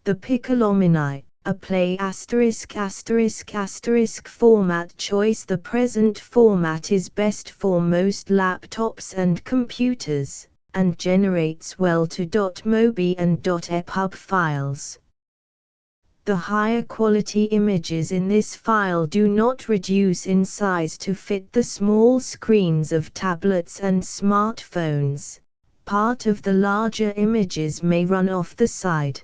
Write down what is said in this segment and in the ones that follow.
The Piccolomini, a play **** format choice. The present format is best for most laptops and computers, and generates well to .mobi and .epub files. The higher quality images in this file do not reduce in size to fit the small screens of tablets and smartphones. Part of the larger images may run off the side.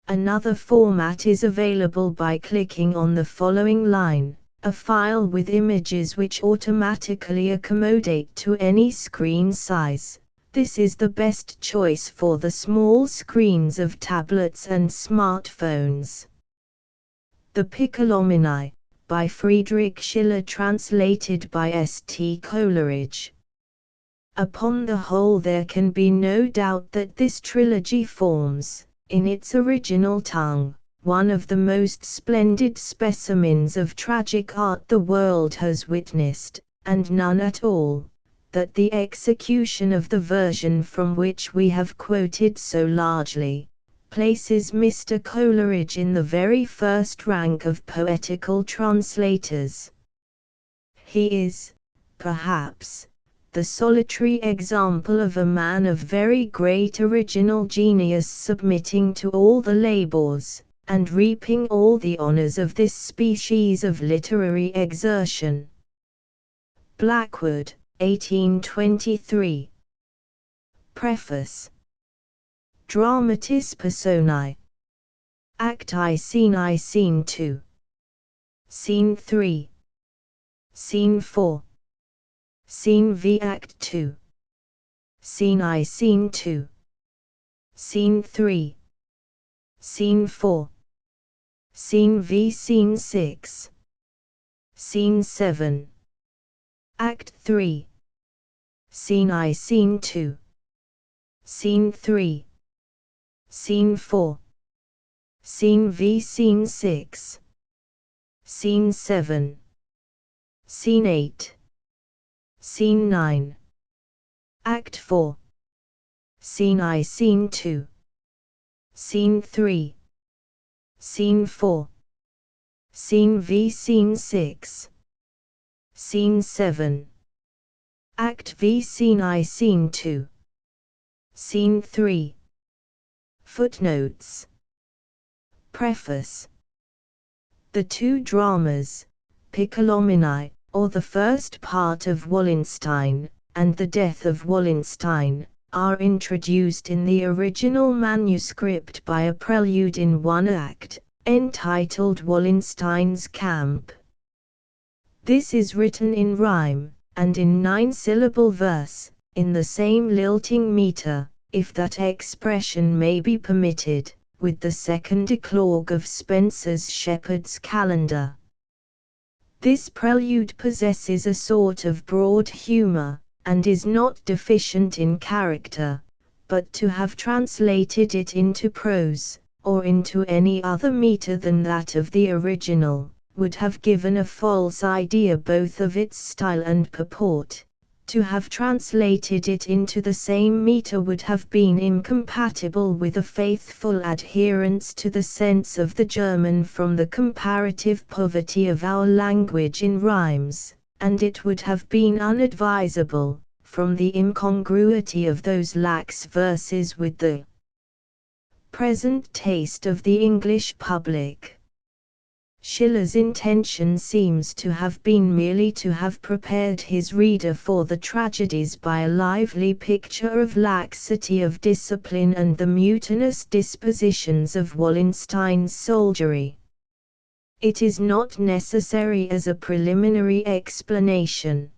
Another format is available by clicking on the following line: a file with images which automatically accommodate to any screen size. This is the best choice for the small screens of tablets and smartphones. The Piccolomini, by Friedrich Schiller, translated by St. Coleridge. Upon the whole, there can be no doubt that this trilogy forms, in its original tongue, one of the most splendid specimens of tragic art the world has witnessed, and none at all, that the execution of the version from which we have quoted so largely, places Mr. Coleridge in the very first rank of poetical translators. He is, perhaps, the solitary example of a man of very great original genius submitting to all the labors, and reaping all the honors of this species of literary exertion. Blackwood, 1823. Preface. Dramatis Personae. Act I, Scene 2. Scene 3. Scene 4. Scene V, Act 2. Scene I, Scene 2. Scene 3. Scene 4. Scene V, Scene 6. Scene 7. Act 3. Scene I, Scene 2. Scene 3. Scene 4. Scene V, Scene 6. Scene 7. Scene 8. Scene 9. Act 4. Scene I, Scene 2. Scene 3. Scene 4. Scene V, Scene 6. Scene 7. Act V, Scene I, Scene 2. Scene 3. Footnotes. Preface. The two dramas, Piccolomini, or the first part of Wallenstein, and the Death of Wallenstein, are introduced in the original manuscript by a prelude in one act, entitled Wallenstein's Camp. This is written in rhyme, and in 9-syllable verse, in the same lilting meter, if that expression may be permitted, with the second eclogue of Spenser's Shepherd's Calendar. This prelude possesses a sort of broad humor, and is not deficient in character, but to have translated it into prose, or into any other meter than that of the original, would have given a false idea both of its style and purport. To have translated it into the same meter would have been incompatible with a faithful adherence to the sense of the German from the comparative poverty of our language in rhymes, and it would have been unadvisable, from the incongruity of those lax verses with the present taste of the English public. Schiller's intention seems to have been merely to have prepared his reader for the tragedies by a lively picture of laxity of discipline and the mutinous dispositions of Wallenstein's soldiery. It is not necessary as a preliminary explanation.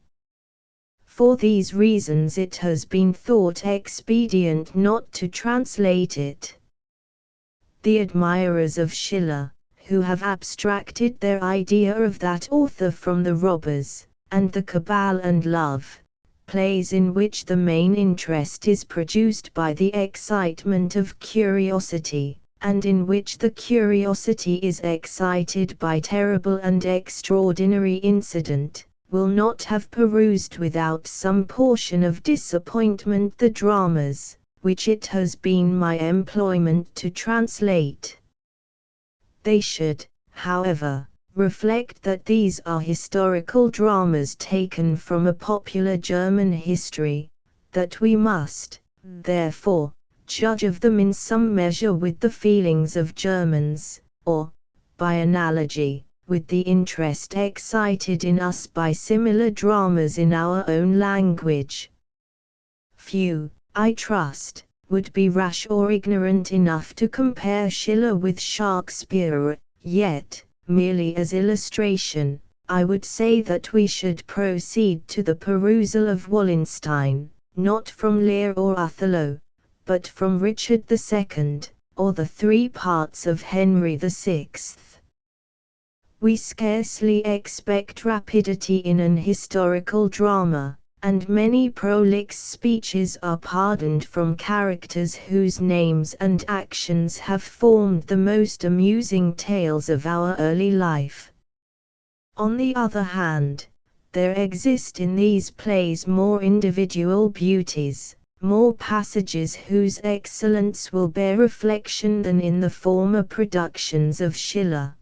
For these reasons it has been thought expedient not to translate it. The admirers of Schiller, who have abstracted their idea of that author from the Robbers, and the Cabal and Love, plays in which the main interest is produced by the excitement of curiosity, and in which the curiosity is excited by terrible and extraordinary incident, will not have perused without some portion of disappointment the dramas, which it has been my employment to translate. They should, however, reflect that these are historical dramas taken from a popular German history, that we must, therefore, judge of them in some measure with the feelings of Germans, or, by analogy, with the interest excited in us by similar dramas in our own language. Few, I trust, would be rash or ignorant enough to compare Schiller with Shakespeare, yet, merely as illustration, I would say that we should proceed to the perusal of Wallenstein, not from Lear or Othello, but from Richard II, or the three parts of Henry VI. We scarcely expect rapidity in an historical drama, and many prolix speeches are pardoned from characters whose names and actions have formed the most amusing tales of our early life. On the other hand, there exist in these plays more individual beauties, more passages whose excellence will bear reflection than in the former productions of Schiller.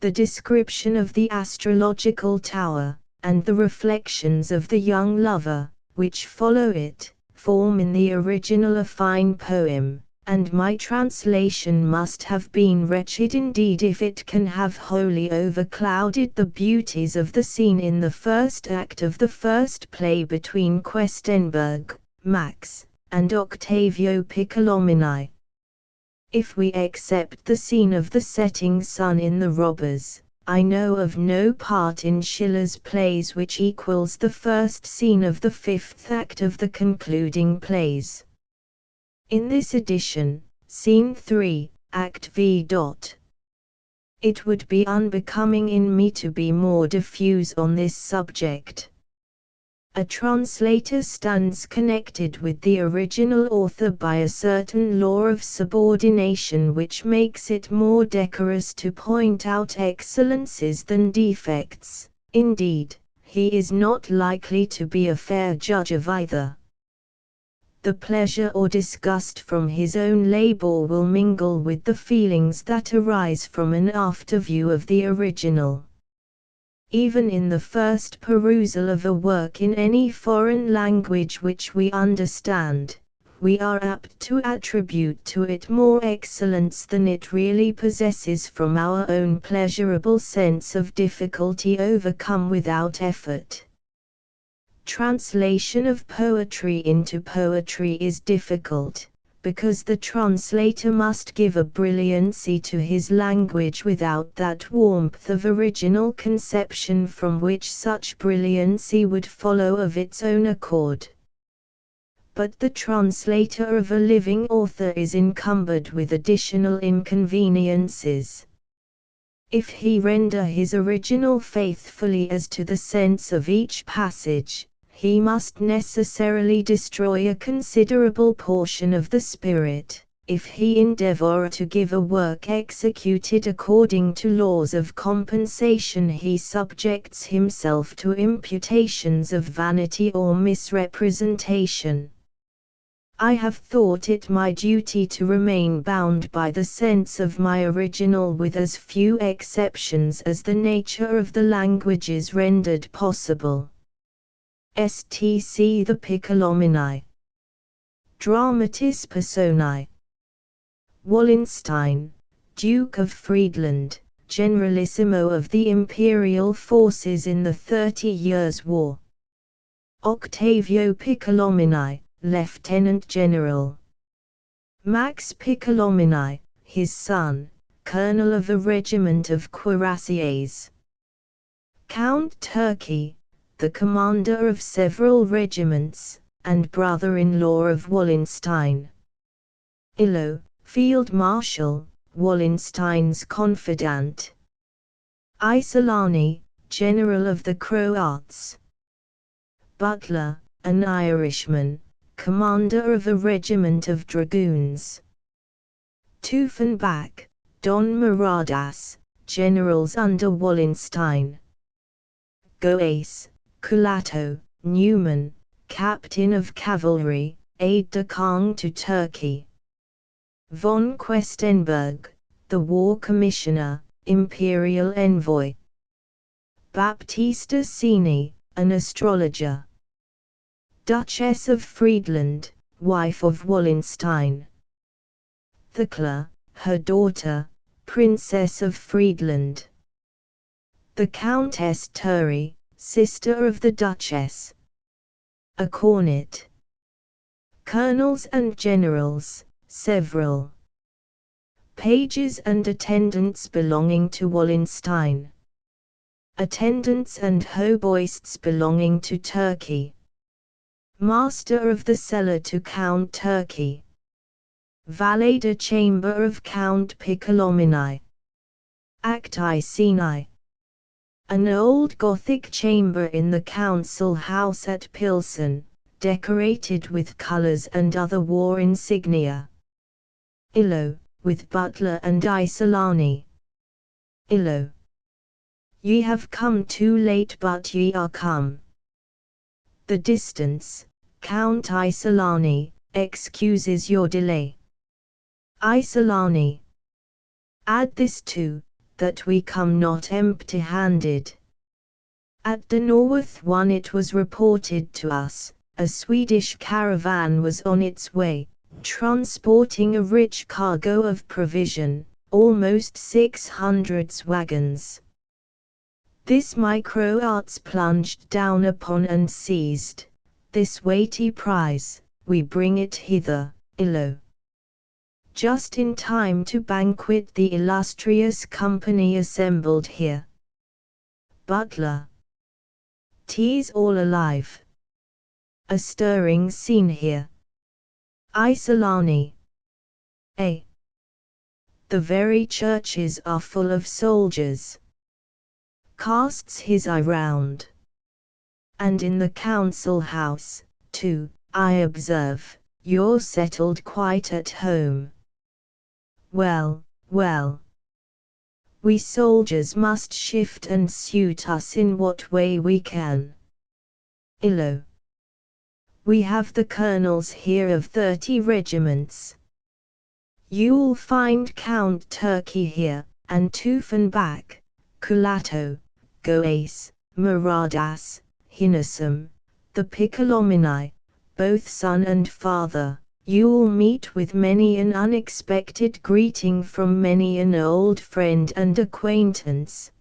The description of the astrological tower, and the reflections of the young lover, which follow it, form in the original a fine poem, and my translation must have been wretched indeed if it can have wholly overclouded the beauties of the scene in the first act of the first play between Questenberg, Max, and Octavio Piccolomini. If we accept the scene of the setting sun in The Robbers, I know of no part in Schiller's plays which equals the first scene of the fifth act of the concluding plays. In this edition, Scene 3, Act V. It would be unbecoming in me to be more diffuse on this subject. A translator stands connected with the original author by a certain law of subordination which makes it more decorous to point out excellences than defects. Indeed, he is not likely to be a fair judge of either. The pleasure or disgust from his own labor will mingle with the feelings that arise from an after-view of the original. Even in the first perusal of a work in any foreign language which we understand, we are apt to attribute to it more excellence than it really possesses from our own pleasurable sense of difficulty overcome without effort. Translation of poetry into poetry is difficult, because the translator must give a brilliancy to his language without that warmth of original conception from which such brilliancy would follow of its own accord. But the translator of a living author is encumbered with additional inconveniences. If he render his original faithfully as to the sense of each passage, he must necessarily destroy a considerable portion of the spirit. If he endeavor to give a work executed according to laws of compensation, he subjects himself to imputations of vanity or misrepresentation. I have thought it my duty to remain bound by the sense of my original with as few exceptions as the nature of the languages rendered possible. Stc. The Piccolomini. Dramatis Personae. Wallenstein, Duke of Friedland, Generalissimo of the imperial forces in the 30 Years' War. Octavio Piccolomini, Lieutenant General. Max Piccolomini, his son, Colonel of a regiment of cuirassiers. Count Turkey, the commander of several regiments, and brother-in-law of Wallenstein. Illo, Field Marshal, Wallenstein's confidant. Isolani, General of the Croats. Butler, an Irishman, commander of a regiment of dragoons. Tiefenbach, Don Maradas, generals under Wallenstein. Goes, Culato, Newman, captain of cavalry, aide-de-camp to Turkey. Von Questenberg, the War Commissioner, Imperial Envoy. Baptista Cini, an astrologer. Duchess of Friedland, wife of Wallenstein. Thekla, her daughter, Princess of Friedland. The Countess Turi, sister of the Duchess. A cornet. Colonels and generals, several. Pages and attendants belonging to Wallenstein. Attendants and hoboists belonging to Turkey. Master of the cellar to Count Turkey. Valet de chamber of Count Piccolomini. Acti Cini. An old Gothic chamber in the council house at Pilsen, decorated with colours and other war insignia. Illo, with butler and Isolani. Illo. Ye have come too late, but ye are come. The distance, Count Isolani, excuses your delay. Isolani. Add this too, that we come not empty-handed. At the North one it was reported to us, a Swedish caravan was on its way, transporting a rich cargo of provision, almost 600 wagons. This my Croats plunged down upon and seized, this weighty prize, we bring it hither, Illo. Just in time to banquet the illustrious company assembled here. Butler. Tea's all alive. A stirring scene here. Isolani. A. The very churches are full of soldiers. Casts his eye round. And in the council house, too, I observe, you're settled quite at home. Well, well. We soldiers must shift and suit us in what way we can. Illo. We have the colonels here of 30 regiments. You'll find Count Turkey here, and Tuffenbach, Culato, Goes, Maradas, Hinnesum, the Piccolomini, both son and father. You'll meet with many an unexpected greeting from many an old friend and acquaintance.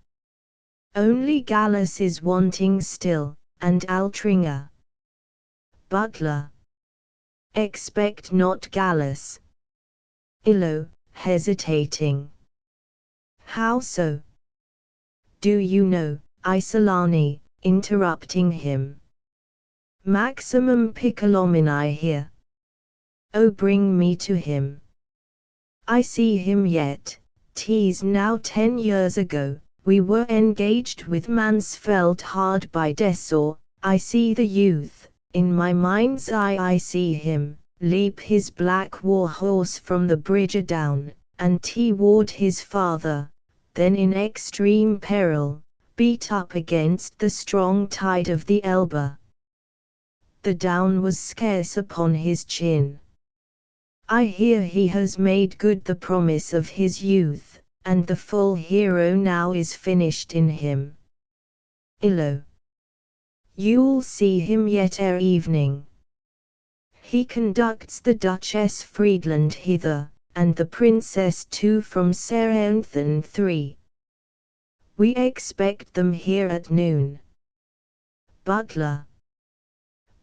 Only Gallus is wanting still, and Altringer. Butler. Expect not Gallus. Illo, hesitating. How so? Do you know, Isolani, interrupting him. Maximum Piccolomini here. Oh, bring me to him. I see him yet. 'Tis now 10 years ago, we were engaged with Mansfeld hard by Dessau. I see the youth, in my mind's eye I see him, leap his black war horse from the bridge down, and toward his father, then in extreme peril, beat up against the strong tide of the Elbe. The down was scarce upon his chin. I hear he has made good the promise of his youth, and the full hero now is finished in him. Illo. You'll see him yet ere evening. He conducts the Duchess Friedland hither, and the Princess too from Saranthan 3. We expect them here at noon. Butler.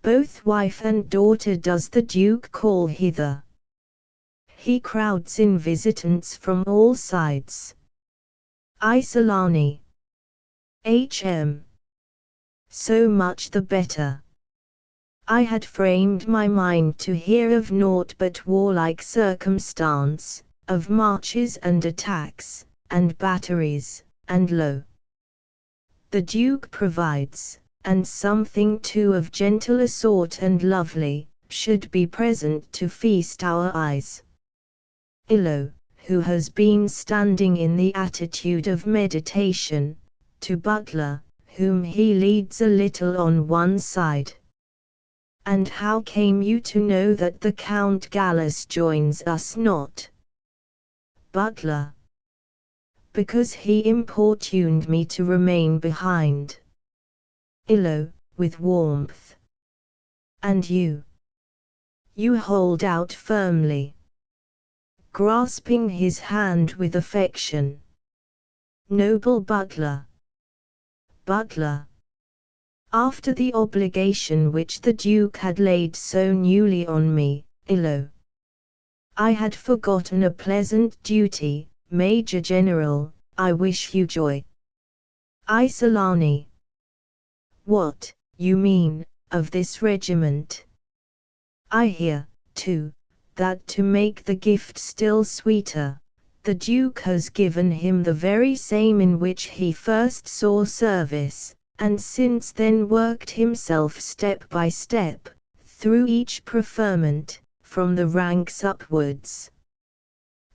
Both wife and daughter does the Duke call hither. He crowds in visitants from all sides. Isolani. H.M. So much the better. I had framed my mind to hear of naught but warlike circumstance, of marches and attacks, and batteries, and lo. The Duke provides, and something too of gentler sort and lovely, should be present to feast our eyes. Illo, who has been standing in the attitude of meditation, to Butler, whom he leads a little on one side. And how came you to know that the Count Gallus joins us not? Butler. Because he importuned me to remain behind. Illo, with warmth. And you? You hold out firmly, grasping his hand with affection. Noble Butler. Butler. After the obligation which the Duke had laid so newly on me, Illo, I had forgotten a pleasant duty. Major General, I wish you joy. Isolani. What, you mean, of this regiment? I hear, too, that to make the gift still sweeter, the Duke has given him the very same in which he first saw service, and since then worked himself step by step, through each preferment, from the ranks upwards.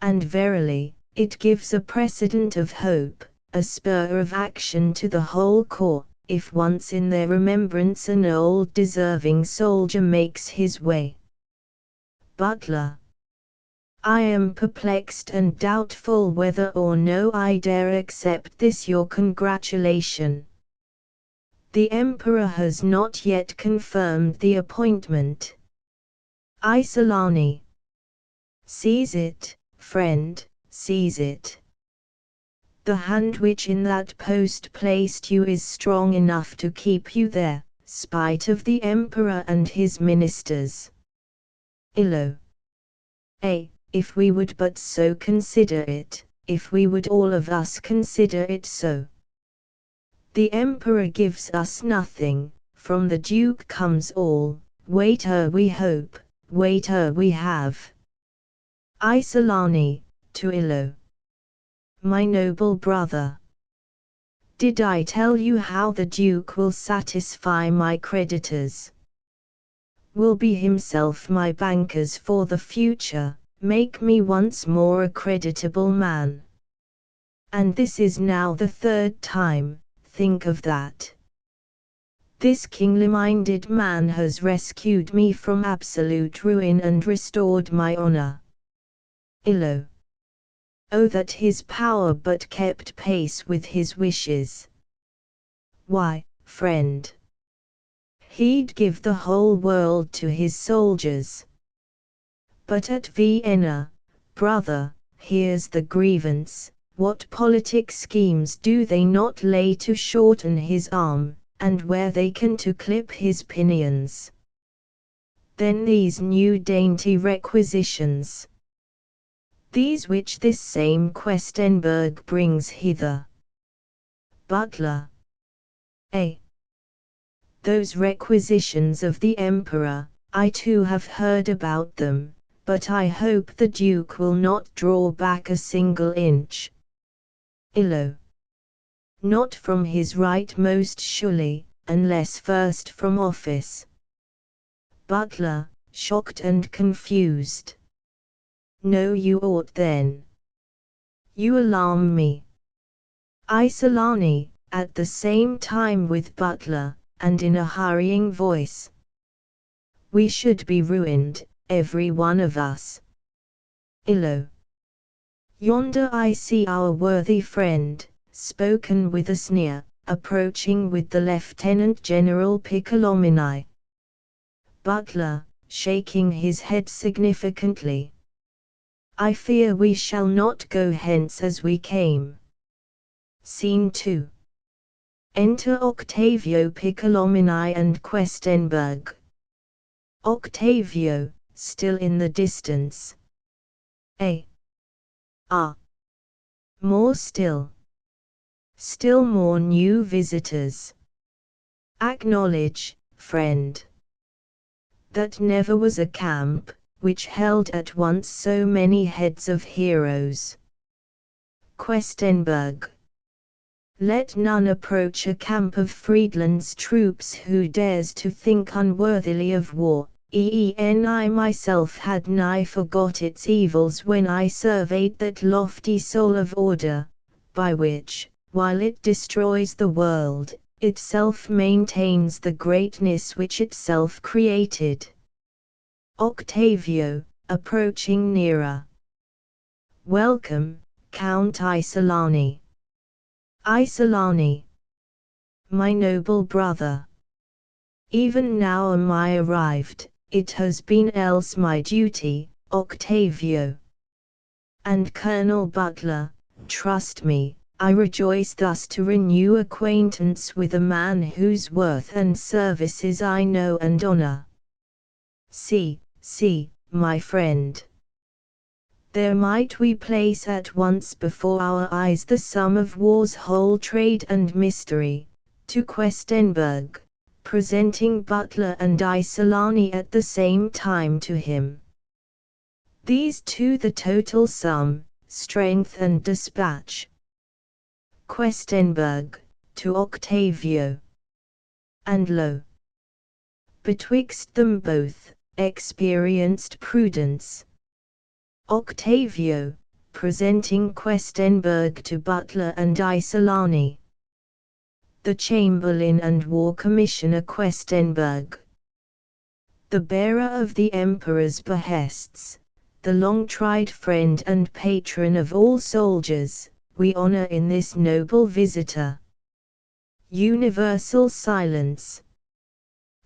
And verily, it gives a precedent of hope, a spur of action to the whole corps, if once in their remembrance an old deserving soldier makes his way. Butler. I am perplexed and doubtful whether or no I dare accept this your congratulation. The Emperor has not yet confirmed the appointment. Isolani. Seize it, friend, seize it. The hand which in that post placed you is strong enough to keep you there, spite of the Emperor and his ministers. Illo. If we would but so consider it, if we would all of us consider it so. The Emperor gives us nothing, from the Duke comes all, waiter we hope, waiter we have. Isolani, to Illo. My noble brother. Did I tell you how the Duke will satisfy my creditors? Will be himself my bankers for the future, make me once more a creditable man. And this is now the third time, think of that. This kingly-minded man has rescued me from absolute ruin and restored my honor. Illo. Oh, that his power but kept pace with his wishes. Why, friend, he'd give the whole world to his soldiers. But at Vienna, brother, here's the grievance, what politic schemes do they not lay to shorten his arm, and where they can to clip his pinions? Then these new dainty requisitions. These which this same Questenberg brings hither. Butler. Those requisitions of the Emperor, I too have heard about them, but I hope the Duke will not draw back a single inch. Illo. Not from his right most surely, unless first from office. Butler, shocked and confused. No, you ought then. You alarm me. Isolani, at the same time with Butler, and in a hurrying voice. We should be ruined, every one of us. Illo. Yonder I see our worthy friend, spoken with a sneer, approaching with the Lieutenant General Piccolomini. Butler, shaking his head significantly. I fear we shall not go hence as we came. Scene 2. Enter Octavio Piccolomini and Questenberg. Octavio, still in the distance. More still. Still more new visitors. Acknowledge, friend, that never was a camp which held at once so many heads of heroes. Questenberg. Let none approach a camp of Friedland's troops who dares to think unworthily of war. I myself had nigh forgot its evils when I surveyed that lofty soul of order, by which, while it destroys the world, itself maintains the greatness which itself created. Octavio, approaching nearer. Welcome, Count Isolani. Isolani, my noble brother. Even now am I arrived, it has been else my duty, Octavio. And Colonel Butler, trust me, I rejoice thus to renew acquaintance with a man whose worth and services I know and honor. See, my friend. There might we place at once before our eyes the sum of war's whole trade and mystery, to Questenberg, presenting Butler and Isolani at the same time to him. These two the total sum, strength and dispatch. Questenberg, to Octavio. And lo! Betwixt them both, experienced prudence. Octavio, presenting Questenberg to Butler and Isolani. The Chamberlain and War Commissioner Questenberg, the bearer of the Emperor's behests, the long-tried friend and patron of all soldiers, we honor in this noble visitor. Universal silence.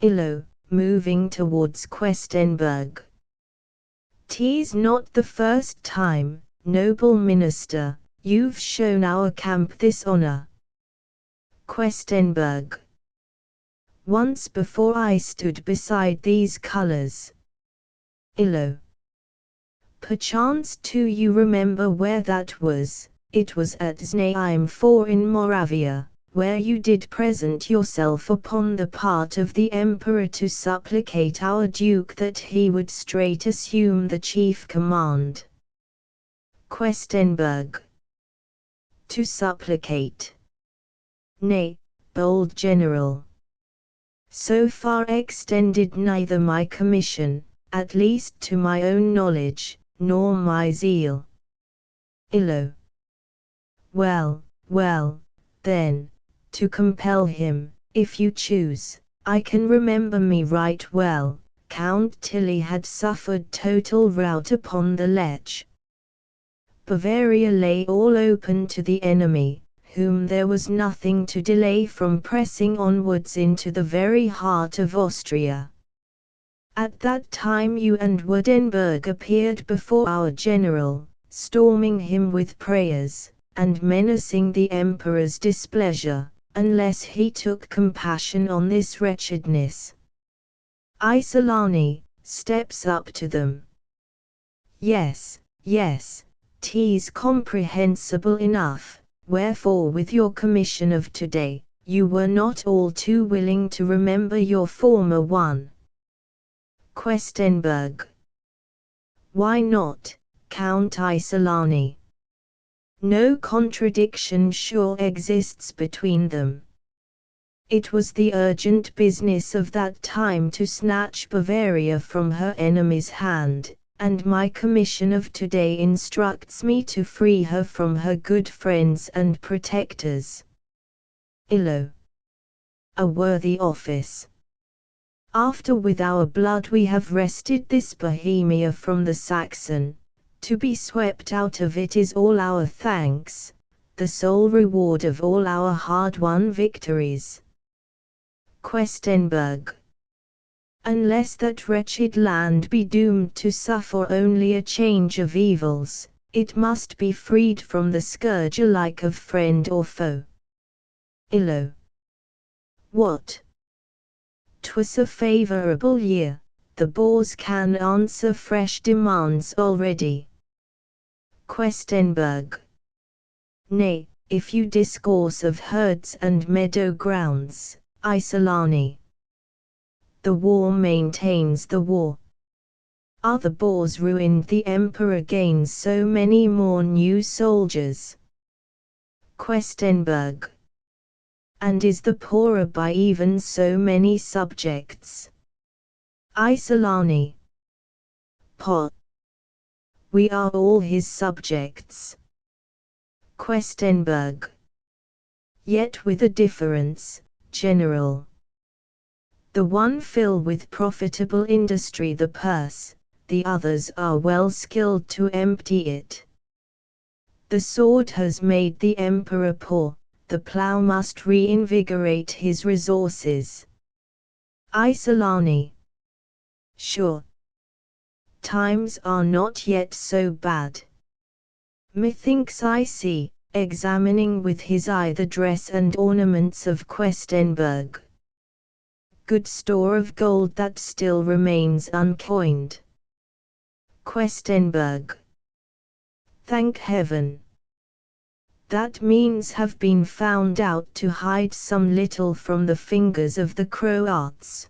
Illo, moving towards Questenberg. 'Tis not the first time, noble minister, you've shown our camp this honor. Questenberg. Once before I stood beside these colors. Illo. Perchance too you remember where that was. It was at Znaim 4 in Moravia, where you did present yourself upon the part of the Emperor to supplicate our Duke that he would straight assume the chief command. Questenberg. To supplicate. Nay, bold general. So far extended neither my commission, at least to my own knowledge, nor my zeal. Illo. Well, then, to compel him, if you choose. I can remember me right well, Count Tilly had suffered total rout upon the Lech. Bavaria lay all open to the enemy, whom there was nothing to delay from pressing onwards into the very heart of Austria. At that time you and Württemberg appeared before our general, storming him with prayers, and menacing the Emperor's displeasure, unless he took compassion on this wretchedness. Isolani steps up to them. Yes, 'tis comprehensible enough, wherefore with your commission of today, you were not all too willing to remember your former one. Questenberg. Why not, Count Isolani? No contradiction sure exists between them. It was the urgent business of that time to snatch Bavaria from her enemy's hand, and my commission of today instructs me to free her from her good friends and protectors. Illo. A worthy office. After with our blood we have wrested this Bohemia from the Saxon, to be swept out of it is all our thanks, the sole reward of all our hard-won victories. Questenberg. Unless that wretched land be doomed to suffer only a change of evils, it must be freed from the scourge alike of friend or foe. Illo. What? 'Twas a favorable year, the Boers can answer fresh demands already. Questenberg. Nay, if you discourse of herds and meadow grounds, Isolani. The war maintains the war. Are the Boers ruined, the Emperor gains so many more new soldiers. Questenberg. And is the poorer by even so many subjects. Isolani. Pot. We are all his subjects. Questenberg. Yet with a difference, general. The one fill with profitable industry the purse, the others are well skilled to empty it. The sword has made the emperor poor, the plough must reinvigorate his resources. Isolani. Sure. Times are not yet so bad. Methinks I see, examining with his eye the dress and ornaments of Questenberg. Good store of gold that still remains uncoined. Questenberg. Thank heaven. That means have been found out to hide some little from the fingers of the Croats.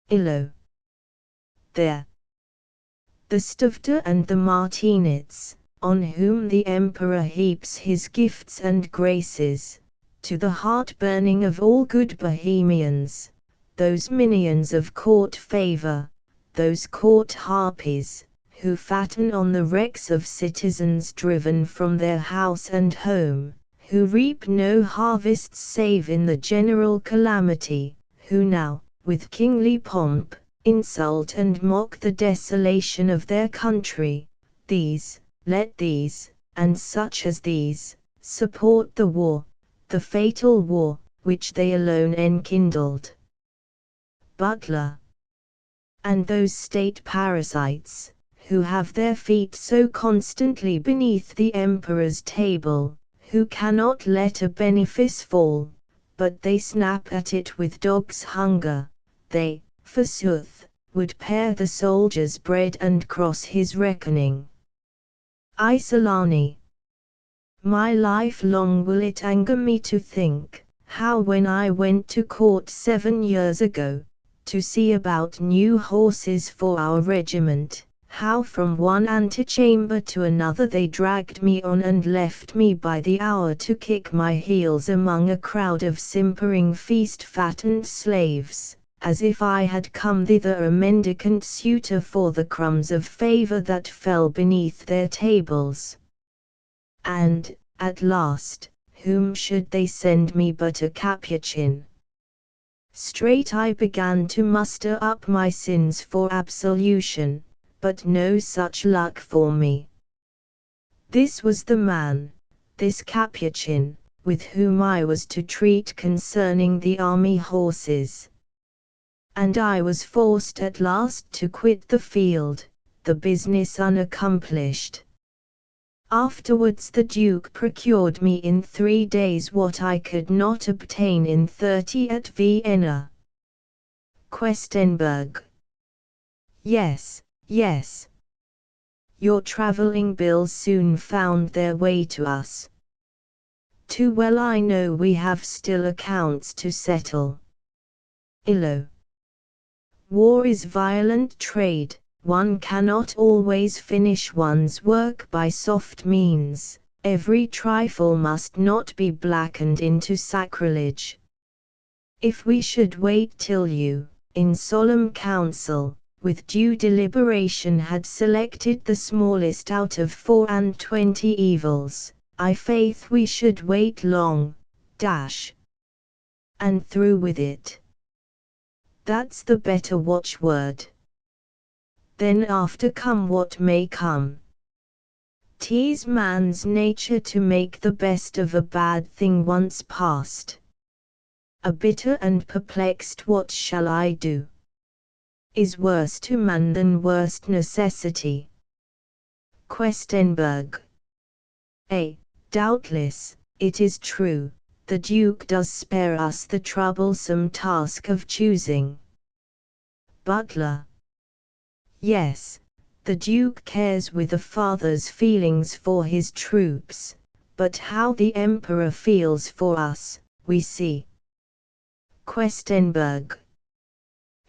Illo. There. The Stavta and the Martinets, on whom the emperor heaps his gifts and graces, to the heart-burning of all good Bohemians, those minions of court favor, those court harpies, who fatten on the wrecks of citizens driven from their house and home, who reap no harvests save in the general calamity, who now, with kingly pomp, insult and mock the desolation of their country, these, let these, and such as these, support the war, the fatal war, which they alone enkindled. Butler. And those state parasites, who have their feet so constantly beneath the emperor's table, who cannot let a benefice fall, but they snap at it with dog's hunger, they, forsooth, would pare the soldier's bread and cross his reckoning. Isolani. My life long will it anger me to think, how when I went to court 7 years ago, to see about new horses for our regiment, how from one antechamber to another they dragged me on and left me by the hour to kick my heels among a crowd of simpering feast-fattened slaves, as if I had come thither a mendicant suitor for the crumbs of favor that fell beneath their tables. And, at last, whom should they send me but a Capuchin? Straight I began to muster up my sins for absolution, but no such luck for me. This was the man, this Capuchin, with whom I was to treat concerning the army horses. And I was forced at last to quit the field, the business unaccomplished. Afterwards the Duke procured me in 3 days what I could not obtain in 30 at Vienna. Questenberg. Yes, yes. Your travelling bills soon found their way to us. Too well I know we have still accounts to settle. Illo. War is violent trade. One cannot always finish one's work by soft means, every trifle must not be blackened into sacrilege. If we should wait till you, in solemn council, with due deliberation had selected the smallest out of 24 evils, I faith we should wait long, and through with it. That's the better watchword. Then after come what may come. 'Tis man's nature to make the best of a bad thing once past. A bitter and perplexed what shall I do? Is worse to man than worst necessity. Questenberg. Doubtless, it is true, the Duke does spare us the troublesome task of choosing. Butler. Yes, the Duke cares with a father's feelings for his troops, but how the Emperor feels for us, we see. Questenberg.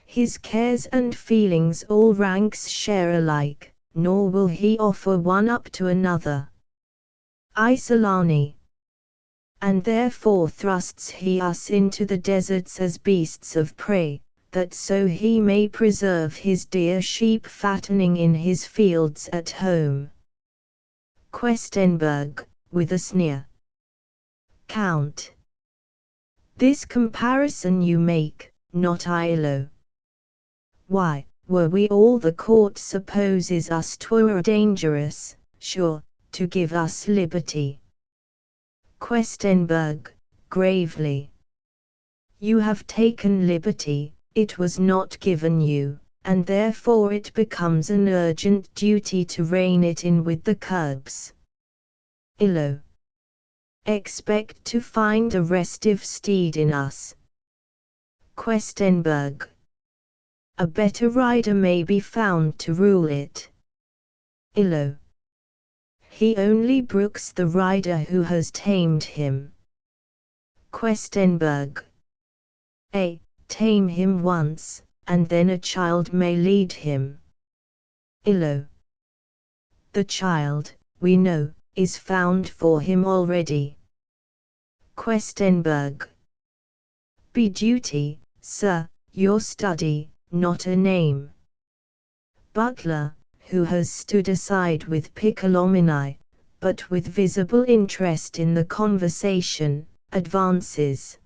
His cares and feelings all ranks share alike, nor will he offer one up to another. Isolani. And therefore thrusts he us into the deserts as beasts of prey, that so he may preserve his dear sheep fattening in his fields at home. Questenberg, with a sneer. Count. This comparison you make, not ILO. Why, were we all the court supposes us 'twere dangerous, sure, to give us liberty. Questenberg, gravely. You have taken liberty, it was not given you, and therefore it becomes an urgent duty to rein it in with the curbs. ILO. Expect to find a restive steed in us. Questenberg. A better rider may be found to rule it. ILO. He only brooks the rider who has tamed him. Questenberg. Tame him once, and then a child may lead him. ILO. The child, we know, is found for him already. Questenberg. Be duty, sir, your study, not a name. Butler, who has stood aside with Piccolomini, but with visible interest in the conversation, advances.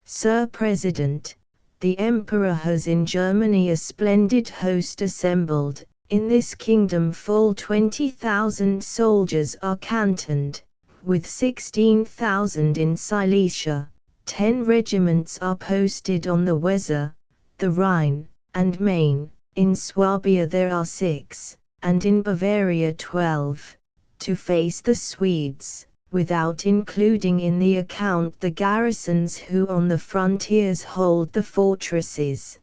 Sir President, the Emperor has in Germany a splendid host assembled, in this kingdom full 20,000 soldiers are cantoned, with 16,000 in Silesia, 10 regiments are posted on the Weser, the Rhine, and Main, in Swabia there are 6, and in Bavaria 12, to face the Swedes, without including in the account the garrisons who on the frontiers hold the fortresses.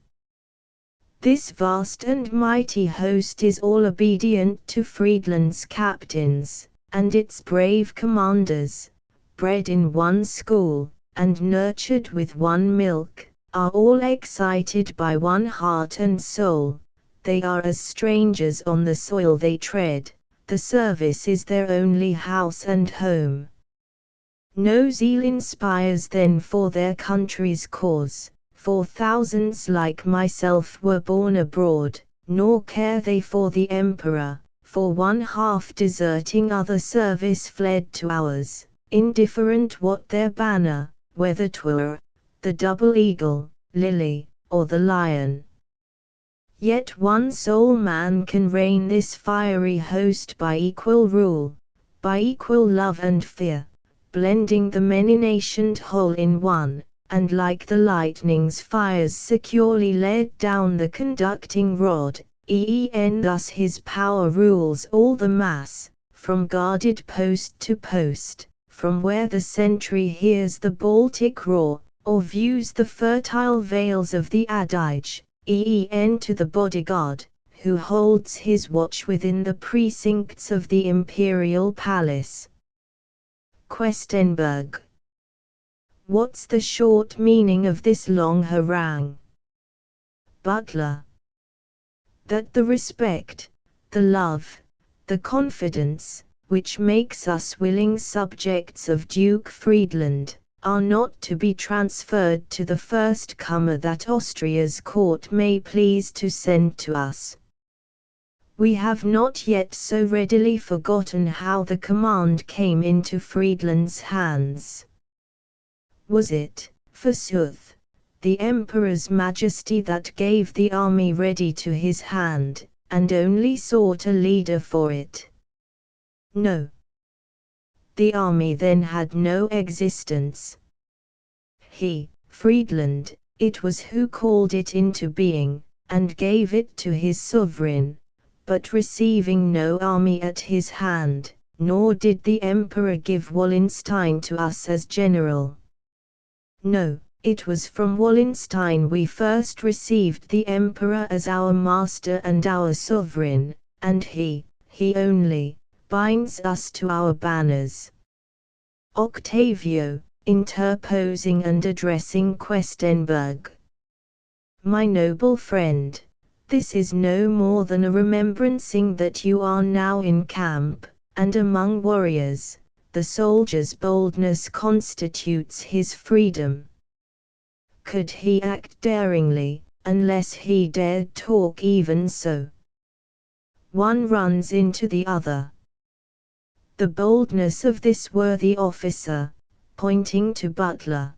This vast and mighty host is all obedient to Friedland's captains, and its brave commanders, bred in one school, and nurtured with one milk, are all excited by one heart and soul. They are as strangers on the soil they tread, the service is their only house and home. No zeal inspires then for their country's cause, for thousands like myself were born abroad, nor care they for the emperor, for one half deserting other service fled to ours, indifferent what their banner, whether 'twere the double eagle, lily, or the lion. Yet one sole man can reign this fiery host by equal rule, by equal love and fear, blending the many-nationed whole in one, and like the lightning's fires securely led down the conducting rod, thus his power rules all the mass, from guarded post to post, from where the sentry hears the Baltic roar, or views the fertile vales of the Adige, to the bodyguard, who holds his watch within the precincts of the imperial palace. Questenberg. What's the short meaning of this long harangue? Butler. That the respect, the love, the confidence, which makes us willing subjects of Duke Friedland, are not to be transferred to the first comer that Austria's court may please to send to us. We have not yet so readily forgotten how the command came into Friedland's hands. Was it, forsooth, the Emperor's Majesty that gave the army ready to his hand, and only sought a leader for it? No. The army then had no existence. He, Friedland, it was who called it into being, and gave it to his sovereign, but receiving no army at his hand, nor did the Emperor give Wallenstein to us as general. No, it was from Wallenstein we first received the Emperor as our master and our sovereign, and he only, binds us to our banners. Octavio, interposing and addressing Questenberg. My noble friend, this is no more than a remembrancing that you are now in camp, and among warriors, the soldier's boldness constitutes his freedom. Could he act daringly, unless he dared talk even so? One runs into the other. The boldness of this worthy officer, pointing to Butler,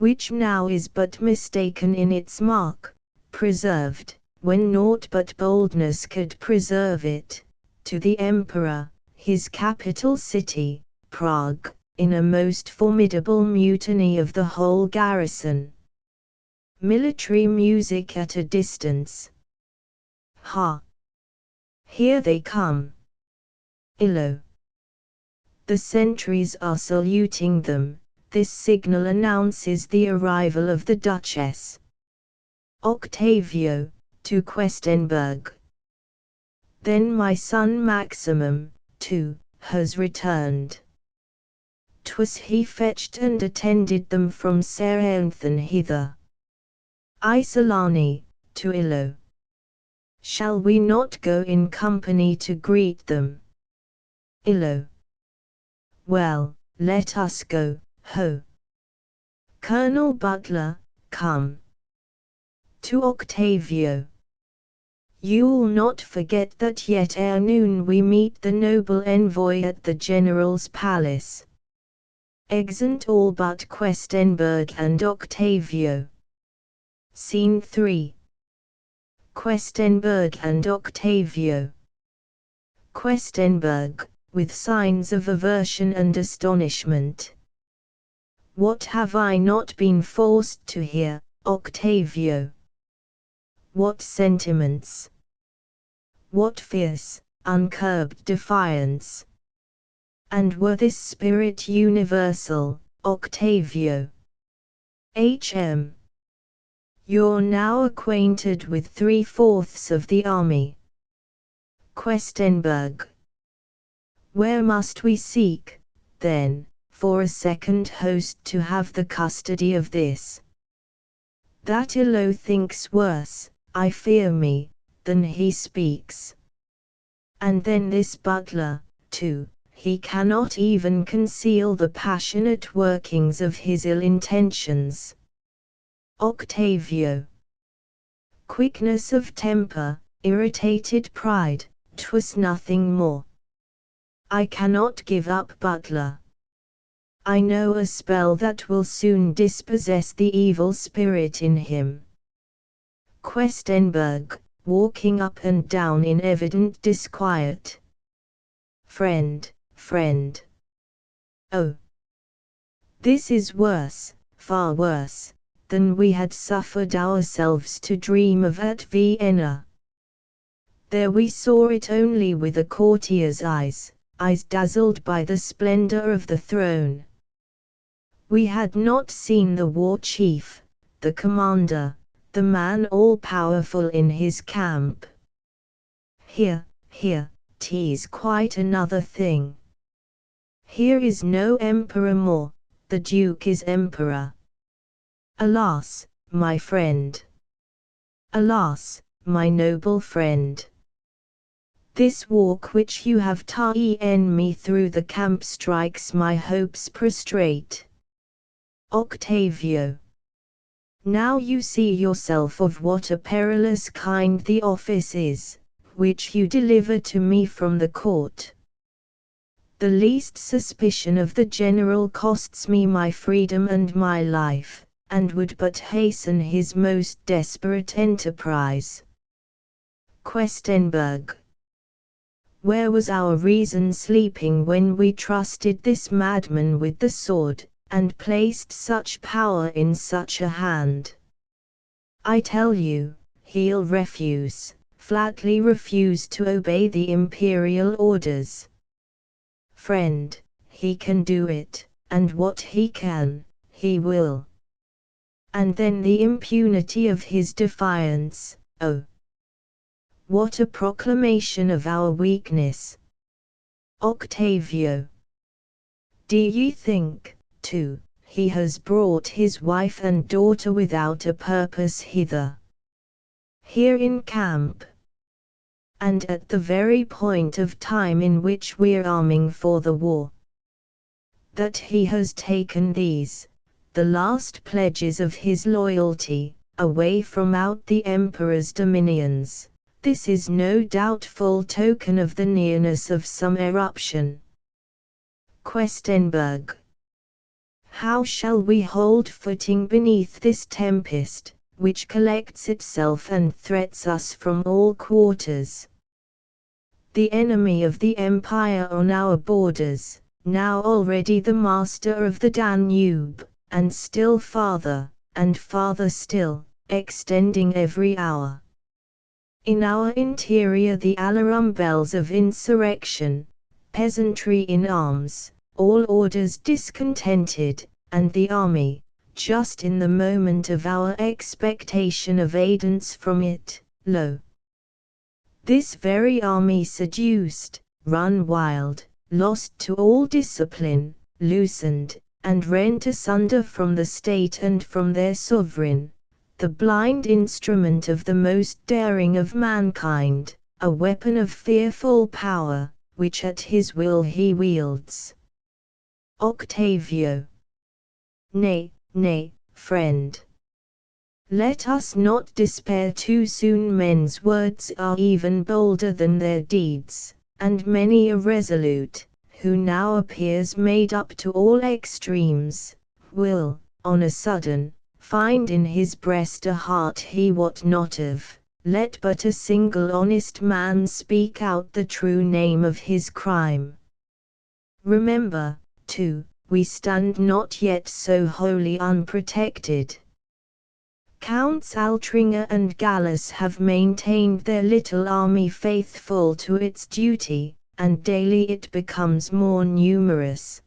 which now is but mistaken in its mark, preserved, when naught but boldness could preserve it, to the Emperor, his capital city, Prague, in a most formidable mutiny of the whole garrison. Military music at a distance. Ha! Here they come. Illo. The sentries are saluting them. This signal announces the arrival of the Duchess. Octavio, to Questenberg. Then my son Maximum, too, has returned. 'Twas he fetched and attended them from Saranthan hither. Isolani, to Illo. Shall we not go in company to greet them? Illo. Well, let us go, ho! Colonel Butler, come. To Octavio. You'll not forget that yet ere noon we meet the noble envoy at the general's palace. Exeunt all but Questenberg and Octavio. Scene 3. Questenberg and Octavio. Questenberg, with signs of aversion and astonishment. What have I not been forced to hear, Octavio? What sentiments! What fierce, uncurbed defiance! And were this spirit universal, Octavio? H.M. You're now acquainted with 3/4 of the army. Questenberg. Where must we seek, then, for a second host to have the custody of this? That Illo thinks worse, I fear me, than he speaks. And then this butler, too, he cannot even conceal the passionate workings of his ill intentions. Octavio. Quickness of temper, irritated pride, 'twas nothing more. I cannot give up Butler. I know a spell that will soon dispossess the evil spirit in him. Questenberg, walking up and down in evident disquiet. Friend, friend. Oh! This is worse, far worse, than we had suffered ourselves to dream of at Vienna. There we saw it only with a courtier's eyes dazzled by the splendor of the throne. We had not seen the war chief, the commander, the man all-powerful in his camp. Here, 'tis quite another thing. Here is no emperor more, the Duke is emperor. Alas, my friend! Alas, my noble friend! This walk which you have ta'en me through the camp strikes my hopes prostrate. Octavio. Now you see yourself of what a perilous kind the office is, which you deliver to me from the court. The least suspicion of the general costs me my freedom and my life, and would but hasten his most desperate enterprise. Questenberg. Where was our reason sleeping when we trusted this madman with the sword, and placed such power in such a hand? I tell you, he'll refuse, flatly refuse to obey the imperial orders. Friend, he can do it, and what he can, he will. And then the impunity of his defiance, oh! What a proclamation of our weakness! Octavio. Do ye think, too, he has brought his wife and daughter without a purpose hither? Here in camp? And at the very point of time in which we're arming for the war? That he has taken these, the last pledges of his loyalty, away from out the emperor's dominions. This is no doubtful token of the nearness of some eruption. Questenberg. How shall we hold footing beneath this tempest, which collects itself and threats us from all quarters? The enemy of the empire on our borders, now already the master of the Danube, and still farther, and farther still, extending every hour. In our interior the alarum bells of insurrection, peasantry in arms, all orders discontented, and the army, just in the moment of our expectation of aidance from it, lo! This very army seduced, run wild, lost to all discipline, loosened, and rent asunder from the state and from their sovereign, the blind instrument of the most daring of mankind, a weapon of fearful power, which at his will he wields. Octavio. Nay, nay, friend. Let us not despair too soon. Men's words are even bolder than their deeds, and many a resolute, who now appears made up to all extremes, will, on a sudden, find in his breast a heart he wot not of. Let but a single honest man speak out the true name of his crime. Remember, too, we stand not yet so wholly unprotected. Counts Altringer and Gallus have maintained their little army faithful to its duty, and daily it becomes more numerous.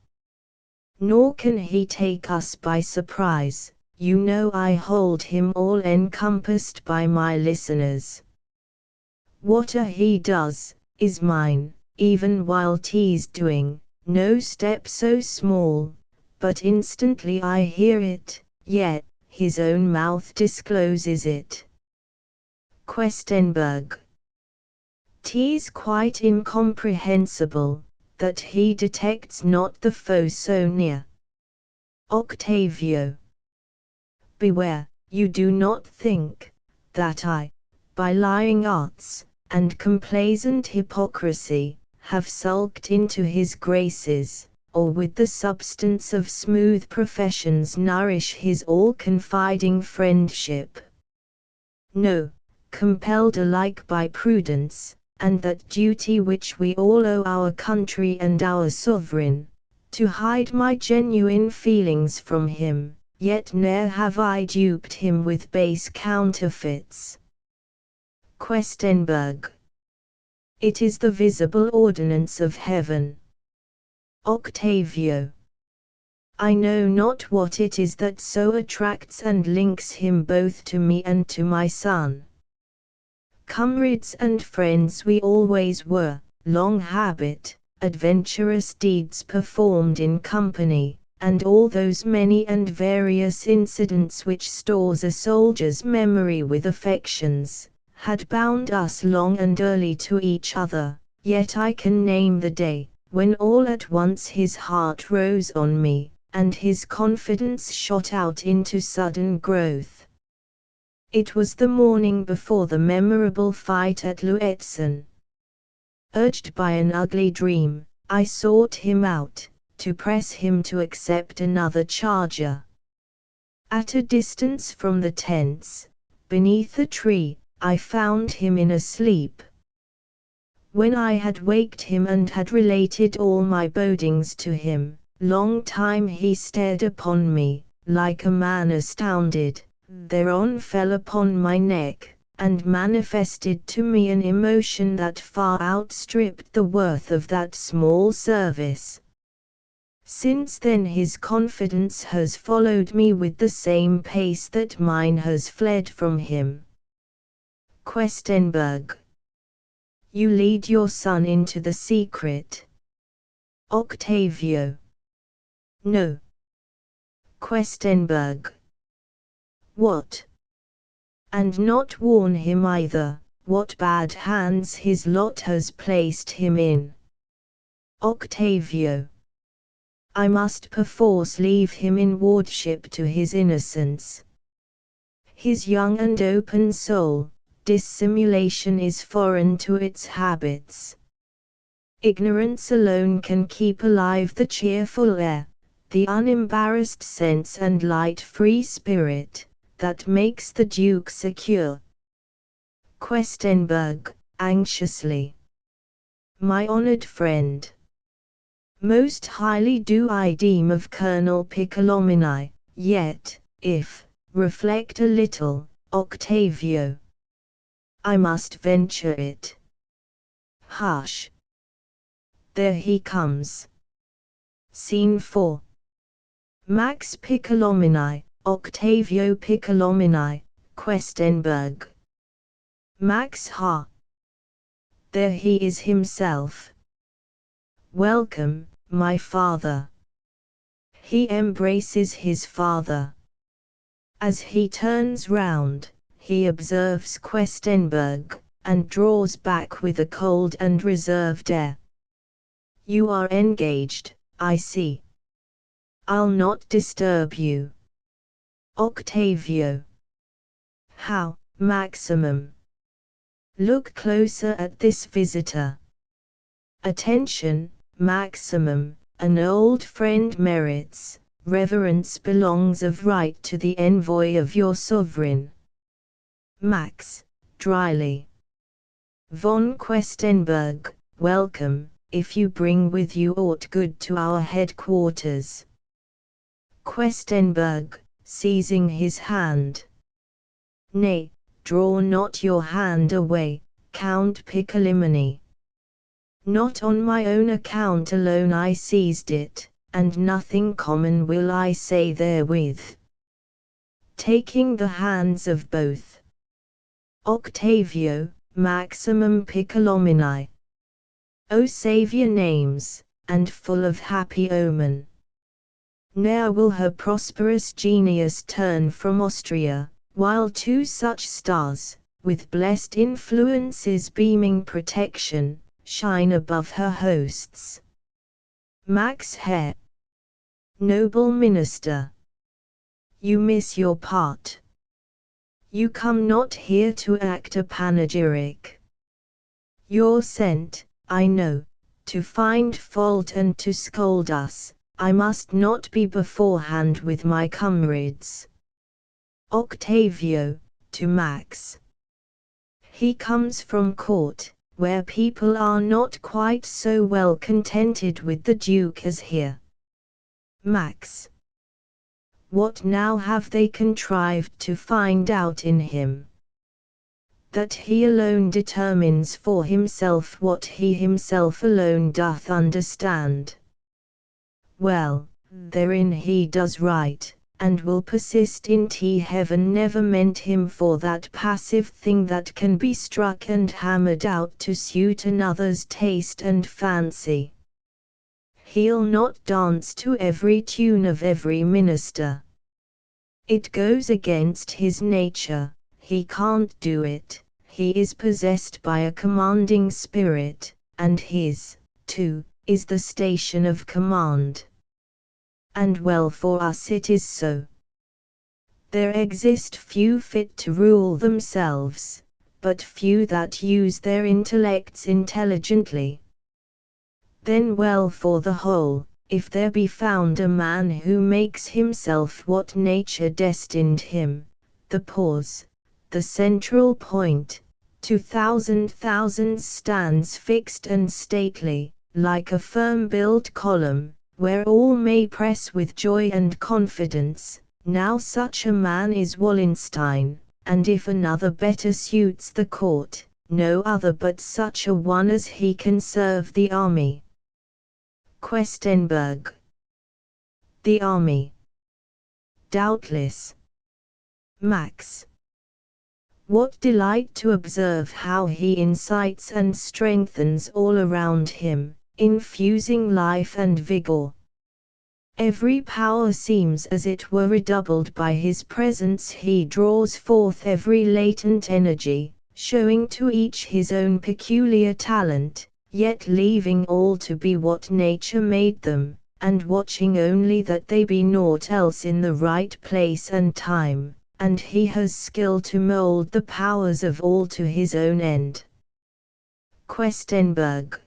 Nor can he take us by surprise. You know I hold him all encompassed by my listeners. Whate'er he does, is mine, even while 'tis doing, no step so small, but instantly I hear it, yet his own mouth discloses it. Questenberg. 'Tis quite incomprehensible, that he detects not the foe so near. Octavio. Beware, you do not think, that I, by lying arts, and complaisant hypocrisy, have sulked into his graces, or with the substance of smooth professions nourish his all-confiding friendship. No, compelled alike by prudence, and that duty which we all owe our country and our sovereign, to hide my genuine feelings from him, yet ne'er have I duped him with base counterfeits. Questenberg. It is the visible ordinance of heaven. Octavio. I know not what it is that so attracts and links him both to me and to my son. Comrades and friends we always were, long habit, adventurous deeds performed in company, and all those many and various incidents which stores a soldier's memory with affections, had bound us long and early to each other, yet I can name the day, when all at once his heart rose on me, and his confidence shot out into sudden growth. It was the morning before the memorable fight at Luetzen. Urged by an ugly dream, I sought him out, to press him to accept another charger. At a distance from the tents, beneath a tree, I found him in a sleep. When I had waked him and had related all my bodings to him, long time he stared upon me, like a man astounded, thereon fell upon my neck, and manifested to me an emotion that far outstripped the worth of that small service. Since then his confidence has followed me with the same pace that mine has fled from him. Questenberg. You lead your son into the secret. Octavio. No. Questenberg. What? And not warn him either, what bad hands his lot has placed him in. Octavio. I must perforce leave him in wardship to his innocence. His young and open soul, dissimulation is foreign to its habits. Ignorance alone can keep alive the cheerful air, the unembarrassed sense and light free spirit, that makes the Duke secure. Questenberg, anxiously. My honored friend. Most highly do I deem of Colonel Piccolomini, yet, if, reflect a little, Octavio, I must venture it. Hush. There he comes. Scene 4. Max Piccolomini, Octavio Piccolomini, Questenberg. Max ha. There he is himself. Welcome, my father. He embraces his father. As he turns round, he observes Questenberg, and draws back with a cold and reserved air. You are engaged, I see. I'll not disturb you. Octavio. How, Maximum? Look closer at this visitor. Attention, Maximum, an old friend merits, reverence belongs of right to the envoy of your sovereign. Max, dryly. Von Questenberg, welcome, if you bring with you aught good to our headquarters. Questenberg, seizing his hand. Nay, draw not your hand away, Count Piccolomini. Not on my own account alone I seized it, and nothing common will I say therewith. Taking the hands of both. Octavio, Maximum Piccolomini. O Saviour names, and full of happy omen. Ne'er will her prosperous genius turn from Austria, while two such stars, with blessed influences beaming protection, shine above her hosts. Max Herr. Noble Minister. You miss your part. You come not here to act a panegyric. You're sent, I know, to find fault and to scold us. I must not be beforehand with my comrades. Octavio, to Max. He comes from court, where people are not quite so well contented with the Duke as here. Max. What now have they contrived to find out in him? That he alone determines for himself what he himself alone doth understand. Well, therein he does right, and will persist in t heaven never meant him for that passive thing that can be struck and hammered out to suit another's taste and fancy. He'll not dance to every tune of every minister. It goes against his nature, he can't do it, he is possessed by a commanding spirit, and his, too, is the station of command. And well for us it is so. There exist few fit to rule themselves, but few that use their intellects intelligently. Then well for the whole, if there be found a man who makes himself what nature destined him, the pause, the central point, to thousands stands fixed and stately, like a firm-built column, where all may press with joy and confidence. Now such a man is Wallenstein, and if another better suits the court, no other but such a one as he can serve the army. Questenberg. The army. Doubtless. Max. What delight to observe how he incites and strengthens all around him, infusing life and vigor. Every power seems as it were redoubled by his presence. He draws forth every latent energy, showing to each his own peculiar talent, yet leaving all to be what nature made them, and watching only that they be naught else in the right place and time. And he has skill to mold the powers of all to his own end. Questenberg.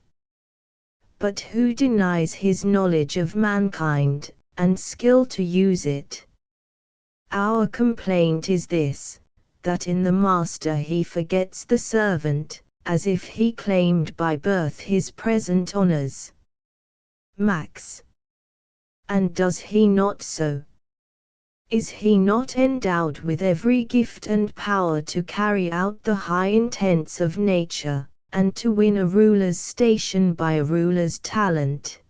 But who denies his knowledge of mankind, and skill to use it. Our complaint is this, that in the master he forgets the servant, as if he claimed by birth his present honors. Max. And does he not so? Is he not endowed with every gift and power to carry out the high intents of nature, and to win a ruler's station by a ruler's talent?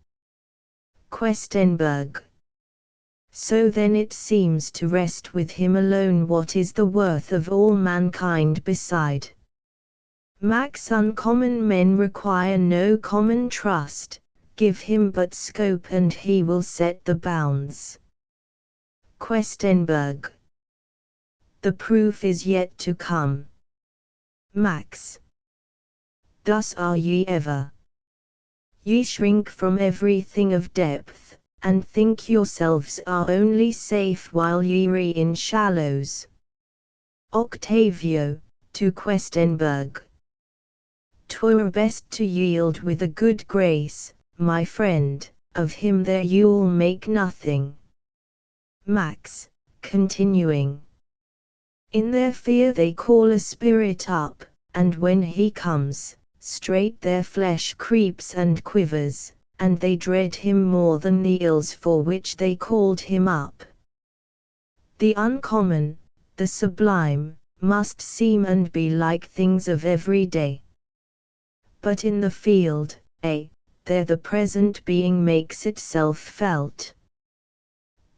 Questenberg. So then it seems to rest with him alone what is the worth of all mankind beside. Max. Uncommon men require no common trust, give him but scope and he will set the bounds. Questenberg. The proof is yet to come. Max. Thus are ye ever. Ye shrink from everything of depth, and think yourselves are only safe while ye re in shallows. Octavio, to Questenberg. 'Twere best to yield with a good grace, my friend, of him there you'll make nothing. Max, continuing. In their fear they call a spirit up, and when he comes, straight their flesh creeps and quivers, and they dread him more than the ills for which they called him up. The uncommon, the sublime, must seem and be like things of every day. But in the field, there the present being makes itself felt.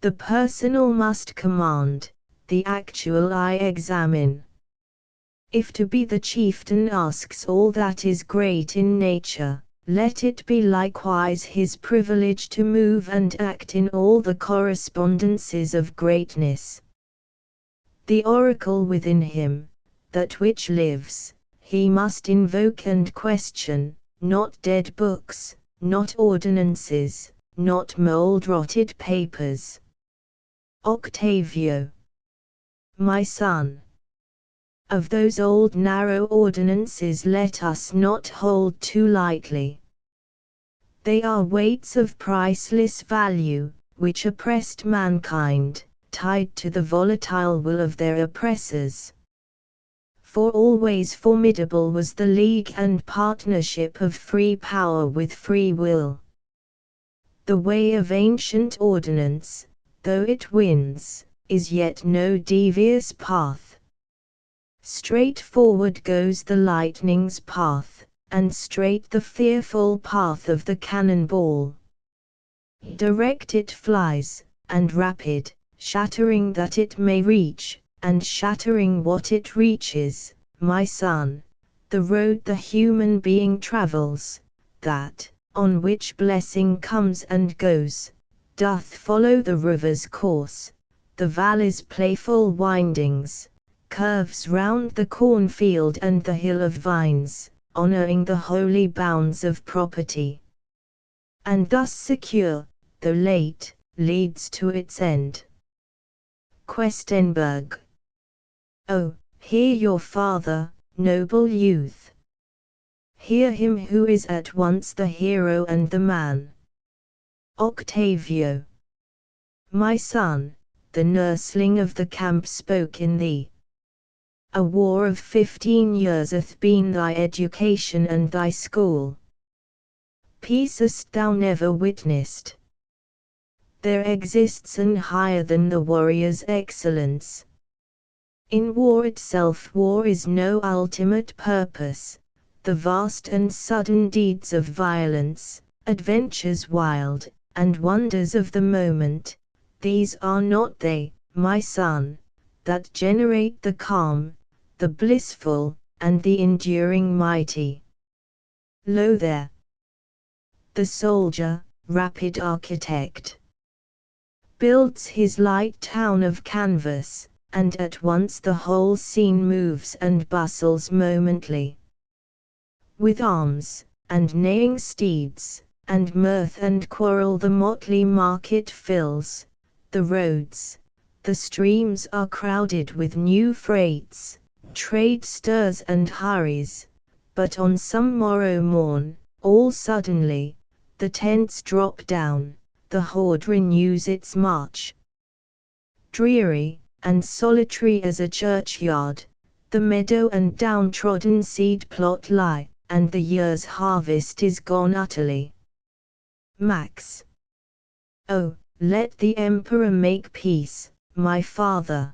The personal must command, the actual eye examine. If to be the chieftain asks all that is great in nature, let it be likewise his privilege to move and act in all the correspondences of greatness. The oracle within him, that which lives, he must invoke and question, not dead books, not ordinances, not mold-rotted papers. Octavio. My son. Of those old narrow ordinances let us not hold too lightly. They are weights of priceless value, which oppressed mankind, tied to the volatile will of their oppressors. For always formidable was the league and partnership of free power with free will. The way of ancient ordinance, though it wins, is yet no devious path. Straight forward goes the lightning's path, and straight the fearful path of the cannon-ball. Direct it flies, and rapid, shattering that it may reach, and shattering what it reaches, my son, the road the human being travels, that, on which blessing comes and goes, doth follow the river's course, the valley's playful windings, curves round the cornfield and the hill of vines, honoring the holy bounds of property. And thus secure, though late, leads to its end. Questenberg. Oh, hear your father, noble youth. Hear him who is at once the hero and the man. Octavio. My son, the nursling of the camp spoke in thee. A war of 15 years hath been thy education and thy school. Peace hast thou never witnessed. There exists an higher than the warrior's excellence. In war itself war is no ultimate purpose, the vast and sudden deeds of violence, adventures wild, and wonders of the moment, these are not they, my son, that generate the calm, the blissful, and the enduring mighty. Lo there! The soldier, rapid architect, builds his light town of canvas, and at once the whole scene moves and bustles momently. With arms, and neighing steeds, and mirth and quarrel the motley market fills, the roads, the streams are crowded with new freights, trade stirs and hurries, but on some morrow morn, all suddenly, the tents drop down, the horde renews its march. Dreary and solitary as a churchyard, the meadow and downtrodden seed plot lie, and the year's harvest is gone utterly. Max. Oh, let the Emperor make peace, my father.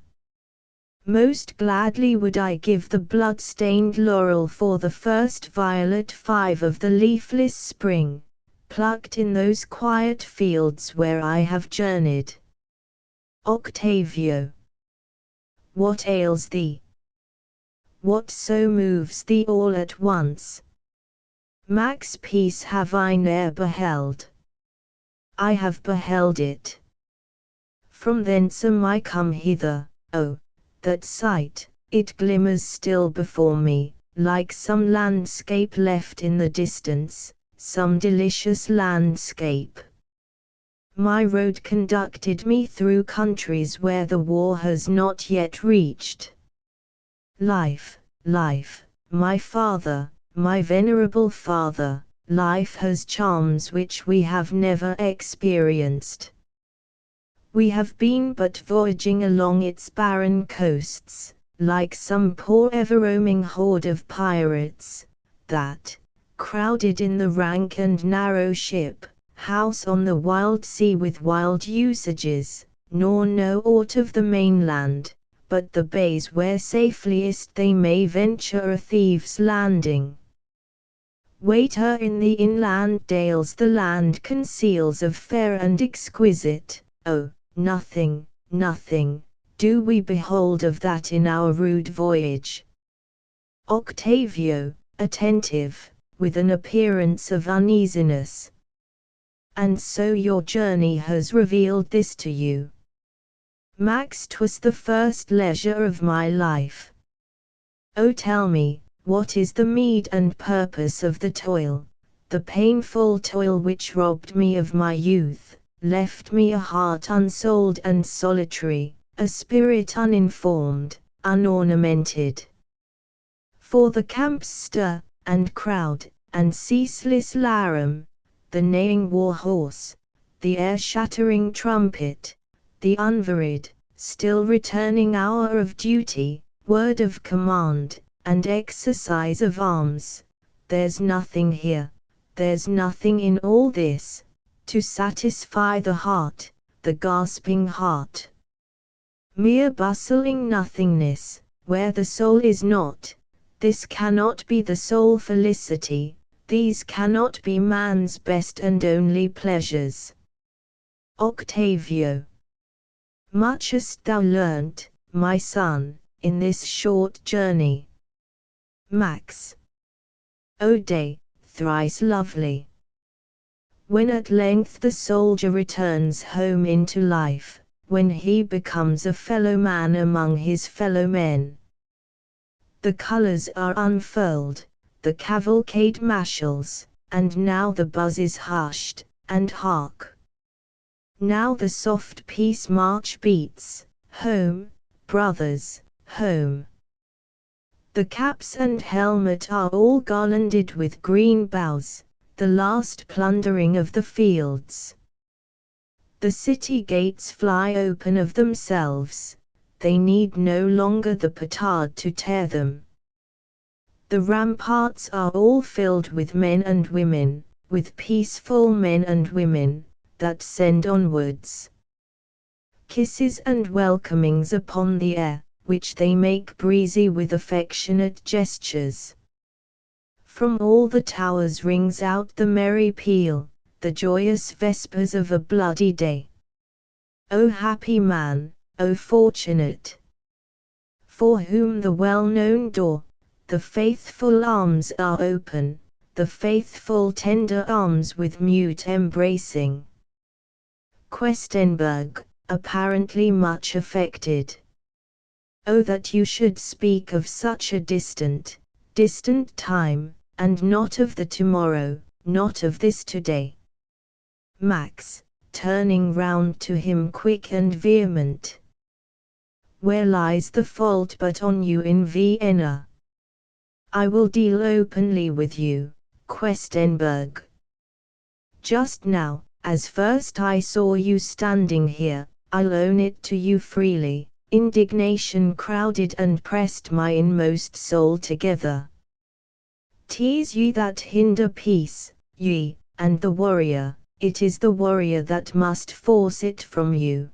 Most gladly would I give the blood-stained laurel for the first violet 5 of the leafless spring, plucked in those quiet fields where I have journeyed. Octavio. What ails thee? What so moves thee all at once? Max, peace have I ne'er beheld. I have beheld it. From thence am I come hither, oh, that sight, it glimmers still before me, like some landscape left in the distance, some delicious landscape. My road conducted me through countries where the war has not yet reached. Life, life, my father, my venerable father, life has charms which we have never experienced. We have been but voyaging along its barren coasts, like some poor ever-roaming horde of pirates, that, crowded in the rank and narrow ship, house on the wild sea with wild usages, nor know aught of the mainland, but the bays where safeliest they may venture a thief's landing. Waiter in the inland dales the land conceals of fair and exquisite, oh, nothing, nothing, do we behold of that in our rude voyage. Octavio, attentive, with an appearance of uneasiness. And so your journey has revealed this to you. Max, 'twas the first leisure of my life. Oh, tell me, what is the meed and purpose of the toil, the painful toil which robbed me of my youth, left me a heart unsouled and solitary, a spirit uninformed, unornamented. For the camps stir, and crowd, and ceaseless larum, the neighing war horse, the air-shattering trumpet, the unvaried, still returning hour of duty, word of command, and exercise of arms, there's nothing here, there's nothing in all this, to satisfy the heart, the gasping heart. Mere bustling nothingness, where the soul is not, this cannot be the sole felicity, these cannot be man's best and only pleasures. Octavio. Much hast thou learnt, my son, in this short journey. Max. O day, thrice lovely. When at length the soldier returns home into life, when he becomes a fellow man among his fellow men. The colours are unfurled, the cavalcade marshals, and now the buzz is hushed, and hark! Now the soft peace march beats, home, brothers, home. The caps and helmet are all garlanded with green boughs, the last plundering of the fields. The city gates fly open of themselves, they need no longer the petard to tear them. The ramparts are all filled with men and women, with peaceful men and women, that send onwards kisses and welcomings upon the air, which they make breezy with affectionate gestures. From all the towers rings out the merry peal, the joyous vespers of a bloody day. O happy man, O fortunate, for whom the well-known door, the faithful arms are open, the faithful tender arms with mute embracing. Questenberg, apparently much affected. Oh, that you should speak of such a distant time, and not of the tomorrow, not of this today. Max, turning round to him quick and vehement. Where lies the fault but on you in Vienna? I will deal openly with you, Questenberg. Just now, as first I saw you standing here, I'll own it to you freely, indignation crowded and pressed my inmost soul together. 'Tis ye that hinder peace, ye, and the warrior, it is the warrior that must force it from you.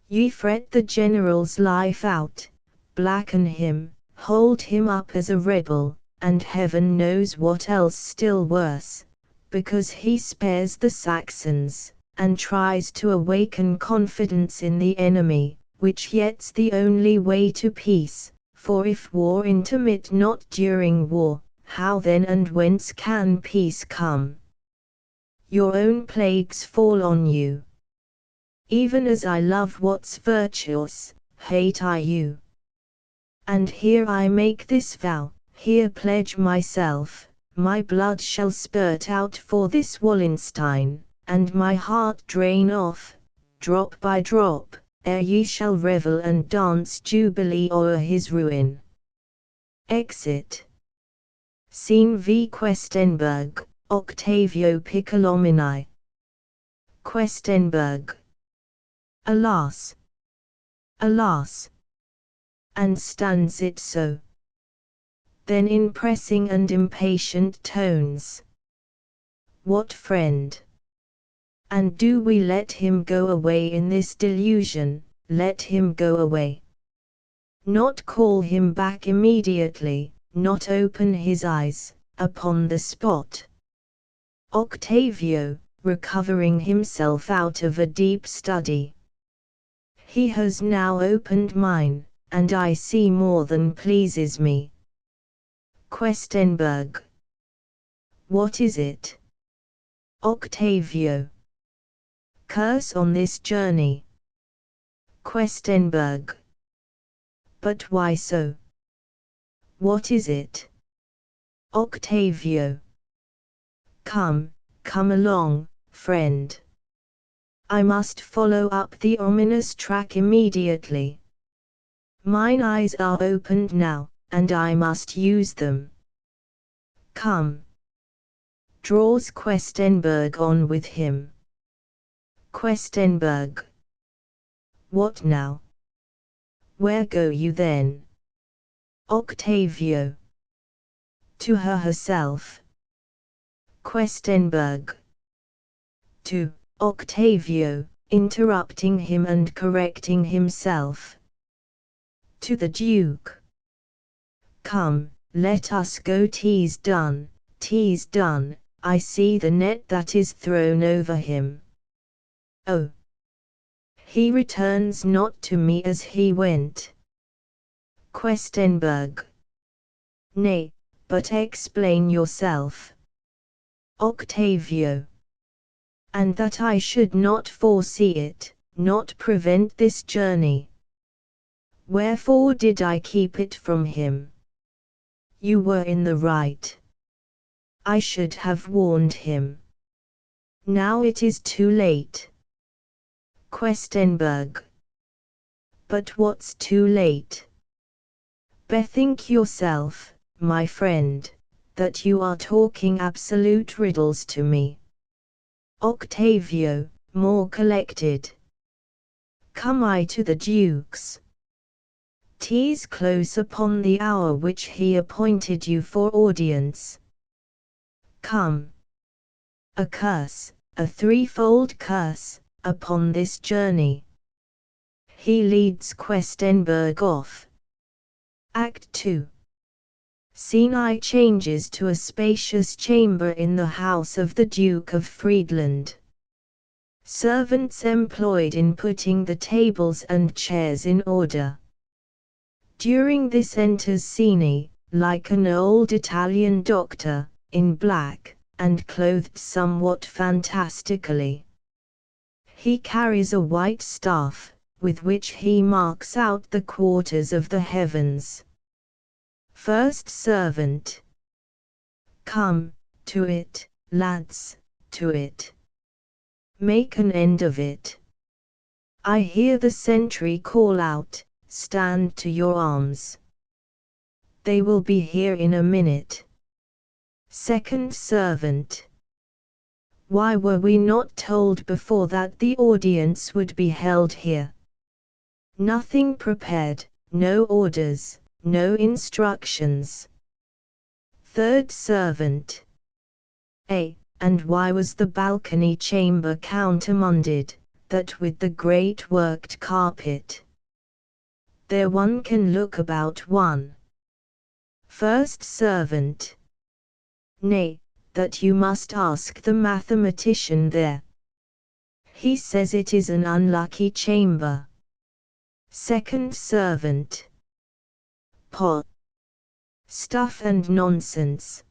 Ye fret the general's life out, blacken him, hold him up as a rebel, and heaven knows what else still worse, because he spares the Saxons, and tries to awaken confidence in the enemy, which yet's the only way to peace, for if war intermit not during war, how then and whence can peace come? Your own plagues fall on you. Even as I love what's virtuous, hate I you. And here I make this vow, here pledge myself, my blood shall spurt out for this Wallenstein, and my heart drain off, drop by drop, ere ye shall revel and dance jubilee o'er his ruin. Exit. Scene v. Questenberg, Octavio Piccolomini. Questenberg. Alas! Alas! And stands it so? Then in pressing and impatient tones, what friend? And do we let him go away in this delusion, let him go away? Not call him back immediately, not open his eyes, upon the spot? Octavio, recovering himself out of a deep study. He has now opened mine, and I see more than pleases me. Questenberg. What is it? Octavio. Curse on this journey. Questenberg. But why so? What is it? Octavio. Come, come along, friend. I must follow up the ominous track immediately. Mine eyes are opened now, and I must use them. Come. Draws Questenberg on with him. Questenberg. What now? Where go you then? Octavio. To her herself. Questenberg. To Octavio, interrupting him and correcting himself. To the Duke. Come, let us go. 'Tis done, 'tis done, I see the net that is thrown over him. Oh! He returns not to me as he went. Questenberg. Nay, but explain yourself. Octavio. And that I should not foresee it, not prevent this journey. Wherefore did I keep it from him? You were in the right. I should have warned him. Now it is too late. Questenberg. But what's too late? Bethink yourself, my friend, that you are talking absolute riddles to me. Octavio, more collected. Come I to the Duke's. 'Tis close upon the hour which he appointed you for audience. Come. A curse, a threefold curse, upon this journey. He leads Questenberg off. Act 2. Scene I changes to a spacious chamber in the house of the Duke of Friedland. Servants employed in putting the tables and chairs in order. During this enters Cini, like an old Italian doctor, in black, and clothed somewhat fantastically. He carries a white staff, with which he marks out the quarters of the heavens. First servant. Come, to it, lads, to it. Make an end of it. I hear the sentry call out, stand to your arms. They will be here in a minute. Second servant. Why were we not told before that the audience would be held here? Nothing prepared, no orders, no instructions. Third servant. And why was the balcony chamber countermanded, that with the great worked carpet there one can look about one? First servant. Nay, that you must ask the mathematician there. He says it is an unlucky chamber. Second servant. Pot. Stuff and nonsense.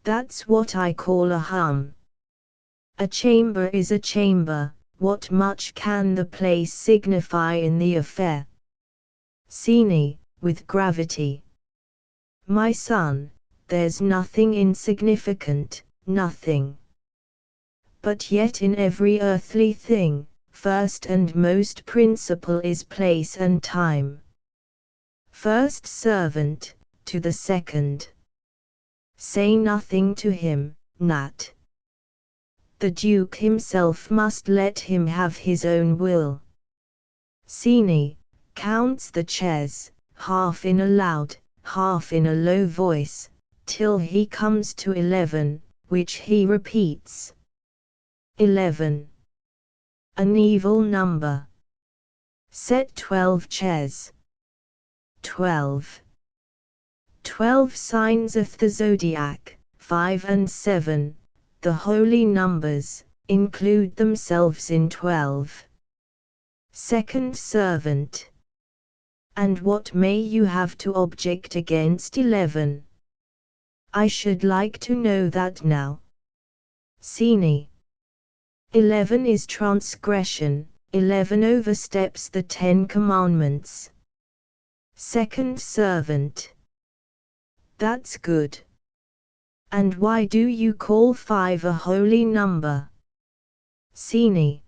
That's what I call a hum. A chamber is a chamber, what much can the place signify in the affair? Sini, with gravity. My son, there's nothing insignificant, nothing. But yet in every earthly thing, first and most principal is place and time. First servant, to the second. Say nothing to him, Nat. The Duke himself must let him have his own will. Sini, counts the chairs, half in a loud, half in a low voice, till he comes to 11, which he repeats. 11. An evil number. Set 12 chairs. 12. 12 signs of the zodiac, 5 and 7, the holy numbers, include themselves in 12. Second servant. And what may you have to object against 11? I should like to know that now. Sini. 11 is transgression, 11 oversteps the 10 commandments. Second servant. That's good. And why do you call 5 a holy number? Sini.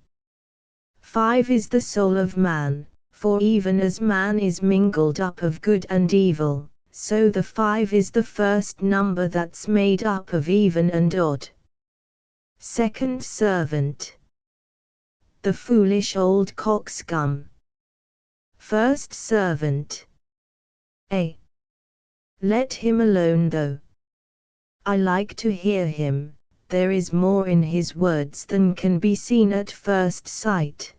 5 is the soul of man, for even as man is mingled up of good and evil, so the 5 is the first number that's made up of even and odd. Second servant. The foolish old coxcomb. First servant. Let him alone though. I like to hear him, there is more in his words than can be seen at first sight.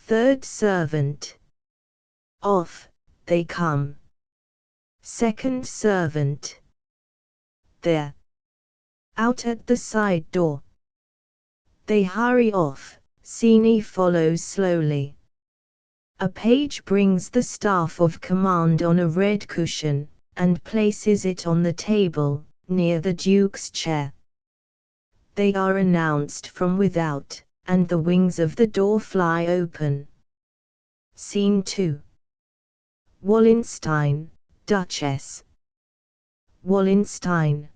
Third servant. Off, they come. Second servant. There. Out at the side door. They hurry off, Sini follows slowly. A page brings the staff of command on a red cushion, and places it on the table, near the Duke's chair. They are announced from without, and the wings of the door fly open. Scene 2. Wallenstein, Duchess. Wallenstein.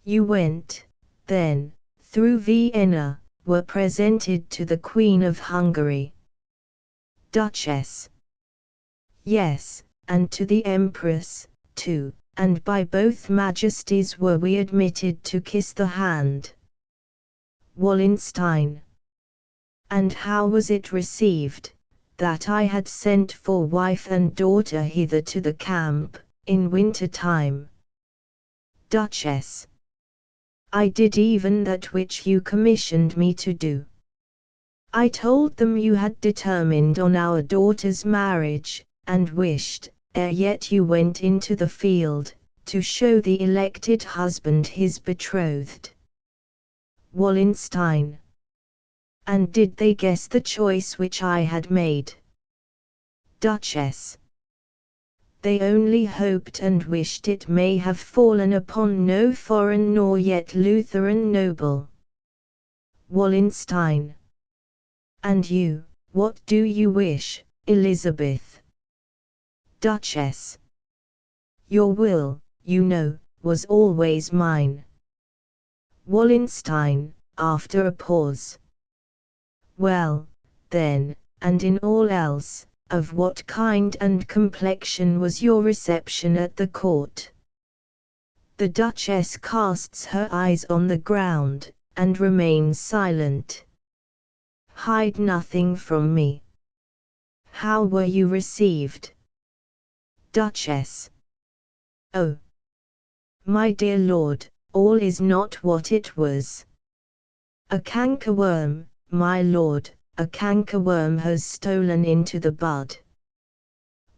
You went, then, through Vienna, were presented to the Queen of Hungary. Duchess. Yes, and to the Empress, too, and by both majesties were we admitted to kiss the hand. Wallenstein. And how was it received, that I had sent for wife and daughter hither to the camp, in winter time? Duchess. I did even that which you commissioned me to do. I told them you had determined on our daughter's marriage, and wished, ere yet you went into the field, to show the elected husband his betrothed. Wallenstein. And did they guess the choice which I had made? Duchess. They only hoped and wished it may have fallen upon no foreign nor yet Lutheran noble. Wallenstein. And you, what do you wish, Elizabeth? Duchess. Your will, you know, was always mine. Wallenstein, after a pause. Well, then, and in all else, of what kind and complexion was your reception at the court? The Duchess casts her eyes on the ground, and remains silent. Hide nothing from me. How were you received? Duchess. Oh, my dear lord, all is not what it was. A cankerworm, my lord, a cankerworm has stolen into the bud.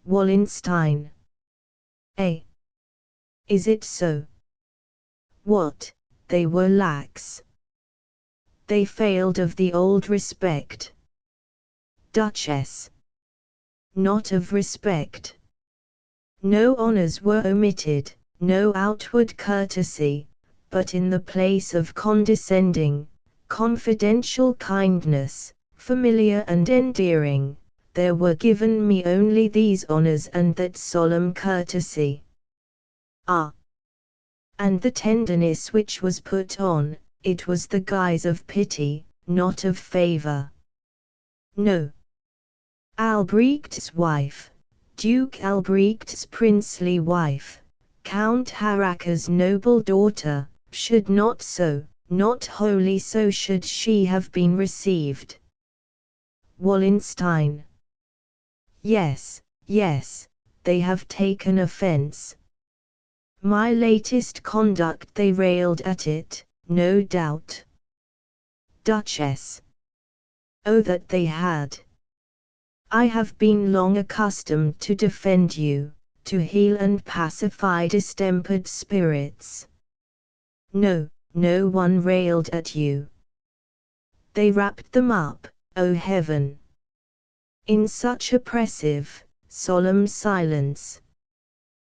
Wallenstein. Eh? Is it so? What, they were lax. They failed of the old respect. Duchess. Not of respect. No honors were omitted, no outward courtesy, but in the place of condescending, confidential kindness, familiar and endearing, there were given me only these honors and that solemn courtesy. Ah! And the tenderness which was put on, it was the guise of pity, not of favor. No. Albrecht's wife, Duke Albrecht's princely wife, Count Haracker's noble daughter, should not so, not wholly so should she have been received. Wallenstein. Yes, yes, they have taken offense. My latest conduct, they railed at it, no doubt. Duchess. Oh, that they had! I have been long accustomed to defend you, to heal and pacify distempered spirits. No, no one railed at you. They wrapped them up, O heaven! In such oppressive, solemn silence.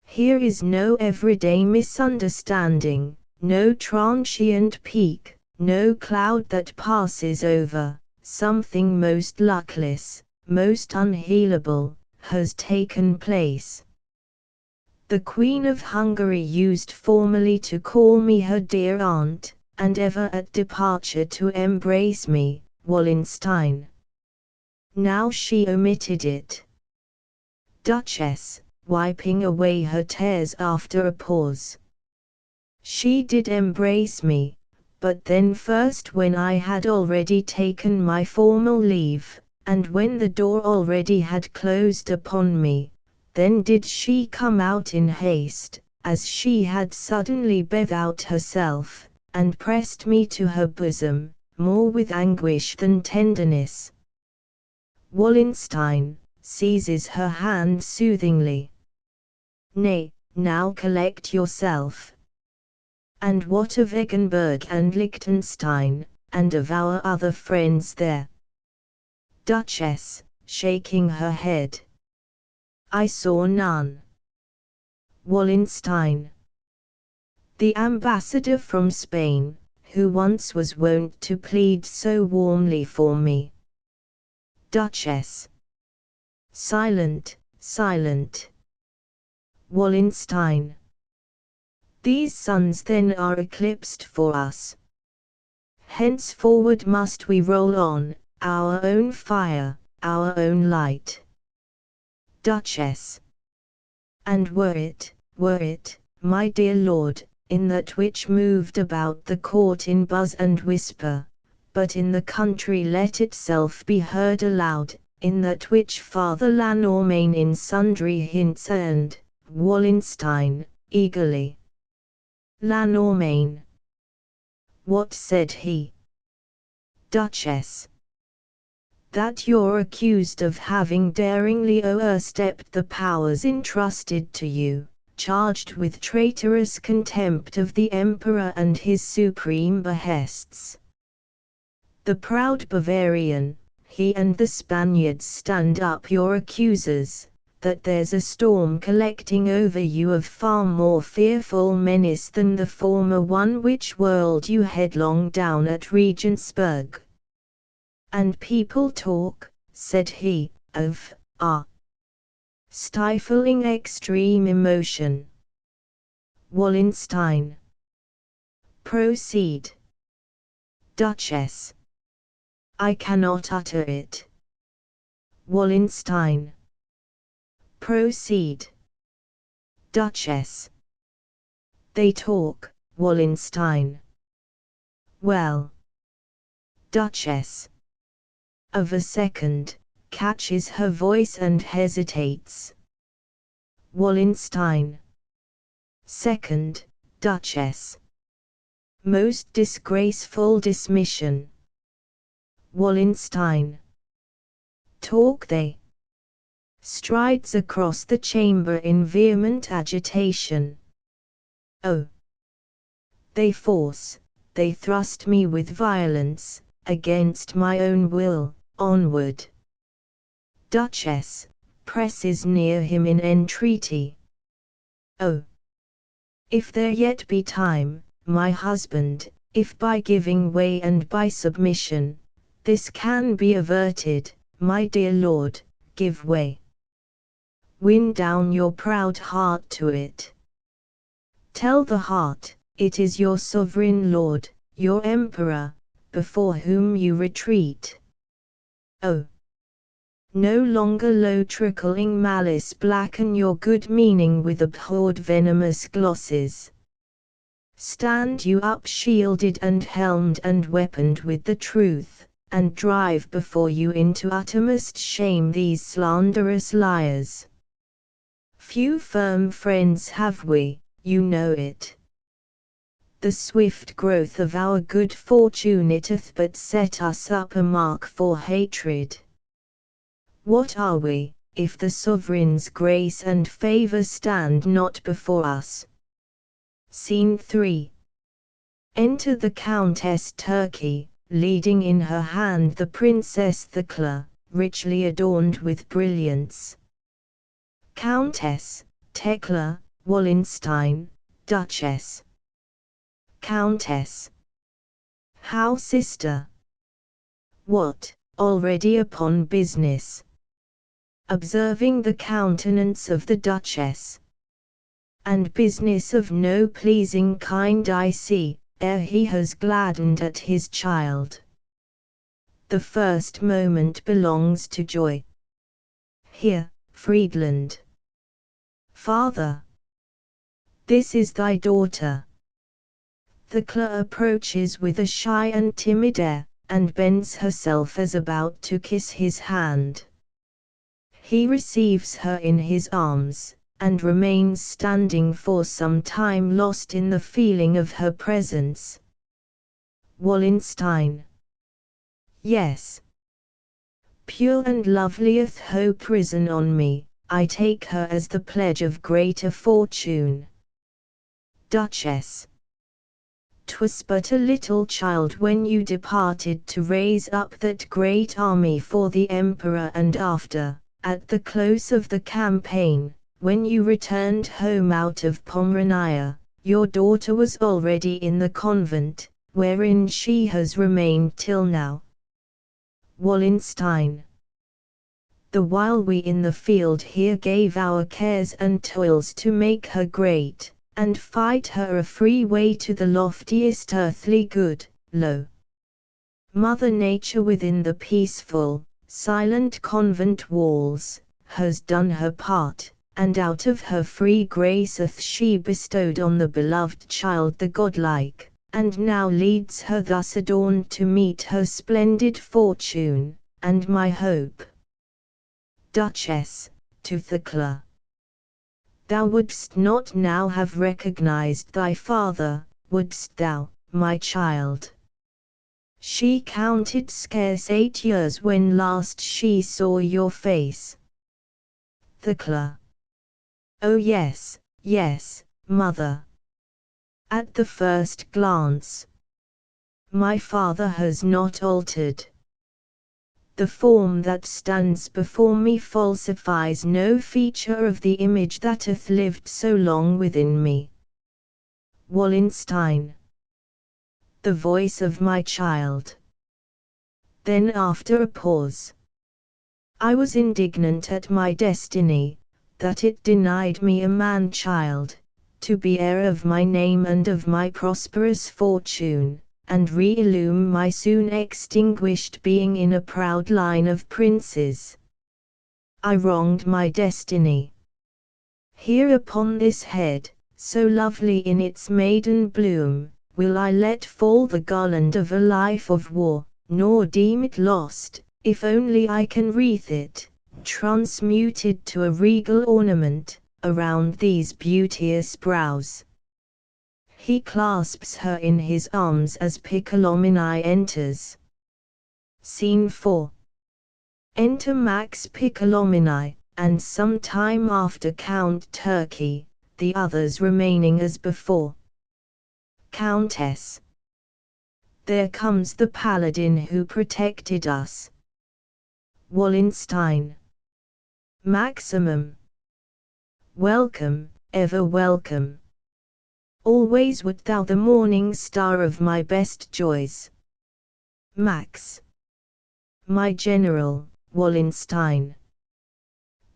Here is no everyday misunderstanding, no transient pique, no cloud that passes over. Something most luckless, most unhealable, has taken place. The Queen of Hungary used formerly to call me her dear aunt, and ever at departure to embrace me, Wallenstein. Now she omitted it. Duchess, wiping away her tears after a pause. She did embrace me, but then first when I had already taken my formal leave, and when the door already had closed upon me, then did she come out in haste, as she had suddenly begged out herself, and pressed me to her bosom, more with anguish than tenderness. Wallenstein seizes her hand soothingly. Nay, now collect yourself. And what of Eggenberg and Liechtenstein, and of our other friends there? Duchess, shaking her head. I saw none. Wallenstein. The ambassador from Spain, who once was wont to plead so warmly for me. Duchess. Silent, silent. Wallenstein. These suns then are eclipsed for us. Henceforward must we roll on, our own fire, our own light. Duchess. And were it, my dear lord, in that which moved about the court in buzz and whisper, but in the country let itself be heard aloud, in that which Father Lanormain in sundry hints and, Wallenstein, eagerly. Lanormain. What said he? Duchess. That you're accused of having daringly overstepped the powers entrusted to you, charged with traitorous contempt of the Emperor and his supreme behests. The proud Bavarian, he and the Spaniards stand up your accusers, that there's a storm collecting over you of far more fearful menace than the former one which whirled you headlong down at Regensburg. And people talk, said he, of, stifling extreme emotion. Wallenstein. Proceed. Duchess. I cannot utter it. Wallenstein. Proceed. Duchess. They talk, Wallenstein. Well. Duchess. Of a second, catches her voice and hesitates. Wallenstein. Second, Duchess. Most disgraceful dismission. Wallenstein. Talk they. Strides across the chamber in vehement agitation. Oh! They force, they thrust me with violence, against my own will, onward. Duchess, presses near him in entreaty. Oh! If there yet be time, my husband, if by giving way and by submission, this can be averted, my dear lord, give way. Win down your proud heart to it. Tell the heart, it is your sovereign lord, your emperor, before whom you retreat. Oh! No longer low trickling malice blacken your good meaning with abhorred venomous glosses. Stand you up shielded and helmed and weaponed with the truth, and drive before you into uttermost shame these slanderous liars. Few firm friends have we, you know it. The swift growth of our good fortune it hath but set us up a mark for hatred. What are we, if the sovereign's grace and favour stand not before us? Scene 3. Enter the Countess Turkey, leading in her hand the Princess Thekla, richly adorned with brilliants. Countess, Thekla, Wallenstein, Duchess. Countess. How, sister? What, already upon business? Observing the countenance of the Duchess. And business of no pleasing kind I see, ere he has gladdened at his child. The first moment belongs to joy. Here, Friedland. Father. This is thy daughter. Thekla approaches with a shy and timid air, and bends herself as about to kiss his hand. He receives her in his arms, and remains standing for some time lost in the feeling of her presence. Wallenstein. Yes. Pure and lovelieth hope risen on me, I take her as the pledge of greater fortune. Duchess. 'Twas but a little child when you departed to raise up that great army for the Emperor, and after, at the close of the campaign, when you returned home out of Pomerania, your daughter was already in the convent, wherein she has remained till now. Wallenstein. The while we in the field here gave our cares and toils to make her great, and fight her a free way to the loftiest earthly good, lo! Mother Nature within the peaceful, silent convent walls, has done her part, and out of her free grace hath she bestowed on the beloved child the godlike, and now leads her thus adorned to meet her splendid fortune, and my hope. Duchess, to Thekla. Thou wouldst not now have recognized thy father, wouldst thou, my child? She counted scarce 8 years when last she saw your face. Thekla. Oh yes, yes, mother. At the first glance. My father has not altered. The form that stands before me falsifies no feature of the image that hath lived so long within me. Wallenstein. The voice of my child. Then after a pause. I was indignant at my destiny, that it denied me a man-child, to be heir of my name and of my prosperous fortune, and re-illume my soon extinguished being in a proud line of princes. I wronged my destiny. Here upon this head, so lovely in its maiden bloom, will I let fall the garland of a life of war, nor deem it lost, if only I can wreath it, transmuted to a regal ornament, around these beauteous brows. He clasps her in his arms as Piccolomini enters. Scene 4. Enter Max Piccolomini, and some time after Count Turkey, the others remaining as before. Countess. There comes the paladin who protected us. Wallenstein. Maximum. Welcome, ever welcome. Always wert thou the morning star of my best joys. Max. My general, Wallenstein.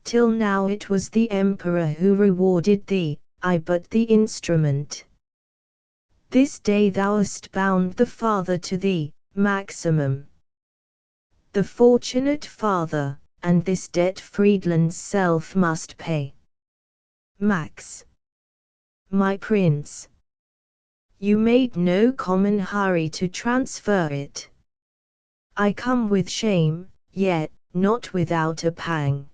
Till now it was the emperor who rewarded thee, I but the instrument. This day thou hast bound the father to thee, Maximum. The fortunate father, and this debt Friedland's self must pay. Max. My prince. You made no common hurry to transfer it. I come with shame, yet not without a pang.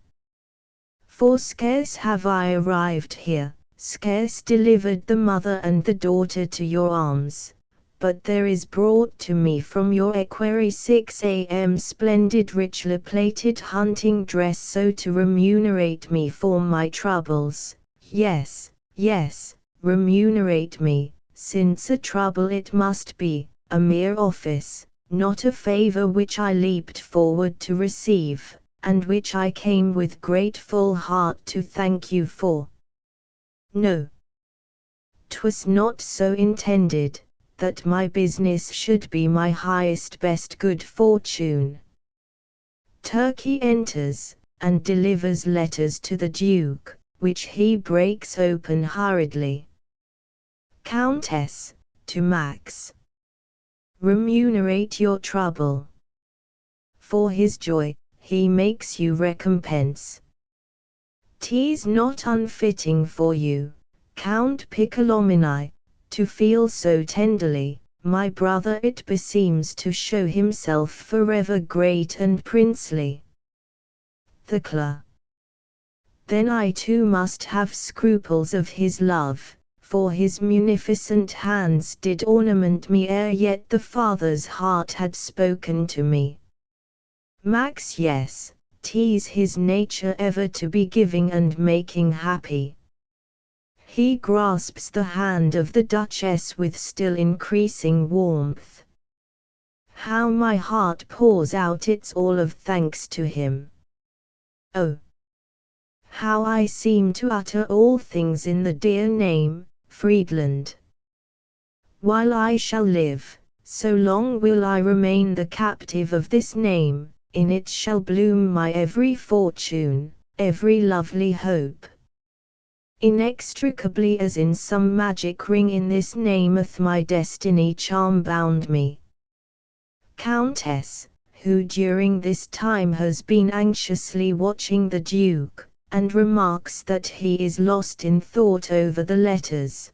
For scarce have I arrived here, scarce delivered the mother and the daughter to your arms, but there is brought to me from your equerry 6 a.m. splendid richly plated hunting dress, so to remunerate me for my troubles. Yes, yes, remunerate me, since a trouble it must be, a mere office, not a favor which I leaped forward to receive, and which I came with grateful heart to thank you for. No. 'Twas not so intended, that my business should be my highest best good fortune. Turkey enters, and delivers letters to the Duke, which he breaks open hurriedly. Countess, to Max. Remunerate your trouble. For his joy, he makes you recompense. 'Tis not unfitting for you, Count Piccolomini, to feel so tenderly, my brother it beseems to show himself forever great and princely. Thecla. Then I too must have scruples of his love, for his munificent hands did ornament me ere yet the father's heart had spoken to me. Max. Yes, 'tis his nature ever to be giving and making happy. He grasps the hand of the Duchess with still increasing warmth. How my heart pours out its all of thanks to him. Oh! How I seem to utter all things in the dear name, Friedland. While I shall live, so long will I remain the captive of this name. In it shall bloom my every fortune, every lovely hope. Inextricably as in some magic ring in this name hath my destiny charm bound me. Countess, who during this time has been anxiously watching the Duke, and remarks that he is lost in thought over the letters.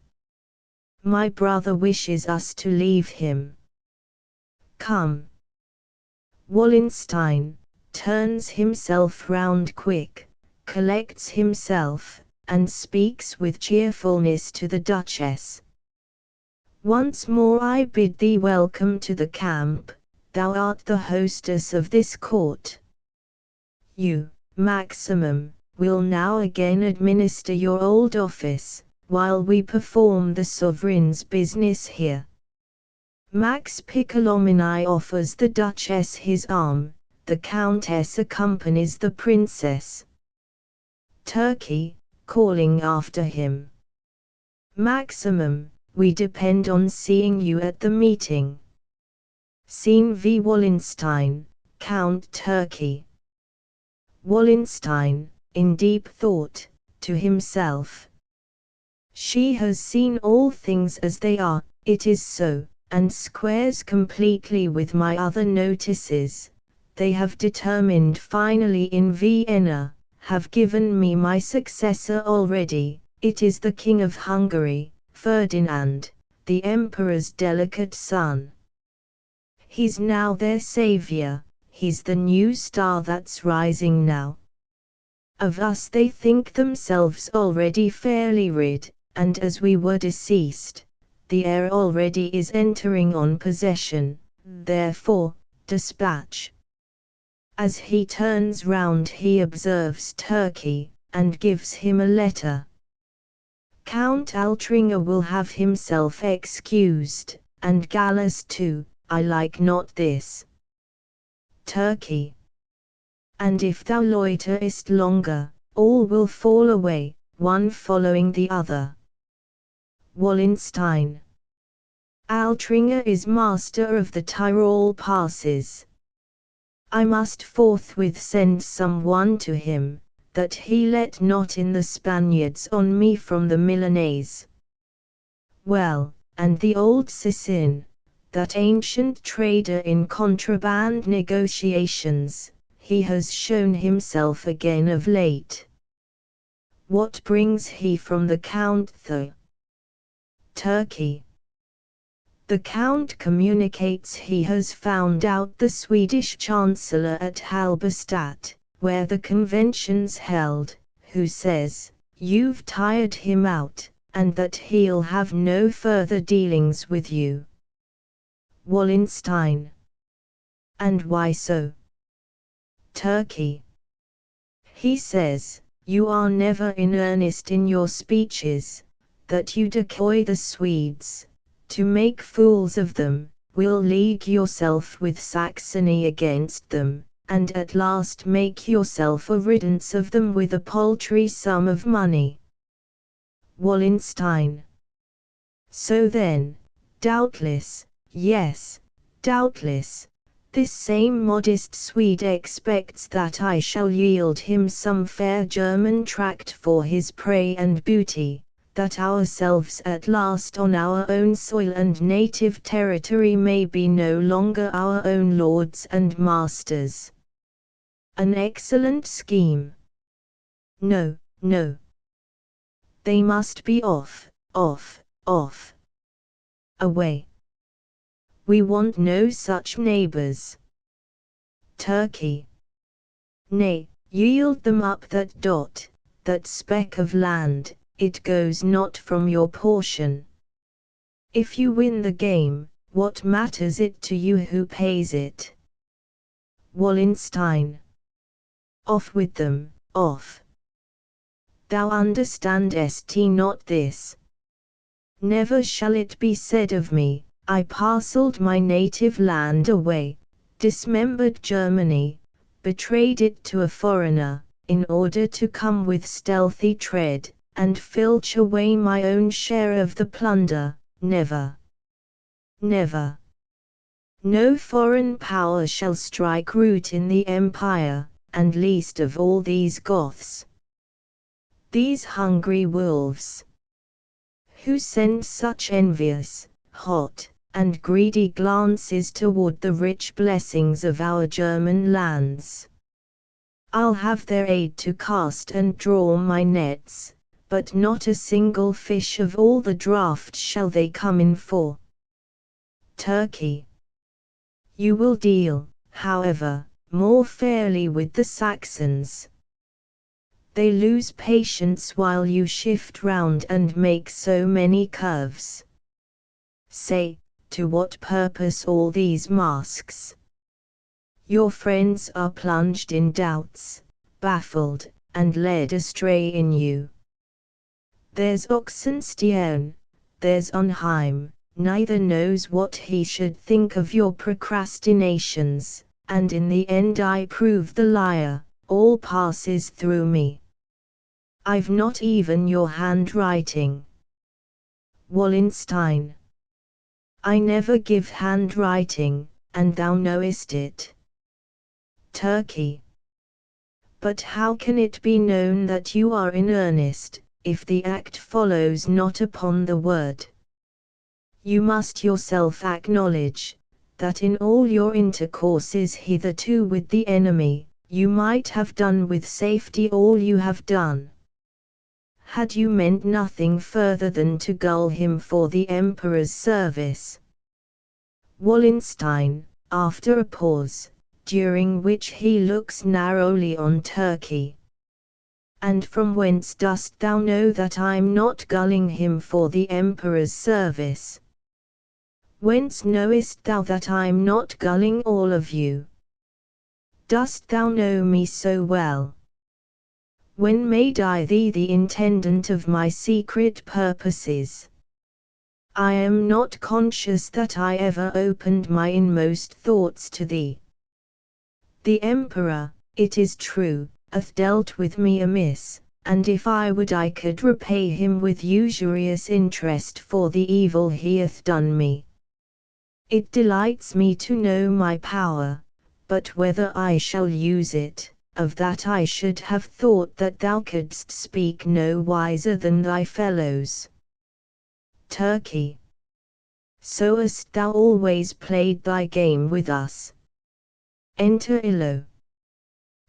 My brother wishes us to leave him. Come. Wallenstein turns himself round quick, collects himself, and speaks with cheerfulness to the Duchess. Once more I bid thee welcome to the camp, thou art the hostess of this court. You, Maximum, will now again administer your old office, while we perform the sovereign's business here. Max Piccolomini offers the Duchess his arm, the Countess accompanies the Princess. Turkey, calling after him. Maximum, we depend on seeing you at the meeting. Scene v. Wallenstein, Count Turkey. Wallenstein, in deep thought, to himself. She has seen all things as they are, it is so, and squares completely with my other notices. They have determined finally in Vienna, have given me my successor already, It is the King of Hungary, Ferdinand, the Emperor's delicate son. He's now their savior, he's the new star that's rising now. Of us they think themselves already fairly rid, and as we were deceased, the heir already is entering on possession, therefore, dispatch. As he turns round he observes Turkey, and gives him a letter. Count Altringer will have himself excused, and Gallus too, I like not this. Turkey. And if thou loiterest longer, all will fall away, one following the other. Wallenstein. Altringer is master of the Tyrol passes. I must forthwith send some one to him, that he let not in the Spaniards on me from the Milanese. Well, and the old Cisin, that ancient trader in contraband negotiations, he has shown himself again of late. What brings he from the Count the Turkey? The Count communicates he has found out the Swedish Chancellor at Halberstadt, where the convention's held, who says, you've tired him out, and that he'll have no further dealings with you. Wallenstein. And why so? Turkey. He says, you are never in earnest in your speeches, that you decoy the Swedes, to make fools of them, will league yourself with Saxony against them, and at last make yourself a riddance of them with a paltry sum of money. Wallenstein. So then, doubtless, yes, doubtless, this same modest Swede expects that I shall yield him some fair German tract for his prey and booty, that ourselves at last on our own soil and native territory may be no longer our own lords and masters. An excellent scheme. No, no. They must be off, off, off. Away. We want no such neighbors. Turkey. Nay, yield them up that speck of land, it goes not from your portion. If you win the game, what matters it to you who pays it? Wallenstein. Off with them, off. Thou understandest not this. Never shall it be said of me, I parcelled my native land away, dismembered Germany, betrayed it to a foreigner, in order to come with stealthy tread, and filch away my own share of the plunder. Never. Never. No foreign power shall strike root in the empire, and least of all these Goths. These hungry wolves, who send such envious, hot, and greedy glances toward the rich blessings of our German lands. I'll have their aid to cast and draw my nets, but not a single fish of all the draught shall they come in for. Turkey. You will deal, however, more fairly with the Saxons. They lose patience while you shift round and make so many curves. Say, to what purpose all these masks? Your friends are plunged in doubts, baffled, and led astray in you. There's Oxenstiern, there's Unheim, neither knows what he should think of your procrastinations, and in the end I prove the liar, all passes through me. I've not even your handwriting. Wallenstein. I never give handwriting, and thou knowest it. Turkey. But how can it be known that you are in earnest, if the act follows not upon the word? You must yourself acknowledge, that in all your intercourses hitherto with the enemy, you might have done with safety all you have done. had you meant nothing further than to gull him for the Emperor's service. Wallenstein, after a pause, during which he looks narrowly on Turkey. And from whence dost thou know that I'm not gulling him for the Emperor's service? Whence knowest thou that I'm not gulling all of you? Dost thou know me so well? When made I thee the intendant of my secret purposes? I am not conscious that I ever opened my inmost thoughts to thee. The Emperor, it is true, hath dealt with me amiss, and if I would I could repay him with usurious interest for the evil he hath done me. It delights me to know my power, but whether I shall use it, of that I should have thought that thou couldst speak no wiser than thy fellows. Turkey. So hast thou always played thy game with us. Enter Illo.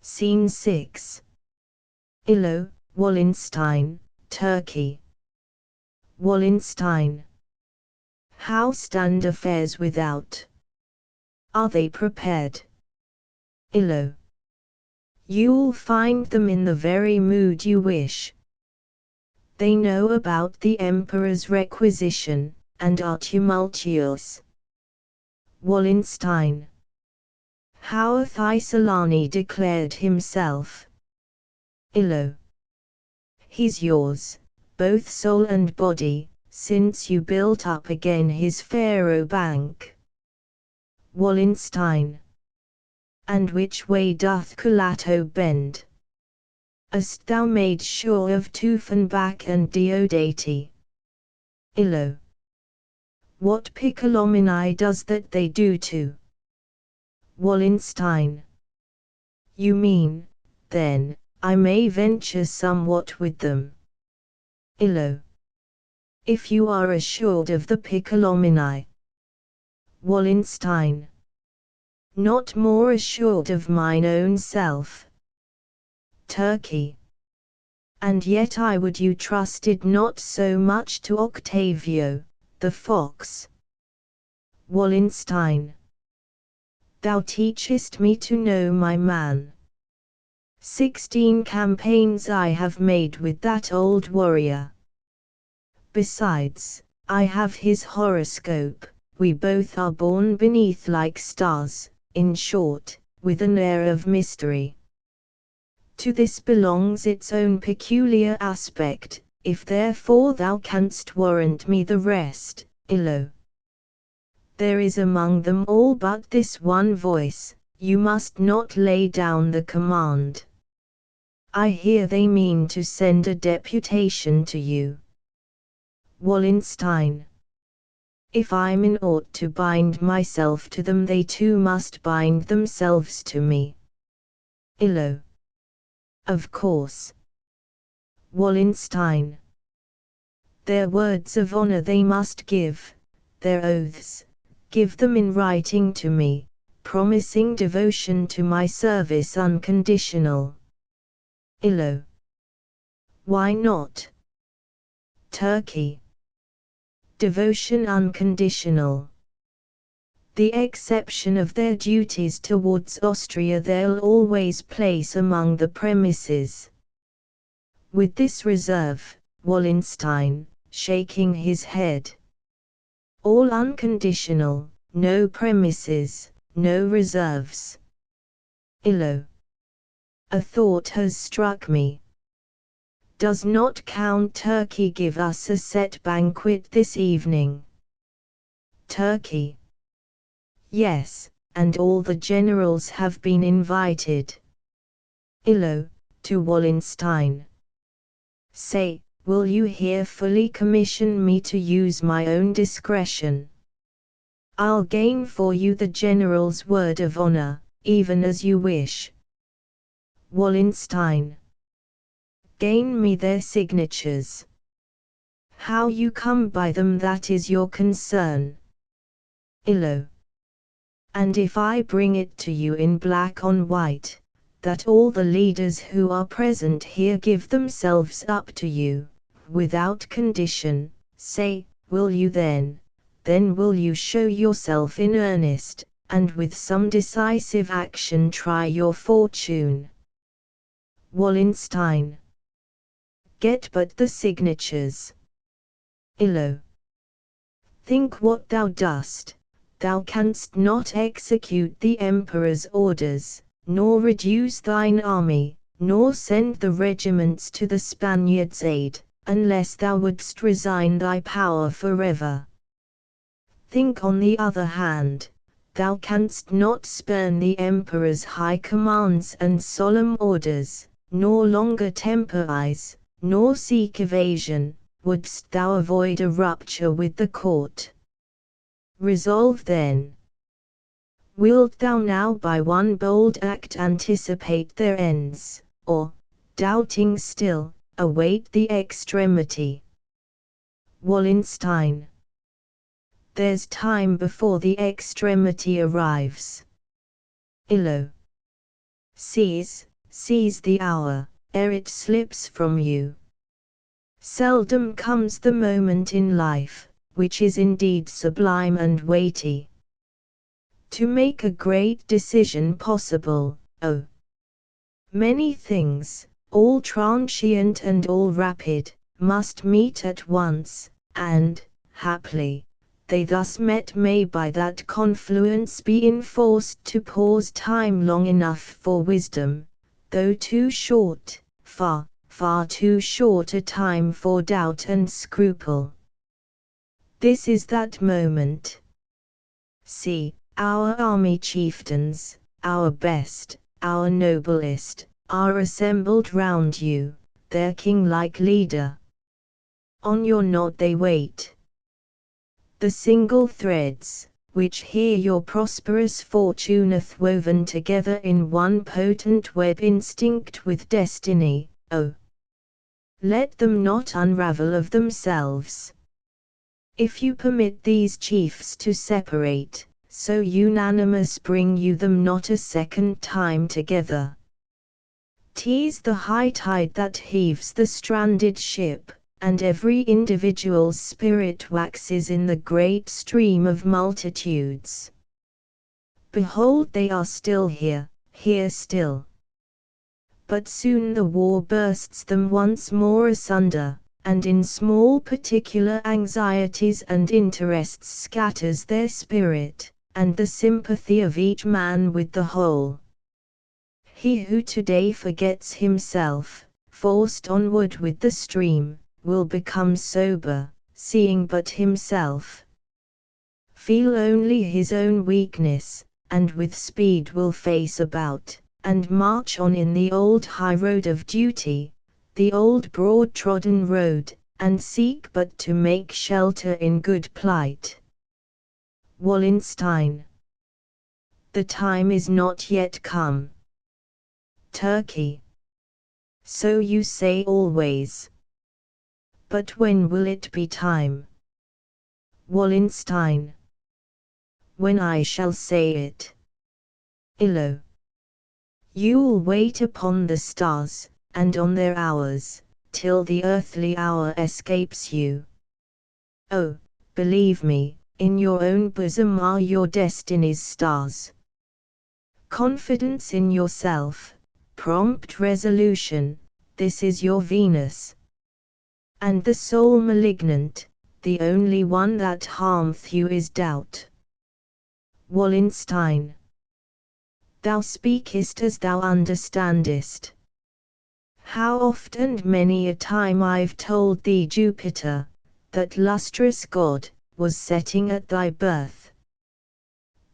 Scene 6. Illo, Wallenstein, Turkey. Wallenstein. How stand affairs without? Are they prepared? Illo. You'll find them in the very mood you wish. They know about the Emperor's requisition, and are tumultuous. Wallenstein. How hath Isolani declared himself? Illo. He's yours, both soul and body, since you built up again his Pharaoh bank. Wallenstein. And which way doth Culato bend? Hast thou made sure of Tiefenbach and Diodati? Illo. What Piccolomini does that they do to? Wallenstein. You mean, then, I may venture somewhat with them. Illo. If you are assured of the Piccolomini. Wallenstein. Not more assured of mine own self. Turkey. And yet I would you trusted not so much to Octavio, the fox. Wallenstein. Thou teachest me to know my man. 16 campaigns I have made with that old warrior. Besides, I have his horoscope, we both are born beneath like stars, in short, with an air of mystery. To this belongs its own peculiar aspect, if therefore thou canst warrant me the rest, Illo. There is among them all but this one voice, you must not lay down the command. I hear they mean to send a deputation to you. Wallenstein. If I'm in aught to bind myself to them, they too must bind themselves to me. Illo. Of course. Wallenstein. Their words of honor they must give, their oaths, give them in writing to me, promising devotion to my service unconditional. Illo. Why not? Turkey. Devotion unconditional. The exception of their duties towards Austria they'll always place among the premises. With this reserve, Wallenstein, shaking his head. All unconditional, no premises, no reserves. Illo. A thought has struck me. Does not Count Turkey give us a set banquet this evening? Turkey. Yes, and all the generals have been invited. Illo, to Wallenstein. Say, will you here fully commission me to use my own discretion? I'll gain for you the general's word of honor, even as you wish. Wallenstein. Gain me their signatures. How you come by them, that is your concern. Illo. And if I bring it to you in black on white, that all the leaders who are present here give themselves up to you, without condition, say, will you then will you show yourself in earnest, and with some decisive action try your fortune. Wallenstein. Get but the signatures. Illo. Think what thou dost. Thou canst not execute the emperor's orders, nor reduce thine army, nor send the regiments to the Spaniards' aid, unless thou wouldst resign thy power forever. Think on the other hand, thou canst not spurn the emperor's high commands and solemn orders, nor longer temporize, nor seek evasion, wouldst thou avoid a rupture with the court. Resolve then. Wilt thou now by one bold act anticipate their ends, or, doubting still, await the extremity? Wallenstein. There's time before the extremity arrives. Illo. Seize the hour, ere it slips from you. Seldom comes the moment in life, which is indeed sublime and weighty. To make a great decision possible, oh! Many things, all transient and all rapid, must meet at once, and, haply, they thus met may by that confluence be enforced to pause time long enough for wisdom, though too short, far too short a time for doubt and scruple. This is that moment. See, our army chieftains, our best, our noblest, are assembled round you, their king-like leader. On your nod they wait. The single threads, which here your prosperous fortune hath woven together in one potent web instinct with destiny, oh! Let them not unravel of themselves. If you permit these chiefs to separate, so unanimous bring you them not a second time together. 'Tis the high tide that heaves the stranded ship, and every individual's spirit waxes in the great stream of multitudes. Behold, they are still here still. But soon the war bursts them once more asunder, and in small particular anxieties and interests scatters their spirit, and the sympathy of each man with the whole. He who today forgets himself, forced onward with the stream, will become sober, seeing but himself. Feel only his own weakness, and with speed will face about, and march on in the old high road of duty, the old broad-trodden road, and seek but to make shelter in good plight. Wallenstein. The time is not yet come. Turkey. So you say always. But when will it be time? Wallenstein. When I shall say it. Illo. You'll wait upon the stars, and on their hours, till the earthly hour escapes you. Oh, believe me, in your own bosom are your destiny's stars. Confidence in yourself, prompt resolution, this is your Venus. And the soul malignant, the only one that harmeth you is doubt. Wallenstein. Thou speakest as thou understandest. How oft and many a time I've told thee Jupiter, that lustrous god, was setting at thy birth.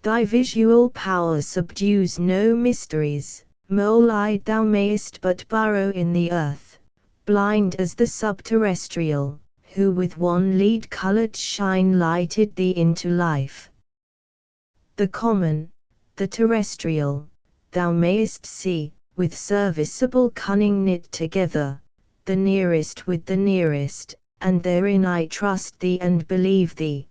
Thy visual power subdues no mysteries, mole-eyed thou mayest but burrow in the earth, blind as the subterrestrial, who with one lead-coloured shine lighted thee into life. The common, the terrestrial, thou mayest see, with serviceable cunning knit together, the nearest with the nearest, and therein I trust thee and believe thee.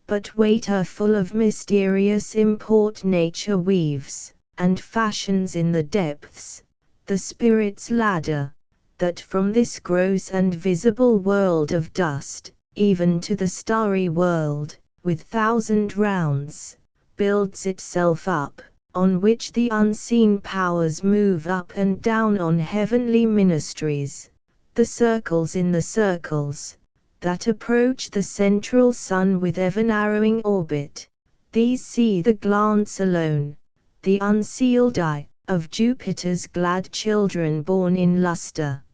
But waiter full of mysterious import nature weaves, and fashions in the depths, the spirit's ladder, that from this gross and visible world of dust, even to the starry world, with thousand rounds, builds itself up, on which the unseen powers move up and down on heavenly ministries, the circles in the circles, that approach the central sun with ever-narrowing orbit. These see the glance alone, the unsealed eye, of Jupiter's glad children born in lustre.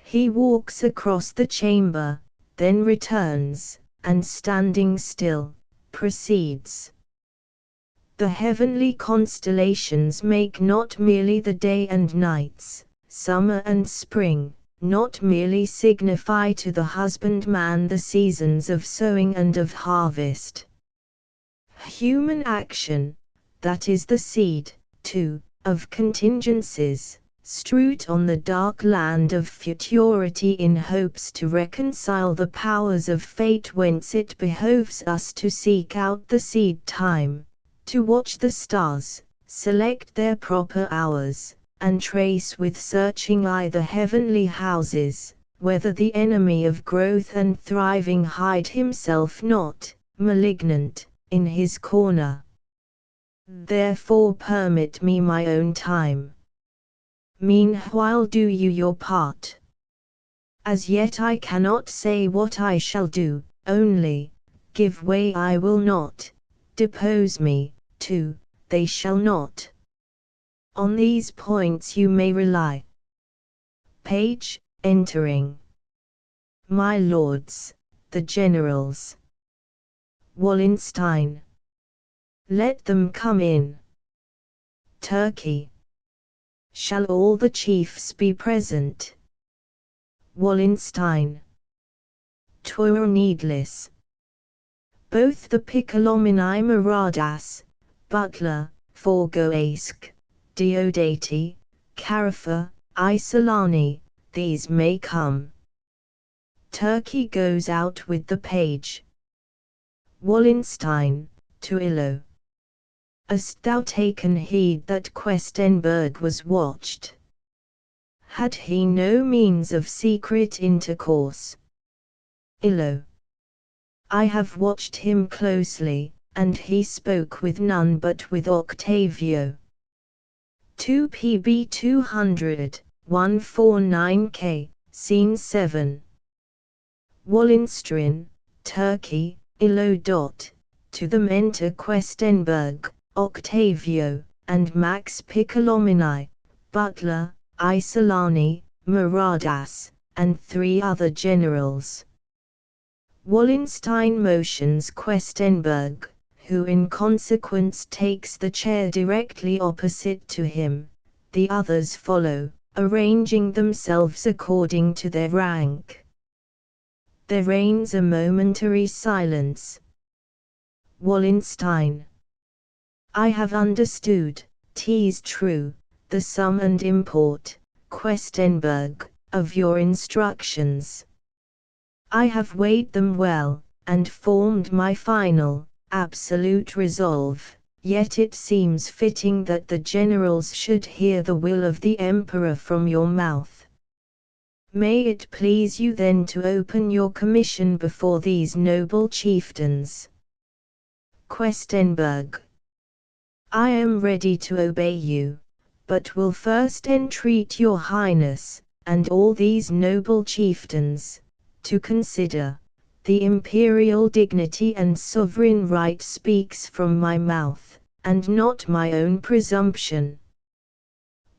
He walks across the chamber, then returns, and standing still, proceeds. The heavenly constellations make not merely the day and nights, summer and spring, not merely signify to the husbandman the seasons of sowing and of harvest. Human action, that is the seed, too, of contingencies, strewed on the dark land of futurity in hopes to reconcile the powers of fate, whence it behoves us to seek out the seed time, to watch the stars, select their proper hours, and trace with searching eye the heavenly houses, whether the enemy of growth and thriving hide himself not, malignant, in his corner. Therefore permit me my own time. Meanwhile do you your part. As yet I cannot say what I shall do, only, give way I will not, depose me, too, they shall not. On these points you may rely. Page, entering. My lords, the generals. Wallenstein. Let them come in. Turkey. Shall all the chiefs be present? Wallenstein. 'Twere needless. Both the Piccolomini Maradas, Butler, Forgoask, Diodati, Carafa, Isolani, these may come. Turkey goes out with the page. Wallenstein, to Illo. Hast thou taken heed that Questenberg was watched? Had he no means of secret intercourse? Illo. I have watched him closely, and he spoke with none but with Octavio. 2 PB 200, 149K, Scene 7. Wallenstein, Turkey, Illo. To the Mentor Questenberg, Octavio, and Max Piccolomini, Butler, Isolani, Maradas, and 3 other generals. Wallenstein motions Questenberg, who in consequence takes the chair directly opposite to him. The others follow, arranging themselves according to their rank. There reigns a momentary silence. Wallenstein. I have understood, 'tis true, the sum and import, Questenberg, of your instructions. I have weighed them well, and formed my final, absolute resolve, yet it seems fitting that the generals should hear the will of the Emperor from your mouth. May it please you then to open your commission before these noble chieftains. Questenberg. I am ready to obey you, but will first entreat your Highness, and all these noble chieftains, to consider, the imperial dignity and sovereign right speaks from my mouth, and not my own presumption.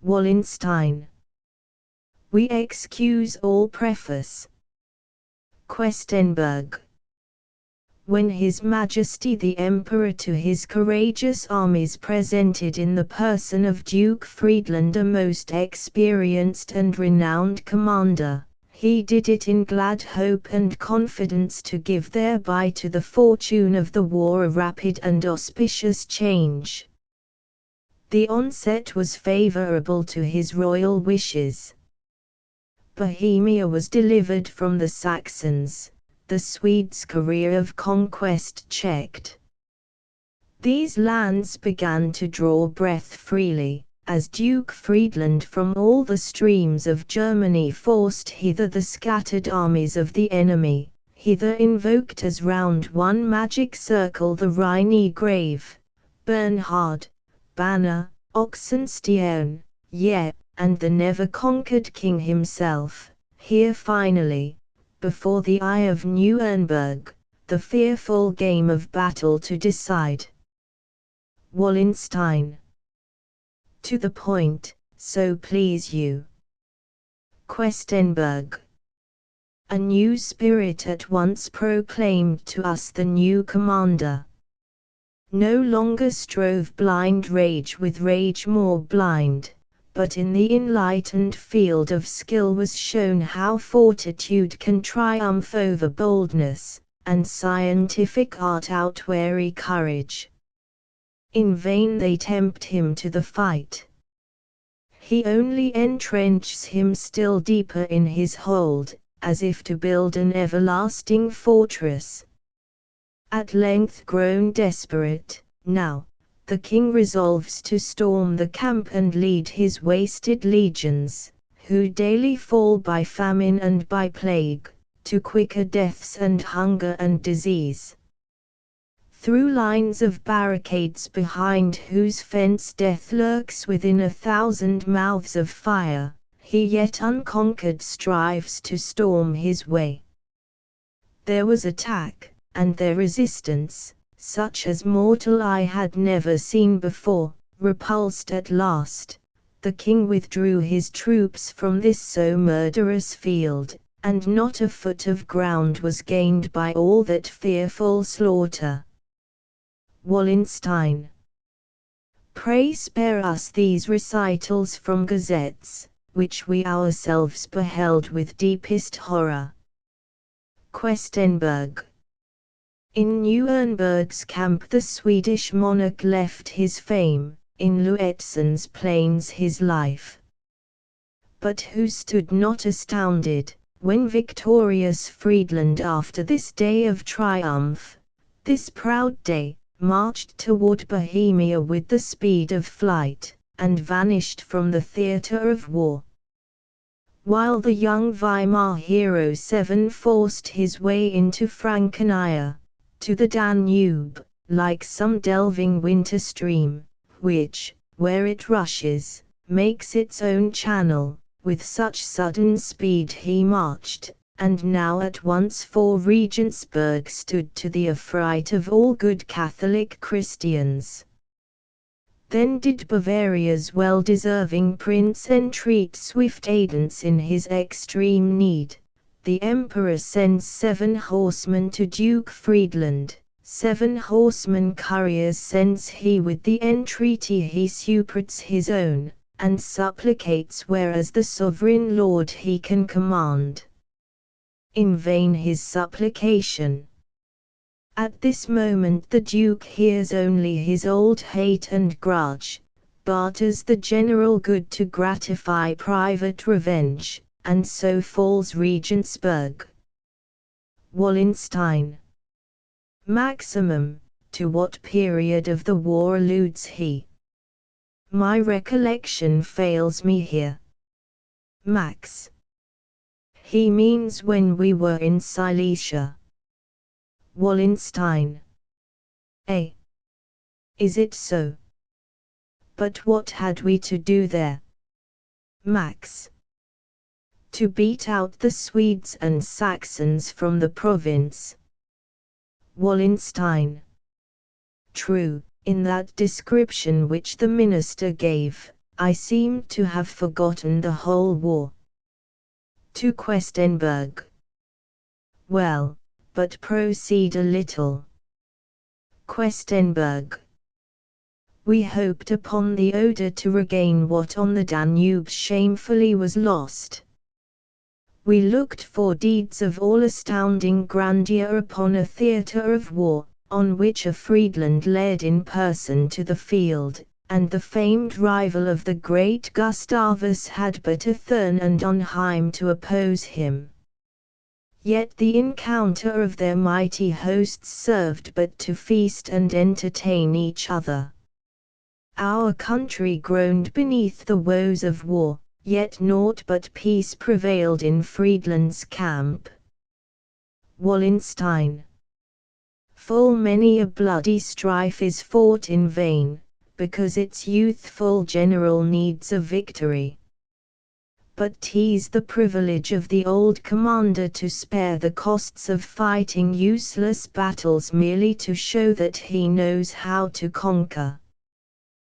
Wallenstein. We excuse all preface. Questenberg. When His Majesty the Emperor to his courageous armies presented in the person of Duke Friedland a most experienced and renowned commander, he did it in glad hope and confidence to give thereby to the fortune of the war a rapid and auspicious change. The onset was favorable to his royal wishes. Bohemia was delivered from the Saxons, the Swedes' career of conquest checked. These lands began to draw breath freely, as Duke Friedland from all the streams of Germany forced hither the scattered armies of the enemy, hither invoked as round one magic circle the Rhine grave, Bernhard, Banner, Oxenstiern, Yep, and the never-conquered king himself, here finally, before the eye of Nuremberg, the fearful game of battle to decide. Wallenstein. To the point, so please you. Questenberg. A new spirit at once proclaimed to us the new commander. No longer strove blind rage with rage more blind, but in the enlightened field of skill was shown how fortitude can triumph over boldness, and scientific art outweary courage. In vain they tempt him to the fight. He only entrenches him still deeper in his hold, as if to build an everlasting fortress. At length grown desperate, now, the king resolves to storm the camp and lead his wasted legions, who daily fall by famine and by plague, to quicker deaths and hunger and disease. Through lines of barricades behind whose fence death lurks within 1,000 mouths of fire, he yet unconquered strives to storm his way. There was attack, and their resistance, such as mortal eye had never seen before, repulsed at last, the king withdrew his troops from this so murderous field, and not a foot of ground was gained by all that fearful slaughter. Wallenstein. Pray spare us these recitals from gazettes, which we ourselves beheld with deepest horror. Questenberg. In Nuremberg's camp the Swedish monarch left his fame, in Luetzen's plains his life. But who stood not astounded, when victorious Friedland after this day of triumph, this proud day, marched toward Bohemia with the speed of flight, and vanished from the theatre of war. While the young Weimar hero forced his way into Franconia, to the Danube, like some delving winter stream, which, where it rushes, makes its own channel, with such sudden speed he marched, and now at once for Regensburg stood to the affright of all good Catholic Christians. Then did Bavaria's well-deserving prince entreat swift aidance in his extreme need. The emperor sends 7 horsemen to Duke Friedland, 7 horsemen couriers sends he with the entreaty he supports his own, and supplicates whereas the sovereign lord he can command. In vain his supplication. At this moment the Duke hears only his old hate and grudge, barters the general good to gratify private revenge, and so falls Regensburg. Wallenstein. Maximum, to what period of the war alludes he? My recollection fails me here. Max. He means when we were in Silesia. Wallenstein. Is it so? But what had we to do there? Max. To beat out the Swedes and Saxons from the province. Wallenstein. True, in that description which the minister gave, I seemed to have forgotten the whole war. To Questenberg. Well, but proceed a little. Questenberg. We hoped upon the Oder to regain what on the Danube shamefully was lost. We looked for deeds of all astounding grandeur upon a theatre of war, on which a Friedland led in person to the field, and the famed rival of the great Gustavus had but a Thurn and Onheim to oppose him. Yet the encounter of their mighty hosts served but to feast and entertain each other. Our country groaned beneath the woes of war, yet naught but peace prevailed in Friedland's camp. Wallenstein. Full many a bloody strife is fought in vain, because its youthful general needs a victory. But 'tis the privilege of the old commander to spare the costs of fighting useless battles merely to show that he knows how to conquer.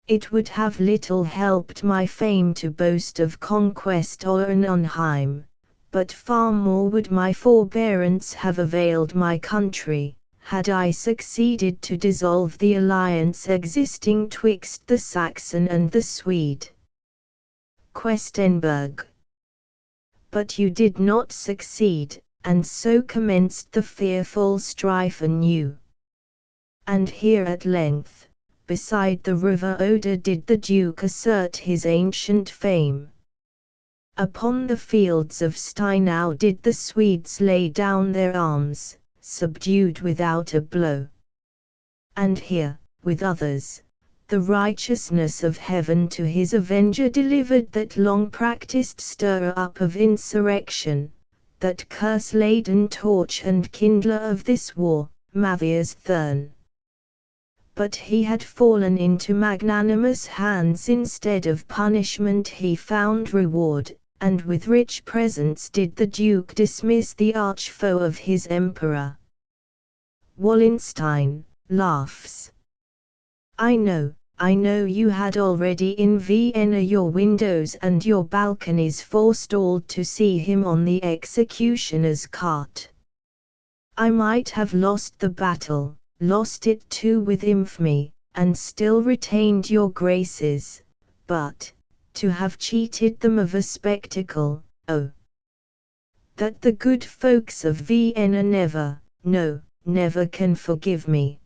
It would have little helped my fame to boast of conquest or Arnheim, but far more would my forbearance have availed my country, had I succeeded to dissolve the alliance existing twixt the Saxon and the Swede. Questenberg. But you did not succeed, and so commenced the fearful strife anew. And here at length, beside the river Oder did the Duke assert his ancient fame. Upon the fields of Steinau did the Swedes lay down their arms, subdued without a blow. And here, with others, the righteousness of heaven to his avenger delivered that long-practiced stirrer-up of insurrection, that curse-laden torch and kindler of this war, Mavia's Thurn. But he had fallen into magnanimous hands. Instead of punishment he found reward, and with rich presents did the Duke dismiss the arch-foe of his emperor. Wallenstein laughs. I know you had already in Vienna your windows and your balconies forestalled to see him on the executioner's cart. I might have lost the battle, lost it too with infamy, and still retained your graces, but, to have cheated them of a spectacle, oh! That the good folks of Vienna never, no, never can forgive me.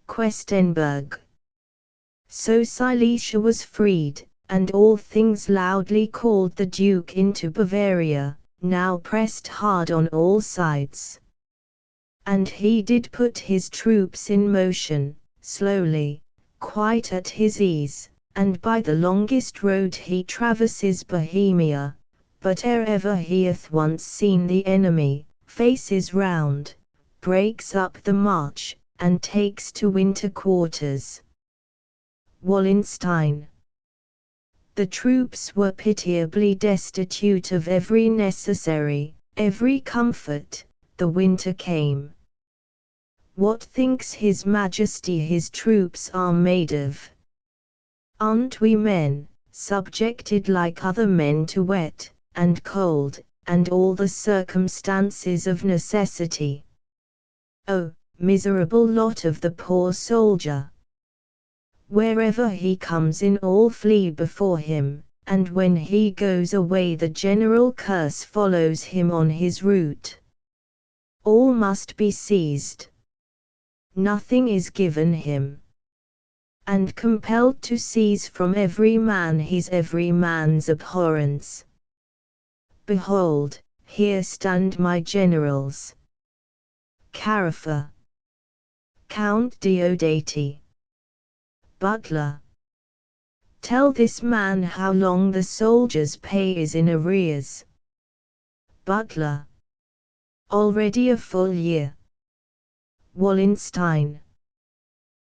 Questenberg. So Silesia was freed, and all things loudly called the Duke into Bavaria, now pressed hard on all sides. And he did put his troops in motion, slowly, quite at his ease, and by the longest road he traverses Bohemia, but ere ever he hath once seen the enemy, faces round, breaks up the march, and takes to winter quarters. Wallenstein. The troops were pitiably destitute of every necessary, every comfort. The winter came. What thinks His Majesty his troops are made of? Aren't we men, subjected like other men to wet, and cold, and all the circumstances of necessity? Oh, miserable lot of the poor soldier! Wherever he comes in all flee before him, and when he goes away the general curse follows him on his route. All must be seized. Nothing is given him. And compelled to seize from every man his every man's abhorrence. Behold, here stand my generals. Carafa. Count Diodati. Butler. Tell this man how long the soldiers' pay is in arrears. Butler. Already a full year. Wallenstein.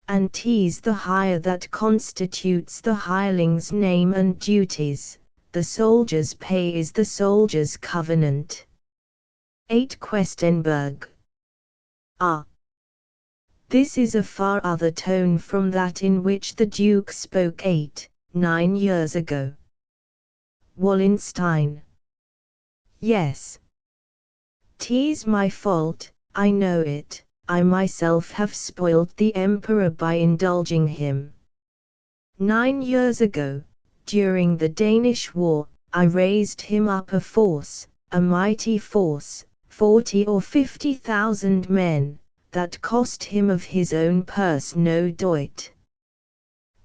And 'tis the hire that constitutes the hireling's name and duties, the soldier's pay is the soldier's covenant. 8 Questenberg. Ah! This is a far other tone from that in which the Duke spoke 9 years ago. Wallenstein. Yes. 'Tis my fault, I know it, I myself have spoiled the Emperor by indulging him. 9 years ago, during the Danish War, I raised him up a force, a mighty force, 40 or 50,000 men, that cost him of his own purse no doit.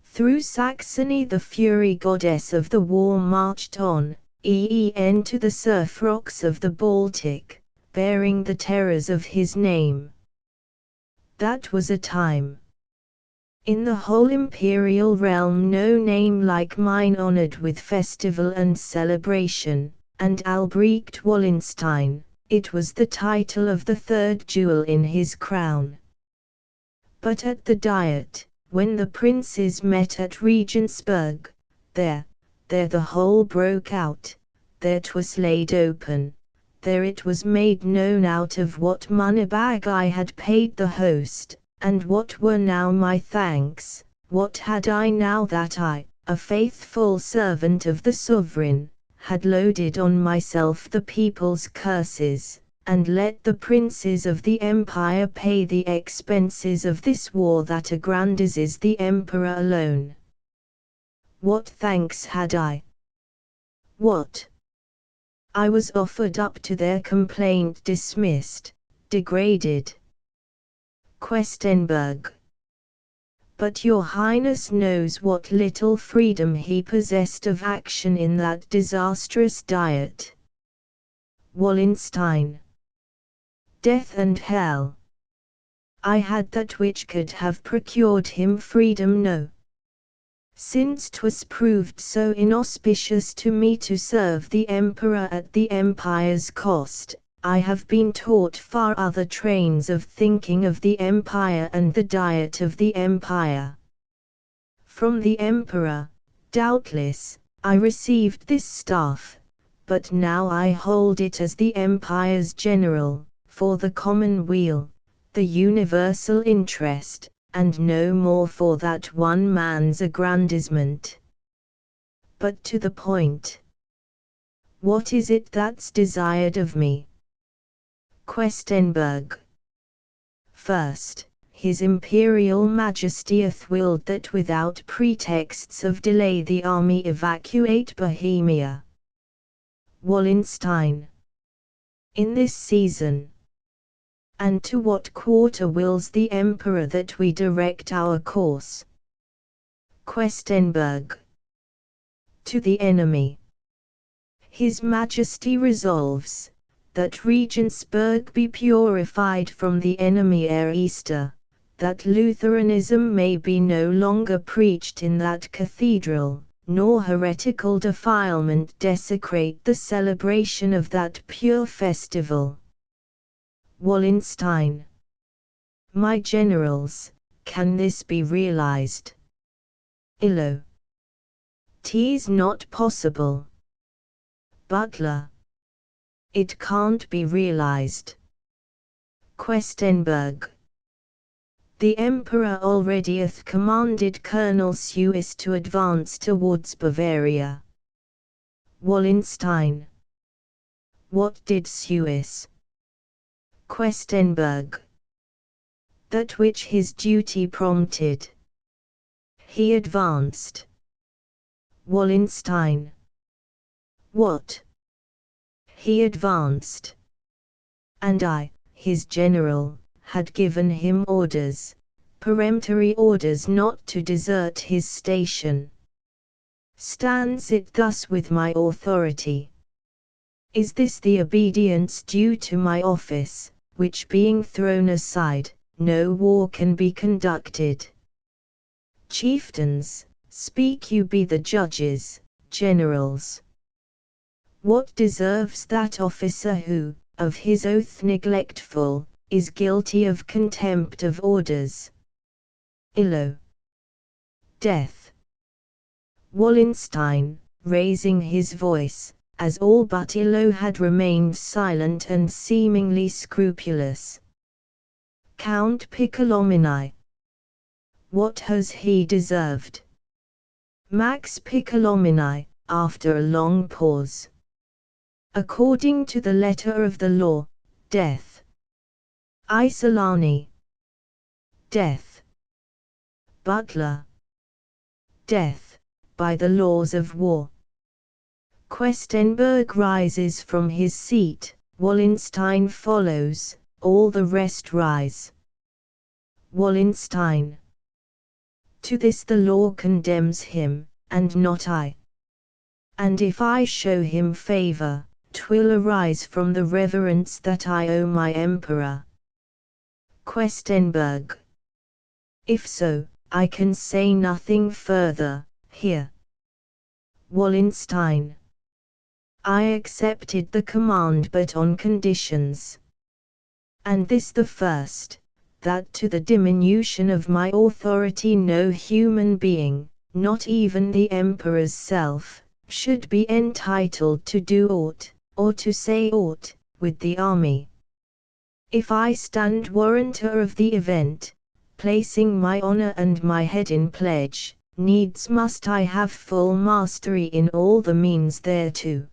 Through Saxony the fury goddess of the war marched on, to the surf rocks of the Baltic, bearing the terrors of his name. That was a time. In the whole imperial realm no name like mine honored with festival and celebration, and Albrecht Wallenstein, it was the title of the third jewel in his crown. But at the Diet, when the princes met at Regensburg, there the whole broke out, there 'twas laid open, there it was made known out of what money-bag I had paid the host, and what were now my thanks, what had I now that I, a faithful servant of the sovereign, had loaded on myself the people's curses, and let the princes of the empire pay the expenses of this war that aggrandizes the emperor alone. What thanks had I? What? I was offered up to their complaint, dismissed, degraded. Questenberg. But your Highness knows what little freedom he possessed of action in that disastrous Diet. Wallenstein. Death and hell. I had that which could have procured him freedom, no. Since 'twas proved so inauspicious to me to serve the Emperor at the Empire's cost, I have been taught far other trains of thinking of the Empire and the Diet of the Empire. From the Emperor, doubtless, I received this staff, but now I hold it as the Empire's general, for the common weal, the universal interest, and no more for that one man's aggrandizement. But to the point. What is it that's desired of me? Questenberg. First, His Imperial Majesty hath willed that without pretexts of delay the army evacuate Bohemia. Wallenstein. In this season. And to what quarter wills the Emperor that we direct our course? Questenberg. To the enemy. His Majesty resolves, that Regensburg be purified from the enemy ere Easter, that Lutheranism may be no longer preached in that cathedral, nor heretical defilement desecrate the celebration of that pure festival. Wallenstein. My generals, can this be realized? Illo. 'Tis not possible. Butler. It can't be realized. Questenberg. The Emperor already hath commanded Colonel Suess to advance towards Bavaria. Wallenstein. What did Suess? Questenberg. That which his duty prompted. He advanced. Wallenstein. What? He advanced. And I, his general, had given him orders, peremptory orders not to desert his station. Stands it thus with my authority? Is this the obedience due to my office, which being thrown aside, no war can be conducted? Chieftains, speak you be the judges, generals. What deserves that officer who, of his oath neglectful, is guilty of contempt of orders? Illo. Death. Wallenstein, raising his voice, as all but Illo had remained silent and seemingly scrupulous. Count Piccolomini. What has he deserved? Max Piccolomini, after a long pause. According to the letter of the law, death. Isolani. Death. Butler. Death, by the laws of war. Questenberg rises from his seat, Wallenstein follows, all the rest rise. Wallenstein. To this the law condemns him, and not I. And if I show him favor, 'twill arise from the reverence that I owe my emperor. Questenberg. If so, I can say nothing further, here. Wallenstein. I accepted the command but on conditions. And this the first, that to the diminution of my authority no human being, not even the Emperor's self, should be entitled to do aught, or to say aught, with the army. If I stand warrantor of the event, placing my honor and my head in pledge, needs must I have full mastery in all the means thereto.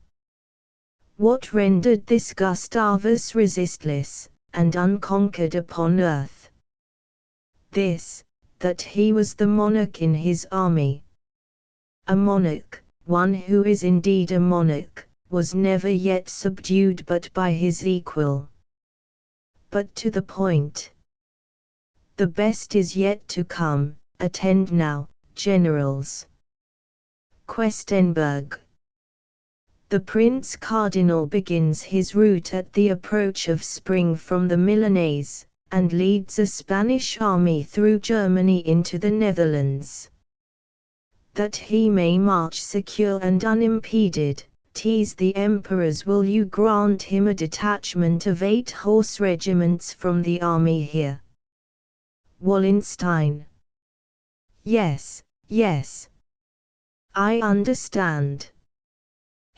What rendered this Gustavus resistless, and unconquered upon earth? This, that he was the monarch in his army. A monarch, one who is indeed a monarch, was never yet subdued but by his equal. But to the point. The best is yet to come. Attend now, generals. Questenberg. The Prince Cardinal begins his route at the approach of spring from the Milanese, and leads a Spanish army through Germany into the Netherlands. That he may march secure and unimpeded, tease the emperors, will you grant him a detachment of 8 horse regiments from the army here? Wallenstein. Yes, yes. I understand.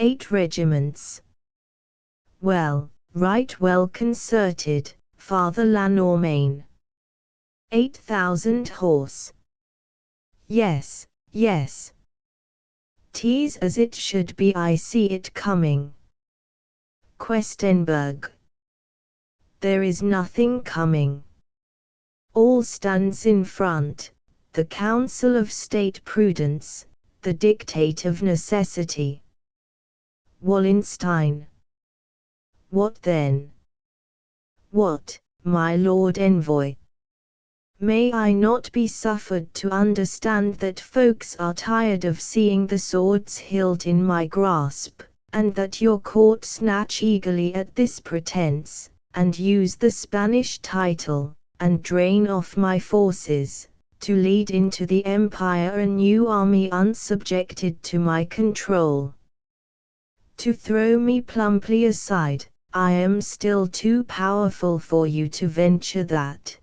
8 regiments. Well, right well concerted, Father Lanormain. 8,000 horse. Yes, yes. 'Tis as it should be, I see it coming. Questenberg. There is nothing coming. All stands in front, the counsel of state prudence, the dictate of necessity. Wallenstein. What then? What, my lord envoy? May I not be suffered to understand that folks are tired of seeing the sword's hilt in my grasp, and that your court snatch eagerly at this pretence, and use the Spanish title, and drain off my forces, to lead into the empire a new army unsubjected to my control? To throw me plumply aside, I am still too powerful for you to venture that.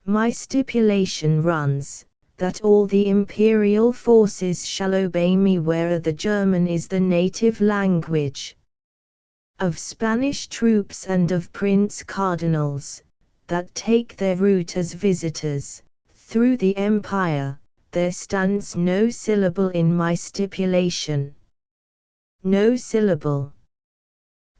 My stipulation runs, that all the imperial forces shall obey me where the German is the native language. Of Spanish troops and of prince cardinals, that take their route as visitors, through the empire, there stands no syllable in my stipulation. No syllable.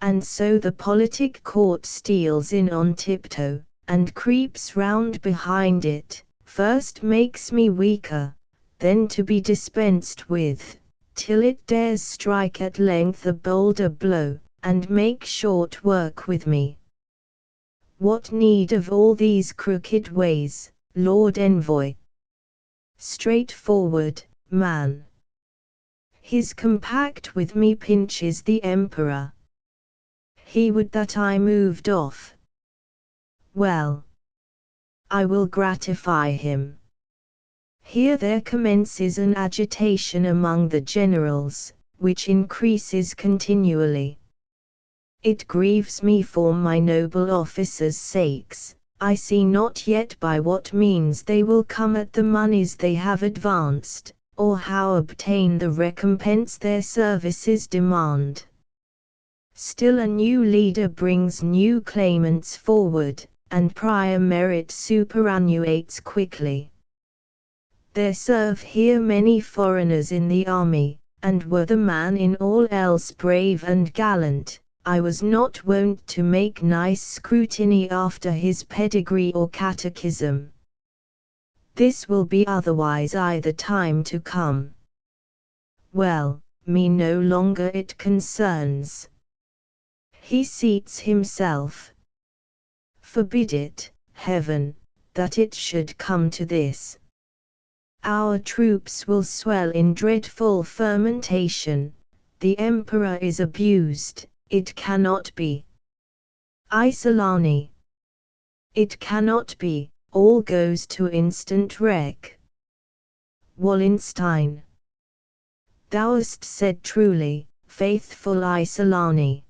And so the politic court steals in on tiptoe, and creeps round behind it, first makes me weaker, then to be dispensed with, till it dares strike at length a bolder blow, and make short work with me. What need of all these crooked ways, Lord Envoy? Straightforward, man. His compact with me pinches the Emperor. He would that I moved off. Well, I will gratify him. Here there commences an agitation among the generals, which increases continually. It grieves me for my noble officers' sakes. I see not yet by what means they will come at the moneys they have advanced, or how obtain the recompense their services demand. Still a new leader brings new claimants forward, and prior merit superannuates quickly. There serve here many foreigners in the army, and were the man in all else brave and gallant, I was not wont to make nice scrutiny after his pedigree or catechism. This will be otherwise the time to come. Well, me no longer it concerns. He seats himself. Forbid it, Heaven, that it should come to this. Our troops will swell in dreadful fermentation. The Emperor is abused. It cannot be. Isolani. It cannot be, all goes to instant wreck. Wallenstein. Thou hast said truly, faithful Isolani.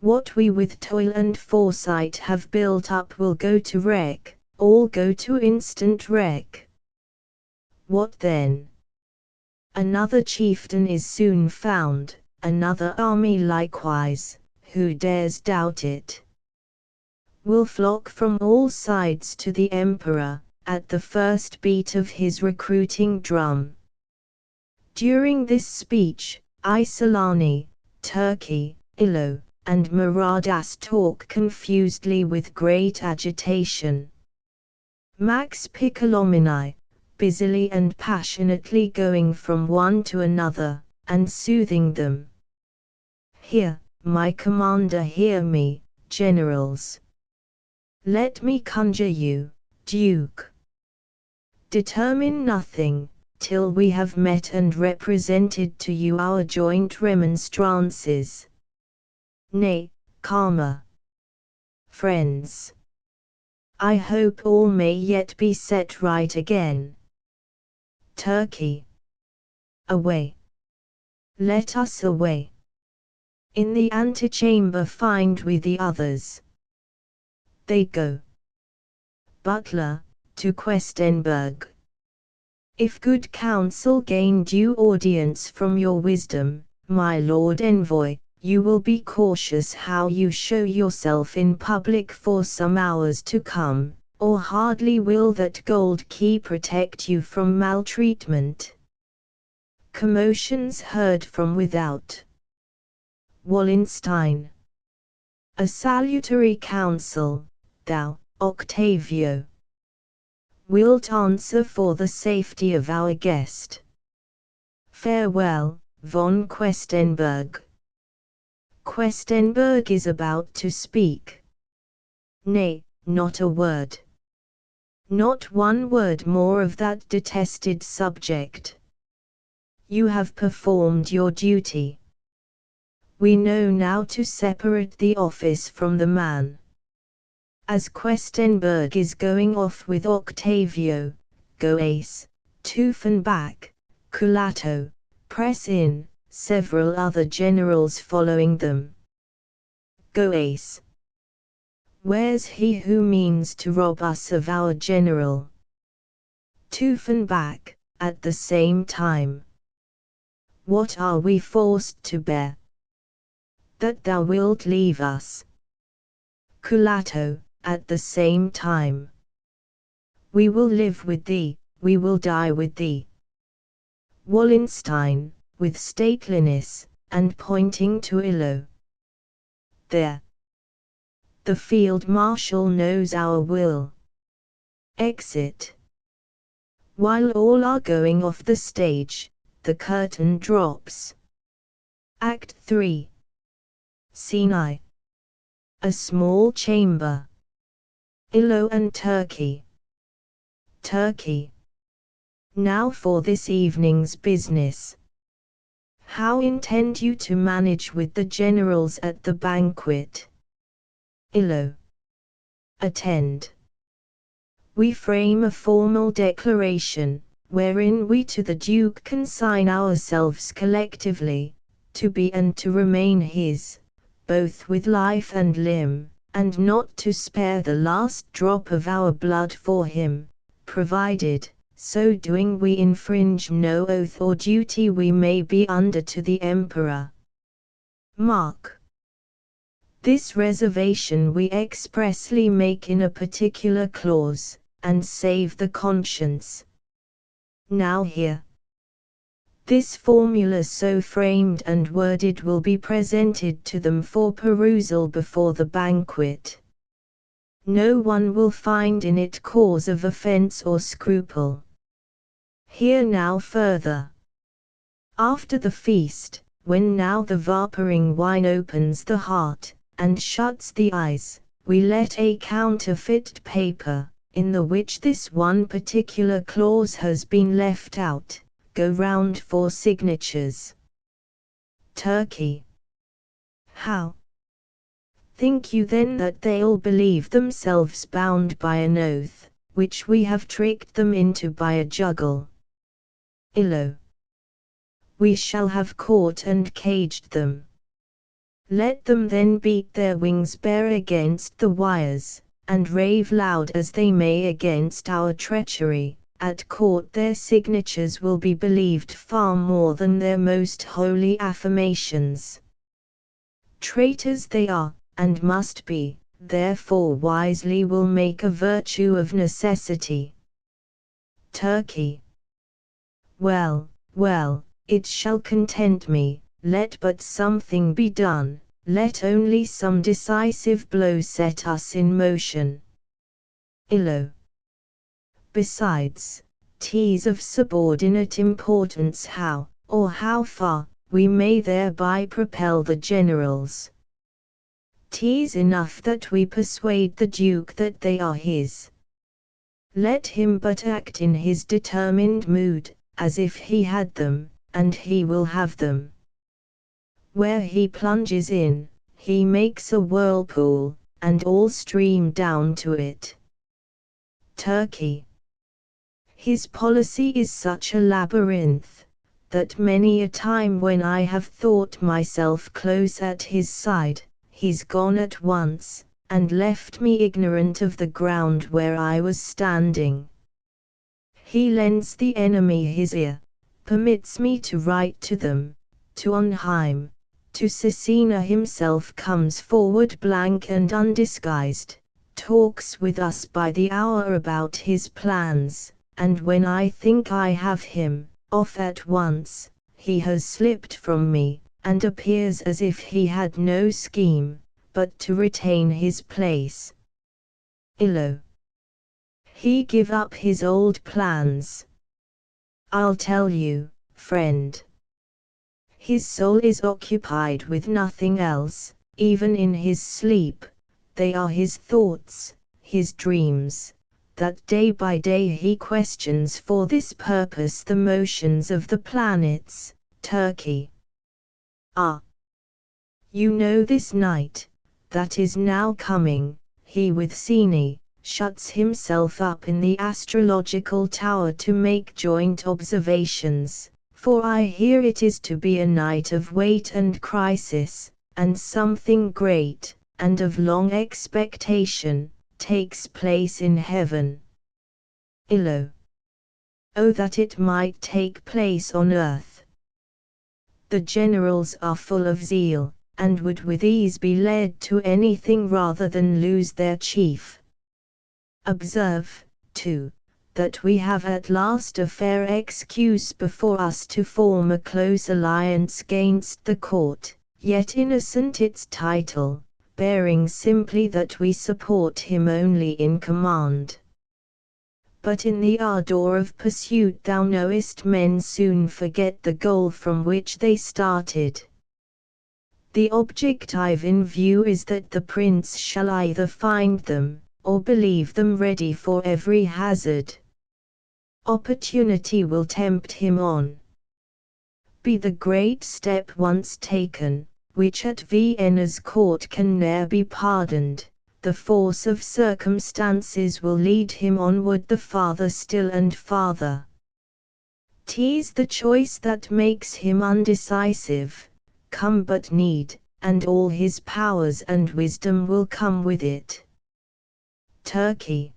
What we with toil and foresight have built up will go to wreck, all go to instant wreck. What then? Another chieftain is soon found, another army likewise, who dares doubt it? Will flock from all sides to the emperor, at the first beat of his recruiting drum. During this speech, Isolani, Turkey, Illo, and Maradas talk confusedly with great agitation. Max Piccolomini, busily and passionately going from one to another, and soothing them. Hear, my commander, hear me, generals. Let me conjure you, Duke. Determine nothing, till we have met and represented to you our joint remonstrances. Nay, calmer. Friends. I hope all may yet be set right again. Turkey. Away. Let us away. In the antechamber find we the others. They go. Butler, to Questenberg. If good counsel gain due audience from your wisdom, my lord envoy, you will be cautious how you show yourself in public for some hours to come, or hardly will that gold key protect you from maltreatment. Commotions heard from without. Wallenstein. A salutary counsel, thou, Octavio. Wilt answer for the safety of our guest. Farewell, von Questenberg. Questenberg is about to speak. Nay, not a word. Not one word more of that detested subject. You have performed your duty. We know now to separate the office from the man. As Questenberg is going off with Octavio, Goace, Tuffenbach, Culato, press in, several other generals following them. Goace. Where's he who means to rob us of our general? Tuffenbach, at the same time. What are we forced to bear? That thou wilt leave us. Culato, at the same time. We will live with thee, we will die with thee. Wallenstein, with stateliness, and pointing to Illo. There. The field marshal knows our will. Exit. While all are going off the stage, the curtain drops. Act 3. Scene I. A small chamber. Illo and Turkey. Turkey. Now for this evening's business. How intend you to manage with the generals at the banquet? Illo. Attend. We frame a formal declaration, wherein we to the Duke consign ourselves collectively, to be and to remain his, both with life and limb, and not to spare the last drop of our blood for him, provided, so doing we infringe no oath or duty we may be under to the Emperor. Mark. This reservation we expressly make in a particular clause, and save the conscience. Now hear. This formula so framed and worded will be presented to them for perusal before the banquet. No one will find in it cause of offense or scruple. Hear now further. After the feast, when now the vaporing wine opens the heart, and shuts the eyes, we let a counterfeit paper, in the which this one particular clause has been left out, go round for signatures. Turkey. How? Think you then that they'll believe themselves bound by an oath, which we have tricked them into by a juggle? Illo. We shall have caught and caged them. Let them then beat their wings bare against the wires, and rave loud as they may against our treachery. At court their signatures will be believed far more than their most holy affirmations. Traitors they are, and must be, therefore wisely will make a virtue of necessity. Turkey. Well, well, it shall content me, let but something be done, let only some decisive blow set us in motion. Illo. Besides, 'tis of subordinate importance how, or how far, we may thereby propel the generals. 'Tis enough that we persuade the Duke that they are his. Let him but act in his determined mood, as if he had them, and he will have them. Where he plunges in, he makes a whirlpool, and all stream down to it. Turkey. His policy is such a labyrinth, that many a time when I have thought myself close at his side, he's gone at once, and left me ignorant of the ground where I was standing. He lends the enemy his ear, permits me to write to them, to Onheim, to Cecina himself comes forward blank and undisguised, talks with us by the hour about his plans, and when I think I have him, off at once, he has slipped from me, and appears as if he had no scheme, but to retain his place. Illo. He give up his old plans. I'll tell you, friend. His soul is occupied with nothing else, even in his sleep, they are his thoughts, his dreams, that day by day he questions for this purpose the motions of the planets. Turkey. Ah! You know this night, that is now coming, he with Cini, shuts himself up in the astrological tower to make joint observations, for I hear it is to be a night of weight and crisis, and something great, and of long expectation, takes place in heaven. Illo. Oh that it might take place on earth! The generals are full of zeal, and would with ease be led to anything rather than lose their chief. Observe, too, that we have at last a fair excuse before us to form a close alliance gainst the court, yet innocent its title, bearing simply that we support him only in command. But in the ardor of pursuit thou knowest men soon forget the goal from which they started. The object I've in view is that the prince shall either find them, or believe them ready for every hazard. Opportunity will tempt him on. Be the great step once taken, which at Vienna's court can ne'er be pardoned, the force of circumstances will lead him onward the farther still and farther. 'Tis the choice that makes him undecisive, come but need, and all his powers and wisdom will come with it. Turkey.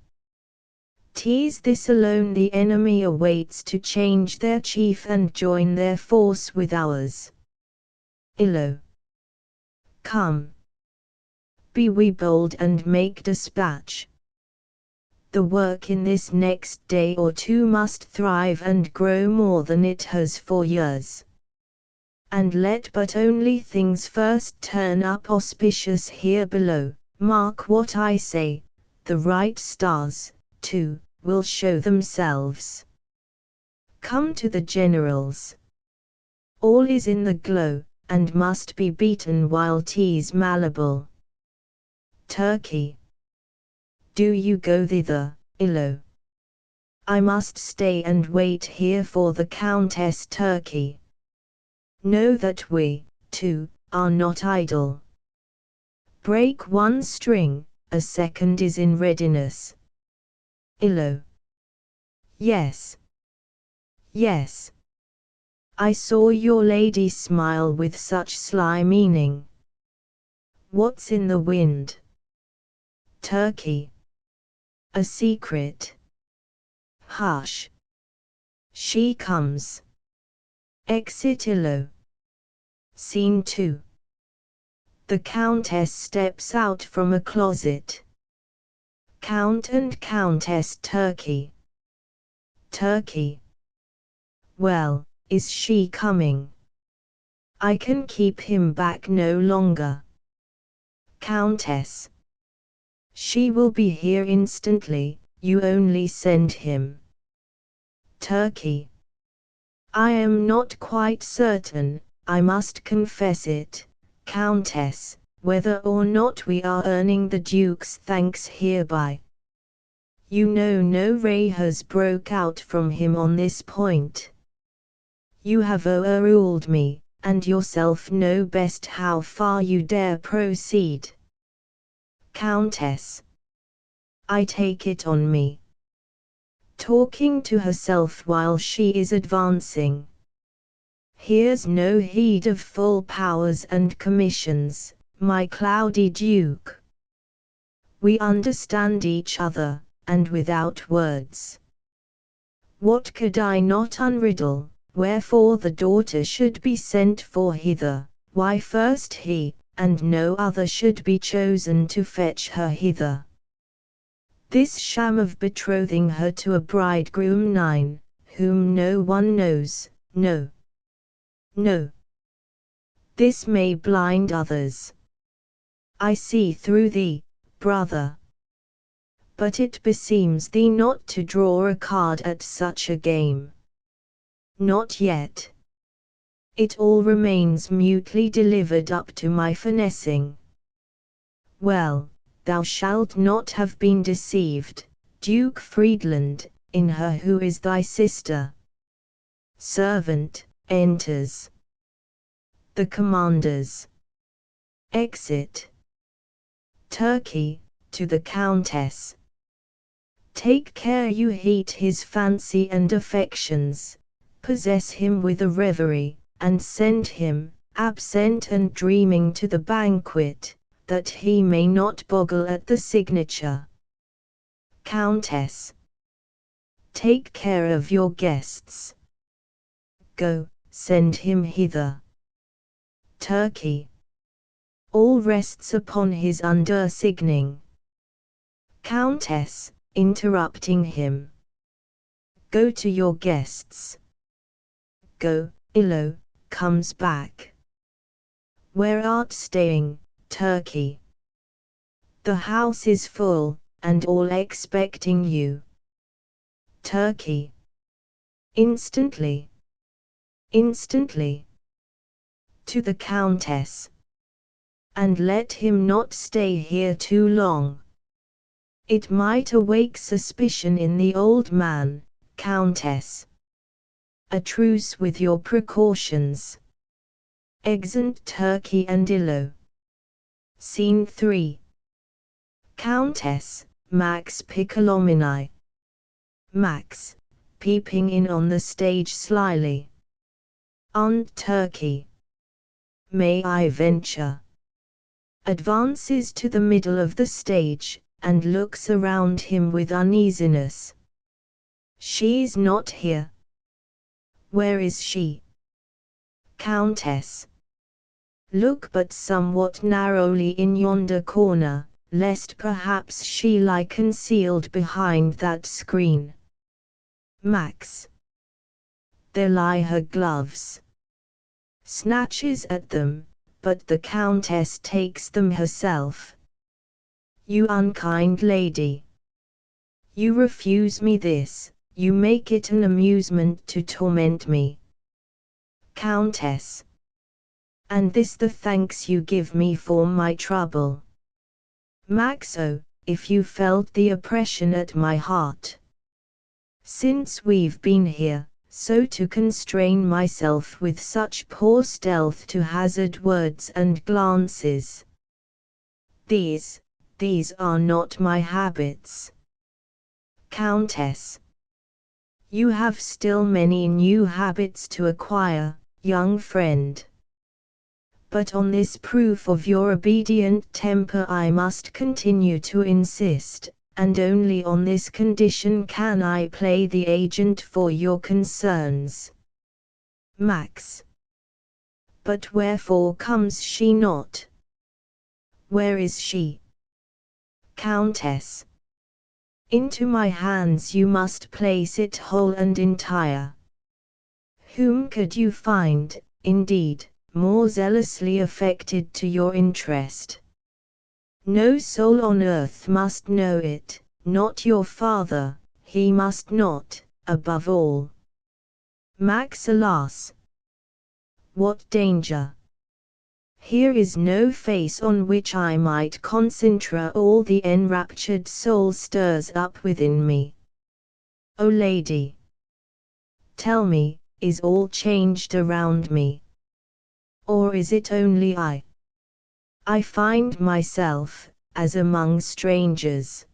'Tis this alone the enemy awaits to change their chief and join their force with ours. Illo. Come. Be we bold and make dispatch. The work in this next day or two must thrive and grow more than it has for years. And let but only things first turn up auspicious here below, mark what I say, the right stars, too, will show themselves. Come to the generals. All is in the glow, and must be beaten while 'tis malleable. Turkey. Do you go thither, Illo? I must stay and wait here for the Countess. Turkey. Know that we, too, are not idle. Break one string, a second is in readiness. Illo. Yes. Yes. I saw your lady smile with such sly meaning. What's in the wind? Turkey. A secret. Hush. She comes. Exit Illo. Scene 2. The Countess steps out from a closet. Count and Countess Turkey. Turkey. Well, is she coming? I can keep him back no longer. Countess. She will be here instantly, you only send him. Turkey. I am not quite certain, I must confess it, Countess, whether or not we are earning the Duke's thanks hereby. You know no ray has broke out from him on this point. You have overruled me, and yourself know best how far you dare proceed. Countess. I take it on me. Talking to herself while she is advancing. Here's no heed of full powers and commissions, my cloudy Duke. We understand each other, and without words. What could I not unriddle, wherefore the daughter should be sent for hither, why first he, and no other should be chosen to fetch her hither. This sham of betrothing her to a bridegroom nine, whom no one knows, no. No. This may blind others. I see through thee, brother. But it beseems thee not to draw a card at such a game. Not yet. It all remains mutely delivered up to my finessing. Well, thou shalt not have been deceived, Duke Friedland, in her who is thy sister. Servant, enters. The commanders. Exit. Turkey, to the Countess. Take care you heat his fancy and affections, possess him with a reverie, and send him, absent and dreaming to the banquet, that he may not boggle at the signature. Countess. Take care of your guests. Go, send him hither. Turkey. All rests upon his undersigning. Countess, interrupting him. Go to your guests. Go, Illo, comes back. Where art staying, Turkey? The house is full, and all expecting you. Turkey. Instantly. Instantly. To the Countess. And let him not stay here too long. It might awake suspicion in the old man, Countess. A truce with your precautions. Exeunt Turkey and Illo. Scene 3. Countess, Max Piccolomini. Max, peeping in on the stage slyly. Aunt Turkey. May I venture? Advances to the middle of the stage, and looks around him with uneasiness. She's not here. Where is she? Countess. Look but somewhat narrowly in yonder corner, lest perhaps she lie concealed behind that screen. Max. There lie her gloves. Snatches at them, but the Countess takes them herself. You unkind lady. You refuse me this, you make it an amusement to torment me. Countess. And this the thanks you give me for my trouble. Max, oh, if you felt the oppression at my heart. Since we've been here, so to constrain myself with such poor stealth to hazard words and glances. These are not my habits. Countess. You have still many new habits to acquire, young friend. But on this proof of your obedient temper I must continue to insist, and only on this condition can I play the agent for your concerns. Max. But wherefore comes she not? Where is she? Countess. Into my hands you must place it whole and entire. Whom could you find, indeed, more zealously affected to your interest? No soul on earth must know it, not your father, he must not, above all. Max, alas! What danger! Here is no face on which I might concentrate all the enraptured soul stirs up within me. O lady! Tell me, is all changed around me? Or is it only I? I find myself, as among strangers.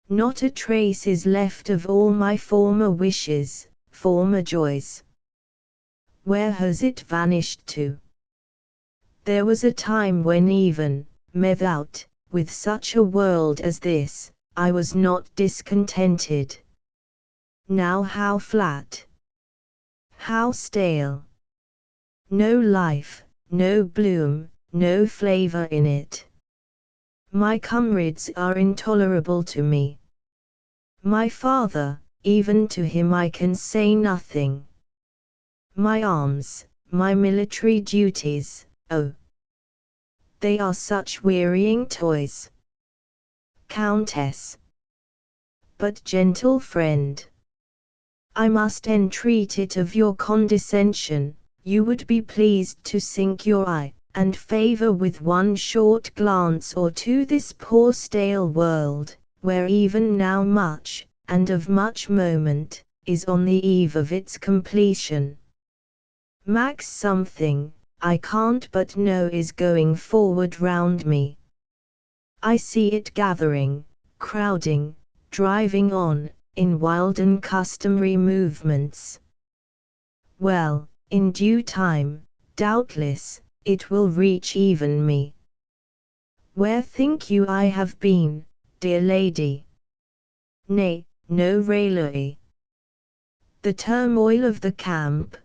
Not a trace is left of all my former wishes, former joys. Where has it vanished to? There was a time when even, without, with such a world as this, I was not discontented. Now how flat! How stale! No life, no bloom, no flavor in it. My comrades are intolerable to me. My father, even to him I can say nothing. My arms, my military duties, oh! They are such wearying toys. Countess. But gentle friend, I must entreat it of your condescension, you would be pleased to sink your eye, and favor with one short glance or two this poor stale world, where even now much, and of much moment, is on the eve of its completion. Max, something, I can't but know, is going forward round me. I see it gathering, crowding, driving on, in wild and customary movements. Well, in due time, doubtless, it will reach even me. Where think you I have been, dear lady? Nay, no raillery. The turmoil of the camp,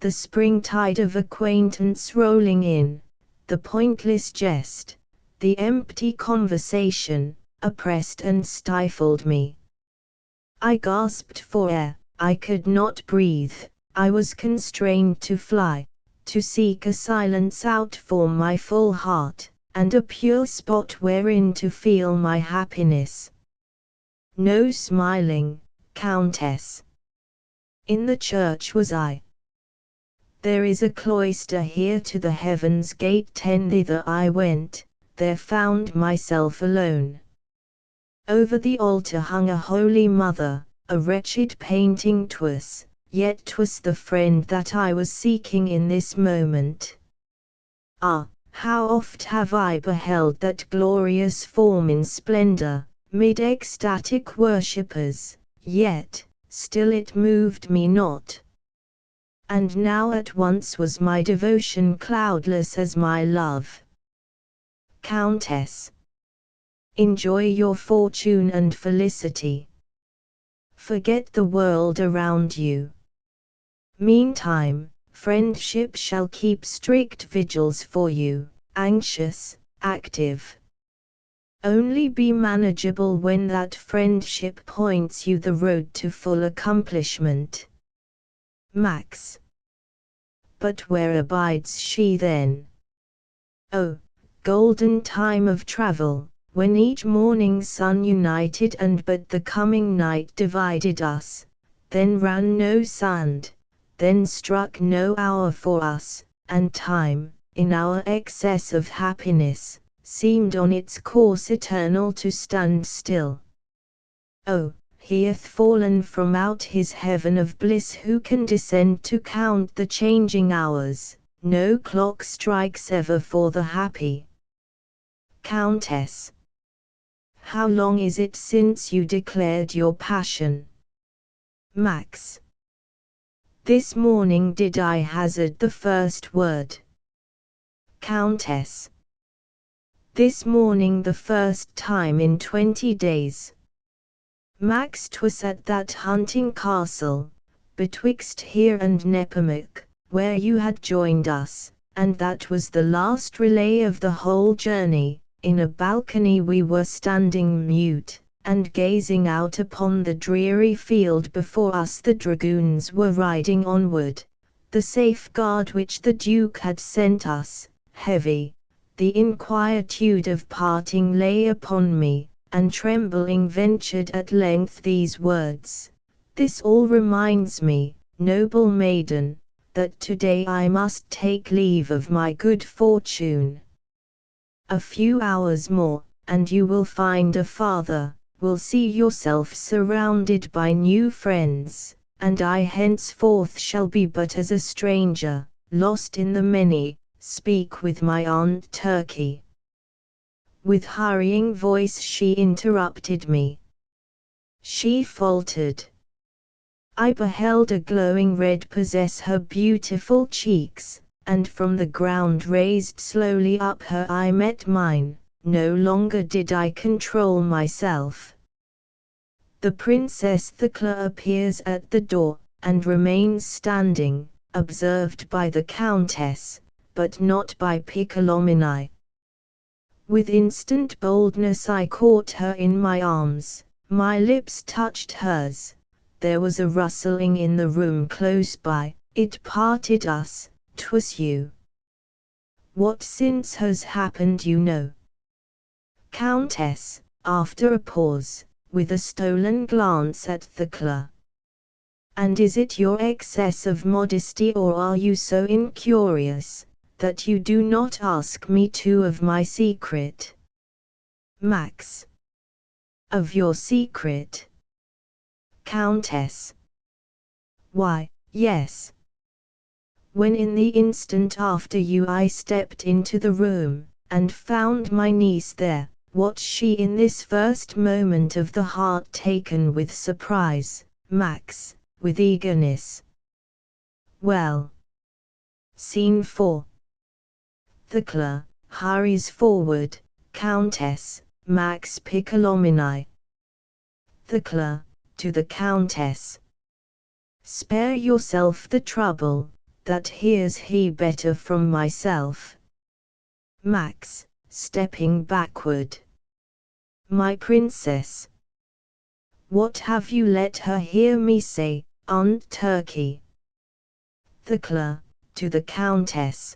the springtide of acquaintance rolling in, the pointless jest, the empty conversation, oppressed and stifled me. I gasped for air, I could not breathe, I was constrained to fly, to seek a silence out for my full heart, and a pure spot wherein to feel my happiness. No smiling, Countess. In the church was I. There is a cloister here to the heaven's gate 10, thither I went, there found myself alone. Over the altar hung a holy mother, a wretched painting 'twas, yet 'twas the friend that I was seeking in this moment. Ah, how oft have I beheld that glorious form in splendor, mid ecstatic worshippers, yet, still it moved me not. And now at once was my devotion cloudless as my love. Countess. Enjoy your fortune and felicity. Forget the world around you. Meantime, friendship shall keep strict vigils for you, anxious, active. Only be manageable when that friendship points you the road to full accomplishment. Max. But where abides she then? Oh, golden time of travel, when each morning sun united and but the coming night divided us, then ran no sand, then struck no hour for us, and time, in our excess of happiness, seemed on its course eternal to stand still. Oh, he hath fallen from out his heaven of bliss who can descend to count the changing hours, no clock strikes ever for the happy. Countess. How long is it since you declared your passion? Max. This morning did I hazard the first word. Countess. This morning the first time in 20 days. Max, 'twas at that hunting castle, betwixt here and Nepomuk, where you had joined us, and that was the last relay of the whole journey. In a balcony we were standing mute, and gazing out upon the dreary field before us. The dragoons were riding onward, the safeguard which the Duke had sent us, heavy. The inquietude of parting lay upon me, and trembling ventured at length these words: "This all reminds me, noble maiden, that today I must take leave of my good fortune. A few hours more, and you will find a father, will see yourself surrounded by new friends, and I henceforth shall be but as a stranger, lost in the many. Speak with my Aunt Turkey." With hurrying voice she interrupted me. She faltered. I beheld a glowing red possess her beautiful cheeks, and from the ground raised slowly up her eye met mine. No longer did I control myself. The Princess Thecla appears at the door, and remains standing, observed by the Countess, but not by Piccolomini. With instant boldness I caught her in my arms, my lips touched hers. There was a rustling in the room close by, it parted us. 'Twas you. What since has happened you know. Countess, after a pause, with a stolen glance at Thecla. And is it your excess of modesty, or are you so incurious that you do not ask me too of my secret? Max. Of your secret? Countess. Why, yes. When in the instant after you I stepped into the room, and found my niece there, was she in this first moment of the heart taken with surprise? Max, with eagerness. Well. Scene 4. Thecla hurries forward. Countess, Max Piccolomini. Thecla, to the Countess. Spare yourself the trouble, that hears he better from myself. Max, stepping backward. My princess. What have you let her hear me say, Aunt Turkey? Thecla, to the Countess.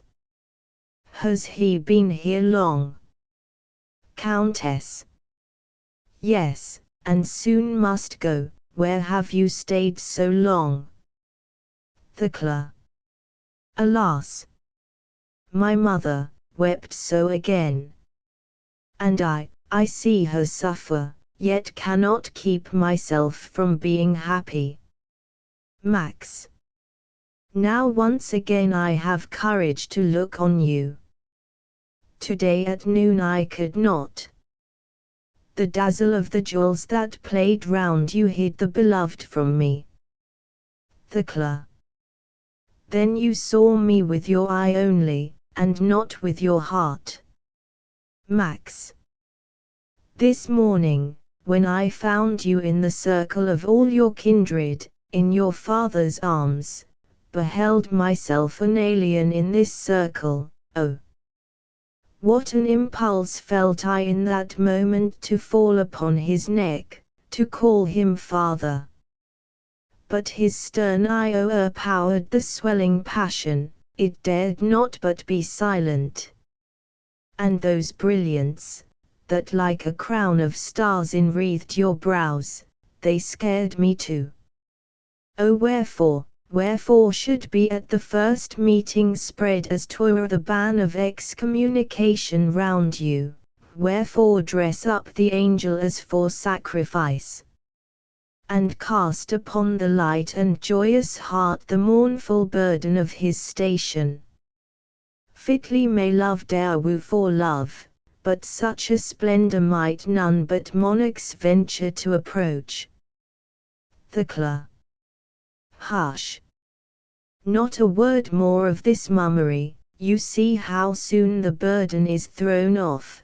Has he been here long? Countess. Yes, and soon must go. Where have you stayed so long? Thecla. Alas! My mother wept so again. And I see her suffer, yet cannot keep myself from being happy. Max. Now once again I have courage to look on you. Today at noon I could not. The dazzle of the jewels that played round you hid the beloved from me. Thecla. Then you saw me with your eye only, and not with your heart. Max. This morning, when I found you in the circle of all your kindred, in your father's arms, beheld myself an alien in this circle. Oh! What an impulse felt I in that moment to fall upon his neck, to call him father. But his stern eye o'erpowered the swelling passion, it dared not but be silent. And those brilliants, that like a crown of stars enwreathed your brows, they scared me too. Oh, wherefore should be at the first meeting spread as 'twere the ban of excommunication round you? Wherefore dress up the angel as for sacrifice? And cast upon the light and joyous heart the mournful burden of his station? Fitly may love dare woo for love, but such a splendor might none but monarchs venture to approach. Thecla. Hush! Not a word more of this mummery, you see how soon the burden is thrown off.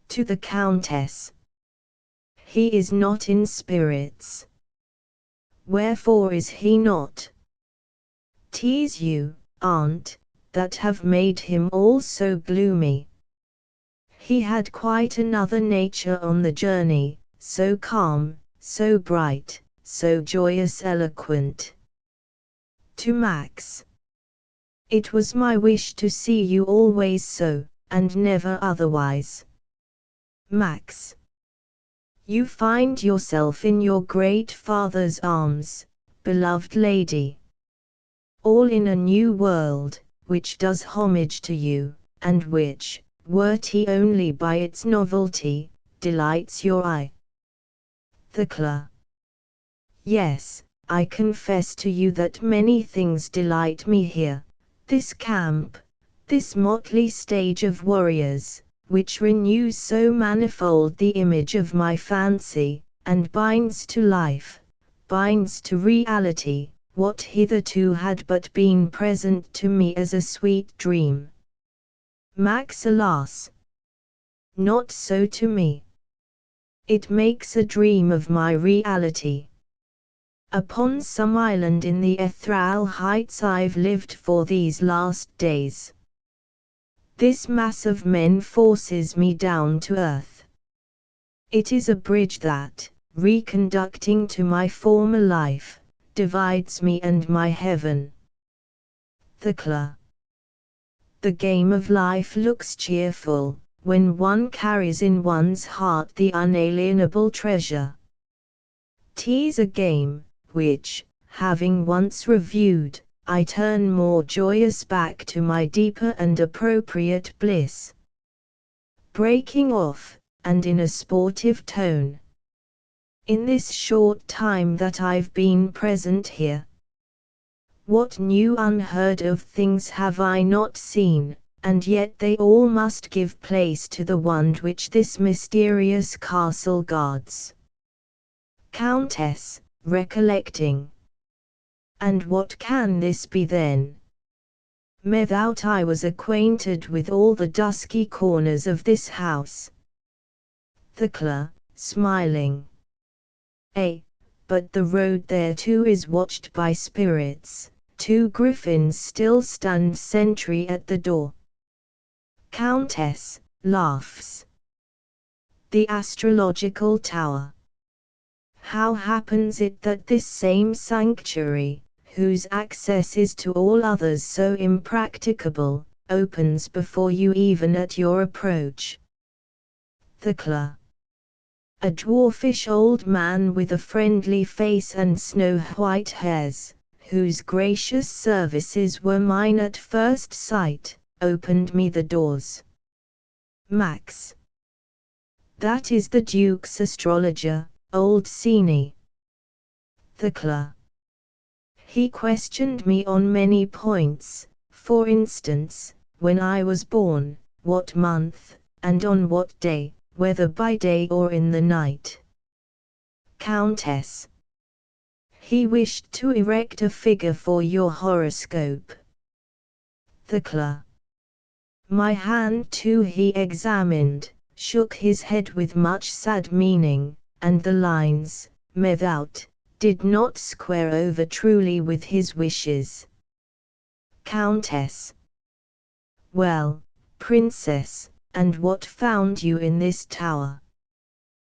To the Countess. He is not in spirits. Wherefore is he not? Tease you, aunt, that have made him all so gloomy. He had quite another nature on the journey, so calm, so bright, so joyous eloquent. To Max. It was my wish to see you always so, and never otherwise. Max. You find yourself in your great father's arms, beloved lady. All in a new world, which does homage to you, and which, worthy only by its novelty, delights your eye. Thecla. Yes, I confess to you that many things delight me here, this camp, this motley stage of warriors, which renews so manifold the image of my fancy, and binds to life, binds to reality, what hitherto had but been present to me as a sweet dream. Max, alas! Not so to me. It makes a dream of my reality. Upon some island in the ethereal heights I've lived for these last days. This mass of men forces me down to earth. It is a bridge that, reconducting to my former life, divides me and my heaven. Thecla. The game of life looks cheerful, when one carries in one's heart the unalienable treasure. 'Tis a game, which, having once reviewed, I turn more joyous back to my deeper and appropriate bliss. Breaking off, and in a sportive tone. In this short time that I've been present here, what new unheard of things have I not seen, and yet they all must give place to the wand which this mysterious castle guards. Countess, recollecting. And what can this be then? Methought I was acquainted with all the dusky corners of this house. Thecla, smiling. But the road thereto is watched by spirits, 2 griffins still stand sentry at the door. Countess, laughs. The astrological tower. How happens it that this same sanctuary, whose access is to all others so impracticable, opens before you even at your approach? Thecla. A dwarfish old man with a friendly face and snow-white hairs, whose gracious services were mine at first sight, opened me the doors. Max. That is the Duke's astrologer, old Sini. Thecla. He questioned me on many points, for instance, when I was born, what month, and on what day, whether by day or in the night. Countess. He wished to erect a figure for your horoscope. Thecla. My hand too he examined, shook his head with much sad meaning, and the lines, methought, did not square over truly with his wishes. Countess. Well, Princess, and what found you in this tower?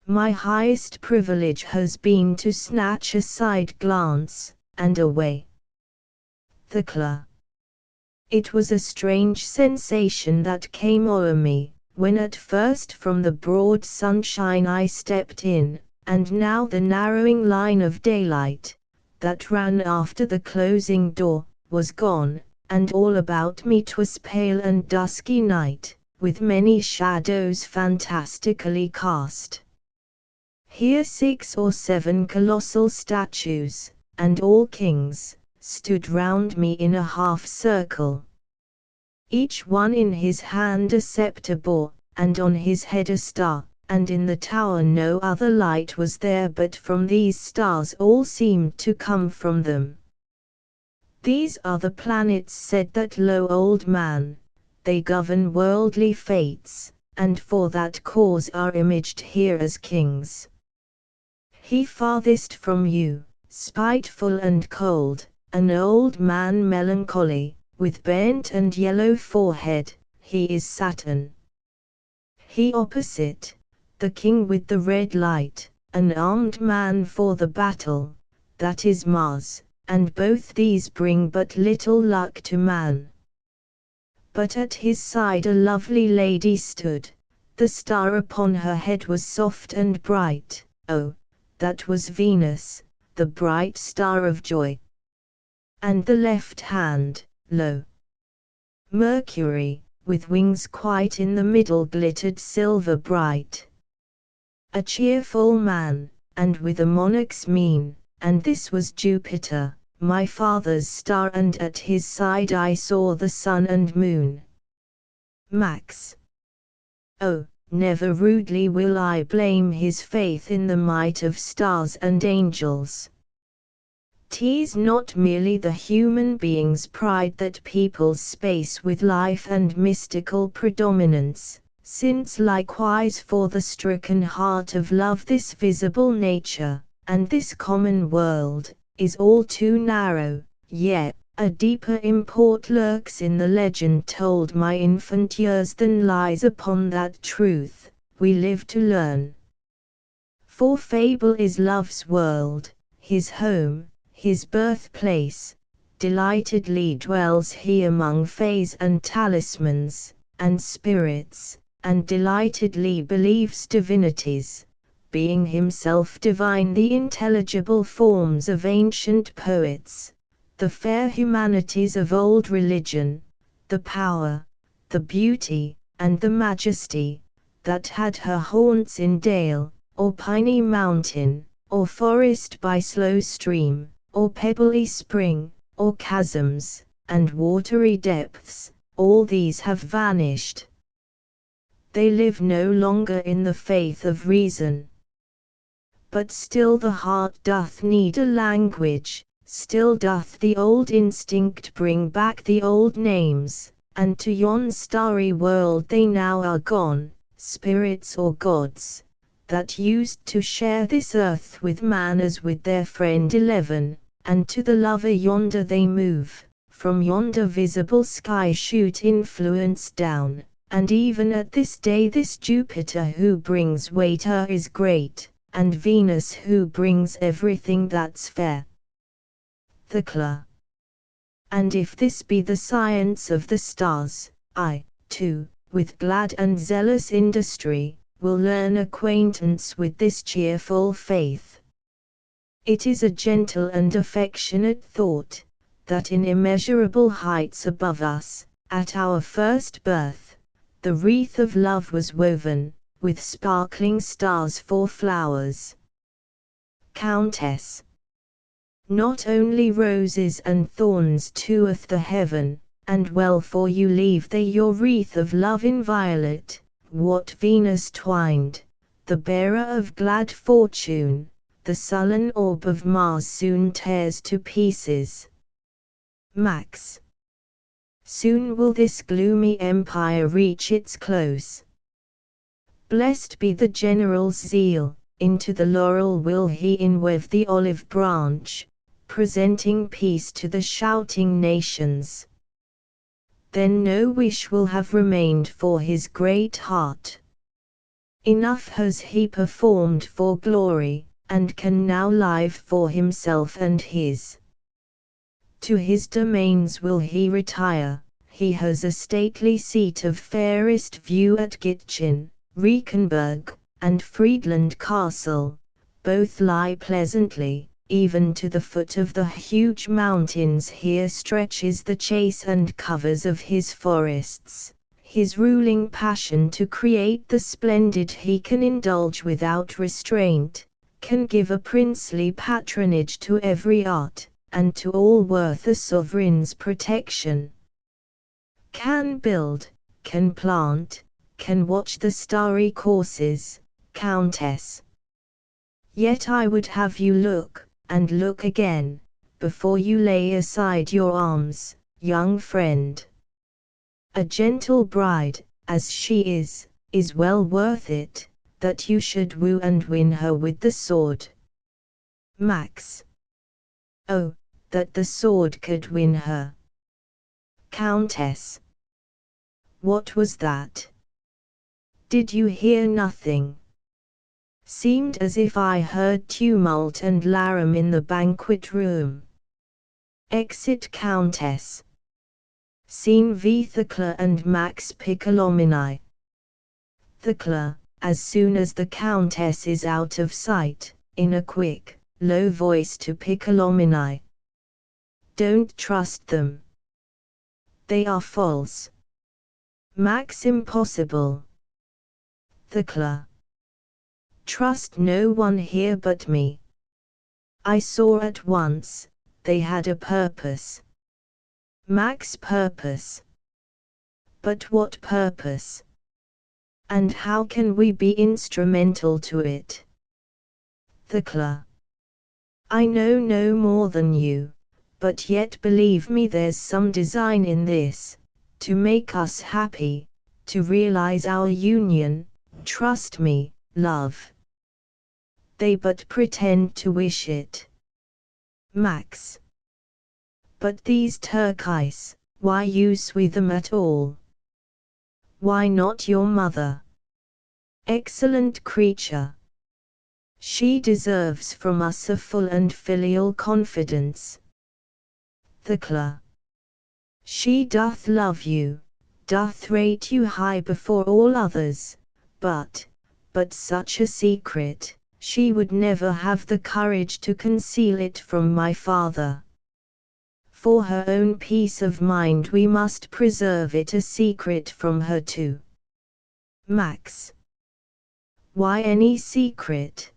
My highest privilege has been to snatch a side glance, and away. Thecla. It was a strange sensation that came o'er me, when at first from the broad sunshine I stepped in, and now the narrowing line of daylight, that ran after the closing door, was gone, and all about me 'twas pale and dusky night, with many shadows fantastically cast. Here 6 or 7 colossal statues, and all kings, stood round me in a half circle. Each one in his hand a scepter bore, and on his head a star, and in the tower no other light was there but from these stars. All seemed to come from them. These are the planets, said that low old man, they govern worldly fates, and for that cause are imaged here as kings. He farthest from you, spiteful and cold, an old man melancholy, with bent and yellow forehead, he is Saturn. He opposite, the king with the red light, an armed man for the battle, that is Mars, and both these bring but little luck to man. But at his side a lovely lady stood, the star upon her head was soft and bright, oh, that was Venus, the bright star of joy. And the left hand, lo! Mercury, with wings quite in the middle glittered silver bright. A cheerful man, and with a monarch's mien, and this was Jupiter, my father's star, and at his side I saw the sun and moon. Max. Oh, never rudely will I blame his faith in the might of stars and angels. 'Tis not merely the human being's pride that peoples space with life and mystical predominance, since likewise for the stricken heart of love this visible nature, and this common world, is all too narrow, yet a deeper import lurks in the legend told my infant years than lies upon that truth we live to learn. For fable is love's world, his home, his birthplace, delightedly dwells he among fays and talismans, and spirits, and delightedly believes divinities, being himself divine the intelligible forms of ancient poets, the fair humanities of old religion, the power, the beauty, and the majesty, that had her haunts in dale, or piny mountain, or forest by slow stream, or pebbly spring, or chasms, and watery depths, all these have vanished. They live no longer in the faith of reason. But still the heart doth need a language, still doth the old instinct bring back the old names, and to yon starry world they now are gone, spirits or gods, that used to share this earth with man as with their friend 11, and to the lover yonder they move, from yonder visible sky shoot influence down, and even at this day this Jupiter who brings water is great, and Venus who brings everything that's fair. Thecla. And if this be the science of the stars, I, too, with glad and zealous industry, will learn acquaintance with this cheerful faith. It is a gentle and affectionate thought, that in immeasurable heights above us, at our first birth, the wreath of love was woven, with sparkling stars for flowers. Countess. Not only roses and thorns to'eth the heaven, and well for you leave they your wreath of love inviolate, what Venus twined, the bearer of glad fortune, the sullen orb of Mars soon tears to pieces. Max. Soon will this gloomy empire reach its close. Blessed be the general's zeal, into the laurel will he inweave the olive branch, presenting peace to the shouting nations. Then no wish will have remained for his great heart. Enough has he performed for glory, and can now live for himself and his. To his domains will he retire, he has a stately seat of fairest view at Gitchen, Reichenberg, and Friedland Castle, both lie pleasantly, even to the foot of the huge mountains here stretches the chase and covers of his forests, his ruling passion to create the splendid he can indulge without restraint, can give a princely patronage to every art, and to all worth a sovereign's protection. Can build, can plant, can watch the starry courses, Countess. Yet I would have you look, and look again, before you lay aside your arms, young friend. A gentle bride, as she is well worth it, that you should woo and win her with the sword. Max. Oh, that the sword could win her. Countess. What was that? Did you hear nothing? Seemed as if I heard tumult and larum in the banquet room. Exit Countess. Scene V. Thecla and Max Piccolomini. Thecla, as soon as the Countess is out of sight, in a quick, low voice to Piccolomini. Don't trust them. They are false. Max. Impossible. Thecla. Trust no one here but me. I saw at once, they had a purpose. Max. Purpose. But what purpose? And how can we be instrumental to it? Thecla. I know no more than you, but yet believe me there's some design in this, to make us happy, to realize our union, trust me, love. They but pretend to wish it. Max. But these turkeys, why use we them at all? Why not your mother? Excellent creature. She deserves from us a full and filial confidence. Thecla. She doth love you, doth rate you high before all others, but such a secret, she would never have the courage to conceal it from my father. For her own peace of mind we must preserve it a secret from her too. Max. Why any secret?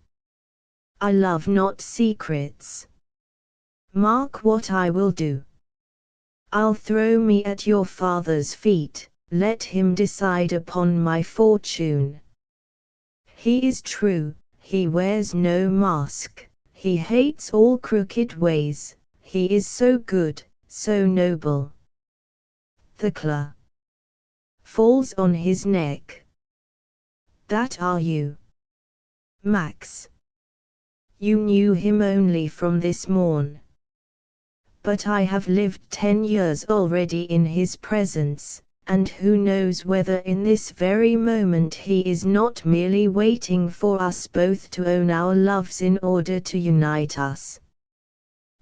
I love not secrets. Mark what I will do. I'll throw me at your father's feet, let him decide upon my fortune. He is true, he wears no mask, he hates all crooked ways, he is so good, so noble. Thecla. Falls on his neck. That are you. Max. You knew him only from this morn. But I have lived 10 years already in his presence, and who knows whether in this very moment he is not merely waiting for us both to own our loves in order to unite us.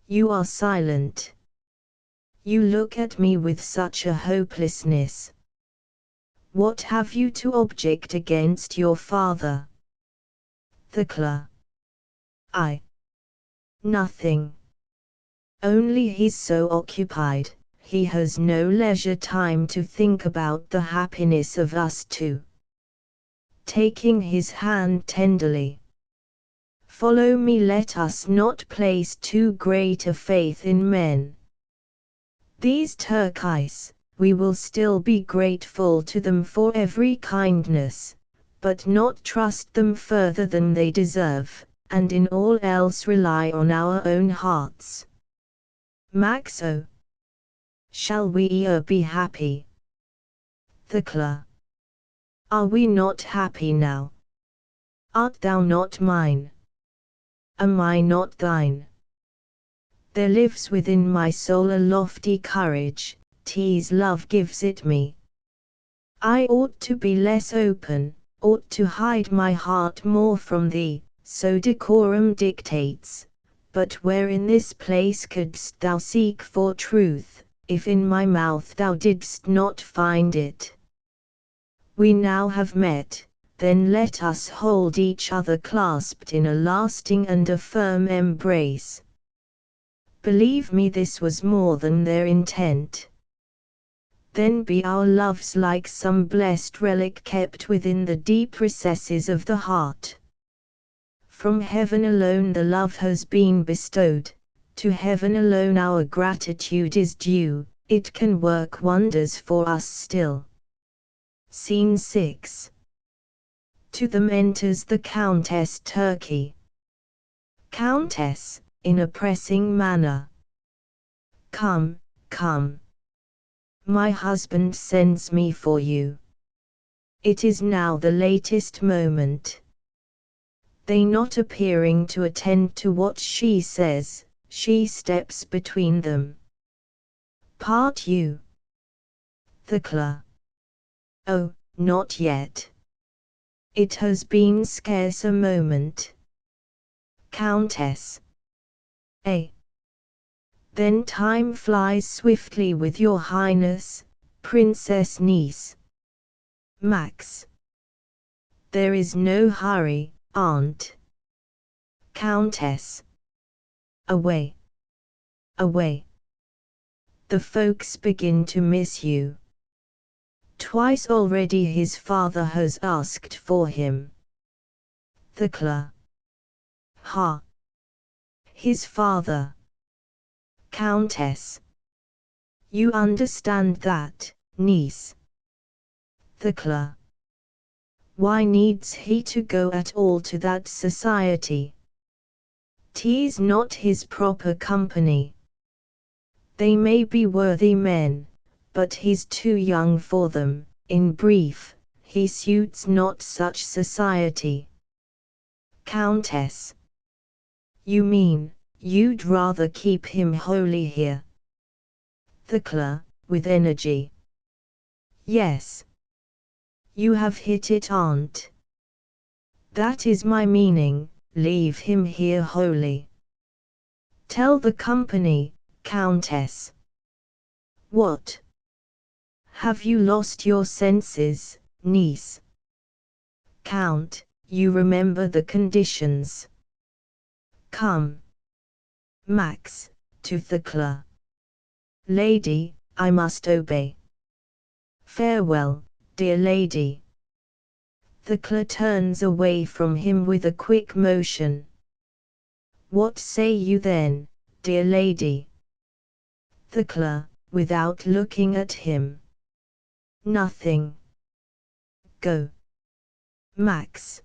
You are silent. You look at me with such a hopelessness. What have you to object against your father? Thecla. Nothing. Only he's so occupied, he has no leisure time to think about the happiness of us two. Taking his hand tenderly. Follow me, let us not place too great a faith in men. These turkeys, we will still be grateful to them for every kindness, but not trust them further than they deserve, and in all else rely on our own hearts. Max. Oh, shall we be happy? Thecla. Are we not happy now? Art thou not mine? Am I not thine? There lives within my soul a lofty courage, 'tis love gives it me. I ought to be less open, ought to hide my heart more from thee, so decorum dictates. But where in this place couldst thou seek for truth, if in my mouth thou didst not find it? We now have met, then let us hold each other clasped in a lasting and a firm embrace. Believe me, this was more than their intent. Then be our loves like some blessed relic kept within the deep recesses of the heart. From heaven alone the love has been bestowed, to heaven alone our gratitude is due, it can work wonders for us still. Scene 6. To them enters the Countess Turkey. Countess, in a pressing manner. Come, come. My husband sends me for you. It is now the latest moment. They not appearing to attend to what she says, she steps between them. Part you. Thecla. Oh, not yet. It has been scarce a moment. Countess. Then time flies swiftly with your highness, princess niece. Max. There is no hurry, aunt. Countess. Away. Away. The folks begin to miss you. Twice already his father has asked for him. Thecla. Ha. His father. Countess. You understand that, niece. Thecla. Why needs he to go at all to that society? 'Tis not his proper company. They may be worthy men, but he's too young for them. In brief, he suits not such society. Countess. You mean, you'd rather keep him wholly here? Thecla, with energy. Yes. You have hit it, aunt. That is my meaning, leave him here wholly. Tell the company, Countess. What? Have you lost your senses, niece? Count, you remember the conditions. Come. Max, to Thecla. Lady, I must obey. Farewell, dear lady. Thecla turns away from him with a quick motion. What say you then, dear lady? Thecla, without looking at him. Nothing. Go. Max.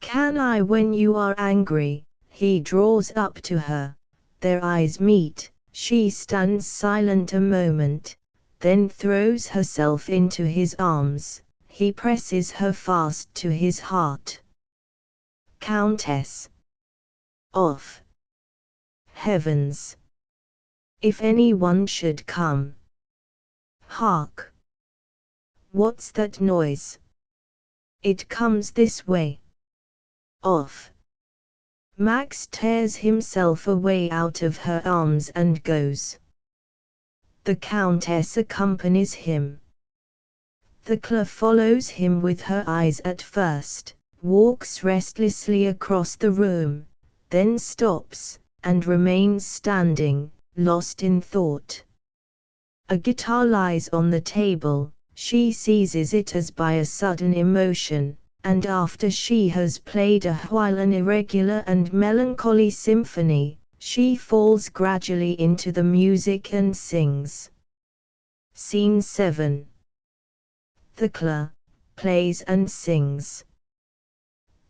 Can I when you are angry? He draws up to her. Their eyes meet. She stands silent a moment, then throws herself into his arms. He presses her fast to his heart. Countess. Off. Heavens! If anyone should come. Hark! What's that noise? It comes this way. Off. Max tears himself away out of her arms and goes. The Countess accompanies him. Thecla follows him with her eyes at first, walks restlessly across the room, then stops, and remains standing, lost in thought. A guitar lies on the table, she seizes it as by a sudden emotion, and after she has played a while an irregular and melancholy symphony, she falls gradually into the music and sings. Scene 7. Thecla plays and sings.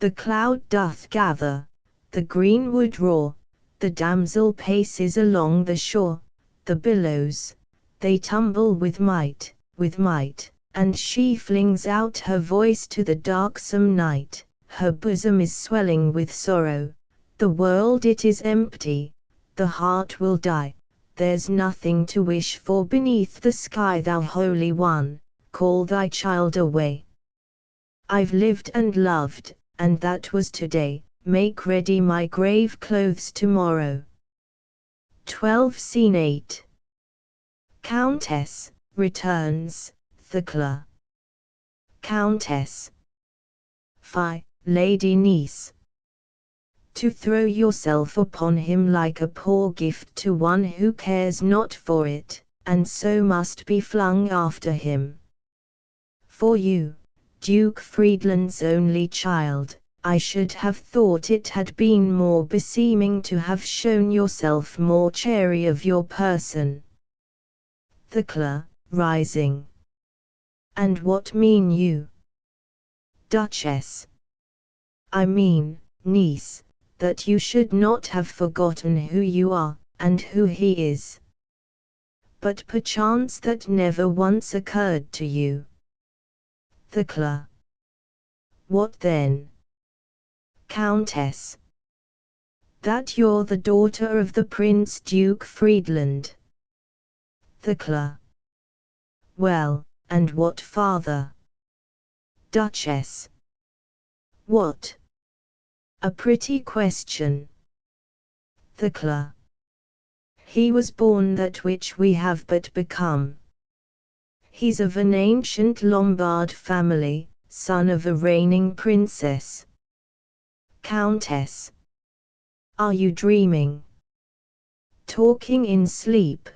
The cloud doth gather, the greenwood roar, the damsel paces along the shore, the billows, they tumble with might, and she flings out her voice to the darksome night, her bosom is swelling with sorrow, the world it is empty, the heart will die, there's nothing to wish for beneath the sky, thou Holy One, call thy child away. I've lived and loved, and that was today, make ready my grave clothes tomorrow. 12 Scene 8. Countess, returns, Thecla. Countess. Fie, lady niece. To throw yourself upon him like a poor gift to one who cares not for it, and so must be flung after him. For you, Duke Friedland's only child, I should have thought it had been more beseeming to have shown yourself more chary of your person. Thecla, rising. And what mean you? Duchess. I mean, niece, that you should not have forgotten who you are, and who he is. But perchance that never once occurred to you. Thecla. What then? Countess. That you're the daughter of the Prince Duke Friedland. Thecla. Well, and what father? Duchess. What? A pretty question. Thecla. He was born that which we have but become. He's of an ancient Lombard family, son of a reigning princess. Countess. Are you dreaming? Talking in sleep?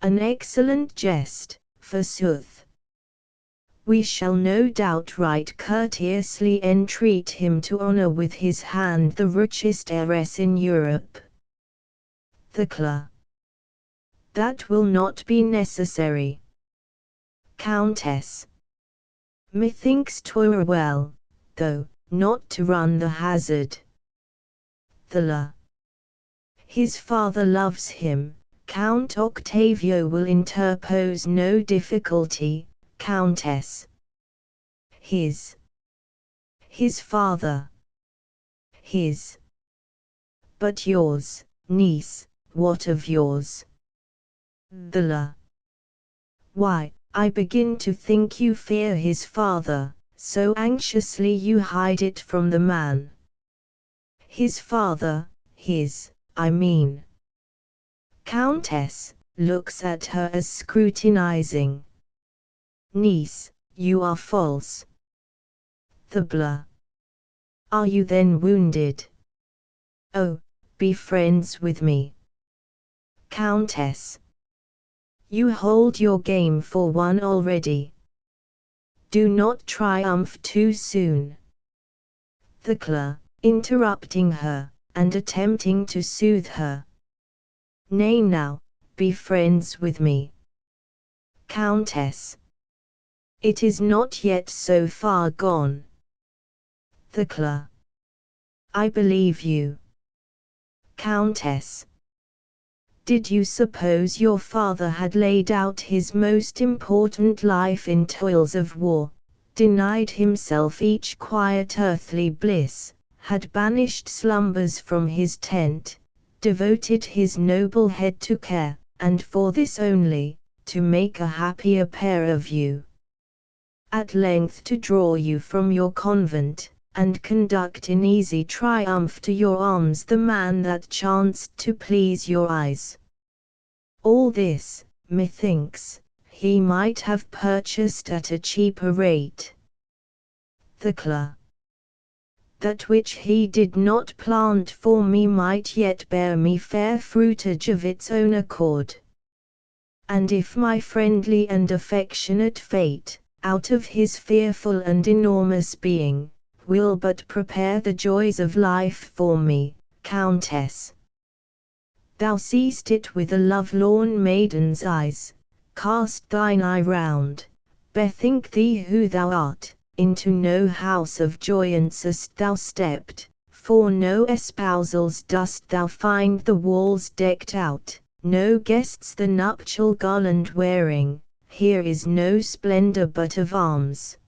An excellent jest, forsooth. We shall no doubt right courteously entreat him to honor with his hand the richest heiress in Europe. Thecla. That will not be necessary. Countess. Methinks 'twere well, though, not to run the hazard. Thecla. His father loves him, Count Octavio will interpose no difficulty, Countess. His father. His. But yours, niece, what of yours? Thecla. Why, I begin to think you fear his father, so anxiously you hide it from the man. His father, I mean. Countess looks at her as scrutinizing. Niece, you are false. Thecla. Are you then wounded? Oh, be friends with me. Countess. You hold your game for one already. Do not triumph too soon. Thecla, interrupting her, and attempting to soothe her. Nay now, be friends with me. Countess. It is not yet so far gone. Thecla. I believe you. Countess. Did you suppose your father had laid out his most important life in toils of war, denied himself each quiet earthly bliss, had banished slumbers from his tent, devoted his noble head to care, and for this only, to make a happier pair of you? At length to draw you from your convent, and conduct in easy triumph to your arms the man that chanced to please your eyes. All this, methinks, he might have purchased at a cheaper rate. Thecla. That which he did not plant for me might yet bear me fair fruitage of its own accord. And if my friendly and affectionate fate, out of his fearful and enormous being, will but prepare the joys of life for me, Countess. Thou seest it with a lovelorn maiden's eyes, cast thine eye round, bethink thee who thou art, into no house of joyance hast thou stepped, for no espousals dost thou find the walls decked out, no guests the nuptial garland wearing, here is no splendor but of arms.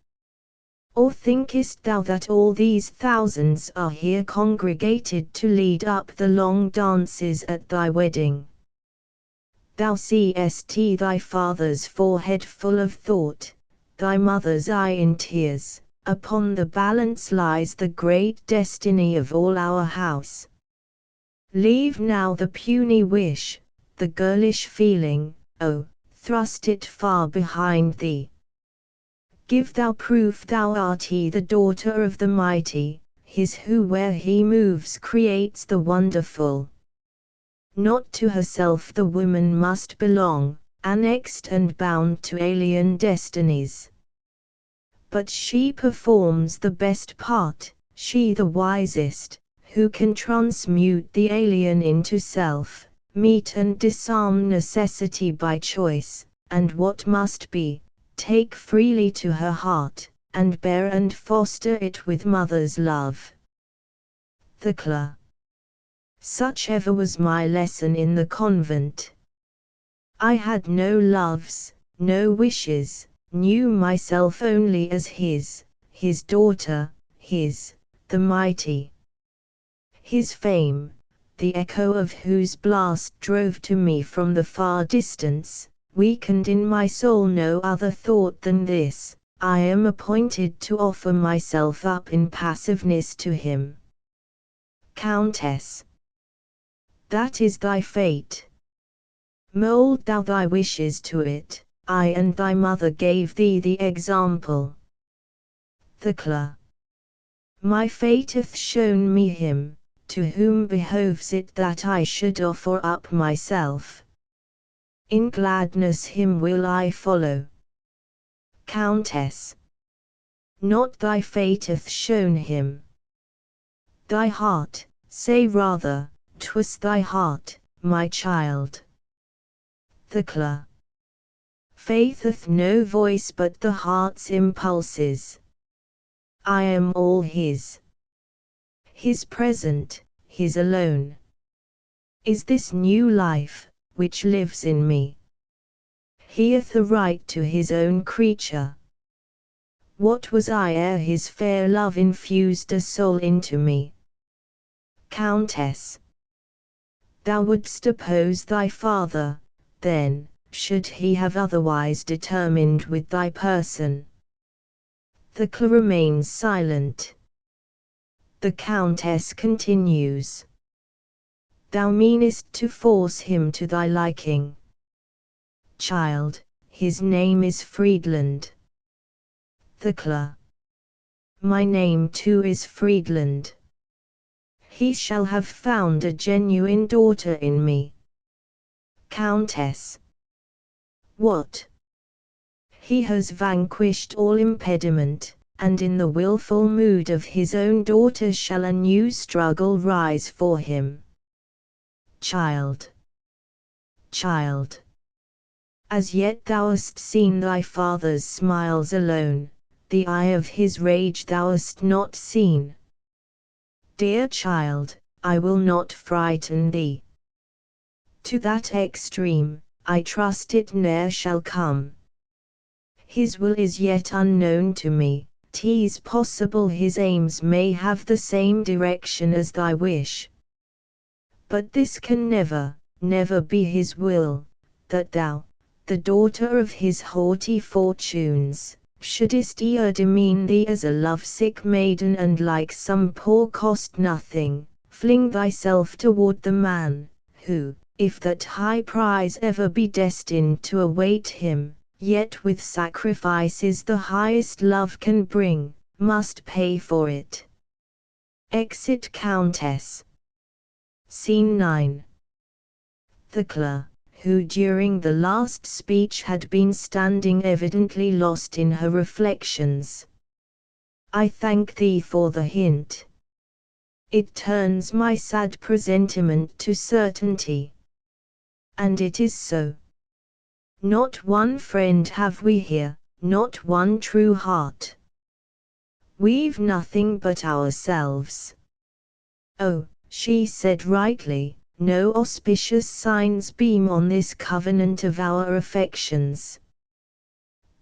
Or thinkest thou that all these thousands are here congregated to lead up the long dances at thy wedding? Thou seest thy father's forehead full of thought, thy mother's eye in tears, upon the balance lies the great destiny of all our house. Leave now the puny wish, the girlish feeling, oh, thrust it far behind thee. Give thou proof thou art he the daughter of the mighty, his who where he moves creates the wonderful. Not to herself the woman must belong, annexed and bound to alien destinies. But she performs the best part, she the wisest, who can transmute the alien into self, meet and disarm necessity by choice, and what must be, take freely to her heart, and bear and foster it with mother's love. Thecla. Such ever was my lesson in the convent. I had no loves, no wishes, knew myself only as his daughter, the mighty. His fame, the echo of whose blast drove to me from the far distance, weakened in my soul no other thought than this: I am appointed to offer myself up in passiveness to him. Countess. That is thy fate. Mold thou thy wishes to it. I and thy mother gave thee the example. Thecla. My fate hath shown me him, to whom behoves it that I should offer up myself. In gladness him will I follow. Countess. Not thy fate hath shown him. Thy heart, say rather, 'twas thy heart, my child. Thecla. Faith hath no voice but the heart's impulses. I am all his. His present, his alone. Is this new life, which lives in me. He hath a right to his own creature. What was I ere his fair love infused a soul into me? Countess. Thou wouldst oppose thy father, then, should he have otherwise determined with thy person. Thecla remains silent. The Countess continues. Thou meanest to force him to thy liking. Child, his name is Friedland. Thecla. My name too is Friedland. He shall have found a genuine daughter in me. Countess. What? He has vanquished all impediment, and in the wilful mood of his own daughter shall a new struggle rise for him. Child. Child. As yet thou hast seen thy father's smiles alone, the eye of his rage thou hast not seen. Dear child, I will not frighten thee. To that extreme, I trust it ne'er shall come. His will is yet unknown to me, 'tis possible his aims may have the same direction as thy wish. But this can never, never be his will, that thou, the daughter of his haughty fortunes, shouldest e'er demean thee as a lovesick maiden and like some poor cost-nothing, fling thyself toward the man, who, if that high prize ever be destined to await him, yet with sacrifices the highest love can bring, must pay for it. Exit Countess. Scene 9. Thecla, who during the last speech had been standing evidently lost in her reflections. I thank thee for the hint. It turns my sad presentiment to certainty. And it is so. Not one friend have we here, not one true heart. We've nothing but ourselves. Oh, she said rightly, no auspicious signs beam on this covenant of our affections.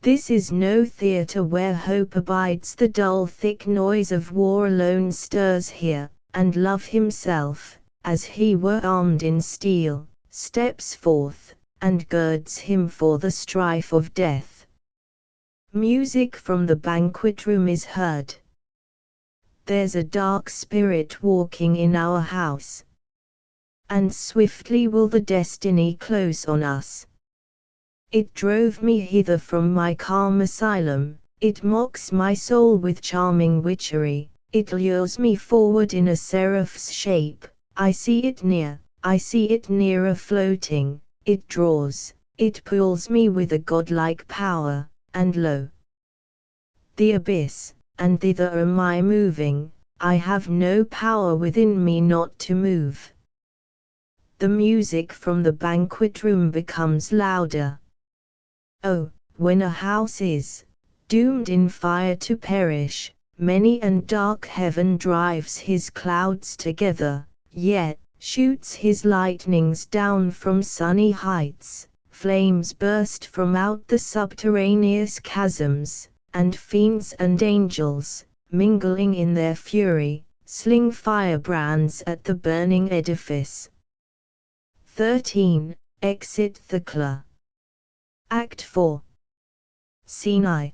This is no theatre where hope abides, the dull thick noise of war alone stirs here, and love himself, as he were armed in steel, steps forth, and girds him for the strife of death. Music from the banquet room is heard. There's a dark spirit walking in our house. And swiftly will the destiny close on us. It drove me hither from my calm asylum, it mocks my soul with charming witchery, it lures me forward in a seraph's shape, I see it near, I see it nearer floating, it draws, it pulls me with a godlike power, and lo! The abyss, and thither am I moving, I have no power within me not to move. The music from the banquet room becomes louder. Oh, when a house is doomed in fire to perish, many and dark heaven drives his clouds together, yet shoots his lightnings down from sunny heights, flames burst from out the subterraneous chasms, and fiends and angels, mingling in their fury, sling firebrands at the burning edifice. 13. Exit Thecla. Act 4. Scene I.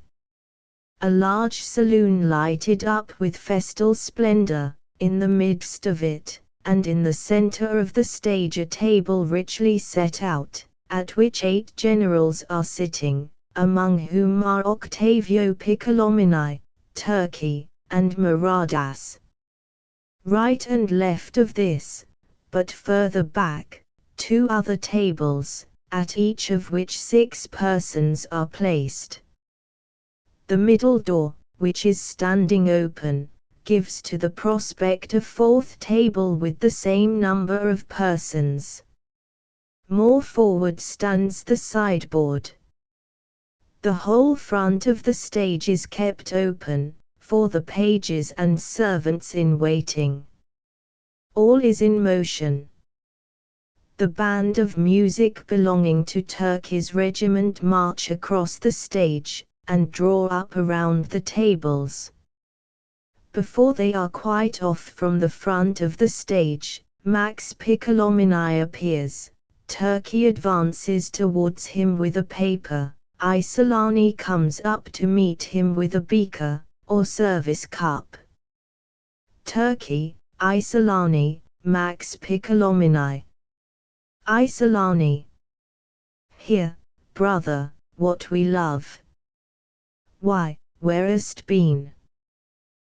A large saloon lighted up with festal splendor, in the midst of it, and in the center of the stage a table richly set out, at which 8 generals are sitting, among whom are Octavio Piccolomini, Turkey, and Maradas. Right and left of this, but further back, 2 other tables, at each of which 6 persons are placed. The middle door, which is standing open, gives to the prospect a 4th table with the same number of persons. More forward stands the sideboard. The whole front of the stage is kept open, for the pages and servants in waiting. All is in motion. The band of music belonging to Turkey's regiment march across the stage, and draw up around the tables. Before they are quite off from the front of the stage, Max Piccolomini appears. Turkey advances towards him with a paper. Isolani comes up to meet him with a beaker, or service cup. Turkey, Isolani, Max Piccolomini. Isolani. Here, brother, what we love. Why, where hast been?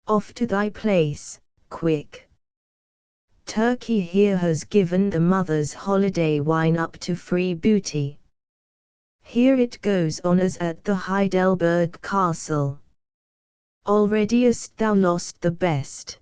Off to thy place, quick. Turkey here has given the mother's holiday wine up to free booty. Here it goes on as at the Heidelberg castle. Already hast thou lost the best.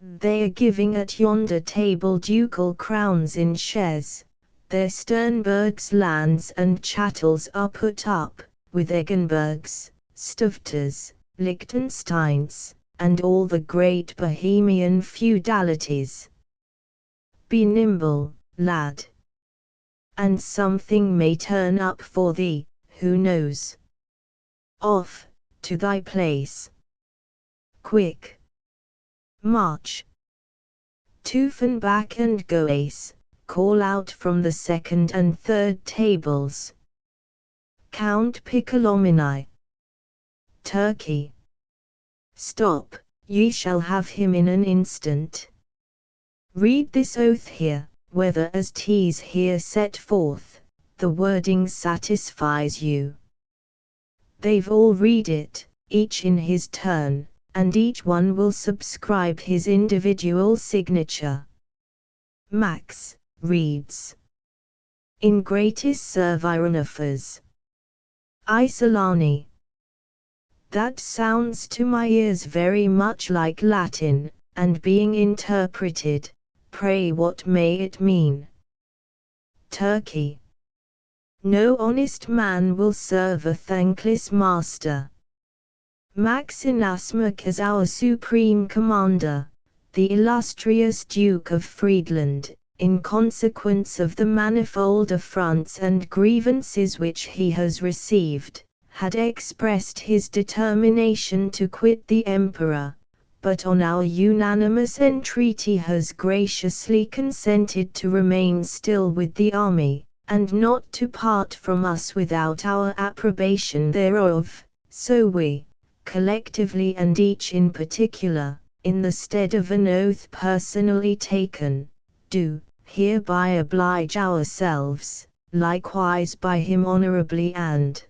They are giving at yonder table ducal crowns in shares, their Sternberg's lands and chattels are put up, with Eggenbergs, Stufters, Liechtensteins, and all the great Bohemian feudalities. Be nimble, lad. And something may turn up for thee, who knows? Off, to thy place. Quick. March. Tuffenbach and Goace, call out from the 2nd and 3rd tables. Count Piccolomini. Turkey. Stop, ye shall have him in an instant. Read this oath here, whether as 'tis here set forth, the wording satisfies you. They've all read it, each in his turn, and each one will subscribe his individual signature. Max reads. In gratis servironifers. Isolani. That sounds to my ears very much like Latin, and being interpreted, pray what may it mean? Turkey. No honest man will serve a thankless master. Max inasmuch as our supreme commander, the illustrious Duke of Friedland, in consequence of the manifold affronts and grievances which he has received, had expressed his determination to quit the Emperor, but on our unanimous entreaty has graciously consented to remain still with the army, and not to part from us without our approbation thereof, so we, collectively and each in particular, in the stead of an oath personally taken, do hereby oblige ourselves, likewise by him honorably and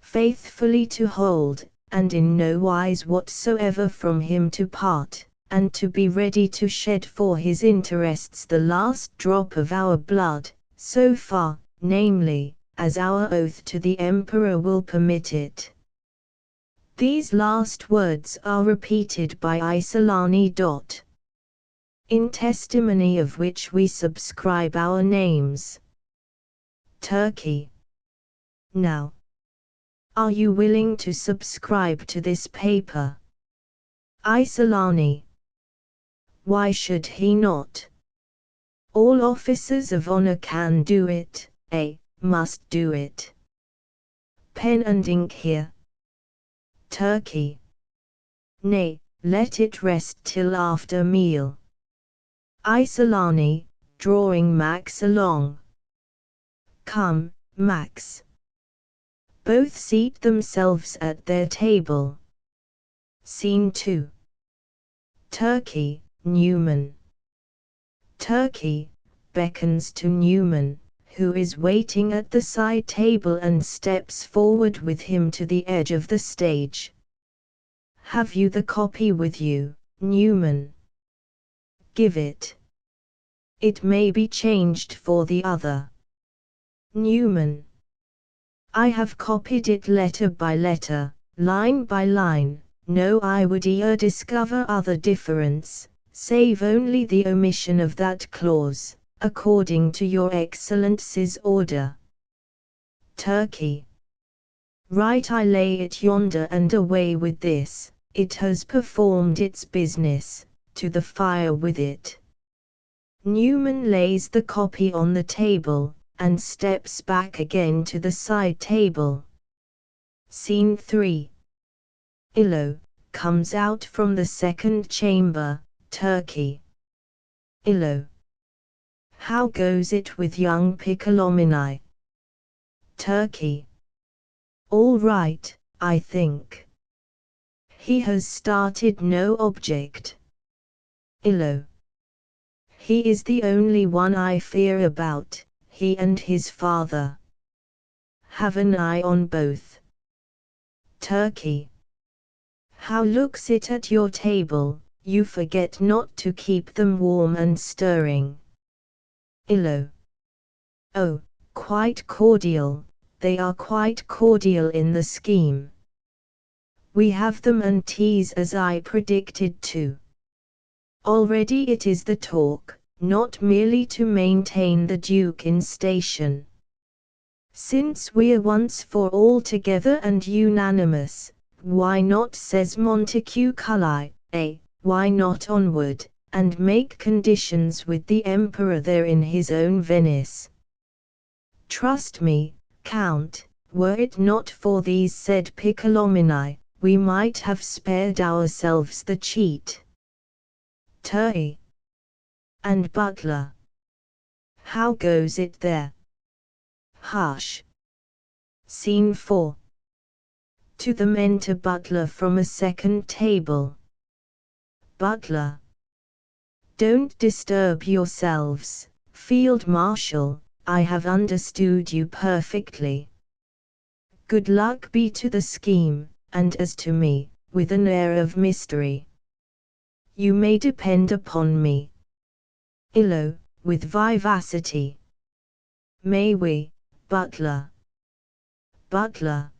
faithfully to hold, and in no wise whatsoever from him to part, and to be ready to shed for his interests the last drop of our blood, so far, namely, as our oath to the Emperor will permit it. These last words are repeated by Isolani. In testimony of which we subscribe our names. Turkey. Now, Are you willing to subscribe to this paper? Isolani. Why should he not? All officers of honor can do it, must do it. Pen and ink here. Turkey. Nay, let it rest till after meal. Isolani, drawing Max along. Come, Max. Both seat themselves at their table. Scene 2. Turkey, Newman. Turkey beckons to Newman, who is waiting at the side table, and steps forward with him to the edge of the stage. Have you the copy with you, Newman? Give it. It may be changed for the other. Newman. I have copied it letter by letter, line by line. No, I would e'er discover other difference, save only the omission of that clause, according to your Excellency's order. Turkey. Right, I lay it yonder, and away with this. It has performed its business. To the fire with it. Newman lays the copy on the table, and steps back again to the side table. Scene 3. Illo comes out from the second chamber. Turkey. Illo. How goes it with young Piccolomini? Turkey. All right, I think. He has started no object. Illo. He is the only one I fear about, he and his father. Have an eye on both. Turkey. How looks it at your table? You forget not to keep them warm and stirring. Illo. Oh, quite cordial, they are quite cordial in the scheme. We have them and teas as I predicted too. Already it is the talk, not merely to maintain the Duke in station. Since we're once for all together and unanimous, why not, says Montague Cully, why not onward, and make conditions with the Emperor there in his own Venice? Trust me, Count, were it not for these said Piccolomini, we might have spared ourselves the cheat. Turkey. And Butler. How goes it there? Hush. Scene 4. To the men, to Butler from a second table. Butler. Don't disturb yourselves, Field Marshal, I have understood you perfectly. Good luck be to the scheme, and as to me, with an air of mystery. You may depend upon me. Illo, with vivacity. May we, Butler? Butler.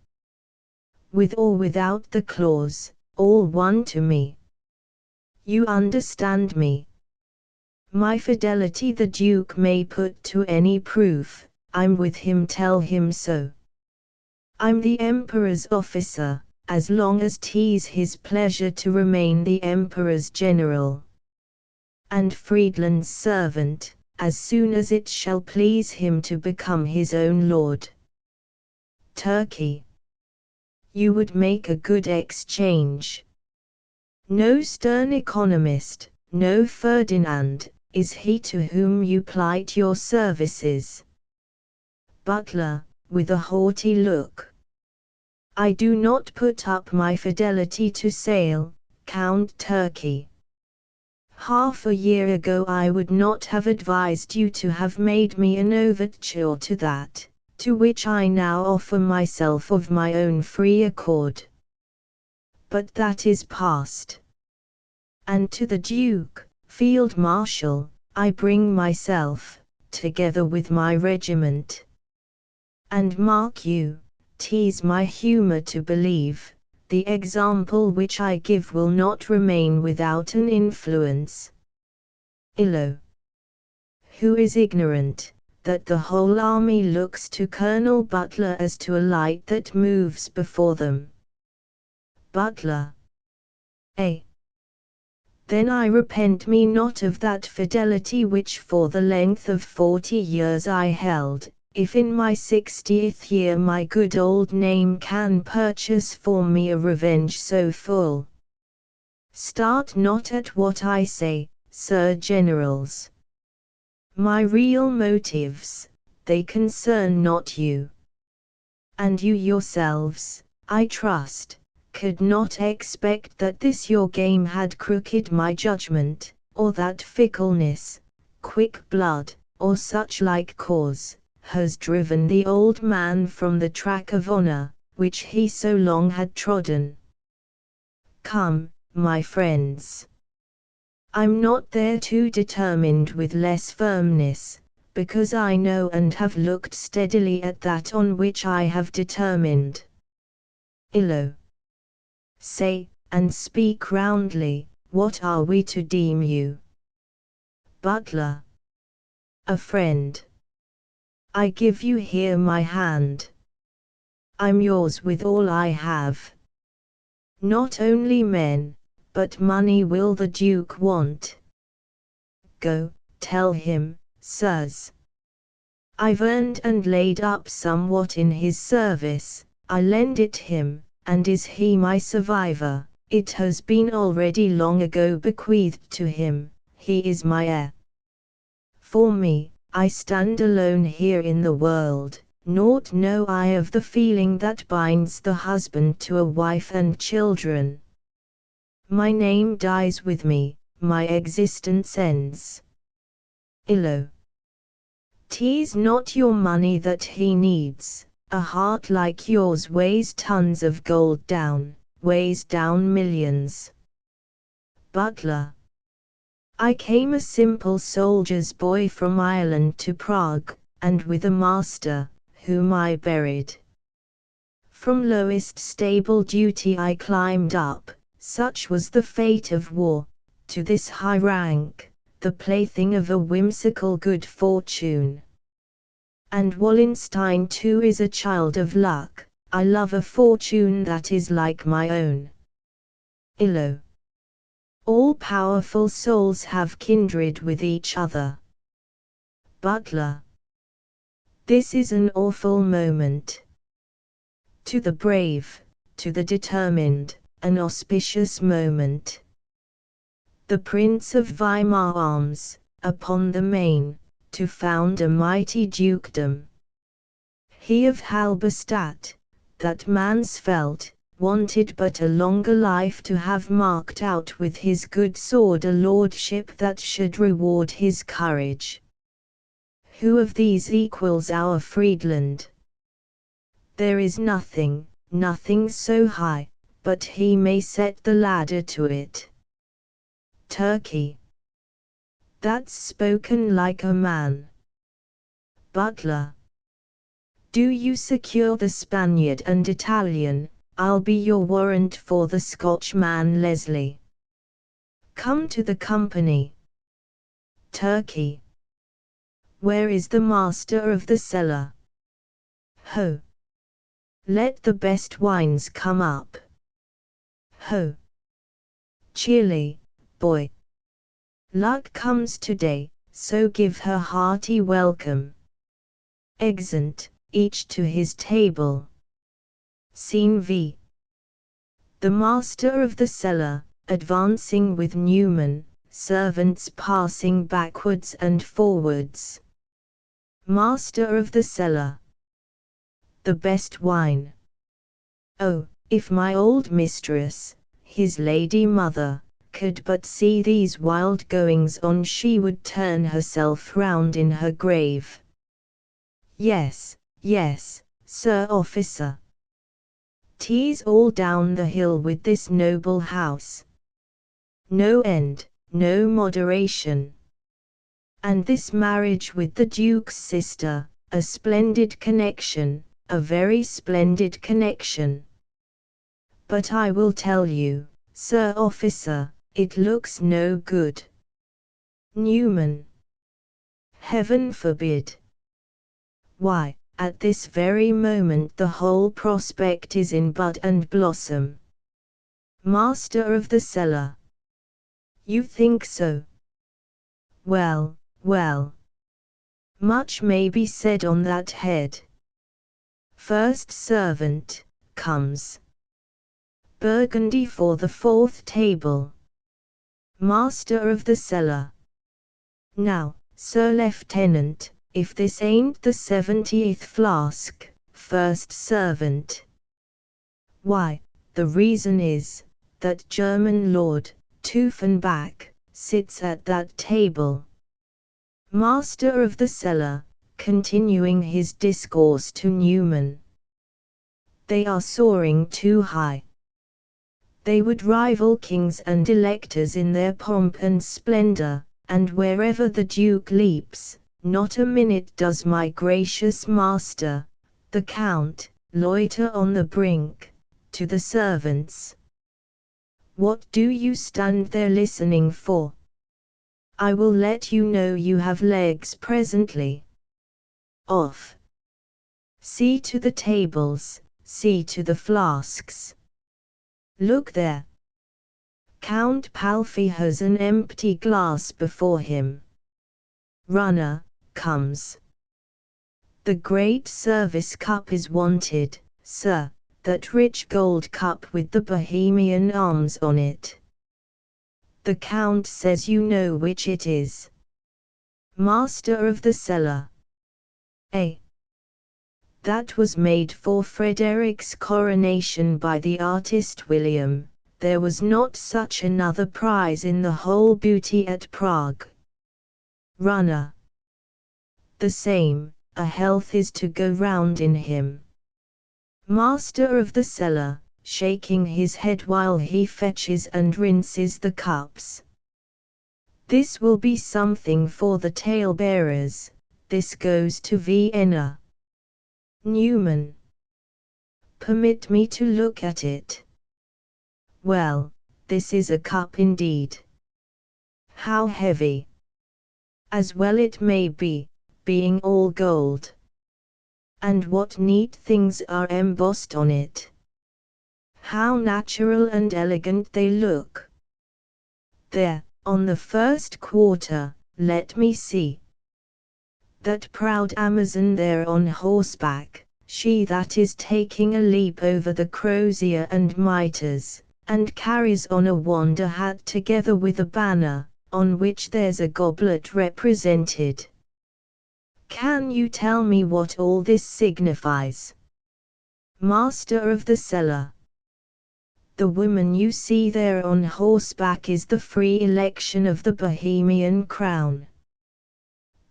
With or without the clause, all one to me. You understand me. My fidelity the Duke may put to any proof, I'm with him, tell him so. I'm the Emperor's officer, as long as 'tis his pleasure to remain the Emperor's general. And Friedland's servant, as soon as it shall please him to become his own lord. Turkey. You would make a good exchange. No stern economist, no Ferdinand, is he to whom you plight your services. Butler, with a haughty look. I do not put up my fidelity to sale, Count Turkey. Half a year ago I would not have advised you to have made me an overture to that, to which I now offer myself of my own free accord. But that is past. And to the Duke, Field Marshal, I bring myself, together with my regiment. And mark you, 'tis my humour to believe, the example which I give will not remain without an influence. Illo. Who is ignorant, that the whole army looks to Colonel Butler as to a light that moves before them. Butler. Then I repent me not of that fidelity which for the length of 40 years I held, if in my 60th year my good old name can purchase for me a revenge so full. Start not at what I say, Sir Generals. My real motives, they concern not you. And you yourselves, I trust, could not expect that this your game had crooked my judgment, or that fickleness, quick blood, or such like cause, has driven the old man from the track of honor, which he so long had trodden. Come, my friends. I'm not there too determined with less firmness, because I know and have looked steadily at that on which I have determined. Illo. Say, and speak roundly, what are we to deem you? Butler. A friend. I give you here my hand. I'm yours with all I have. Not only men, but money will the Duke want. Go, tell him, sirs. I've earned and laid up somewhat in his service, I lend it him, and is he my survivor, it has been already long ago bequeathed to him, he is my heir. For me, I stand alone here in the world, naught know I of the feeling that binds the husband to a wife and children. My name dies with me, my existence ends. Illo. 'Tis not your money that he needs, a heart like yours weighs tons of gold down, weighs down millions. Butler. I came a simple soldier's boy from Ireland to Prague, and with a master, whom I buried. From lowest stable duty I climbed up, such was the fate of war, to this high rank, the plaything of a whimsical good fortune. And Wallenstein too is a child of luck, I love a fortune that is like my own. Illo. All powerful souls have kindred with each other. Butler. This is an awful moment. To the brave, to the determined, an auspicious moment. The Prince of Weimar arms, upon the main, to found a mighty dukedom. He of Halberstadt, that Mansfeld, wanted but a longer life to have marked out with his good sword a lordship that should reward his courage. Who of these equals our Friedland? There is nothing, nothing so high, but he may set the ladder to it. Turkey. That's spoken like a man. Butler. Do you secure the Spaniard and Italian, I'll be your warrant for the Scotchman Leslie. Come to the company. Turkey. Where is the master of the cellar? Ho. Let the best wines come up. Ho. Cheerly, boy. Luck comes today, so give her hearty welcome. Exeunt, each to his table. Scene V. The master of the cellar, advancing with Newman, servants passing backwards and forwards. Master of the cellar. The best wine. Oh, if my old mistress, his lady mother, could but see these wild goings on, she would turn herself round in her grave. Yes, yes, sir officer. 'Tis all down the hill with this noble house. No end, no moderation. And this marriage with the Duke's sister, a splendid connection, a very splendid connection. But I will tell you, sir officer, it looks no good. Newman. Heaven forbid. Why, at this very moment the whole prospect is in bud and blossom. Master of the cellar. You think so? Well, well. Much may be said on that head. First servant comes. Burgundy for the 4th table. Master of the cellar. Now, Sir Lieutenant, if this ain't the 70th flask, first servant. Why, the reason is, that German Lord, Tuffenbach, sits at that table. Master of the cellar, continuing his discourse to Newman. They are soaring too high. They would rival kings and electors in their pomp and splendor, and wherever the Duke leaps, not a minute does my gracious master, the Count, loiter on the brink. To the servants. What do you stand there listening for? I will let you know you have legs presently. Off. See to the tables, see to the flasks. Look there. Count Palfy has an empty glass before him. Runner, comes. The great service cup is wanted, sir. That rich gold cup with the Bohemian arms on it. The Count says you know which it is. Master of the cellar. That was made for Frederick's coronation by the artist William. There was not such another prize in the whole booty at Prague. Runner. The same, a health is to go round in him. Master of the cellar, shaking his head while he fetches and rinses the cups. This will be something for the talebearers, this goes to Vienna. Newman. Permit me to look at it. Well, this is a cup indeed. How heavy. As well it may be, being all gold. And what neat things are embossed on it. How natural and elegant they look. There, on the first quarter, let me see. That proud Amazon there on horseback, she that is taking a leap over the crozier and mitres, and carries on a wander hat together with a banner, on which there's a goblet represented. Can you tell me what all this signifies? Master of the cellar. The woman you see there on horseback is the free election of the Bohemian crown.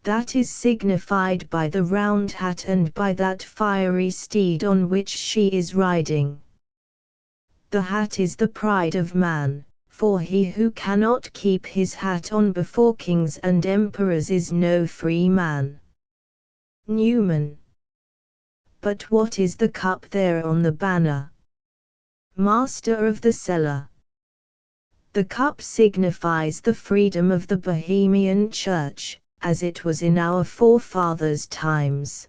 That is signified by the round hat and by that fiery steed on which she is riding. The hat is the pride of man, for he who cannot keep his hat on before kings and emperors is no free man. Newman. But what is the cup there on the banner? Master of the cellar. The cup signifies the freedom of the Bohemian Church, as it was in our forefathers' times.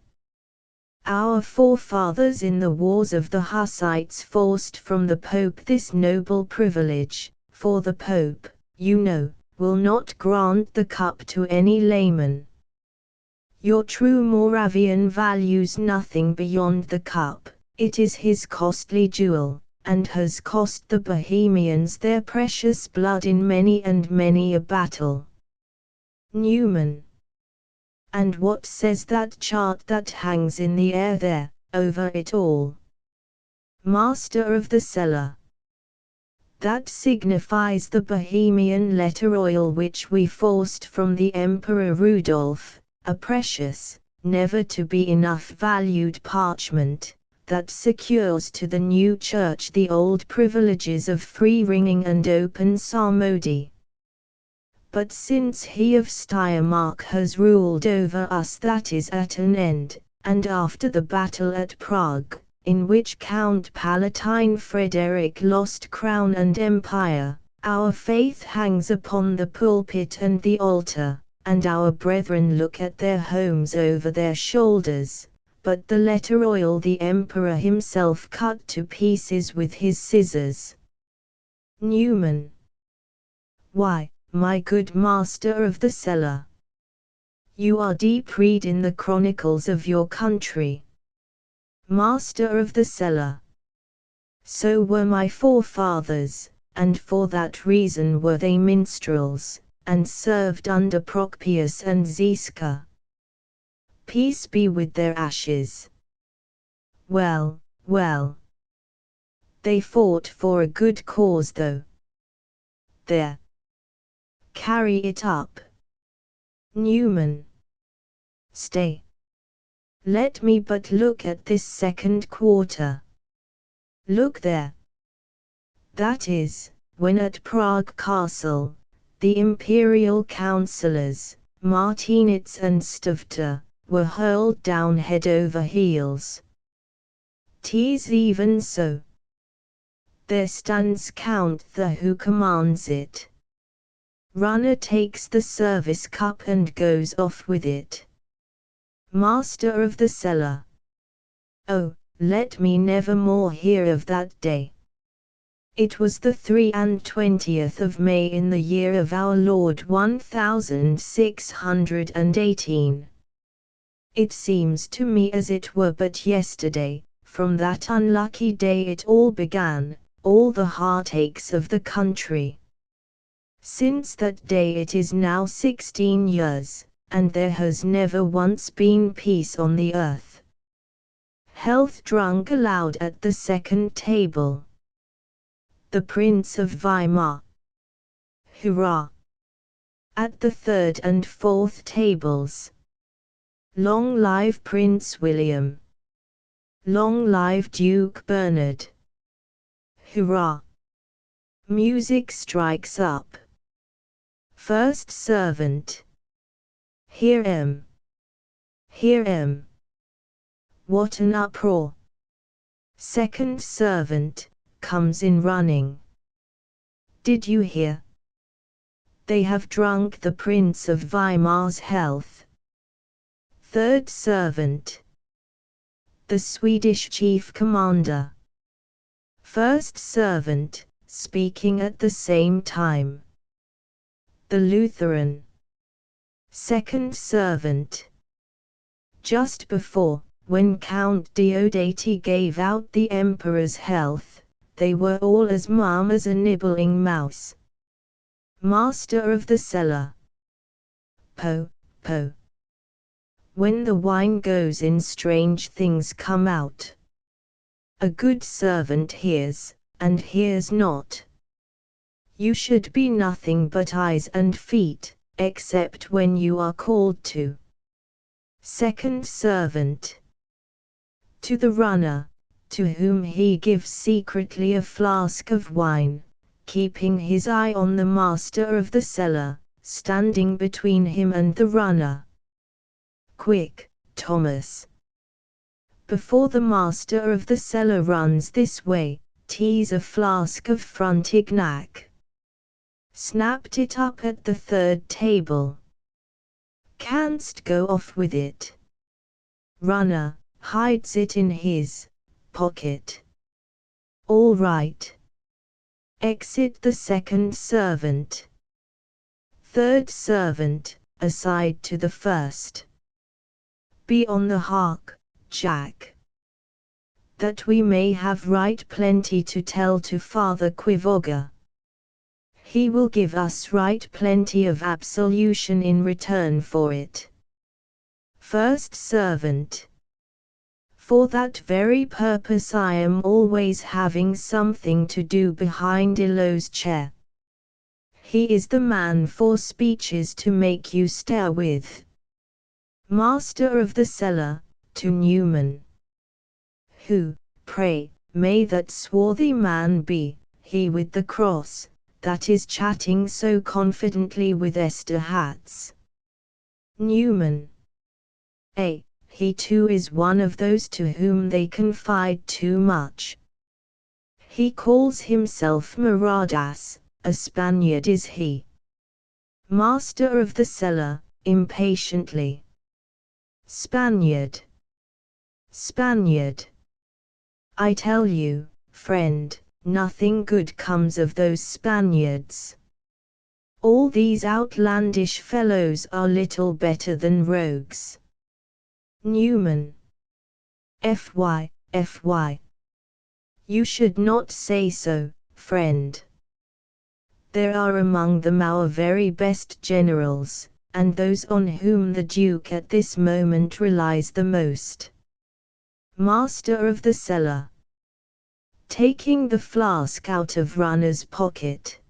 Our forefathers in the wars of the Hussites forced from the Pope this noble privilege, for the Pope, you know, will not grant the cup to any layman. Your true Moravian values nothing beyond the cup, it is his costly jewel, and has cost the Bohemians their precious blood in many and many a battle. Newman. And what says that chart that hangs in the air there, over it all? Master of the cellar. That signifies the Bohemian letter oil which we forced from the Emperor Rudolph, a precious, never to be enough valued parchment, that secures to the new church the old privileges of free ringing and open psalmody. But since he of Steiermark has ruled over us that is at an end, and after the battle at Prague, in which Count Palatine Frederick lost crown and empire, our faith hangs upon the pulpit and the altar, and our brethren look at their homes over their shoulders, but the letter oil the emperor himself cut to pieces with his scissors. Newman. Why, my good master of the cellar, you are deep read in the chronicles of your country. Master of the cellar. So were my forefathers, and for that reason were they minstrels, and served under Procopius and Ziska. Peace be with their ashes. Well, well. They fought for a good cause though. There. Carry it up. Newman. Stay. Let me but look at this second quarter. Look there. That is, when at Prague Castle, the imperial councillors, Martinitz and Stavta, were hurled down head over heels. 'Tis even so. There stands Count the who commands it. Runner takes the service cup and goes off with it. Master of the cellar. Oh, let me never more hear of that day. It was the 23rd of May in the year of our Lord 1618. It seems to me as it were but yesterday, from that unlucky day it all began, all the heartaches of the country. Since that day it is now 16 years, and there has never once been peace on the earth. Health drunk aloud at the second table. The Prince of Weimar. Hurrah! At the third and fourth tables. Long live Prince William. Long live Duke Bernard. Hurrah! Music strikes up. First servant. Here am. Here am. What an uproar! Second servant comes in running. Did you hear? They have drunk the Prince of Weimar's health. Third servant. The Swedish chief commander. First servant, speaking at the same time. The Lutheran. Second servant. Just before, when Count Diodati gave out the emperor's health, they were all as mum as a nibbling mouse. Master of the cellar. Po, po. When the wine goes in strange things come out. A good servant hears, and hears not. You should be nothing but eyes and feet, except when you are called to. Second servant. To the runner, to whom he gives secretly a flask of wine, keeping his eye on the master of the cellar, standing between him and the runner. Quick, Thomas. Before the master of the cellar runs this way, tease a flask of Frontignac. Snapped it up at the third table. Canst go off with it. Runner hides it in his pocket. All right. Exit the second servant. Third servant, aside to the first. Be on the hark, Jack. That we may have right plenty to tell to Father Quivoga. He will give us right plenty of absolution in return for it. First servant. For that very purpose I am always having something to do behind Illo's chair. He is the man for speeches to make you stare with. Master of the cellar, to Newman. Who, pray, may that swarthy man be, he with the cross, that is chatting so confidently with Esther Hatz? Newman. He too is one of those to whom they confide too much. He calls himself Maradas, a Spaniard is he. Master of the cellar, impatiently. Spaniard. Spaniard. I tell you, friend, nothing good comes of those Spaniards. All these outlandish fellows are little better than rogues. Newman. Fy. You should not say so, friend. There are among them our very best generals, and those on whom the Duke at this moment relies the most. Master of the cellar. Taking the flask out of Runner's pocket.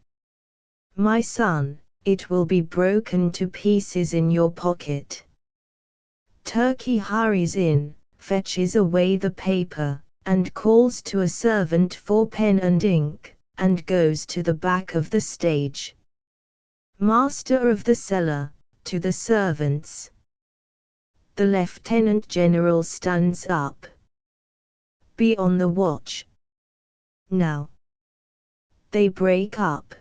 My son, it will be broken to pieces in your pocket. Turkey hurries in, fetches away the paper, and calls to a servant for pen and ink, and goes to the back of the stage. Master of the cellar, to the servants. The Lieutenant General stands up. Be on the watch. Now. They break up.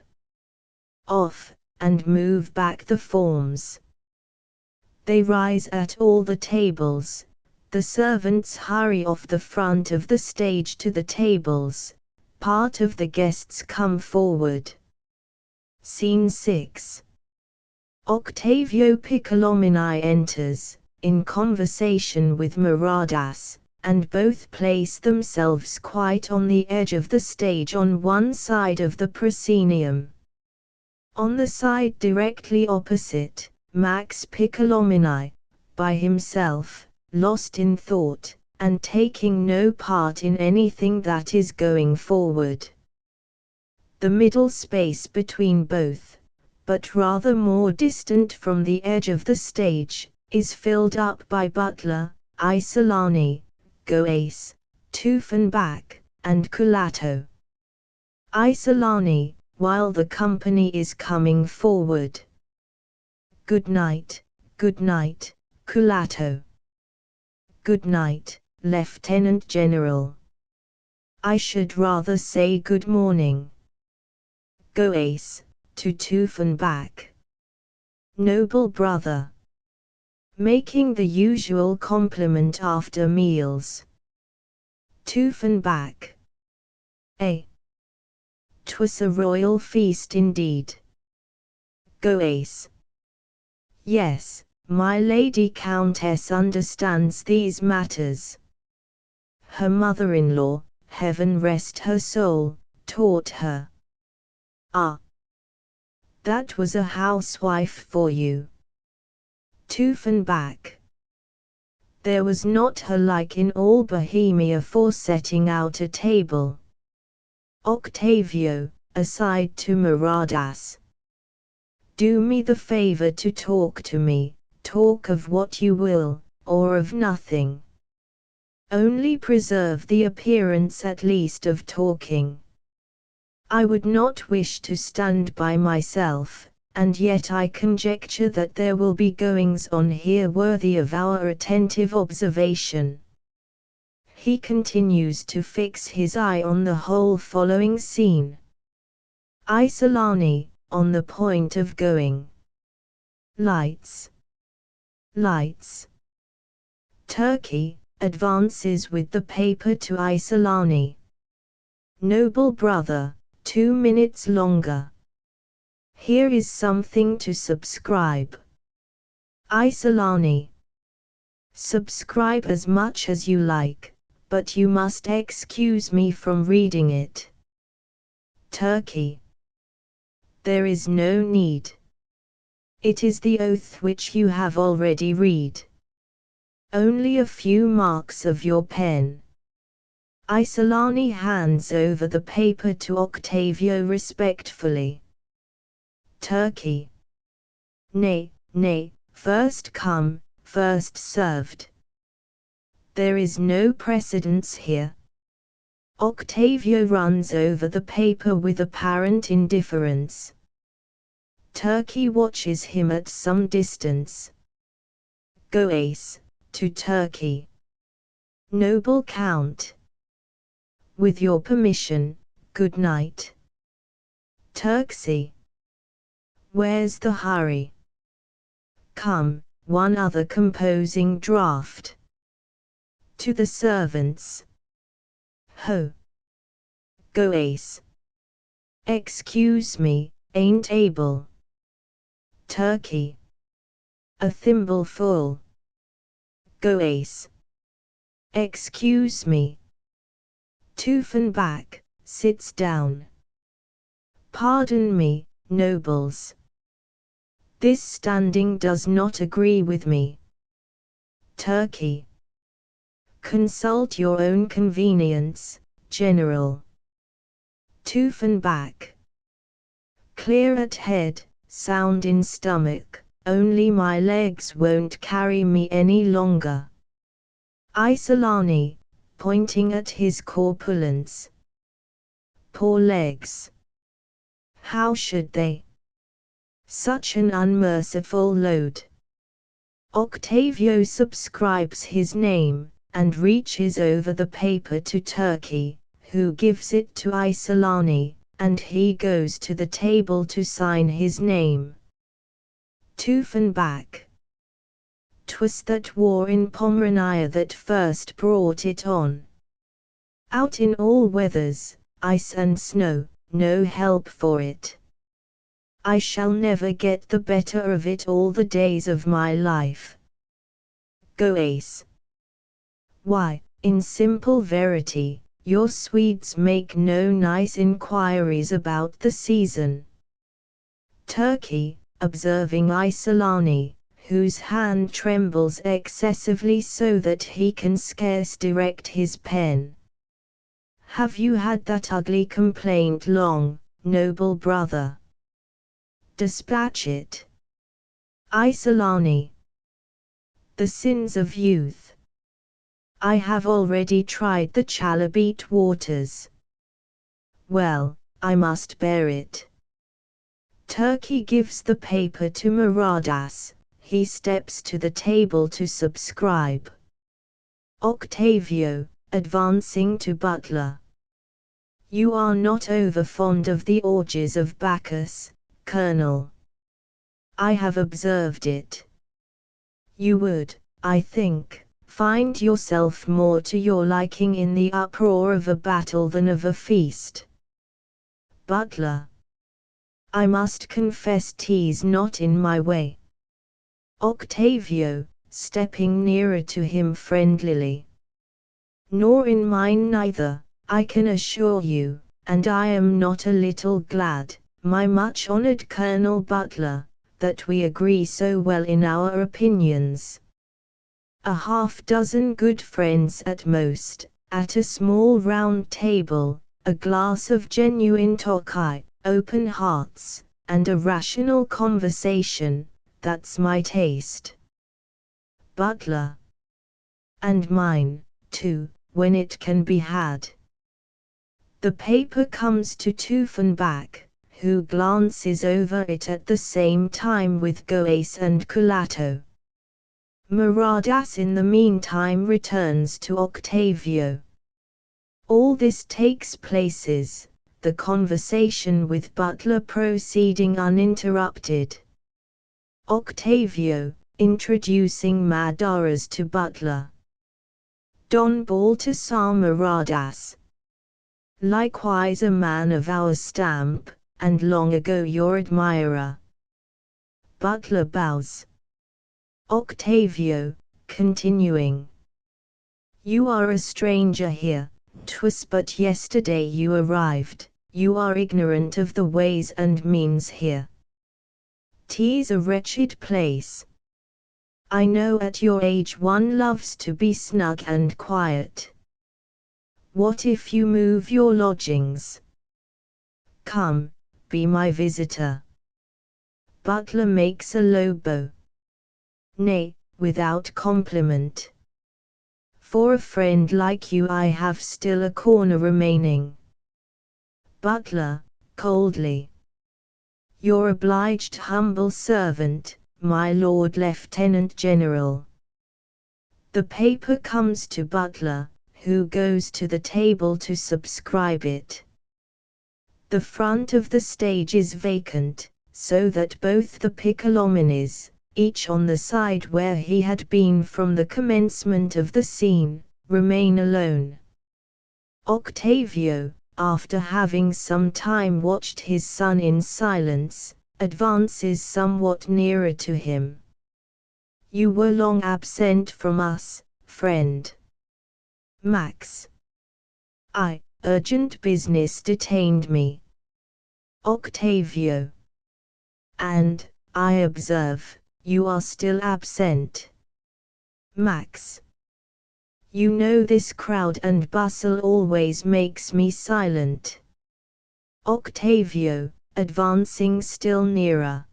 Off, and move back the forms. They rise at all the tables. The servants hurry off the front of the stage to the tables. Part of the guests come forward. Scene 6. Octavio Piccolomini enters, in conversation with Maradas, and both place themselves quite on the edge of the stage on one side of the proscenium. On the side directly opposite, Max Piccolomini, by himself, lost in thought, and taking no part in anything that is going forward. The middle space between both, but rather more distant from the edge of the stage, is filled up by Butler, Isolani, Goace, Tuffenbach, and Culato. Isolani, while the company is coming forward. Good night, Culato. Good night, Lieutenant General. I should rather say good morning. Goace, to Tuffenbach. Noble brother. Making the usual compliment after meals. Tuffenbach. 'Twas a royal feast indeed. Goace. Yes, my Lady Countess understands these matters. Her mother-in-law, heaven rest her soul, taught her. Ah! That was a housewife for you. Tuffenbach. There was not her like in all Bohemia for setting out a table. Octavio, aside to Maradas. Do me the favor to talk to me, talk of what you will, or of nothing. Only preserve the appearance at least of talking. I would not wish to stand by myself, and yet I conjecture that there will be goings on here worthy of our attentive observation. He continues to fix his eye on the whole following scene. Isolani, on the point of going. Lights. Lights. Turkey, advances with the paper to Isolani. Noble brother, 2 minutes longer. Here is something to subscribe. Isolani. Subscribe as much as you like, but you must excuse me from reading it. Turkey. There is no need. It is the oath which you have already read. Only a few marks of your pen. Isolani hands over the paper to Octavio respectfully. Turkey. Nay, first come, first served. There is no precedence here. Octavio runs over the paper with apparent indifference. Turkey watches him at some distance. Goace, to Turkey. Noble Count. With your permission, good night. Turksey. Where's the hurry? Come, one other composing draft. To the servants. Ho! Go Ace. Excuse me, ain't able. Turkey. A thimbleful. Go Ace. Excuse me. Toofenback, sits down. Pardon me, nobles. This standing does not agree with me. Turkey. Consult your own convenience, General. Toofenback. Clear at head, sound in stomach, only my legs won't carry me any longer. Isolani, pointing at his corpulence. Poor legs. How should they? Such an unmerciful load. Octavio subscribes his name, and reaches over the paper to Turkey, who gives it to Isolani, and he goes to the table to sign his name. Toofenback. 'Twas that war in Pomerania that first brought it on. Out in all weathers, ice and snow, no help for it. I shall never get the better of it all the days of my life. Go Ace. Why, in simple verity, your Swedes make no nice inquiries about the season. Turkey, observing Isolani, whose hand trembles excessively so that he can scarce direct his pen. Have you had that ugly complaint long, noble brother? Dispatch it. Isolani. The sins of youth. I have already tried the chalybeate waters. Well, I must bear it. Turkey gives the paper to Maradas, he steps to the table to subscribe. Octavio, advancing to Butler. You are not over fond of the orgies of Bacchus, Colonel. I have observed it. You would, I think, find yourself more to your liking in the uproar of a battle than of a feast. Butler. I must confess 'tis not in my way. Octavio, stepping nearer to him friendlily. Nor in mine neither, I can assure you, and I am not a little glad, my much honored Colonel Butler, that we agree so well in our opinions. A half-dozen good friends at most, at a small round table, a glass of genuine Tokai, open hearts, and a rational conversation, that's my taste. Butler. And mine, too, when it can be had. The paper comes to Toofenback, who glances over it at the same time with Goace and Culato. Maradas in the meantime returns to Octavio. All this takes places, the conversation with Butler proceeding uninterrupted. Octavio, introducing Madaras to Butler. Don Baltasar Maradas. Likewise a man of our stamp, and long ago your admirer. Butler bows. Octavio, continuing. You are a stranger here, 'twas but yesterday you arrived, you are ignorant of the ways and means here. 'Tis a wretched place. I know at your age one loves to be snug and quiet. What if you move your lodgings? Come, be my visitor. Butler makes a low bow. Nay, without compliment. For a friend like you I have still a corner remaining. Butler, coldly. Your obliged humble servant, my Lord Lieutenant General. The paper comes to Butler, who goes to the table to subscribe it. The front of the stage is vacant, so that both the Piccolominis, each on the side where he had been from the commencement of the scene, remain alone. Octavio, after having some time watched his son in silence, advances somewhat nearer to him. You were long absent from us, friend. Max. Urgent business detained me. Octavio. And, I observe, you are still absent. Max. You know this crowd and bustle always makes me silent. Octavio, advancing still nearer.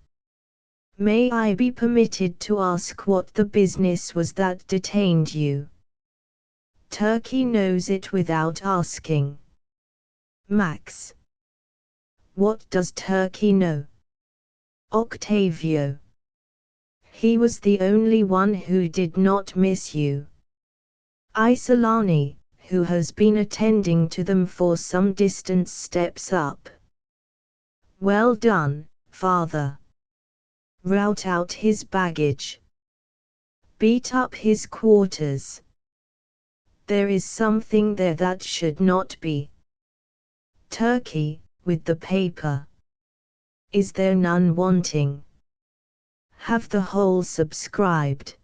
May I be permitted to ask what the business was that detained you? Turkey knows it without asking. Max. What does Turkey know? Octavio. He was the only one who did not miss you. Isolani, who has been attending to them for some distance, steps up. Well done, father. Rout out his baggage. Beat up his quarters. There is something there that should not be. Turkey, with the paper. Is there none wanting? Have the whole subscribed.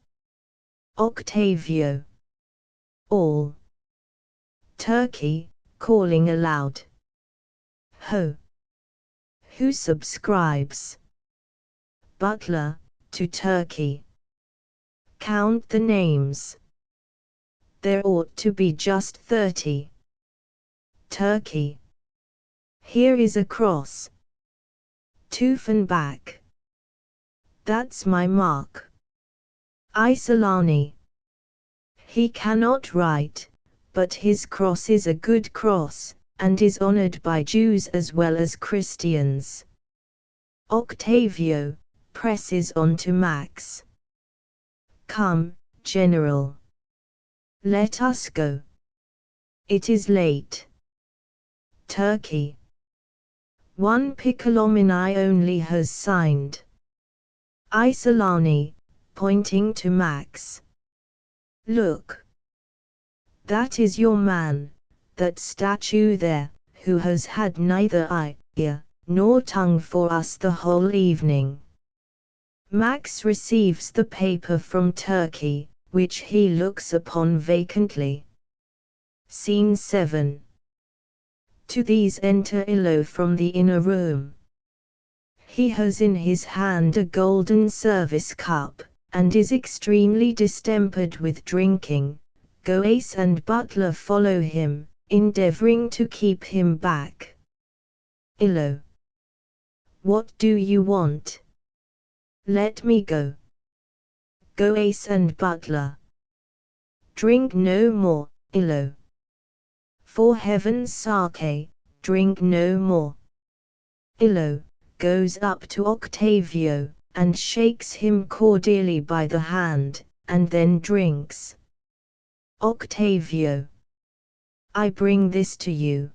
Octavio. All. Turkey, calling aloud. Ho! Who subscribes? Butler, to Turkey. Count the names. There ought to be just 30. Turkey. Here is a cross. Tooth and back. That's my mark. Isolani. He cannot write, but his cross is a good cross, and is honored by Jews as well as Christians. Octavio presses on to Max. Come, General. Let us go. It is late. Turkey. One Piccolomini only has signed. Isolani, pointing to Max. Look. That is your man, that statue there, who has had neither eye, ear, nor tongue for us the whole evening. Max receives the paper from Turkey, which he looks upon vacantly. Scene 7. To these enter Illo from the inner room. He has in his hand a golden service cup, and is extremely distempered with drinking. Goace and Butler follow him, endeavoring to keep him back. Illo. What do you want? Let me go. Goace and Butler. Drink no more, Illo. For heaven's sake, drink no more. Illo goes up to Octavio, and shakes him cordially by the hand, and then drinks. Octavio. I bring this to you.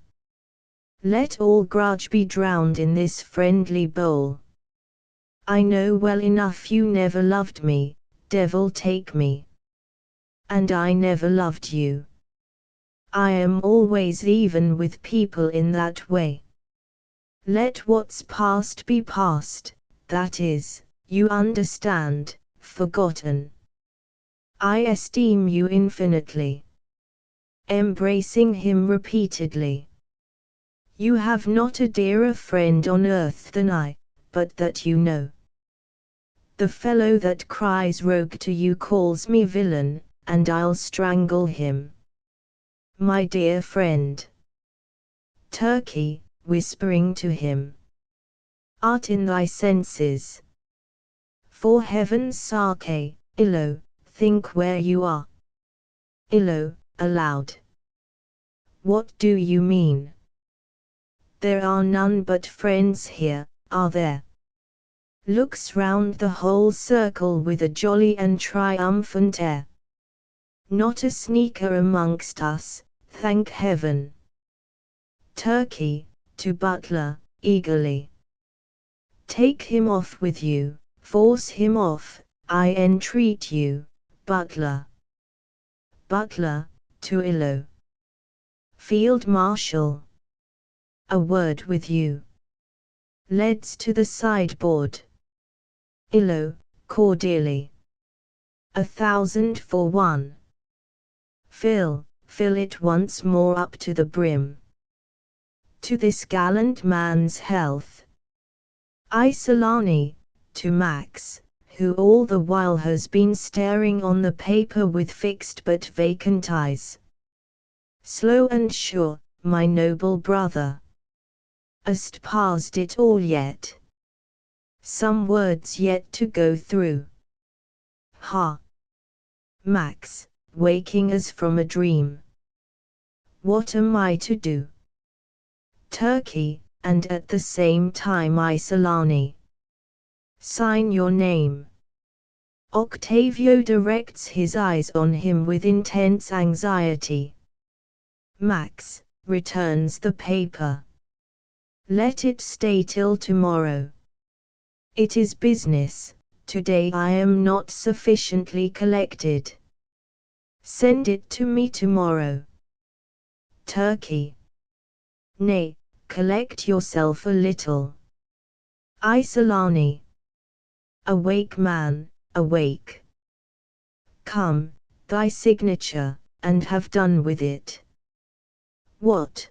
Let all grudge be drowned in this friendly bowl. I know well enough you never loved me, devil take me. And I never loved you. I am always even with people in that way. Let what's past be past, that is, you understand, forgotten. I esteem you infinitely. Embracing him repeatedly. You have not a dearer friend on earth than I, but that you know. The fellow that cries rogue to you calls me villain, and I'll strangle him. My dear friend. Turkey, whispering to him. Art in thy senses. For heaven's sake, Illo, think where you are. Illo, aloud. What do you mean? There are none but friends here, are there? Looks round the whole circle with a jolly and triumphant air. Not a sneaker amongst us, thank heaven. Turkey, to Butler, eagerly. Take him off with you, force him off, I entreat you, butler. Butler, to Illo. Field Marshal. A word with you. Leads to the sideboard. Illo, cordially. 1,000 for one. Fill it once more up to the brim. To this gallant man's health. Isolani, to Max, who all the while has been staring on the paper with fixed but vacant eyes. Slow and sure, my noble brother. Hast passed it all yet? Some words yet to go through. Ha! Max, waking as from a dream. What am I to do? Turkey, and at the same time Isolani. Sign your name. Octavio directs his eyes on him with intense anxiety. Max, returns the paper. Let it stay till tomorrow. It is business, today I am not sufficiently collected. Send it to me tomorrow. Turkey. Nay, collect yourself a little. Isolani. Awake man, awake. Come, thy signature, and have done with it. What?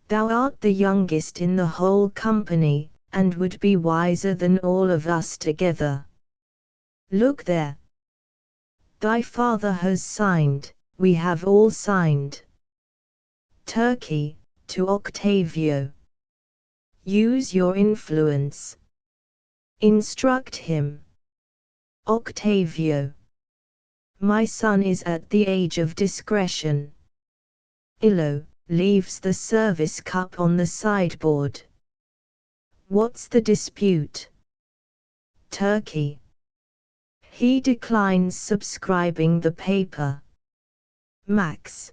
Thou art the youngest in the whole company, and would be wiser than all of us together. Look there. Thy father has signed, we have all signed. Turkey, to Octavio. Use your influence. Instruct him. Octavio. My son is at the age of discretion. Illo, leaves the service cup on the sideboard. What's the dispute? Turkey. He declines subscribing the paper. Max.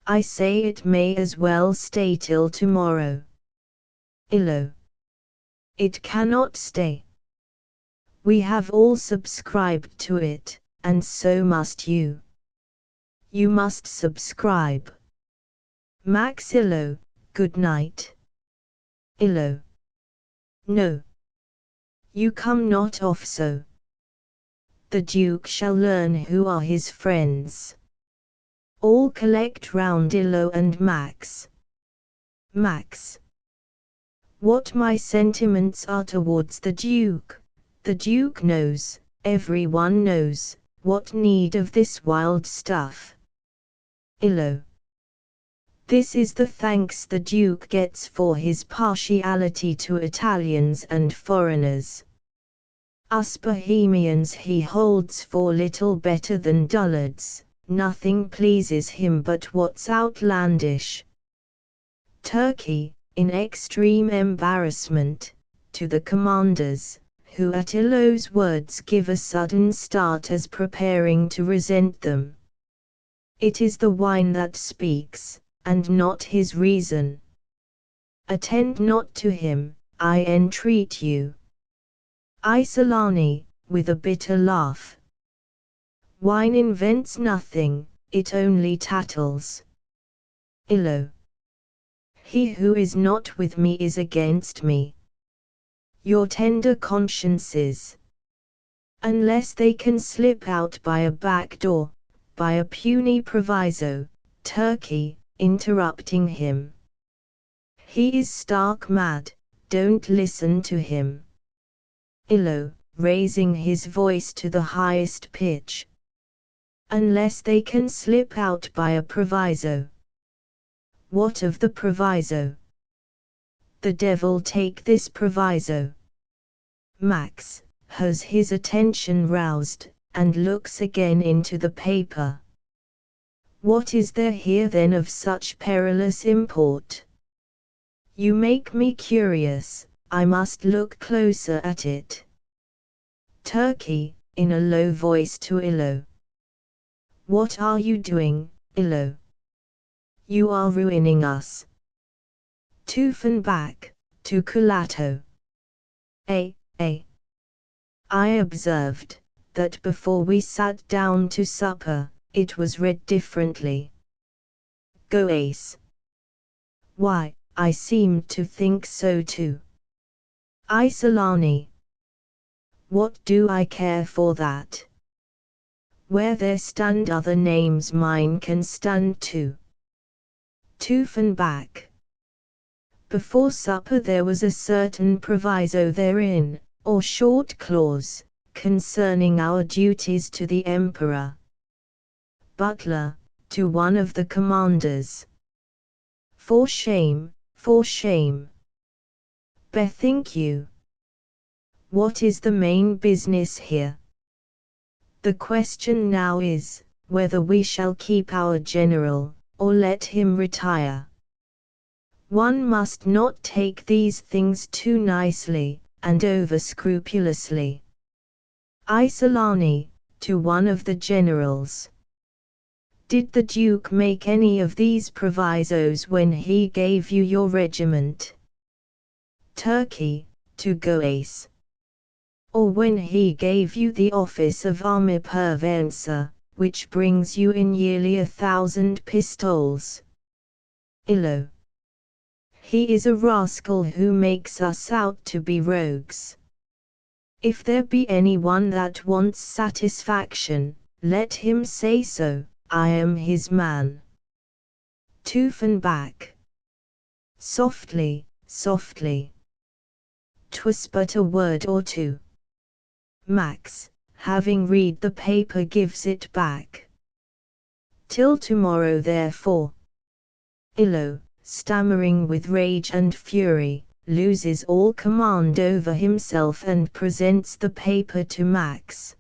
I say it may as well stay till tomorrow. Illo. It cannot stay. We have all subscribed to it, and so must you. You must subscribe. Max. Illo, good night. Illo. No. You come not off so. The Duke shall learn who are his friends. All collect round Illo and Max. Max. What my sentiments are towards the Duke knows, everyone knows, what need of this wild stuff. Illo. This is the thanks the Duke gets for his partiality to Italians and foreigners. Us Bohemians he holds for little better than dullards, nothing pleases him but what's outlandish. Turkey, in extreme embarrassment, to the commanders, who at Illo's words give a sudden start as preparing to resent them. It is the wine that speaks, and not his reason. Attend not to him, I entreat you. Isolani, with a bitter laugh. Wine invents nothing, it only tattles. Illo. He who is not with me is against me. Your tender consciences. Unless they can slip out by a back door, by a puny proviso, Turkey, interrupting him. He is stark mad, don't listen to him. Illo, raising his voice to the highest pitch. Unless they can slip out by a proviso. What of the proviso? The devil take this proviso. Max has his attention roused, and looks again into the paper. What is there here then of such perilous import? You make me curious, I must look closer at it. Turkey, in a low voice to Illo. What are you doing, Illo? You are ruining us. Toofen back, to Culato. I observed that before we sat down to supper, it was read differently. Goes. Why, I seemed to think so too. Isolani. What do I care for that? Where there stand other names, mine can stand too. Tiefenbach. Before supper there was a certain proviso therein, or short clause, concerning our duties to the emperor. Butler, to one of the commanders. For shame, for shame. Bethink you. What is the main business here? The question now is, whether we shall keep our general, or let him retire. One must not take these things too nicely, and over-scrupulously. Isolani, to one of the generals. Did the Duke make any of these provisos when he gave you your regiment? Turkey, to Goes. Or when he gave you the office of army purveyor, which brings you in yearly 1,000 pistoles? Illo. He is a rascal who makes us out to be rogues. If there be any one that wants satisfaction, let him say so, I am his man. Tiefenbach. Softly, softly. 'Twas but a word or two. Max, having read the paper, gives it back. Till tomorrow therefore. Illo, stammering with rage and fury, loses all command over himself and presents the paper to Max.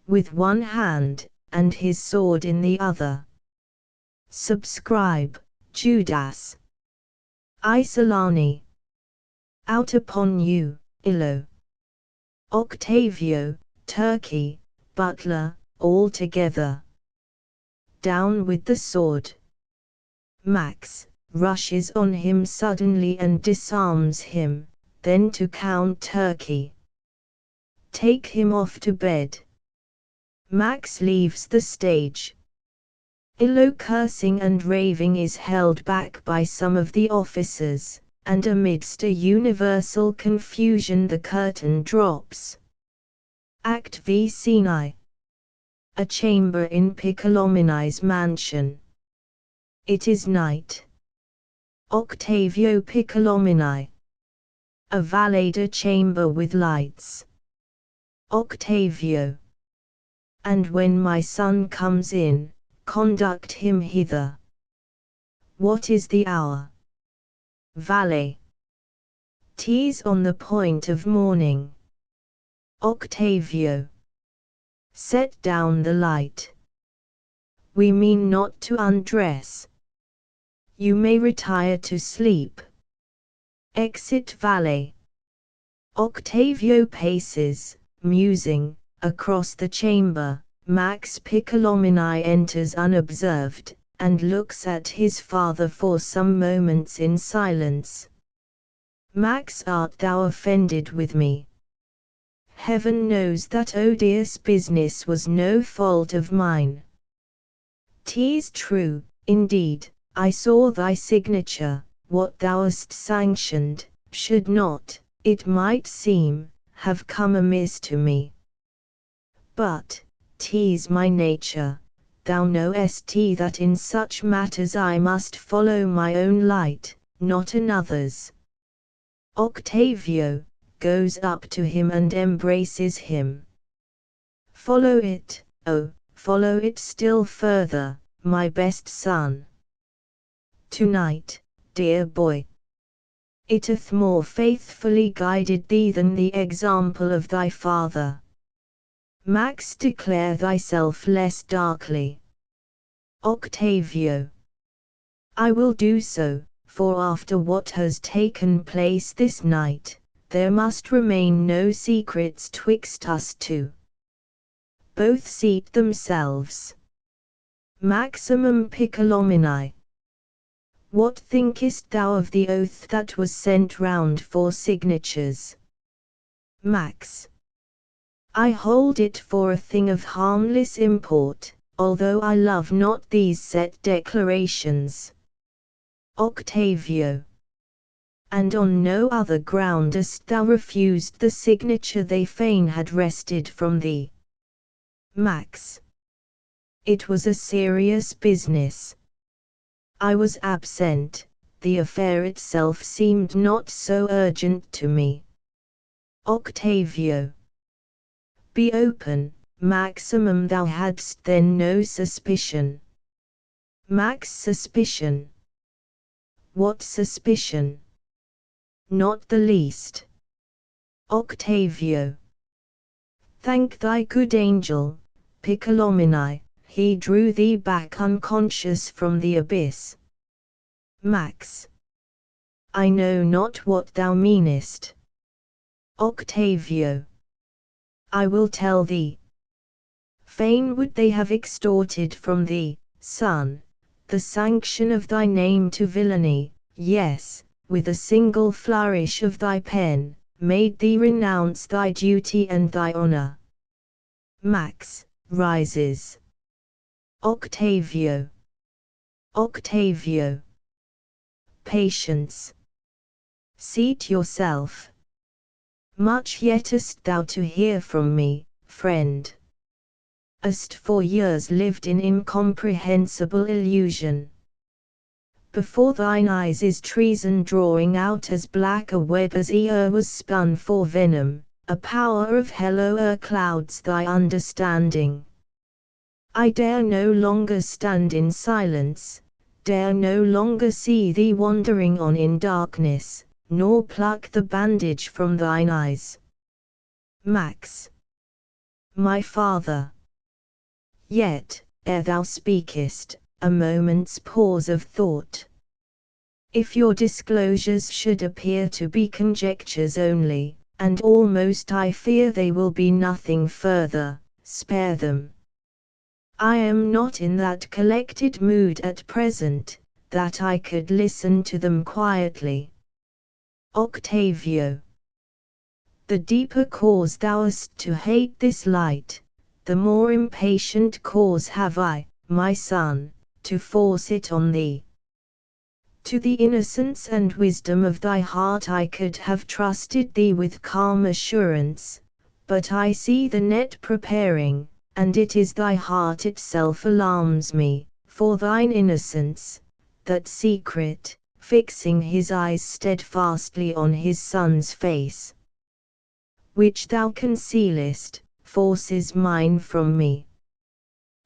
With one hand, and his sword in the other. Subscribe, Judas. Isolani. Out upon you, Illo. Octavio, Turkey, Butler, all together. Down with the sword. Max rushes on him suddenly and disarms him, then to Count Turkey. Take him off to bed. Max leaves the stage. Illo, cursing and raving, is held back by some of the officers, and amidst a universal confusion the curtain drops. Act V. Scene. A chamber in Piccolomini's mansion. It is night. Octavio Piccolomini. A valet chamber with lights. Octavio. And when my son comes in, conduct him hither. What is the hour? Valet. 'Tis on the point of morning. Octavio. Set down the light. We mean not to undress. You may retire to sleep. Exit valet. Octavio paces, musing, across the chamber. Max Piccolomini enters unobserved, and looks at his father for some moments in silence. Max, art thou offended with me? Heaven knows that odious business was no fault of mine. 'Tis true, indeed, I saw thy signature. What thou hast sanctioned, should not, it might seem, have come amiss to me. But 'tis my nature, thou knowest that in such matters I must follow my own light, not another's. Octavio goes up to him and embraces him. Follow it, oh, follow it still further, my best son. Tonight, dear boy. It hath more faithfully guided thee than the example of thy father. Max, declare thyself less darkly. Octavio. I will do so, for after what has taken place this night, there must remain no secrets twixt us two. Both seat themselves. Maximum Piccolomini. What thinkest thou of the oath that was sent round for signatures? Max. I hold it for a thing of harmless import, although I love not these set declarations. Octavio. And on no other ground hast thou refused the signature they fain had wrested from thee. Max. It was a serious business. I was absent, the affair itself seemed not so urgent to me. Octavio. Be open, Maximum. Thou hadst then no suspicion. Max. Suspicion. What suspicion? Not the least. Octavio. Thank thy good angel, Piccolomini, he drew thee back unconscious from the abyss. Max. I know not what thou meanest. Octavio. I will tell thee. Fain would they have extorted from thee, son, the sanction of thy name to villainy, yes, with a single flourish of thy pen, made thee renounce thy duty and thy honor. Max. Rises. Octavio. Octavio. Patience. Seat yourself. Much yettest thou to hear from me, friend. Hast for years lived in incomprehensible illusion. Before thine eyes is treason drawing out as black a web as e'er was spun for venom, a power of hell o'erclouds thy understanding. I dare no longer stand in silence, dare no longer see thee wandering on in darkness, nor pluck the bandage from thine eyes. Max. My father. Yet, ere thou speakest, a moment's pause of thought. If your disclosures should appear to be conjectures only, and almost I fear they will be nothing further, spare them. I am not in that collected mood at present, that I could listen to them quietly. Octavio. The deeper cause thou hast to hate this light, the more impatient cause have I, my son, to force it on thee. To the innocence and wisdom of thy heart I could have trusted thee with calm assurance, but I see the net preparing, and it is thy heart itself alarms me, for thine innocence, that secret, fixing his eyes steadfastly on his son's face, which thou concealest, forces mine from me.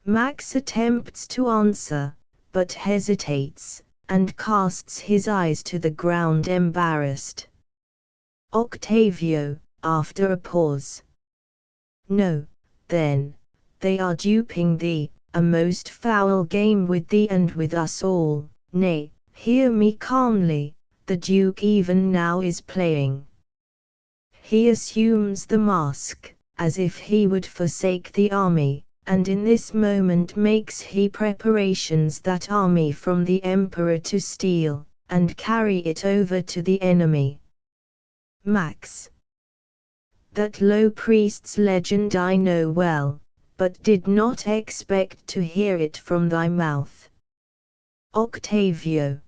Max attempts to answer, but hesitates, and casts his eyes to the ground embarrassed. Octavio, after a pause. No, then, they are duping thee, a most foul game with thee and with us all. Nay, hear me calmly, the Duke even now is playing. He assumes the mask, as if he would forsake the army, and in this moment makes he preparations that army from the emperor to steal, and carry it over to the enemy. Max. That low priest's legend I know well, but did not expect to hear it from thy mouth. Octavio.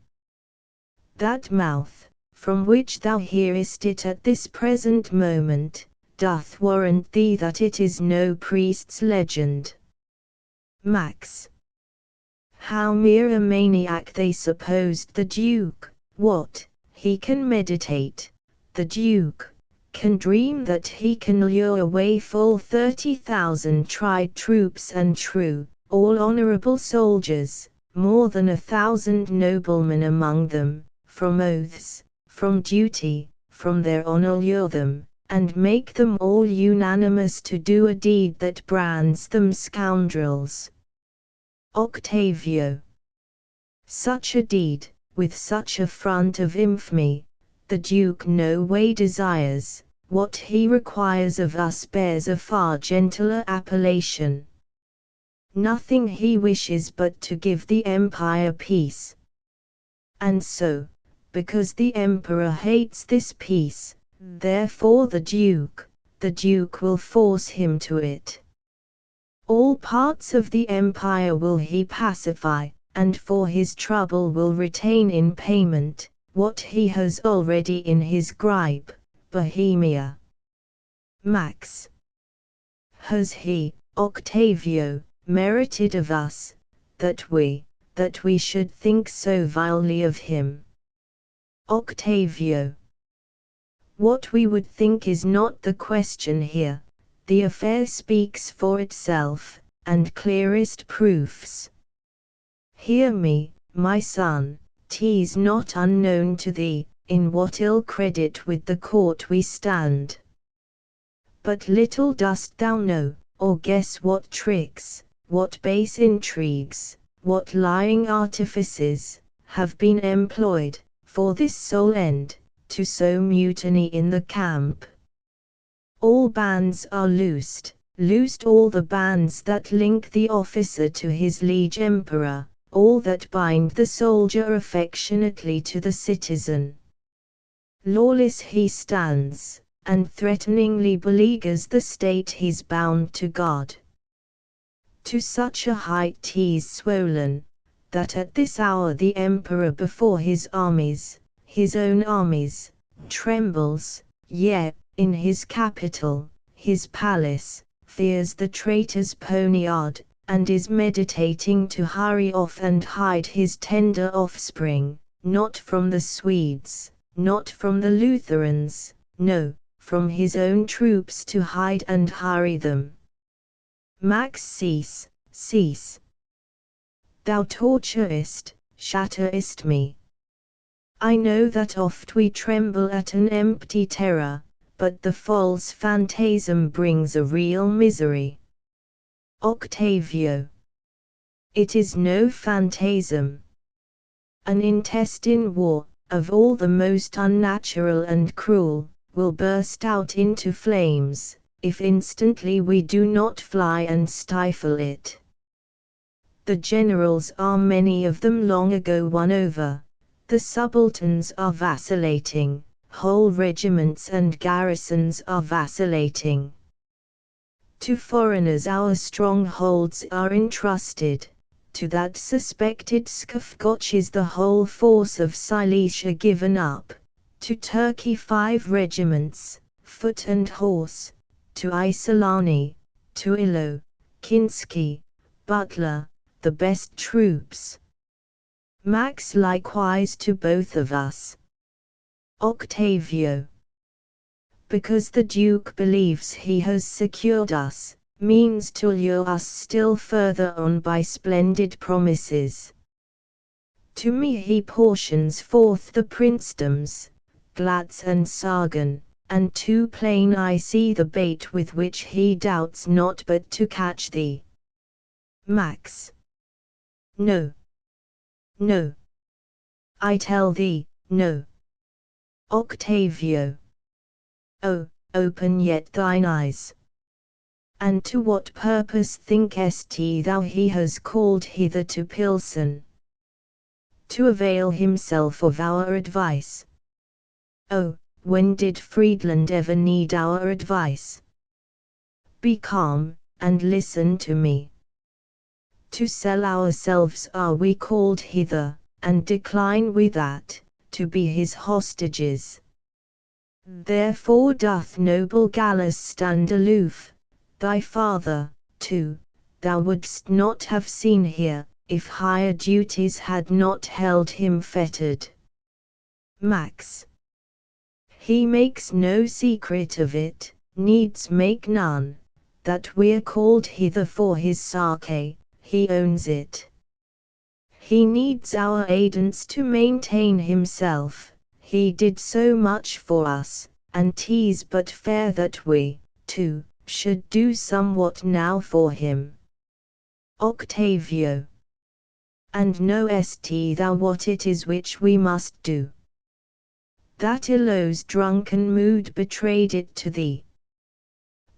That mouth, from which thou hearest it at this present moment, doth warrant thee that it is no priest's legend. Max. How mere a maniac they supposed the Duke, what, he can meditate, the Duke, can dream that he can lure away full 30,000 tried troops and true, all honorable soldiers, more than 1,000 noblemen among them, from oaths, from duty, from their honor lure them, and make them all unanimous to do a deed that brands them scoundrels. Octavio. Such a deed, with such a front of infamy, the Duke no way desires. What he requires of us bears a far gentler appellation. Nothing he wishes but to give the empire peace. And so, because the emperor hates this peace, therefore the Duke, the Duke will force him to it. All parts of the empire will he pacify, and for his trouble will retain in payment what he has already in his gripe, Bohemia. Max. Has he, Octavio, merited of us, that we should think so vilely of him? Octavio. What we would think is not the question here. The affair speaks for itself, and clearest proofs. Hear me, my son, 'tis not unknown to thee, in what ill credit with the court we stand. But little dost thou know, or guess what tricks, what base intrigues, what lying artifices, have been employed, for this sole end, to sow mutiny in the camp. All bands are loosed all the bands that link the officer to his liege emperor, all that bind the soldier affectionately to the citizen. Lawless he stands, and threateningly beleaguers the state he's bound to guard. To such a height he's swollen, that at this hour the emperor before his armies, his own armies, trembles, yea, in his capital, his palace, fears the traitor's poniard, and is meditating to hurry off and hide his tender offspring, not from the Swedes, not from the Lutherans, no, from his own troops to hide and hurry them. Max, cease, cease. Thou torturest, shatterest me. I know that oft we tremble at an empty terror, but the false phantasm brings a real misery. Octavio. It is no phantasm. An intestine war, of all the most unnatural and cruel, will burst out into flames, if instantly we do not fly and stifle it. The generals are many of them long ago won over, the subalterns are vacillating, whole regiments and garrisons are vacillating. To foreigners our strongholds are entrusted, to that suspected Skafgotch is the whole force of Silesia given up, to Turkey 5 regiments, foot and horse, to Isolani, to Ilo, Kinsky, Butler, the best troops. Max, likewise to both of us. Octavio. Because the Duke believes he has secured us, means to lure us still further on by splendid promises. To me he portions forth the princedoms, Glatz and Sagan, and too plain I see the bait with which he doubts not but to catch thee. Max. No. No. I tell thee, no. Octavio. Oh, open yet thine eyes. And to what purpose thinkest thou he has called hither to Pilsen? To avail himself of our advice. Oh, when did Friedland ever need our advice? Be calm, and listen to me. To sell ourselves are we called hither, and decline we that, to be his hostages. Therefore doth noble Gallus stand aloof. Thy father, too, thou wouldst not have seen here, if higher duties had not held him fettered. Max. He makes no secret of it, needs make none, that we're called hither for his sake, he owns it. He needs our aidance to maintain himself, he did so much for us, and 'tis but fair that we, too, should do somewhat now for him. Octavio. And knowest thou what it is which we must do? That Ilo's drunken mood betrayed it to thee.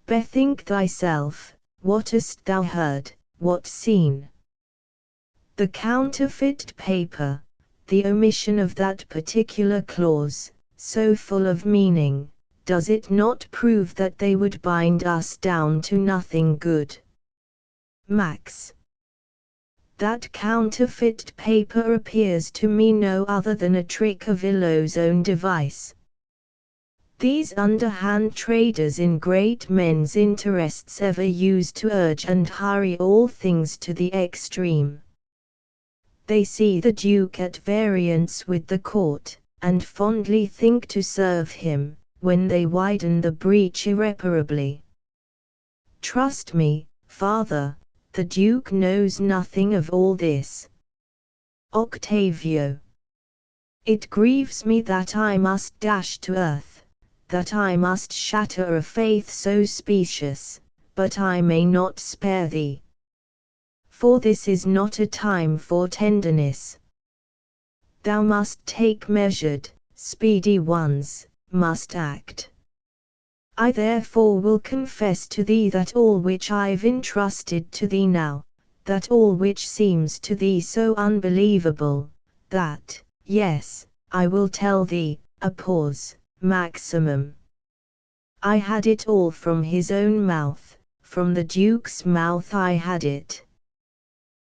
Bethink thyself, what hast thou heard, what seen? The counterfeit paper, the omission of that particular clause, so full of meaning, does it not prove that they would bind us down to nothing good? Max. That counterfeit paper appears to me no other than a trick of Illo's own device. These underhand traders in great men's interests ever use to urge and hurry all things to the extreme. They see the Duke at variance with the court, and fondly think to serve him, when they widen the breach irreparably. Trust me, father, the Duke knows nothing of all this. Octavio. It grieves me that I must dash to earth, that I must shatter a faith so specious, but I may not spare thee. For this is not a time for tenderness. Thou must take measured, speedy ones, must act. I therefore will confess to thee that all which I've entrusted to thee now, that all which seems to thee so unbelievable, that, yes, I will tell thee, a pause, maximum. I had it all from his own mouth, from the Duke's mouth I had it.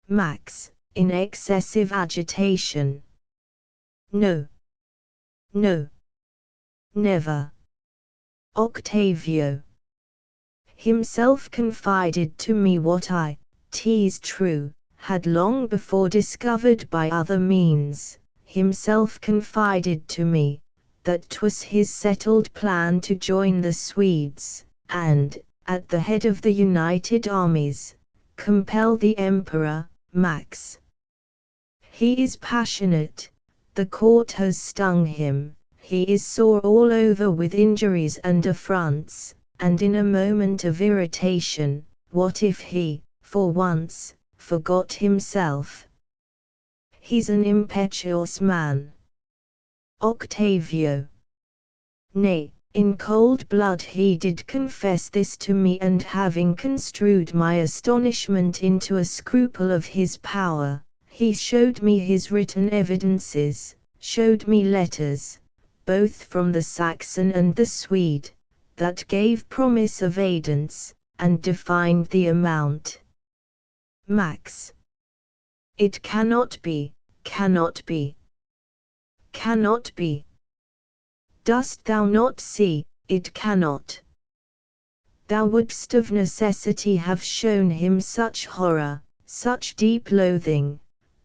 Max, in excessive agitation. No. No. Never. Octavio. Himself confided to me what I, 'tis true, had long before discovered by other means. Himself confided to me, that 'twas his settled plan to join the Swedes, and, at the head of the united armies, compel the Emperor, Max. He is passionate, the court has stung him, he is sore all over with injuries and affronts, and in a moment of irritation, what if he, for once, forgot himself? He's an impetuous man. Octavio. Nay, in cold blood he did confess this to me, and having construed my astonishment into a scruple of his power, he showed me his written evidences, showed me letters, both from the Saxon and the Swede, that gave promise of aidance, and defined the amount. Max. It cannot be, cannot be. Cannot be. Dost thou not see, it cannot? Thou wouldst of necessity have shown him such horror, such deep loathing,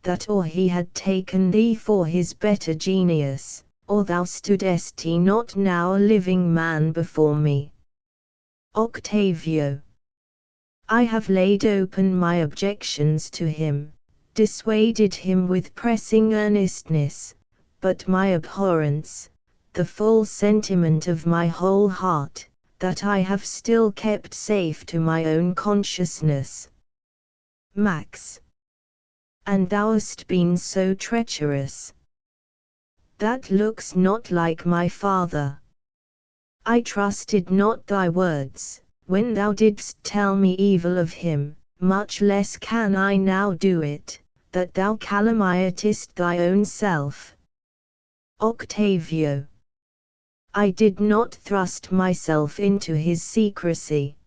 that or he had taken thee for his better genius, or thou stoodest he not now a living man before me. Octavio. I have laid open my objections to him, dissuaded him with pressing earnestness, but my abhorrence, the full sentiment of my whole heart, that I have still kept safe to my own consciousness. Max. And thou hast been so treacherous. That looks not like my father. I trusted not thy words, when thou didst tell me evil of him, much less can I now do it, that thou calumniatest thy own self. Octavio. I did not thrust myself into his secrecy.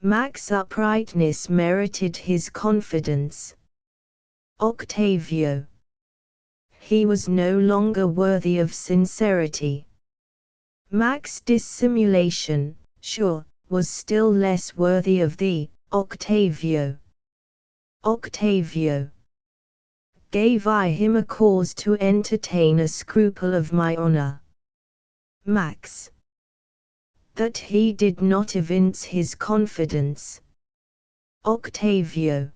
Max's uprightness merited his confidence. Octavio. He was no longer worthy of sincerity. Max's dissimulation, sure, was still less worthy of thee, Octavio. Octavio. Gave I him a cause to entertain a scruple of my honor? Max. That he did not evince his confidence. Octavio.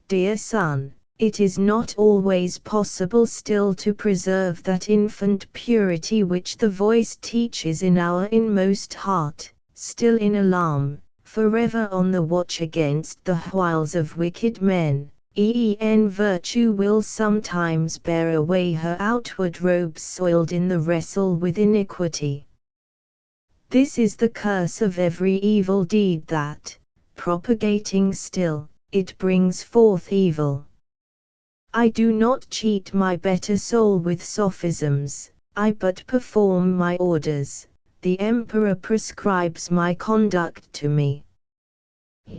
Dear son, it is not always possible still to preserve that infant purity which the voice teaches in our inmost heart, still in alarm, forever on the watch against the wiles of wicked men. Virtue will sometimes bear away her outward robes soiled in the wrestle with iniquity. This is the curse of every evil deed that, propagating still, it brings forth evil. I do not cheat my better soul with sophisms, I but perform my orders, the emperor prescribes my conduct to me.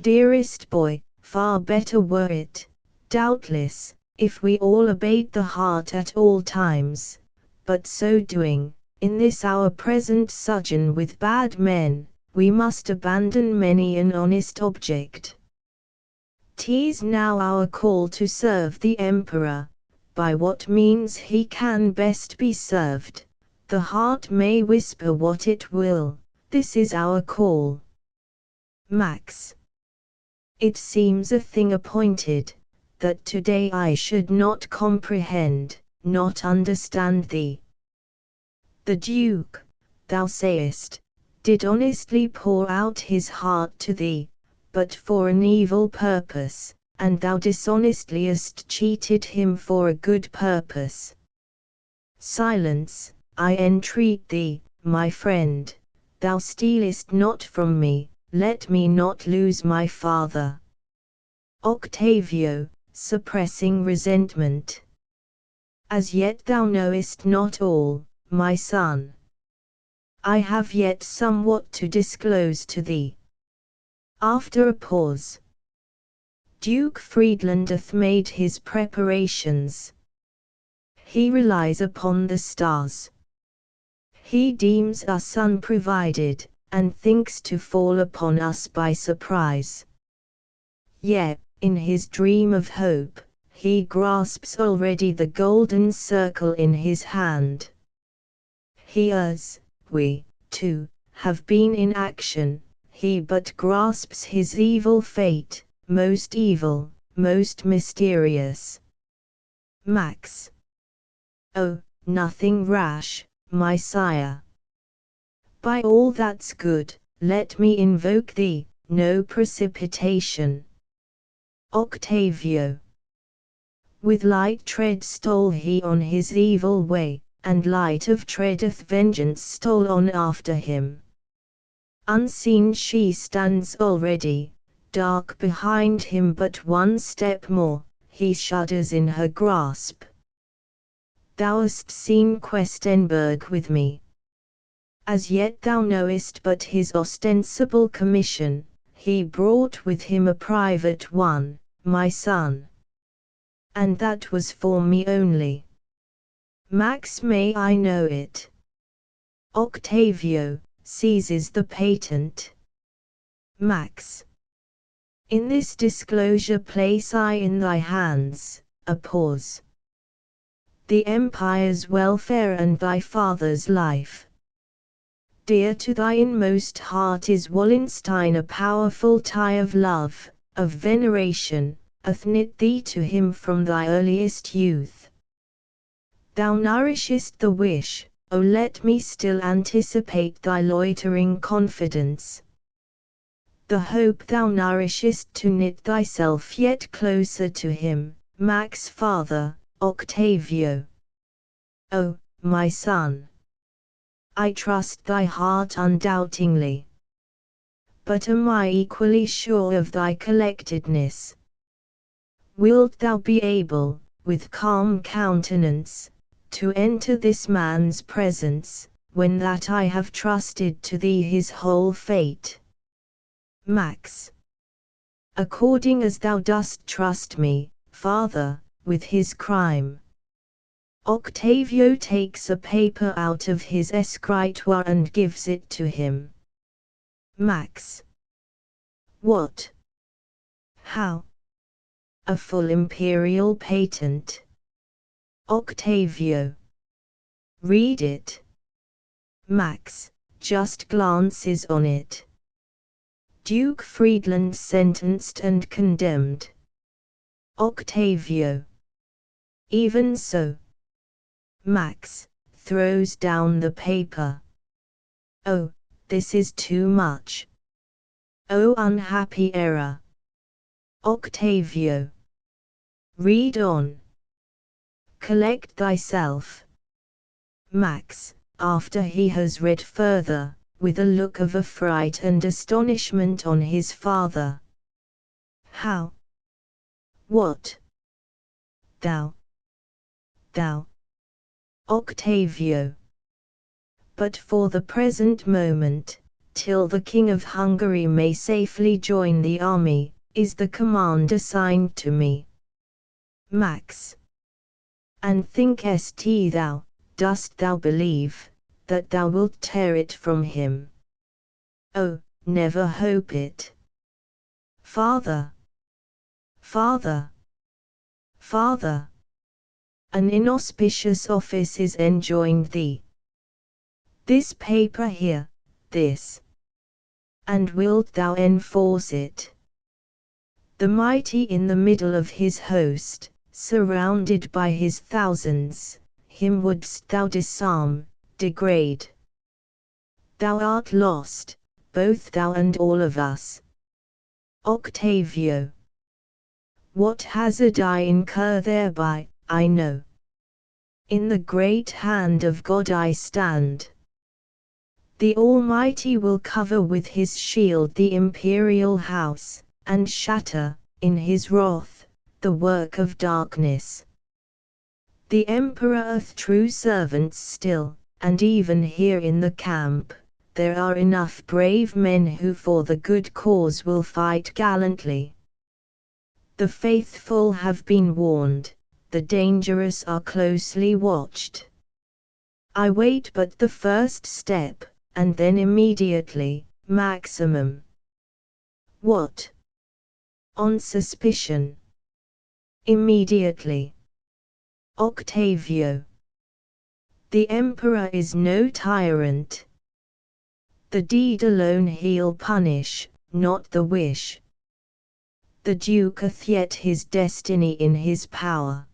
Dearest boy, far better were it, doubtless, if we all obeyed the heart at all times, but so doing, in this our present sojourn with bad men, we must abandon many an honest object. 'Tis now our call to serve the emperor, by what means he can best be served. The heart may whisper what it will, this is our call. Max. It seems a thing appointed, that today I should not comprehend, not understand thee. The Duke, thou sayest, did honestly pour out his heart to thee, but for an evil purpose, and thou dishonestly hast cheated him for a good purpose. Silence, I entreat thee, my friend, thou stealest not from me, let me not lose my father. Octavio, suppressing resentment. As yet thou knowest not all, my son. I have yet somewhat to disclose to thee. After a pause. Duke Friedland hath made his preparations. He relies upon the stars. He deems us unprovided, and thinks to fall upon us by surprise. Yet, in his dream of hope, he grasps already the golden circle in his hand. He as, we, too, have been in action, he but grasps his evil fate, most evil, most mysterious. Max. Oh, nothing rash, my sire. By all that's good, let me invoke thee, no precipitation. Octavio. With light tread stole he on his evil way, and light of treadeth vengeance stole on after him. Unseen she stands already, dark behind him but one step more, he shudders in her grasp. Thou hast seen Questenberg with me. As yet thou knowest but his ostensible commission, he brought with him a private one, my son. And that was for me only. Max, may I know it? Octavio, seizes the patent. Max. In this disclosure place I in thy hands, a pause. The empire's welfare and thy father's life. Dear to thy inmost heart is Wallenstein, a powerful tie of love, of veneration, hath knit thee to him from thy earliest youth. Thou nourishest the wish, O let me still anticipate thy loitering confidence. The hope thou nourishest to knit thyself yet closer to him, Max father, Octavio. O, my son! I trust thy heart undoubtingly. But am I equally sure of thy collectedness? Wilt thou be able, with calm countenance, to enter this man's presence, when that I have trusted to thee his whole fate? Max. According as thou dost trust me, father, with his crime. Octavio takes a paper out of his escritoire and gives it to him. Max. What? How? A full imperial patent. Octavio. Read it. Max, just glances on it. Duke Friedland sentenced and condemned. Octavio. Even so. Max, throws down the paper. Oh, this is too much. Oh, unhappy error. Octavio. Read on. Collect thyself. Max, after he has read further, with a look of affright and astonishment on his father. How? What? Thou? Octavio. but for the present moment, till the King of Hungary may safely join the army, is the command assigned to me. Max. And thinkest thou, dost thou believe, that thou wilt tear it from him? Oh, never hope it. Father! Father! Father! An inauspicious office is enjoined thee. This paper here, this. And wilt thou enforce it? The mighty in the middle of his host, surrounded by his thousands, him wouldst thou disarm, degrade. Thou art lost, both thou and all of us. Octavio. What hazard I incur thereby, I know. In the great hand of God I stand. The Almighty will cover with his shield the imperial house, and shatter, in his wrath, the work of darkness. The Emperor hath true servants still, and even here in the camp, there are enough brave men who for the good cause will fight gallantly. The faithful have been warned, the dangerous are closely watched. I wait but the first step, and then immediately, maximum. What? On suspicion. Immediately. Octavio. The Emperor is no tyrant. The deed alone he'll punish, not the wish. The Duke hath yet his destiny in his power.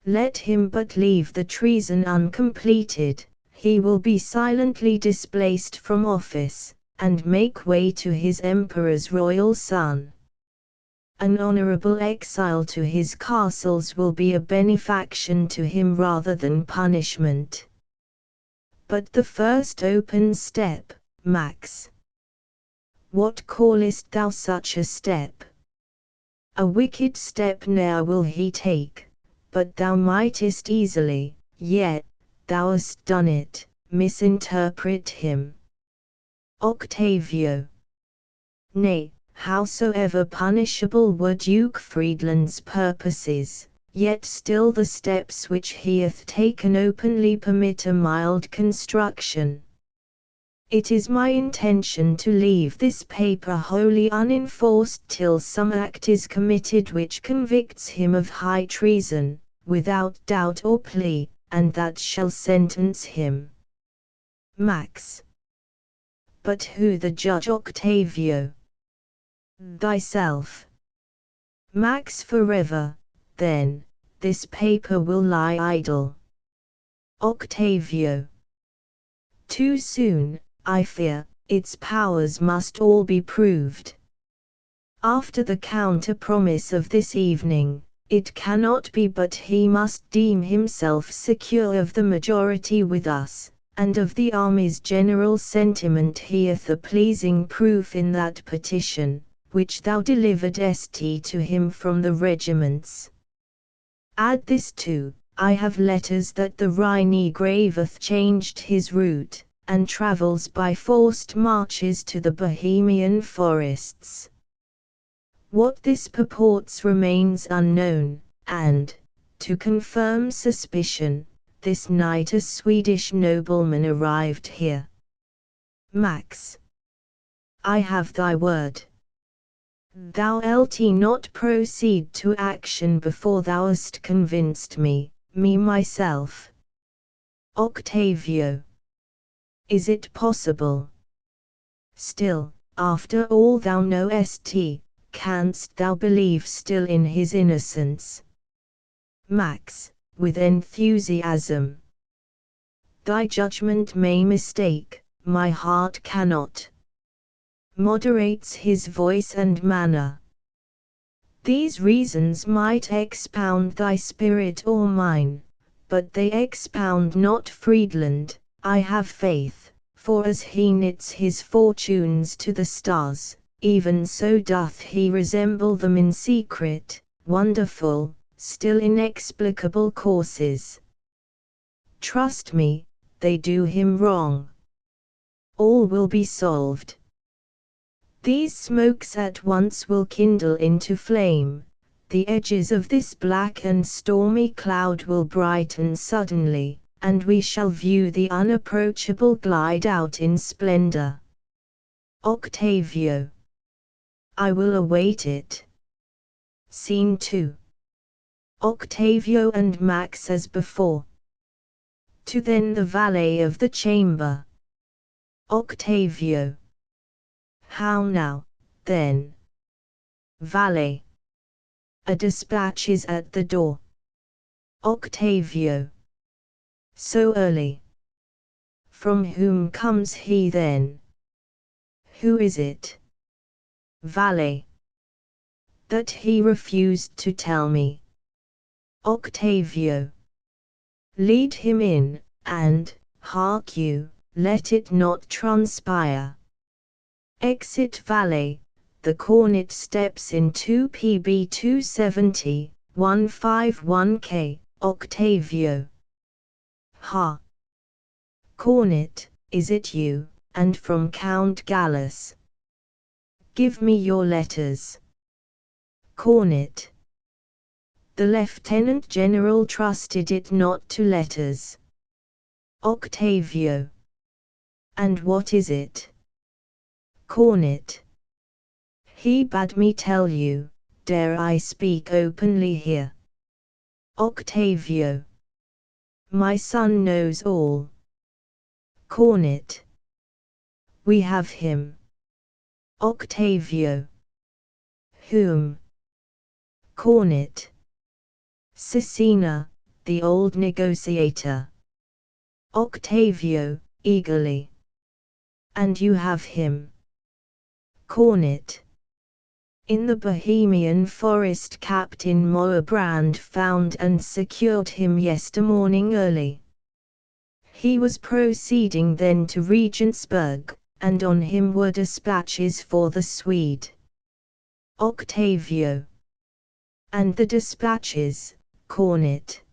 Let him but leave the treason uncompleted, he will be silently displaced from office, and make way to his Emperor's royal son. An honorable exile to his castles will be a benefaction to him rather than punishment. But the first open step, Max. What callest thou such a step? A wicked step now will he take, but thou mightest easily, yet, thou hast done it, misinterpret him. Octavio. Nay, howsoever punishable were Duke Friedland's purposes, yet still the steps which he hath taken openly permit a mild construction. It is my intention to leave this paper wholly unenforced till some act is committed which convicts him of high treason, without doubt or plea, and that shall sentence him. Max. But who the judge, Octavio? Thyself. Max, forever, then, this paper will lie idle. Octavio. Too soon, I fear, its powers must all be proved. After the counter-promise of this evening, it cannot be but he must deem himself secure of the majority with us, and of the army's general sentiment he hath a pleasing proof in that petition, which thou deliveredst to him from the regiments. Add this too, I have letters that the Rhine grave hath changed his route, and travels by forced marches to the Bohemian forests. What this purports remains unknown, and, to confirm suspicion, this night a Swedish nobleman arrived here. Max. I have thy word. Thou wilt not proceed to action before thou hast convinced me myself. Octavio. Is it possible? Still, after all thou knowest, canst thou believe still in his innocence? Max, with enthusiasm. Thy judgment may mistake, my heart cannot. Moderates his voice and manner. These reasons might expound thy spirit or mine, but they expound not Friedland. I have faith, for as he knits his fortunes to the stars, even so doth he resemble them in secret, wonderful, still inexplicable courses. Trust me, they do him wrong. All will be solved. These smokes at once will kindle into flame, the edges of this black and stormy cloud will brighten suddenly, and we shall view the unapproachable glide out in splendor. Octavio. I will await it. Scene 2. Octavio and Max as before. To then the valet of the chamber. Octavio. How now, then? Valet. A dispatch is at the door. Octavio. So early. From whom comes he then? Who is it? Valet. That he refused to tell me. Octavio. Lead him in, and, hark you, let it not transpire. Exit valet. The cornet steps in 2 PB 270, 151K, Octavio. Ha! Cornet, is it you, and from Count Gallus? Give me your letters. Cornet. The Lieutenant General trusted it not to letters. Octavio. And what is it? Cornet. He bade me tell you, dare I speak openly here? Octavio. My son knows all. Cornet. We have him. Octavio. Whom? Cornet. Cecina, the old negotiator. Octavio, eagerly. And you have him? Cornet. In the Bohemian forest Captain Moerbrand found and secured him yestermorning early. He was proceeding then to Regensburg, and on him were dispatches for the Swede. Octavio. And the dispatches, Cornet.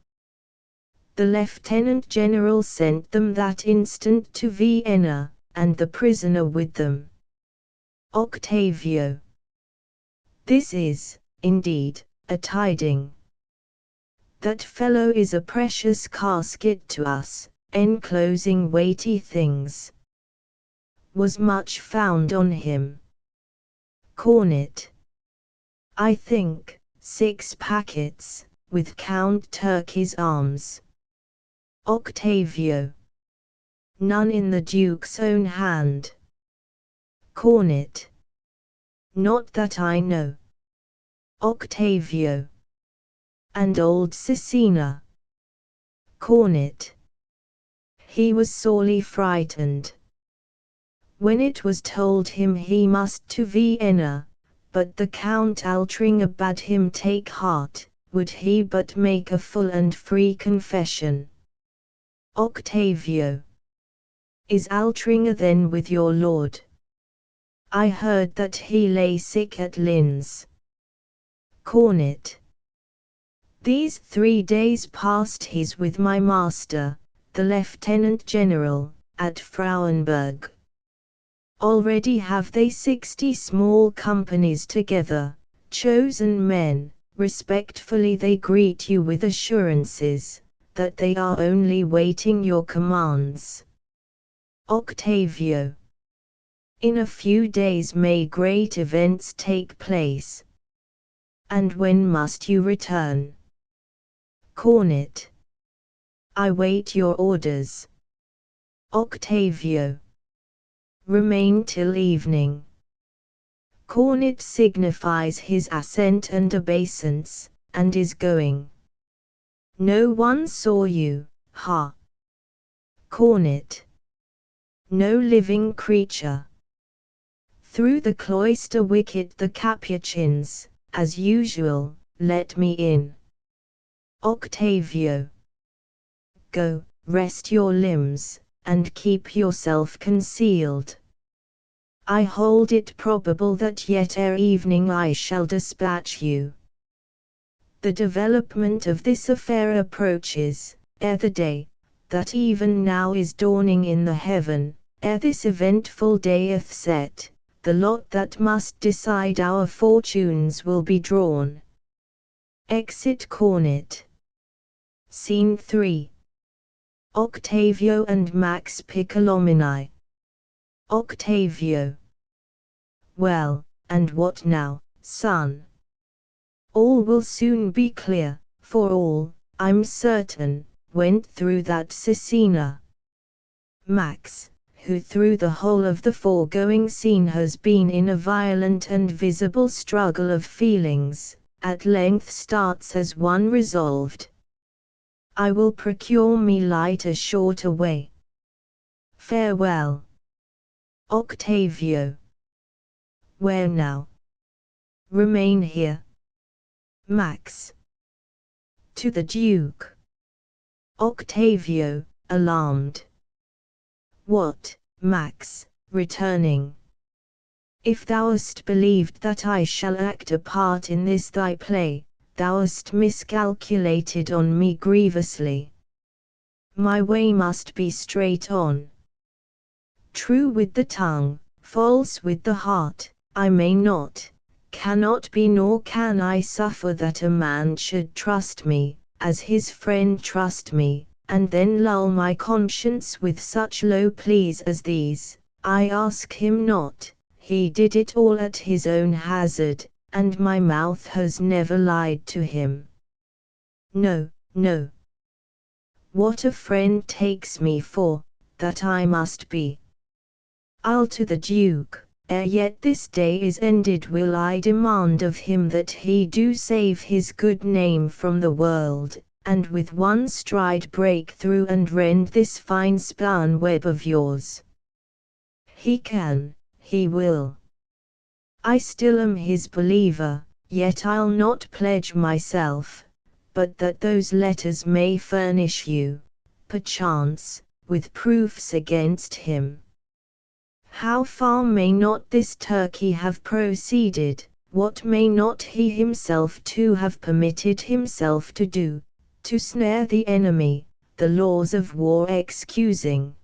The Lieutenant General sent them that instant to Vienna, and the prisoner with them. Octavio. This is, indeed, a tiding. That fellow is a precious casket to us, enclosing weighty things. Was much found on him? Cornet. I think, 6 packets, with Count Turkey's arms. Octavio. None in the Duke's own hand. Cornet. Not that I know. Octavio. And old Cecina. Cornet. He was sorely frightened. When it was told him he must to Vienna, but the Count Altringer bade him take heart, would he but make a full and free confession. Octavio. Is Altringer then with your lord? I heard that he lay sick at Linz. Cornet. These 3 days past he's with my master, the Lieutenant General, at Frauenburg. Already have they 60 small companies together, chosen men. Respectfully they greet you with assurances, that they are only waiting your commands. Octavio. In a few days may great events take place. And when must you return? Cornet. I wait your orders. Octavio. Remain till evening. Cornet signifies his assent and obeisance, and is going. No one saw you, ha? Cornet. No living creature. Through the cloister wicket the Capuchins, as usual, let me in. Octavio. Go, rest your limbs, and keep yourself concealed. I hold it probable that yet ere evening I shall dispatch you. The development of this affair approaches, ere the day, that even now is dawning in the heaven, ere this eventful day hath set, the lot that must decide our fortunes will be drawn. Exit Cornet. Scene 3. Octavio and Max Piccolomini. Octavio. Well, and what now, son? All will soon be clear, for all, I'm certain, went through that Cecina. Max, who through the whole of the foregoing scene has been in a violent and visible struggle of feelings, at length starts as one resolved. I will procure me light a shorter way. Farewell. Octavio. Where now? Remain here. Max. To the Duke. Octavio, alarmed. What, Max, returning? If thou hast believed that I shall act a part in this thy play, thou hast miscalculated on me grievously. My way must be straight on. True with the tongue, false with the heart, I may not, cannot be nor can I suffer that a man should trust me, as his friend trust me, and then lull my conscience with such low pleas as these. I ask him not, he did it all at his own hazard, and my mouth has never lied to him. No, no. What a friend takes me for, that I must be. I'll to the Duke, ere yet this day is ended will I demand of him that he do save his good name from the world, and with one stride break through and rend this fine spun web of yours. He can, he will. I still am his believer, yet I'll not pledge myself, but that those letters may furnish you, perchance, with proofs against him. How far may not this turkey have proceeded, what may not he himself too have permitted himself to do, to snare the enemy, the laws of war excusing?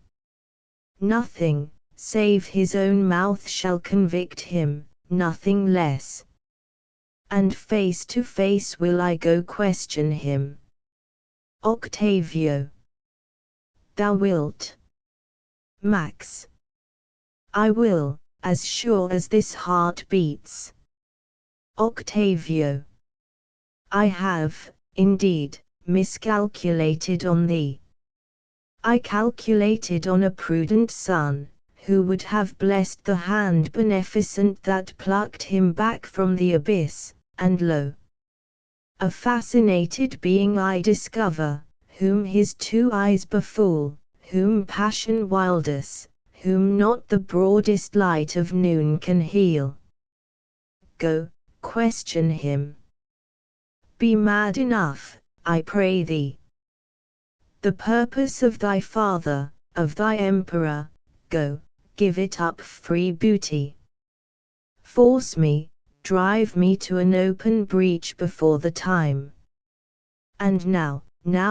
Nothing, save his own mouth shall convict him, nothing less. And face to face will I go question him. Octavio. Thou wilt. Max. I will, as sure as this heart beats. Octavio. I have, indeed, miscalculated on thee. I calculated on a prudent son, who would have blessed the hand beneficent that plucked him back from the abyss, and lo! A fascinated being I discover, whom his two eyes befool, whom passion wildest, whom not the broadest light of noon can heal. Go, question him. Be mad enough, I pray thee. The purpose of thy father, of thy emperor, go, give it up free booty. Force me, drive me to an open breach before the time. And now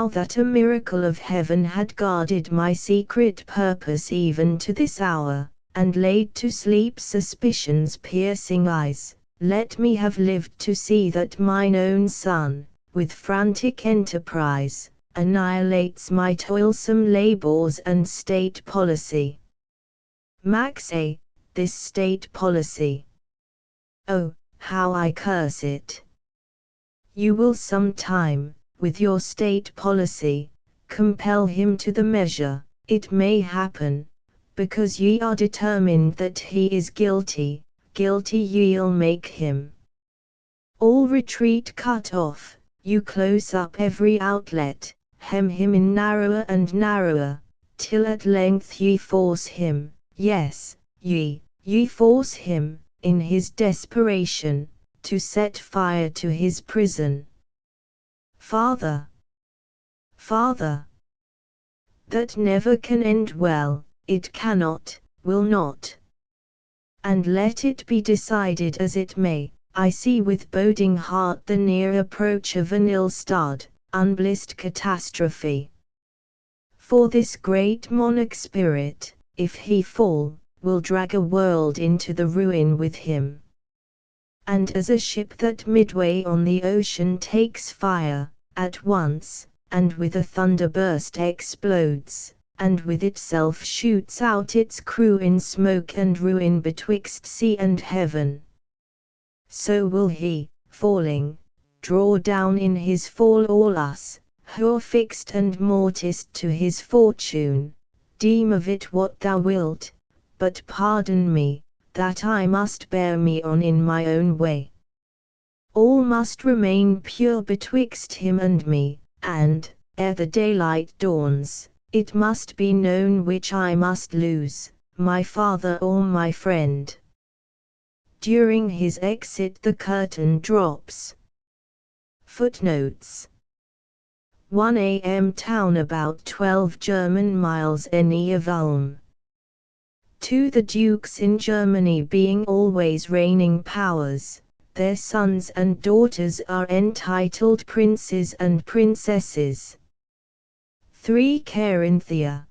that a miracle of heaven had guarded my secret purpose even to this hour, and laid to sleep suspicion's piercing eyes, let me have lived to see that mine own son, with frantic enterprise, annihilates my toilsome labors and state policy. Max A. This state policy. Oh, how I curse it! You will some time, with your state policy, compel him to the measure, it may happen, because ye are determined that he is guilty, guilty ye'll make him. All retreat cut off, you close up every outlet, hem him in narrower and narrower, till at length ye force him, yes, ye force him, in his desperation, to set fire to his prison. Father! Father! That never can end well, it cannot, will not. And let it be decided as it may, I see with boding heart the near approach of an ill-starred, unblissed catastrophe. For this great monarch spirit, if he fall, will drag a world into the ruin with him. And as a ship that midway on the ocean takes fire, at once, and with a thunderburst explodes, and with itself shoots out its crew in smoke and ruin betwixt sea and heaven, so will he, falling, draw down in his fall all us, who are fixed and mortised to his fortune. Deem of it what thou wilt, but pardon me, that I must bear me on in my own way. All must remain pure betwixt him and me, and, ere the daylight dawns, it must be known which I must lose, my father or my friend. During his exit the curtain drops. Footnotes 1 a.m. Town about 12 German miles NE of Ulm. 2 The dukes in Germany being always reigning powers, their sons and daughters are entitled princes and princesses. 3 Carinthia.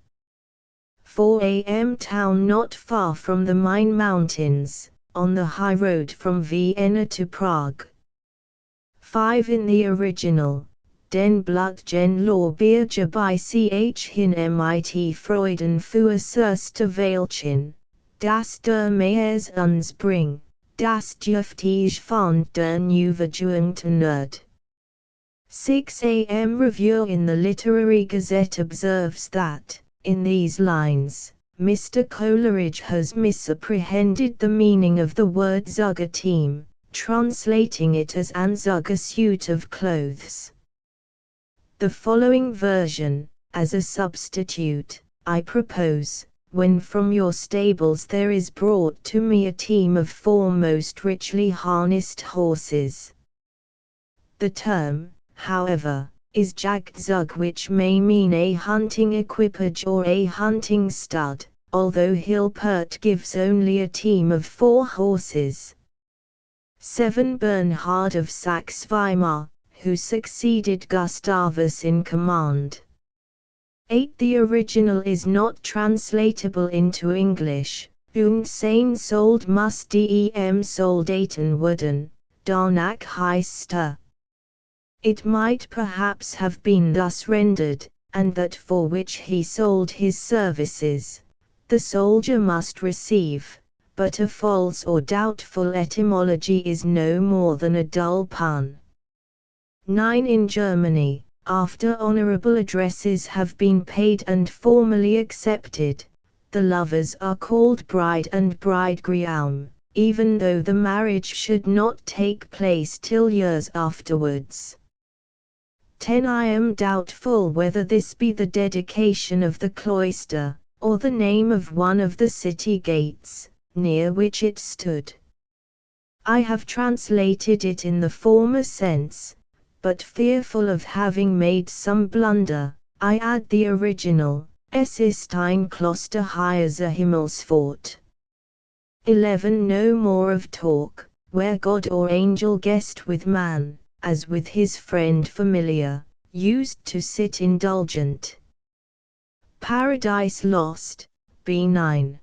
4 a.m. Town not far from the Main Mountains, on the high road from Vienna to Prague. 5 In the original, Den Blutgen Lorbeerge by Ch. hin mit Freuden für erste Wäldchen, das der Meyers uns bring, das dürftige von der Neuverjüngten Nerd. 6 a.m. Review in the Literary Gazette observes that, in these lines, Mr. Coleridge has misapprehended the meaning of the word Zugger team, translating it as Anzugger suit of clothes. The following version, as a substitute, I propose, when from your stables there is brought to me a team of 4 most richly harnessed horses. The term, however, is Jagdzug, which may mean a hunting equipage or a hunting stud, although Hilpert gives only a team of 4 horses. 7 Bernhard of Saxe-Weimar, who succeeded Gustavus in command. 8 The original is not translatable into English. Sein sold must dem Soldaten werden, danach heißt. It might perhaps have been thus rendered, and that for which he sold his services, the soldier must receive, but a false or doubtful etymology is no more than a dull pun. 9 In Germany, after honorable addresses have been paid and formally accepted, the lovers are called bride and bridegroom, even though the marriage should not take place till years afterwards. 10 I am doubtful whether this be the dedication of the cloister, or the name of one of the city gates, near which it stood. I have translated it in the former sense, but fearful of having made some blunder, I add the original, Es ist ein Kloster heiser Himmelsfort. 11 No more of talk, where God or angel guest with man, as with his friend familiar, used to sit indulgent. Paradise Lost, B9.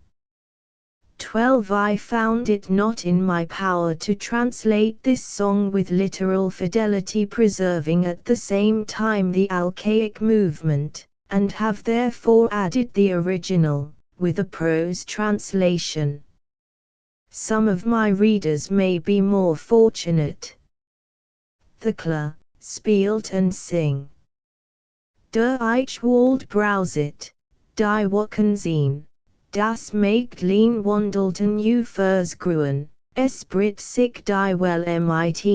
12 I found it not in my power to translate this song with literal fidelity, preserving at the same time the alchaic movement, and have therefore added the original, with a prose translation. Some of my readers may be more fortunate. Thekla, spielt and sing. Der Eichwald brauset, die Wackensien. Das Mägdlein wandelten Versgruen, es brit sich die well mit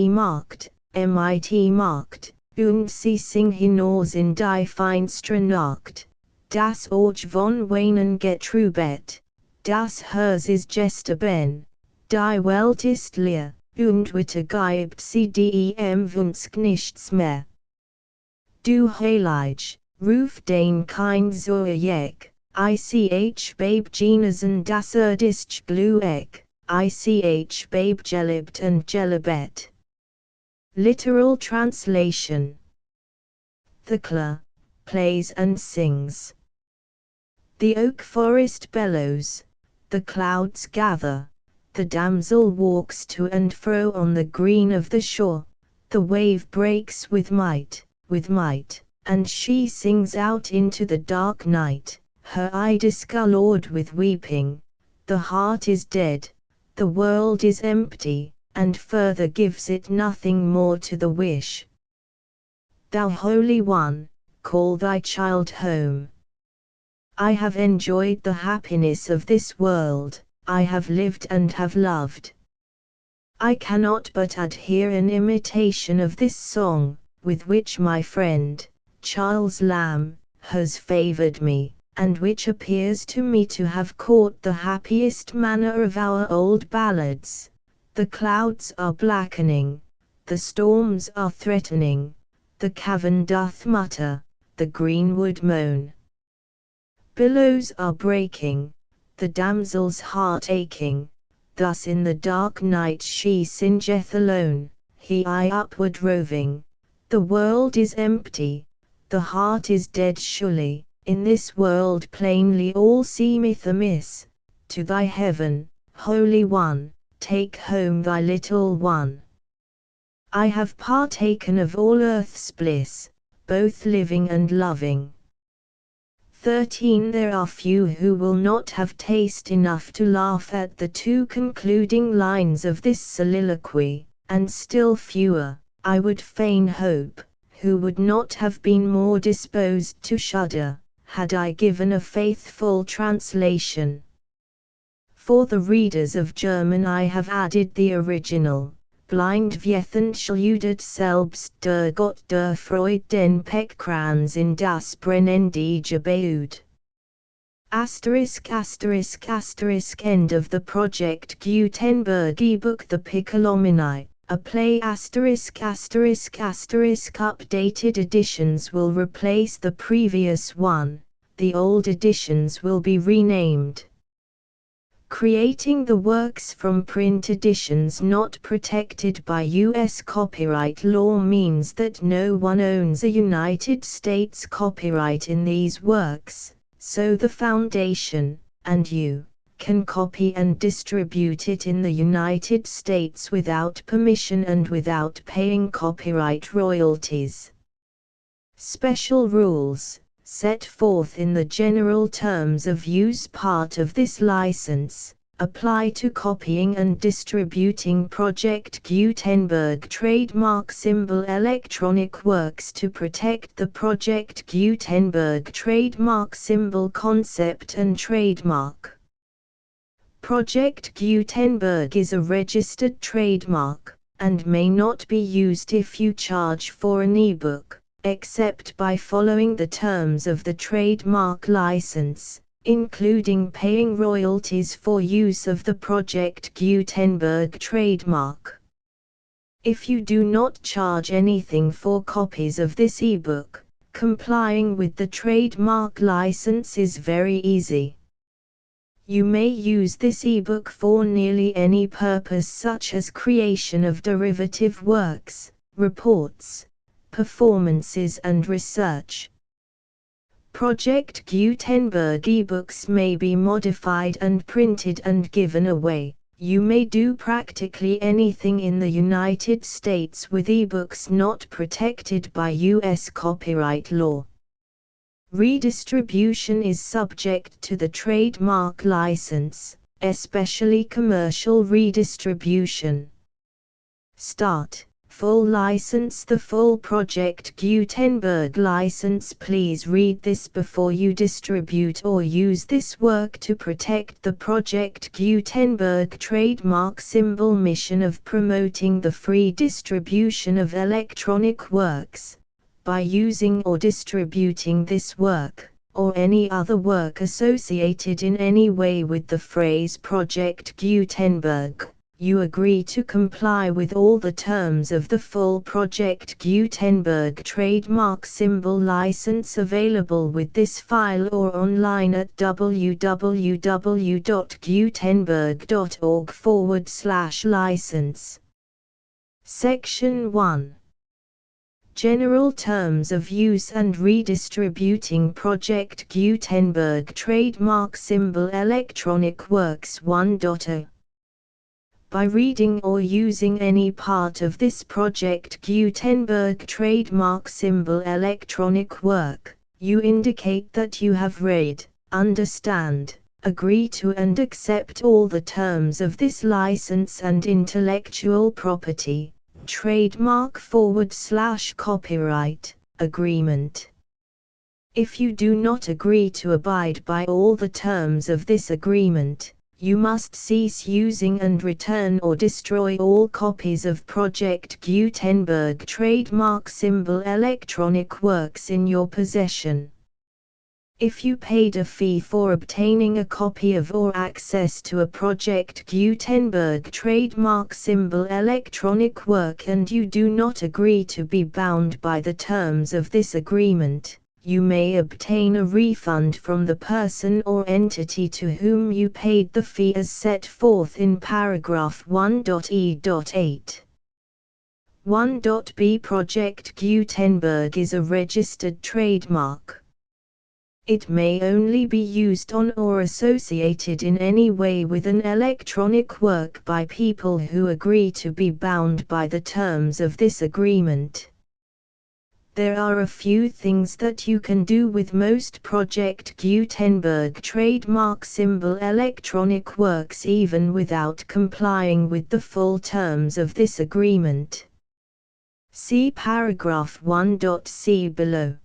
Markt, und sie sing hinaus in die finstre Nacht. Das Orch von Weinen getrubet, das hers is Gestaben, die Welt ist leer, und witte gibt sie dem Wunsch nichts mehr. Du Heilige, ruf den kein Zoejek. Ich babe Genesen das Erdischt Glueck, ich babe Gelibt and Gelibet. Literal translation. Thekla, plays and sings. The oak forest bellows, the clouds gather, the damsel walks to and fro on the green of the shore, the wave breaks with might, and she sings out into the dark night, her eye discolored with weeping, the heart is dead, the world is empty, and further gives it nothing more to the wish. Thou Holy One, call thy child home. I have enjoyed the happiness of this world, I have lived and have loved. I cannot but adhere an imitation of this song, with which my friend, Charles Lamb, has favoured me, and which appears to me to have caught the happiest manner of our old ballads. The clouds are blackening, the storms are threatening, the cavern doth mutter, the greenwood moan. Billows are breaking, the damsel's heart aching, thus in the dark night she singeth alone, he I upward roving. The world is empty, the heart is dead surely, in this world plainly all seemeth amiss. To thy heaven, Holy One, take home thy little one. I have partaken of all earth's bliss, both living and loving. 13. There are few who will not have taste enough to laugh at the two concluding lines of this soliloquy, and still fewer, I would fain hope, who would not have been more disposed to shudder, had I given a faithful translation. For the readers of German I have added the original. Blind Wissenschaft selbst der Gott der Freud den Peckrans in das brennende Gebaut. ***** End of the Project Gutenberg ebook The Piccolomini, a play ***** Updated editions will replace the previous one, the old editions will be renamed. Creating the works from print editions not protected by U.S. copyright law means that no one owns a United States copyright in these works, so the Foundation, and you, can copy and distribute it in the United States without permission and without paying copyright royalties. Special rules, set forth in the general terms of use part of this license, apply to copying and distributing Project Gutenberg trademark symbol electronic works to protect the Project Gutenberg trademark symbol concept and trademark. Project Gutenberg is a registered trademark, and may not be used if you charge for an ebook, except by following the terms of the trademark license, including paying royalties for use of the Project Gutenberg trademark. If you do not charge anything for copies of this ebook, complying with the trademark license is very easy. You may use this ebook for nearly any purpose such as creation of derivative works, reports, performances and research. Project Gutenberg ebooks may be modified and printed and given away. You may do practically anything in the United States with ebooks not protected by U.S. copyright law. Redistribution is subject to the trademark license, especially commercial redistribution. Start. Full license. The full Project Gutenberg license. Please read this before you distribute or use this work to protect the Project Gutenberg trademark symbol mission of promoting the free distribution of electronic works. By using or distributing this work, or any other work associated in any way with the phrase Project Gutenberg, you agree to comply with all the terms of the full Project Gutenberg trademark symbol license available with this file or online at www.gutenberg.org/license. Section 1. General terms of use and redistributing Project Gutenberg trademark symbol electronic works 1.0. By reading or using any part of this Project Gutenberg trademark symbol electronic work, you indicate that you have read, understand, agree to and accept all the terms of this license and intellectual property, trademark/copyright, agreement. If you do not agree to abide by all the terms of this agreement, you must cease using and return or destroy all copies of Project Gutenberg trademark symbol electronic works in your possession. If you paid a fee for obtaining a copy of or access to a Project Gutenberg trademark symbol electronic work and you do not agree to be bound by the terms of this agreement, you may obtain a refund from the person or entity to whom you paid the fee as set forth in paragraph 1.e.8. 1.b Project Gutenberg is a registered trademark. It may only be used on or associated in any way with an electronic work by people who agree to be bound by the terms of this agreement. There are a few things that you can do with most Project Gutenberg trademark symbol electronic works even without complying with the full terms of this agreement. See paragraph 1.c below.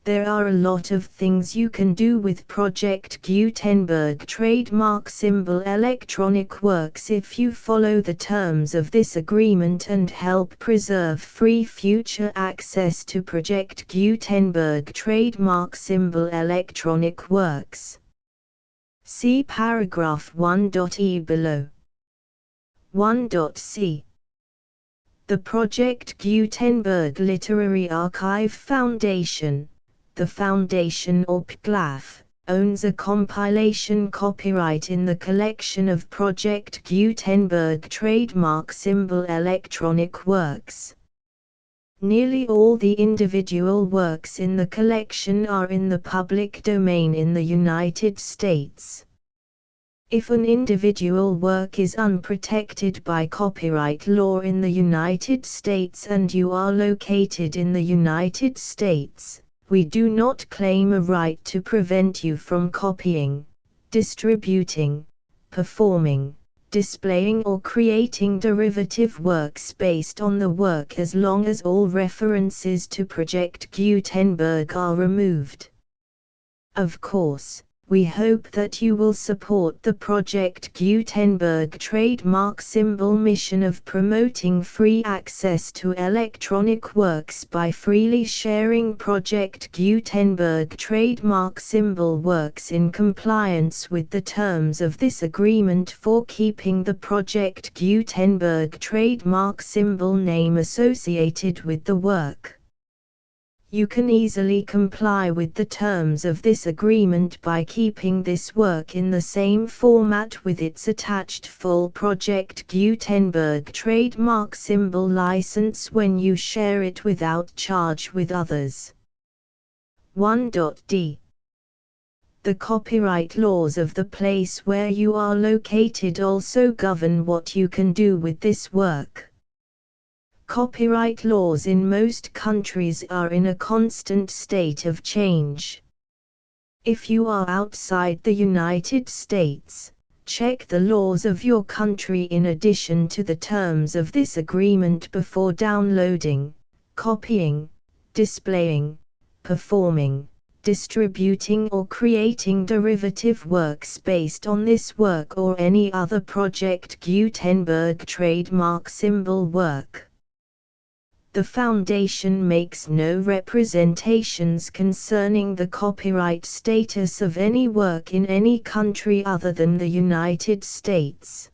There are a lot of things you can do with Project Gutenberg trademark symbol electronic works if you follow the terms of this agreement and help preserve free future access to Project Gutenberg trademark symbol electronic works. See paragraph 1.e below. 1.c. The Project Gutenberg Literary Archive Foundation, the Foundation or PGLAF, owns a compilation copyright in the collection of Project Gutenberg trademark symbol electronic works. Nearly all the individual works in the collection are in the public domain in the United States. If an individual work is unprotected by copyright law in the United States and you are located in the United States, we do not claim a right to prevent you from copying, distributing, performing, displaying or creating derivative works based on the work as long as all references to Project Gutenberg are removed. Of course, we hope that you will support the Project Gutenberg trademark symbol mission of promoting free access to electronic works by freely sharing Project Gutenberg trademark symbol works in compliance with the terms of this agreement for keeping the Project Gutenberg trademark symbol name associated with the work. You can easily comply with the terms of this agreement by keeping this work in the same format with its attached full Project Gutenberg trademark symbol license when you share it without charge with others. 1.d. The copyright laws of the place where you are located also govern what you can do with this work. Copyright laws in most countries are in a constant state of change. If you are outside the United States, check the laws of your country in addition to the terms of this agreement before downloading, copying, displaying, performing, distributing or creating derivative works based on this work or any other Project Gutenberg trademark symbol work. The Foundation makes no representations concerning the copyright status of any work in any country other than the United States.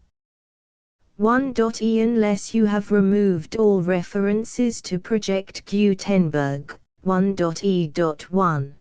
1.e Unless you have removed all references to Project Gutenberg, 1.e.1.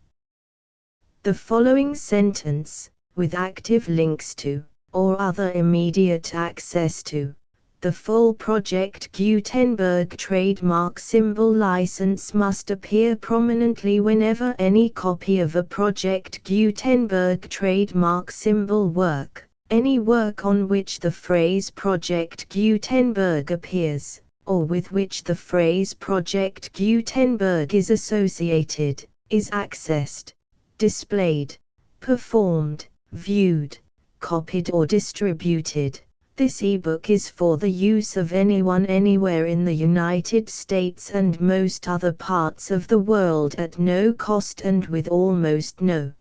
The following sentence, with active links to, or other immediate access to, The full Project Gutenberg trademark symbol license must appear prominently whenever any copy of a Project Gutenberg trademark symbol work, any work on which the phrase Project Gutenberg appears, or with which the phrase Project Gutenberg is associated, is accessed, displayed, performed, viewed, copied or distributed. This ebook is for the use of anyone anywhere in the United States and most other parts of the world at no cost and with almost no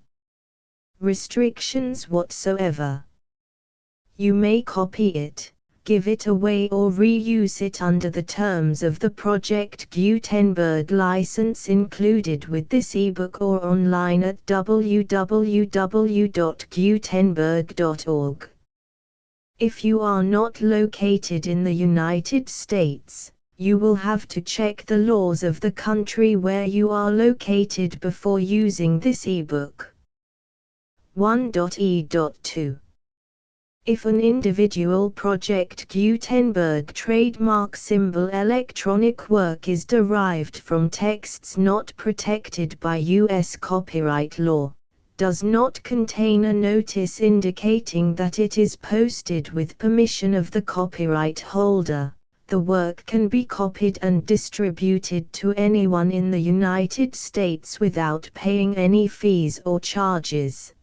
restrictions whatsoever. You may copy it, give it away or reuse it under the terms of the Project Gutenberg license included with this ebook or online at www.gutenberg.org. If you are not located in the United States, you will have to check the laws of the country where you are located before using this ebook. 1.e.2. If an individual Project Gutenberg trademark symbol electronic work is derived from texts not protected by U.S. copyright law, does not contain a notice indicating that it is posted with permission of the copyright holder, the work can be copied and distributed to anyone in the United States without paying any fees or charges.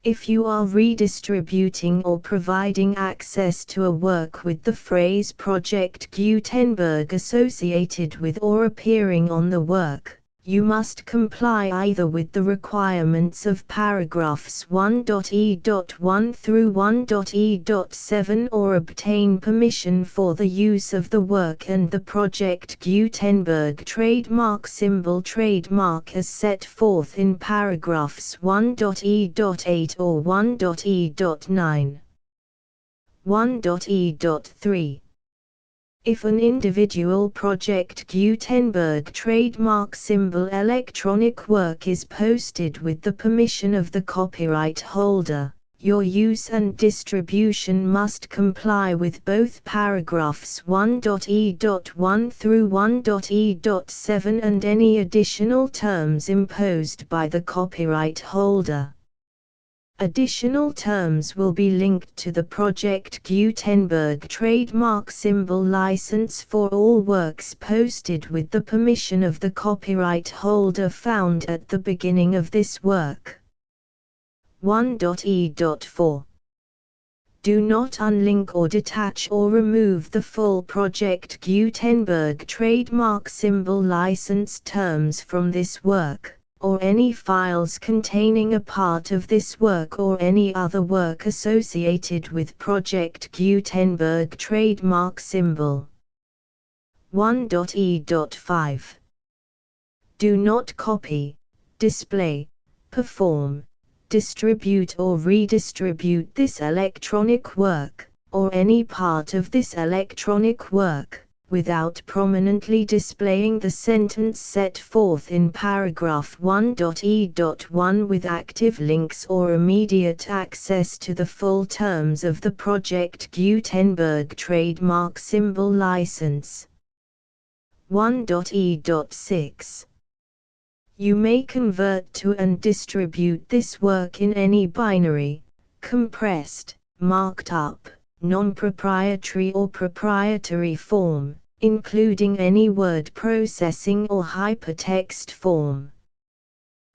If you are redistributing or providing access to a work with the phrase Project Gutenberg associated with or appearing on the work, you must comply either with the requirements of paragraphs 1.e.1 through 1.e.7 or obtain permission for the use of the work and the Project Gutenberg trademark symbol trademark as set forth in paragraphs 1.e.8 or 1.e.9. 1.e.3. If an individual Project Gutenberg trademark symbol electronic work is posted with the permission of the copyright holder, your use and distribution must comply with both paragraphs 1.e.1 through 1.e.7 and any additional terms imposed by the copyright holder. Additional terms will be linked to the Project Gutenberg trademark symbol license for all works posted with the permission of the copyright holder found at the beginning of this work. 1.e.4. Do not unlink or detach or remove the full Project Gutenberg trademark symbol license terms from this work, or any files containing a part of this work or any other work associated with Project Gutenberg trademark symbol. 1.e.5. Do not copy, display, perform, distribute or redistribute this electronic work, or any part of this electronic work, without prominently displaying the sentence set forth in paragraph 1.e.1 with active links or immediate access to the full terms of the Project Gutenberg trademark symbol license. 1.e.6. You may convert to and distribute this work in any binary, compressed, marked up, non-proprietary or proprietary form, including any word processing or hypertext form.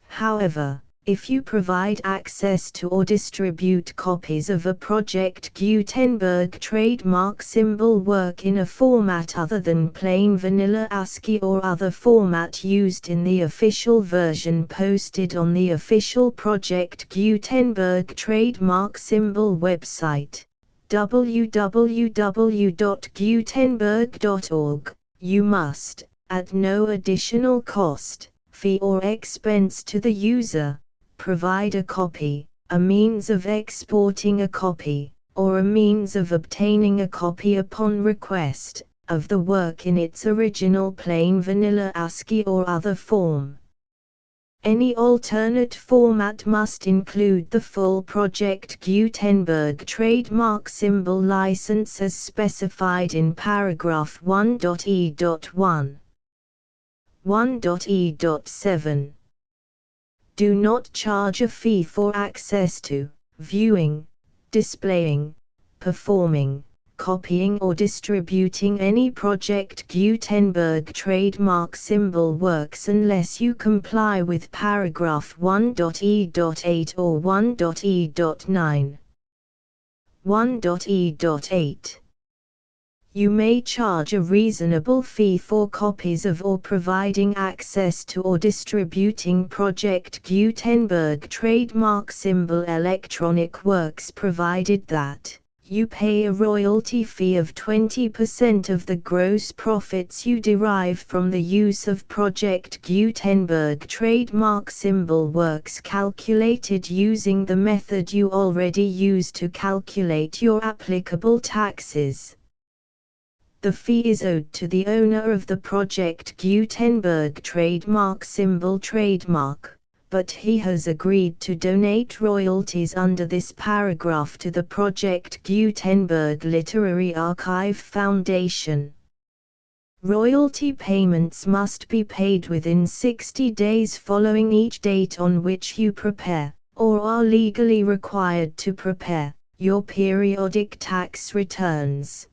However, if you provide access to or distribute copies of a Project Gutenberg trademark symbol work in a format other than plain vanilla ASCII or other format used in the official version posted on the official Project Gutenberg trademark symbol website, www.gutenberg.org, you must, at no additional cost, fee or expense to the user, provide a copy, a means of exporting a copy, or a means of obtaining a copy upon request, of the work in its original plain vanilla ASCII or other form. Any alternate format must include the full Project Gutenberg trademark symbol license as specified in paragraph 1.e.1. 1.e.7. Do not charge a fee for access to, viewing, displaying, performing, copying or distributing any Project Gutenberg trademark symbol works unless you comply with paragraph 1.e.8 or 1.e.9. 1.e.8. You may charge a reasonable fee for copies of or providing access to or distributing Project Gutenberg trademark symbol electronic works provided that you pay a royalty fee of 20% of the gross profits you derive from the use of Project Gutenberg trademark symbol works calculated using the method you already use to calculate your applicable taxes. The fee is owed to the owner of the Project Gutenberg trademark symbol trademark, but he has agreed to donate royalties under this paragraph to the Project Gutenberg Literary Archive Foundation. Royalty payments must be paid within 60 days following each date on which you prepare, or are legally required to prepare, your periodic tax returns.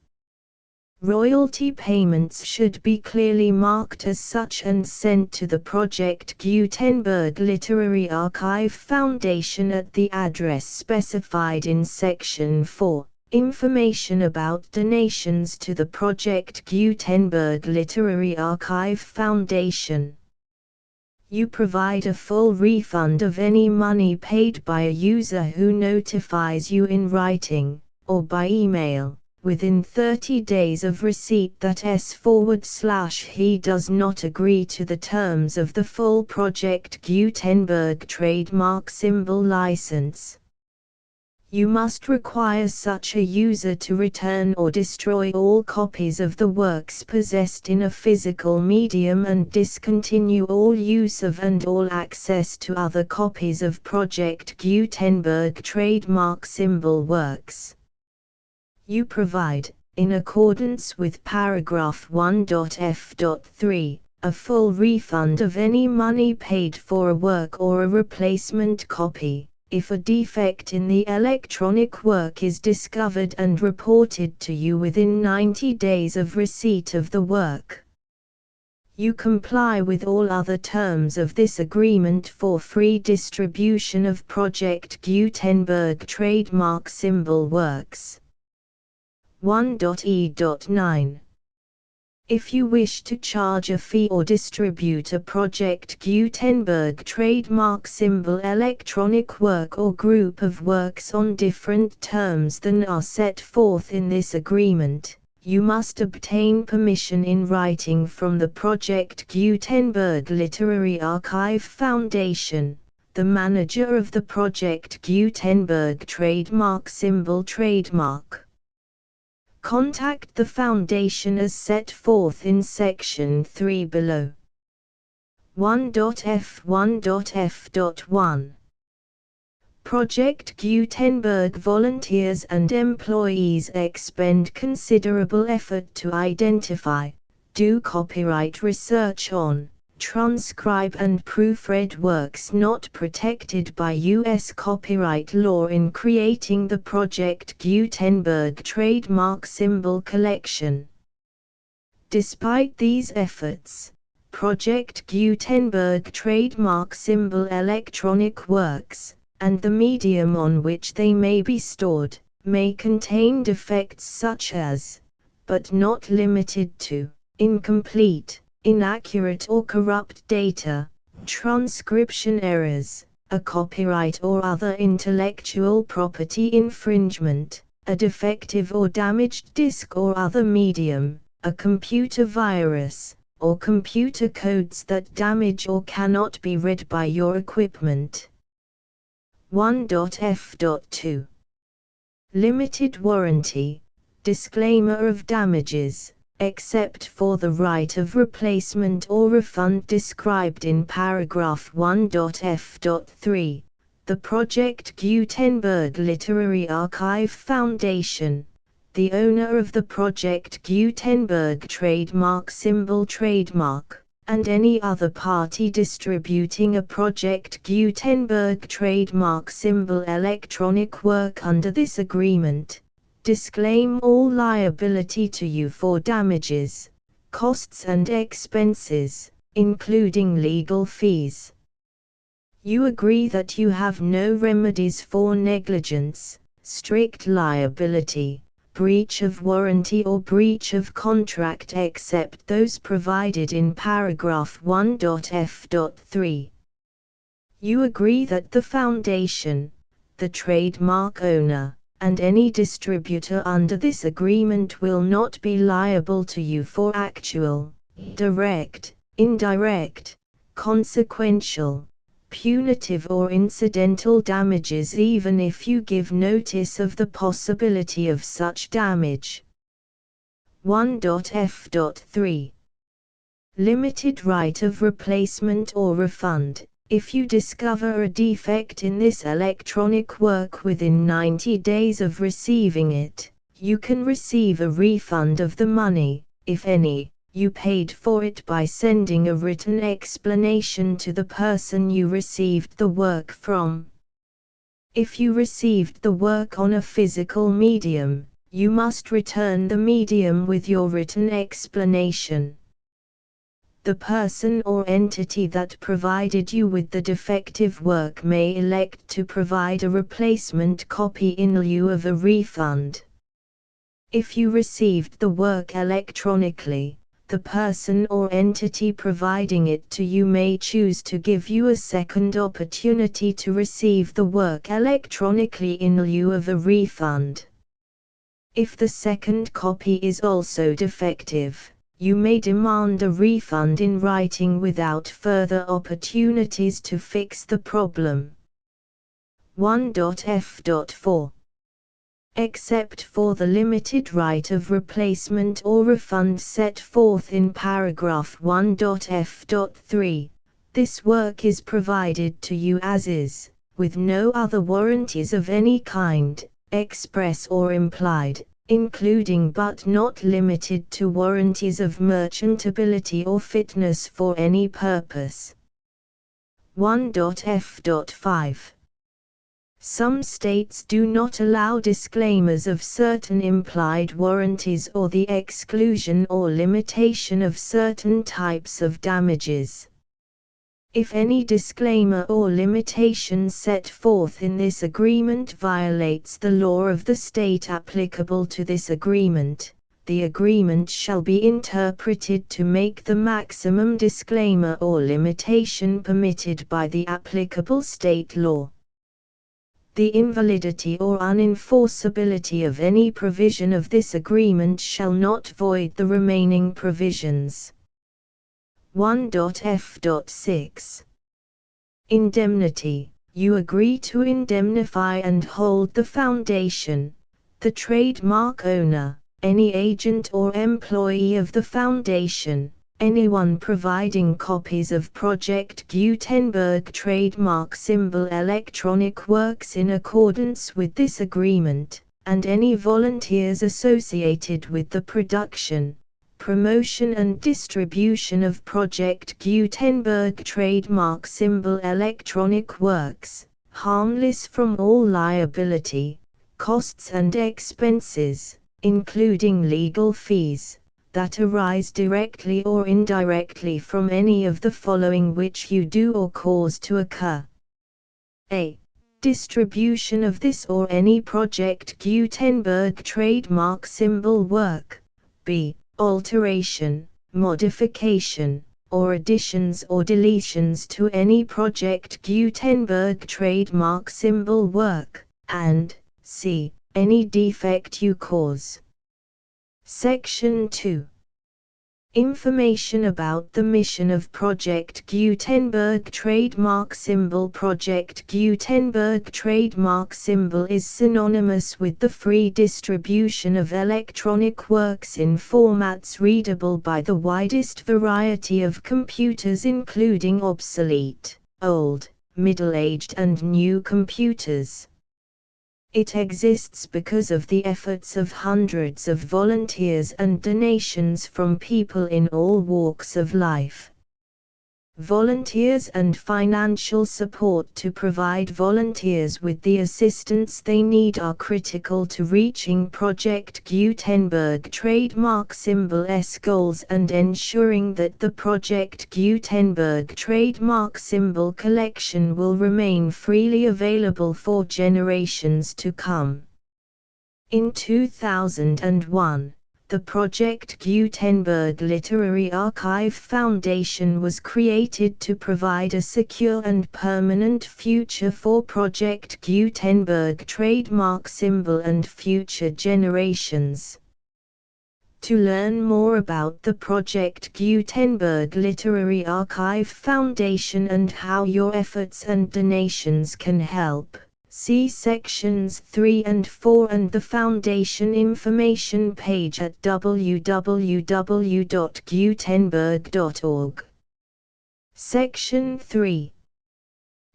Royalty payments should be clearly marked as such and sent to the Project Gutenberg Literary Archive Foundation at the address specified in Section 4. Information about donations to the Project Gutenberg Literary Archive Foundation. You provide a full refund of any money paid by a user who notifies you in writing, or by email, within 30 days of receipt that he does not agree to the terms of the full Project Gutenberg trademark symbol license. You must require such a user to return or destroy all copies of the works possessed in a physical medium and discontinue all use of and all access to other copies of Project Gutenberg trademark symbol works. You provide, in accordance with paragraph 1.f.3, a full refund of any money paid for a work or a replacement copy, if a defect in the electronic work is discovered and reported to you within 90 days of receipt of the work. You comply with all other terms of this agreement for free distribution of Project Gutenberg trademark symbol works. 1.e.9. If you wish to charge a fee or distribute a Project Gutenberg trademark symbol electronic work or group of works on different terms than are set forth in this agreement, you must obtain permission in writing from the Project Gutenberg Literary Archive Foundation, the manager of the Project Gutenberg trademark symbol trademark. Contact the Foundation as set forth in Section 3 below. 1.f1.f.1. Project Gutenberg volunteers and employees expend considerable effort to identify, do copyright research on, transcribe and proofread works not protected by U.S. copyright law in creating the Project Gutenberg trademark symbol collection. Despite these efforts, Project Gutenberg trademark symbol electronic works, and the medium on which they may be stored, may contain defects such as, but not limited to, incomplete, inaccurate or corrupt data, transcription errors, a copyright or other intellectual property infringement, a defective or damaged disk or other medium, a computer virus, or computer codes that damage or cannot be read by your equipment. 1.f.2. Limited warranty, disclaimer of damages. except for the right of replacement or refund described in paragraph 1.f.3, the Project Gutenberg Literary Archive Foundation, the owner of the Project Gutenberg trademark symbol trademark, and any other party distributing a Project Gutenberg trademark symbol electronic work under this agreement, disclaim all liability to you for damages, costs and expenses, including legal fees. You agree that you have no remedies for negligence, strict liability, breach of warranty or breach of contract except those provided in paragraph 1.f.3. You agree that the Foundation, the trademark owner, and any distributor under this agreement will not be liable to you for actual, direct, indirect, consequential, punitive or incidental damages even if you give notice of the possibility of such damage. 1.f.3. Limited right of replacement or refund. If you discover a defect in this electronic work within 90 days of receiving it, you can receive a refund of the money, if any, you paid for it by sending a written explanation to the person you received the work from. If you received the work on a physical medium, you must return the medium with your written explanation. The person or entity that provided you with the defective work may elect to provide a replacement copy in lieu of a refund. If you received the work electronically, the person or entity providing it to you may choose to give you a second opportunity to receive the work electronically in lieu of a refund. If the second copy is also defective, you may demand a refund in writing without further opportunities to fix the problem. 1.f.4. Except for the limited right of replacement or refund set forth in paragraph 1.f.3, this work is provided to you as is, with no other warranties of any kind, express or implied, including but not limited to warranties of merchantability or fitness for any purpose. 1.f.5. Some states do not allow disclaimers of certain implied warranties or the exclusion or limitation of certain types of damages. If any disclaimer or limitation set forth in this agreement violates the law of the state applicable to this agreement, the agreement shall be interpreted to make the maximum disclaimer or limitation permitted by the applicable state law. The invalidity or unenforceability of any provision of this agreement shall not void the remaining provisions. 1.f.6. Indemnity. You agree to indemnify and hold the Foundation, the trademark owner, any agent or employee of the Foundation, anyone providing copies of Project Gutenberg trademark symbol electronic works in accordance with this agreement, and any volunteers associated with the production, promotion and distribution of Project Gutenberg trademark symbol electronic works, harmless from all liability, costs and expenses, including legal fees, that arise directly or indirectly from any of the following which you do or cause to occur. A. Distribution of this or any Project Gutenberg trademark symbol work. B. Alteration, modification, or additions or deletions to any Project Gutenberg trademark symbol work, and c. Any defect you cause. Section 2. Information about the mission of Project Gutenberg trademark symbol. Project Gutenberg trademark symbol is synonymous with the free distribution of electronic works in formats readable by the widest variety of computers, including obsolete, old, middle-aged and new computers. It exists because of the efforts of hundreds of volunteers and donations from people in all walks of life. Volunteers and financial support to provide volunteers with the assistance they need are critical to reaching Project Gutenberg trademark symbol's goals and ensuring that the Project Gutenberg trademark symbol collection will remain freely available for generations to come. In 2001, the Project Gutenberg Literary Archive Foundation was created to provide a secure and permanent future for Project Gutenberg trademark symbol and future generations. To learn more about the Project Gutenberg Literary Archive Foundation and how your efforts and donations can help, see sections 3 and 4 and the Foundation information page at www.gutenberg.org. Section 3.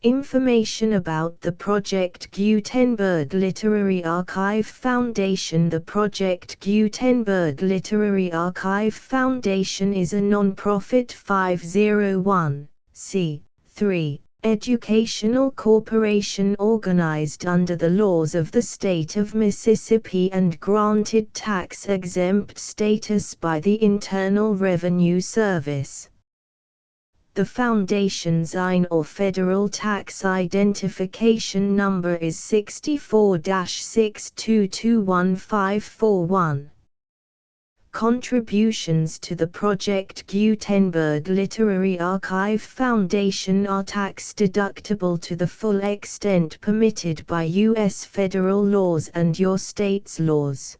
Information about the Project Gutenberg Literary Archive Foundation. The Project Gutenberg Literary Archive Foundation is a non-profit 501(c)(3) educational corporation organized under the laws of the state of Mississippi and granted tax-exempt status by the Internal Revenue Service. The Foundation's IN or Federal Tax Identification Number is 64-6221541. Contributions to the Project Gutenberg Literary Archive Foundation are tax-deductible to the full extent permitted by U.S. federal laws and your state's laws.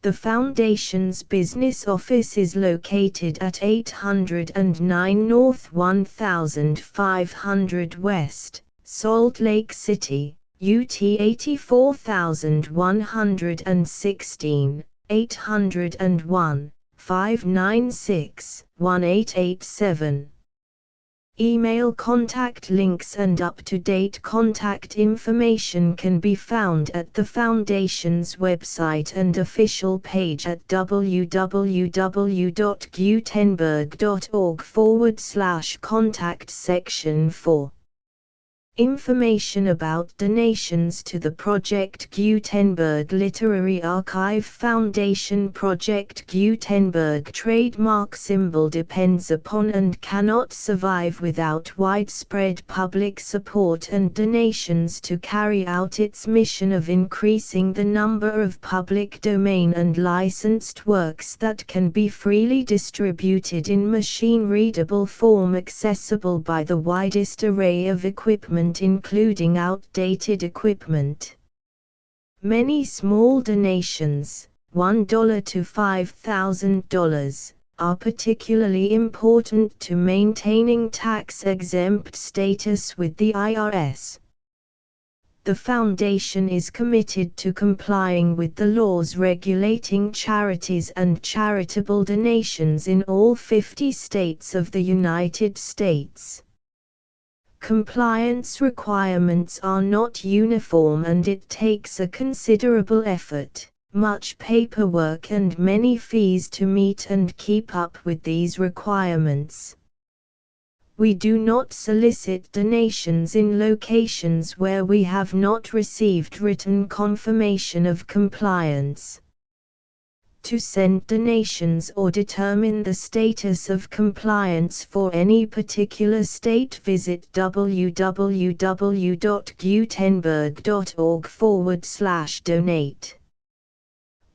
The Foundation's business office is located at 809 North 1500 West, Salt Lake City, UT 84116, 801-596-1887. Email contact links and up-to-date contact information can be found at the Foundation's website and official page at www.gutenberg.org/contact section 4. Information about donations to the Project Gutenberg Literary Archive Foundation. Project Gutenberg trademark symbol depends upon and cannot survive without widespread public support and donations to carry out its mission of increasing the number of public domain and licensed works that can be freely distributed in machine-readable form accessible by the widest array of equipment, including outdated equipment. Many small donations, $1 to $5,000, are particularly important to maintaining tax-exempt status with the IRS. The Foundation is committed to complying with the laws regulating charities and charitable donations in all 50 states of the United States. Compliance requirements are not uniform and it takes a considerable effort, much paperwork and many fees to meet and keep up with these requirements. We do not solicit donations in locations where we have not received written confirmation of compliance. To send donations or determine the status of compliance for any particular state, visit www.gutenberg.org/donate.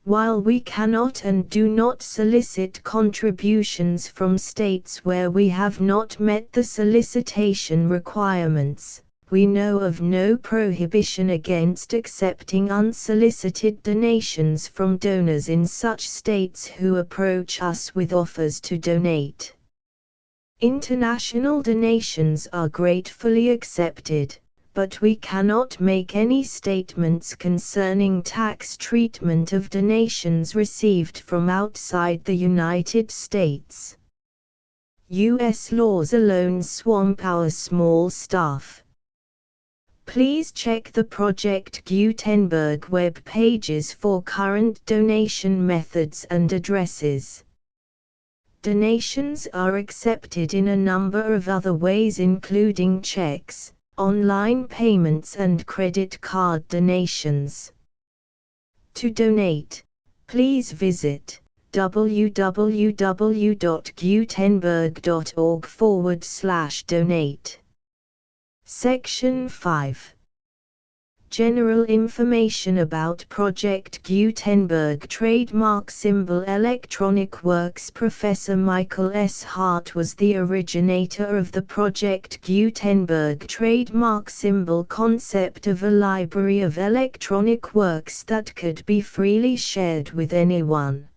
While we cannot and do not solicit contributions from states where we have not met the solicitation requirements, we know of no prohibition against accepting unsolicited donations from donors in such states who approach us with offers to donate. International donations are gratefully accepted, but we cannot make any statements concerning tax treatment of donations received from outside the United States. U.S. laws alone swamp our small staff. Please check the Project Gutenberg web pages for current donation methods and addresses. Donations are accepted in a number of other ways, including checks, online payments and credit card donations. To donate, please visit www.gutenberg.org/donate. Section 5. General information about Project Gutenberg trademark symbol electronic works. Professor Michael S. Hart was the originator of the Project Gutenberg trademark symbol concept of a library of electronic works that could be freely shared with anyone.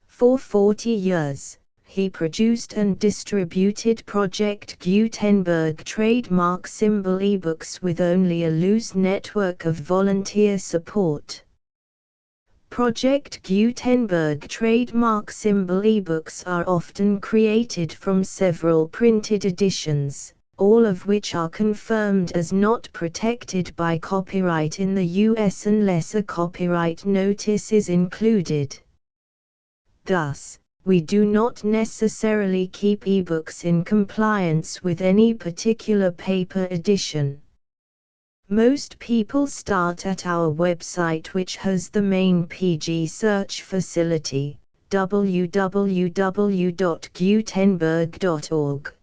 For 40 years, he produced and distributed Project Gutenberg trademark symbol ebooks with only a loose network of volunteer support. Project Gutenberg trademark symbol ebooks are often created from several printed editions, all of which are confirmed as not protected by copyright in the US unless a copyright notice is included. Thus, we do not necessarily keep ebooks in compliance with any particular paper edition. Most people start at our website, which has the main PG search facility, www.gutenberg.org.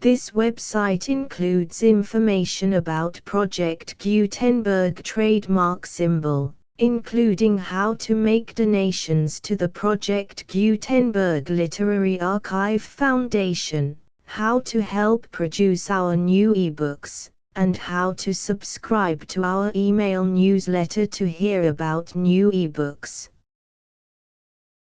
This website includes information about Project Gutenberg trademark symbol, including how to make donations to the Project Gutenberg Literary Archive Foundation, how to help produce our new ebooks, and how to subscribe to our email newsletter to hear about new ebooks.